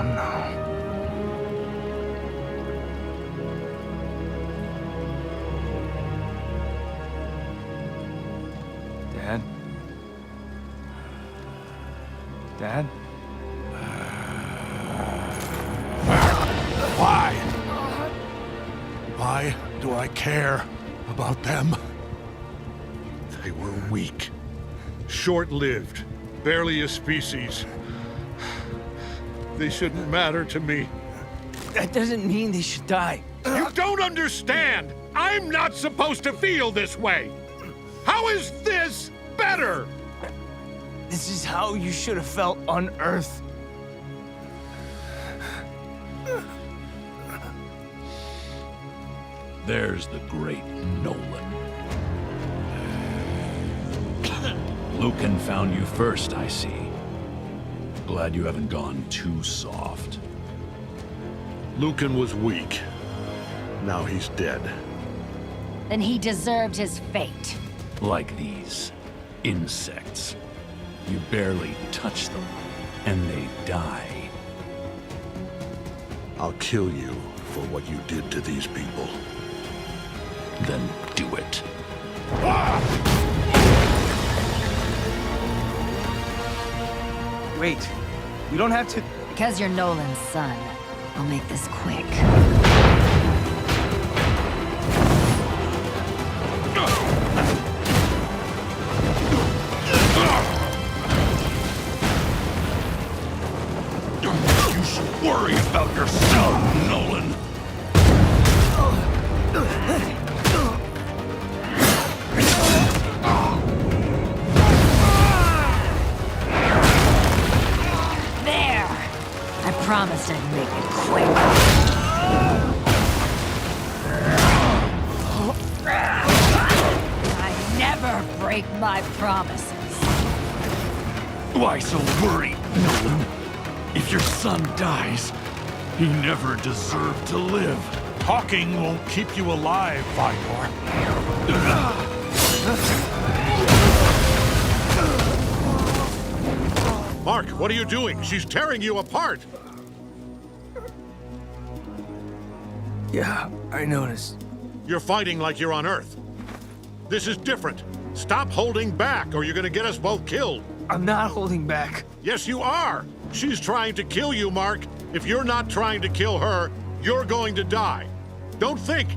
no. Dad? Dad? Why? Why do I care about them? They were weak, short-lived, barely a species. They shouldn't matter to me. That doesn't mean they should die. You don't understand! I'm not supposed to feel this way! How is this better? This is how you should have felt on Earth. There's the great Nolan. Lucan found you first, I see. Glad you haven't gone too soft. Lucan was weak. Now he's dead. Then he deserved his fate. Like these insects. You barely touch them, and they die. I'll kill you for what you did to these people. Then do it. Wait, we don't have to... Because you're Nolan's son, I'll make this quick. You should worry about yourself, Nolan. There! I promised I'd make it quick. I never break my promises. Why so worried, Nolan? If your son dies, he never deserved to live. Talking won't keep you alive, Vigor. Mark, what are you doing? She's tearing you apart! Yeah, I noticed. You're fighting like you're on Earth. This is different. Stop holding back, or you're gonna get us both killed. I'm not holding back. Yes, you are! She's trying to kill you, Mark. If you're not trying to kill her, you're going to die. Don't think,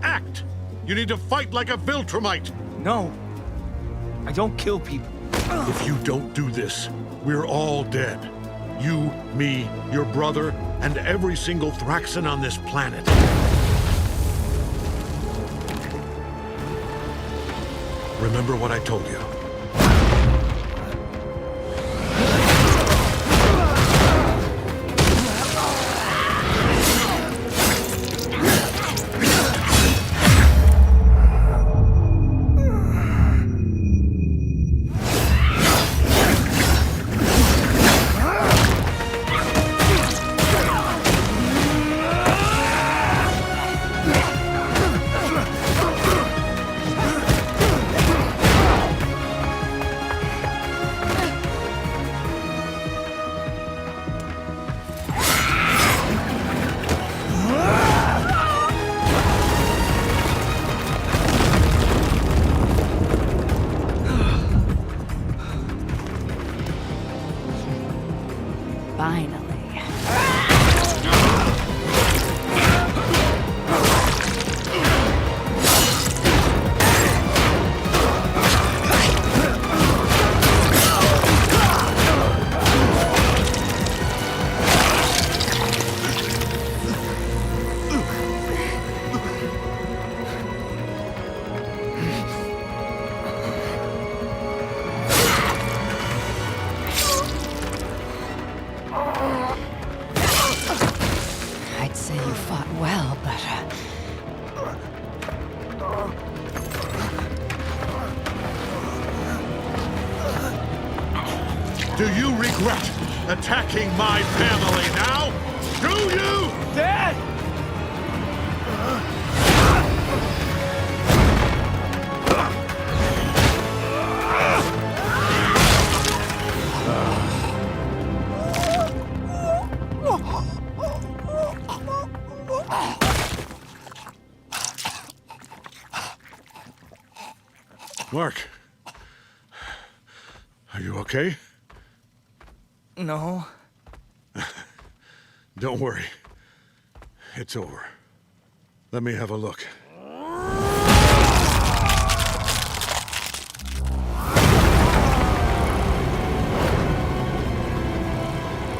act. You need to fight like a Viltrumite. No, I don't kill people. If you don't do this, we're all dead. You, me, your brother, and every single Thraxan on this planet. Remember what I told you. Do you regret attacking my family now? Do you? Dad! Mark, are you okay? No. Don't worry. It's over. Let me have a look.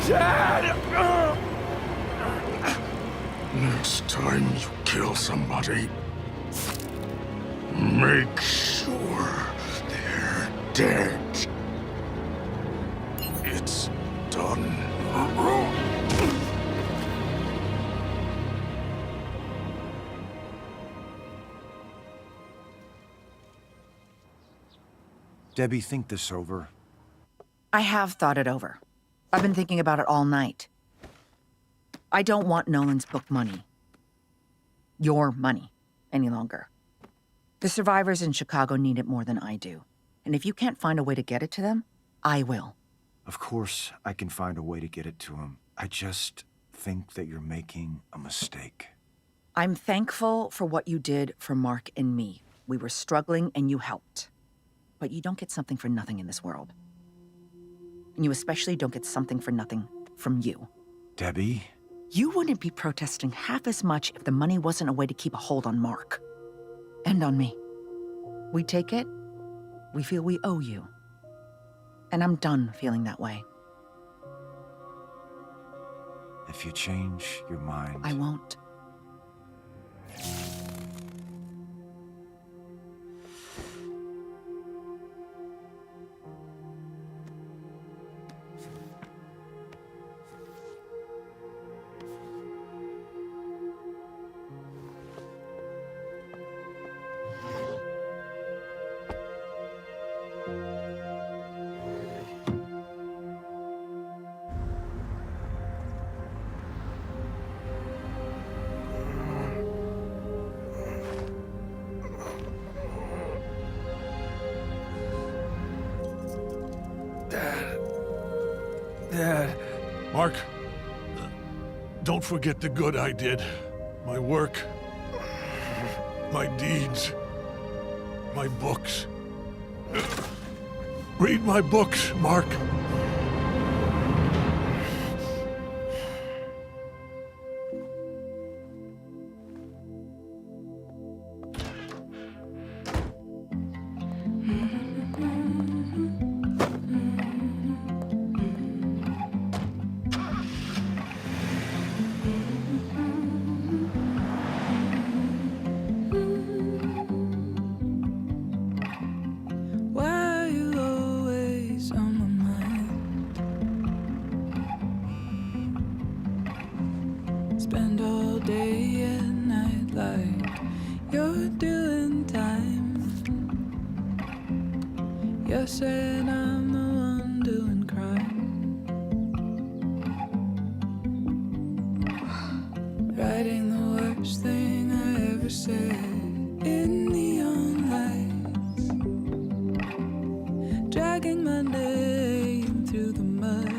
Dad! Next time you kill somebody, make sure they're dead. It's done. Debbie, think this over. I have thought it over. I've been thinking about it all night. I don't want Nolan's book money. Your money any longer. The survivors in Chicago need it more than I do. And if you can't find a way to get it to them, I will. Of course, I can find a way to get it to him. I just think that you're making a mistake. I'm thankful for what you did for Mark and me. We were struggling and you helped. But you don't get something for nothing in this world. And you especially don't get something for nothing from you. Debbie? You wouldn't be protesting half as much if the money wasn't a way to keep a hold on Mark. And on me. We take it, we feel we owe you. And I'm done feeling that way. If you change your mind... I won't. Dad. Mark, don't forget the good I did. My work, my deeds, my books. Read my books, Mark. Spend all day and night like you're doing time. You're saying I'm the one doing crime. Writing the worst thing I ever said in neon lights. Dragging my name through the mud.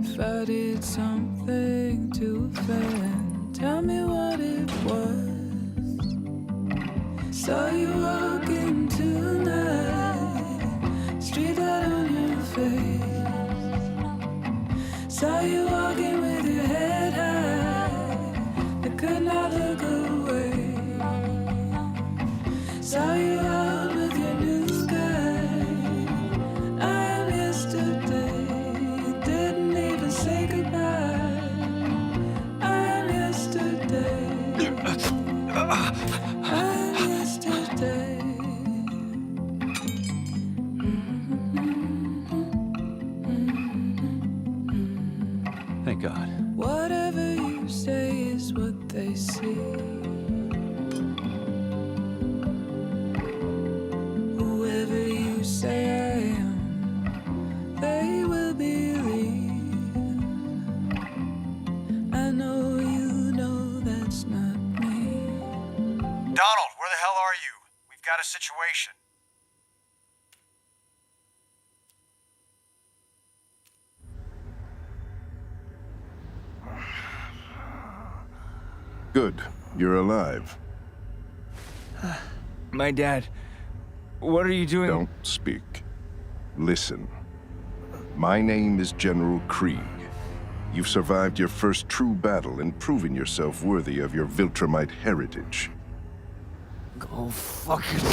If I did something to offend, tell me what it was. Saw you walking tonight, street light on your face. Saw you walking with your head high, I could not look away. Saw you out with your new guy. I am yesterday, didn't even say goodbye. I am yesterday. I am yesterday. Thank God. Whatever you say is what they see. Donald, where the hell are you? We've got a situation. Good. You're alive. My dad, what are you doing? Don't speak. Listen. My name is General Krieg. You've survived your first true battle and proven yourself worthy of your Viltrumite heritage. Go fuck it.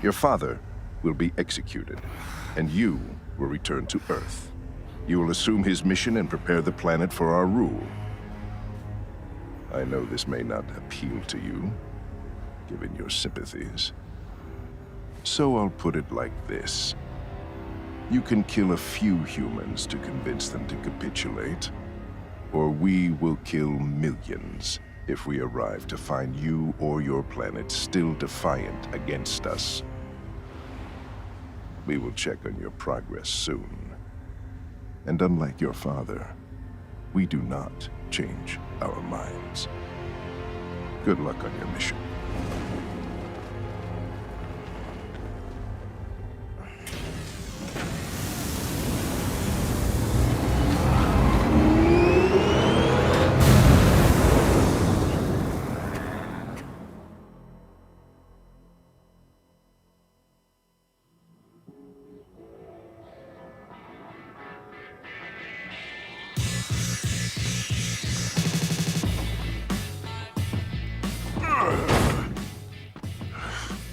Your father will be executed, and you will return to Earth. You will assume his mission and prepare the planet for our rule. I know this may not appeal to you, given your sympathies. So I'll put it like this. You can kill a few humans to convince them to capitulate, or we will kill millions if we arrive to find you or your planet still defiant against us. We will check on your progress soon. And unlike your father, we do not change our minds. Good luck on your mission.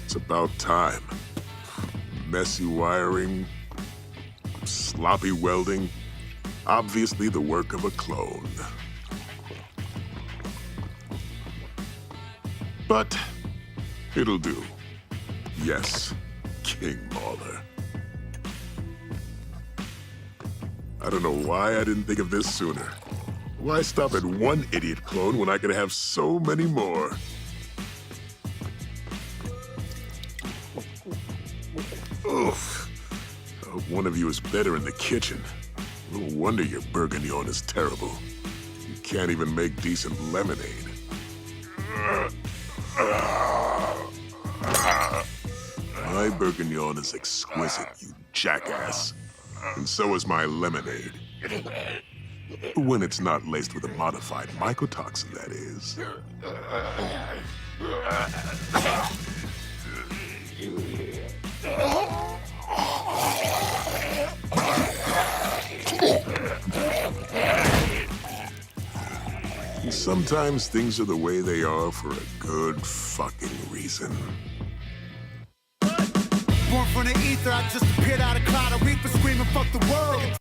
It's about time. Messy wiring, sloppy welding, obviously the work of a clone. But it'll do. Yes, King Mauler. I don't know why I didn't think of this sooner. Why stop at one idiot clone when I could have so many more? Oof. I hope one of you is better in the kitchen. No wonder your bourguignon is terrible. You can't even make decent lemonade. My bourguignon is exquisite, you jackass. And so is my lemonade. When it's not laced with a modified mycotoxin, that is. Sometimes things are the way they are for a good fucking reason. Born from the ether, I just appeared out of cloud of reaper screaming, fuck the world.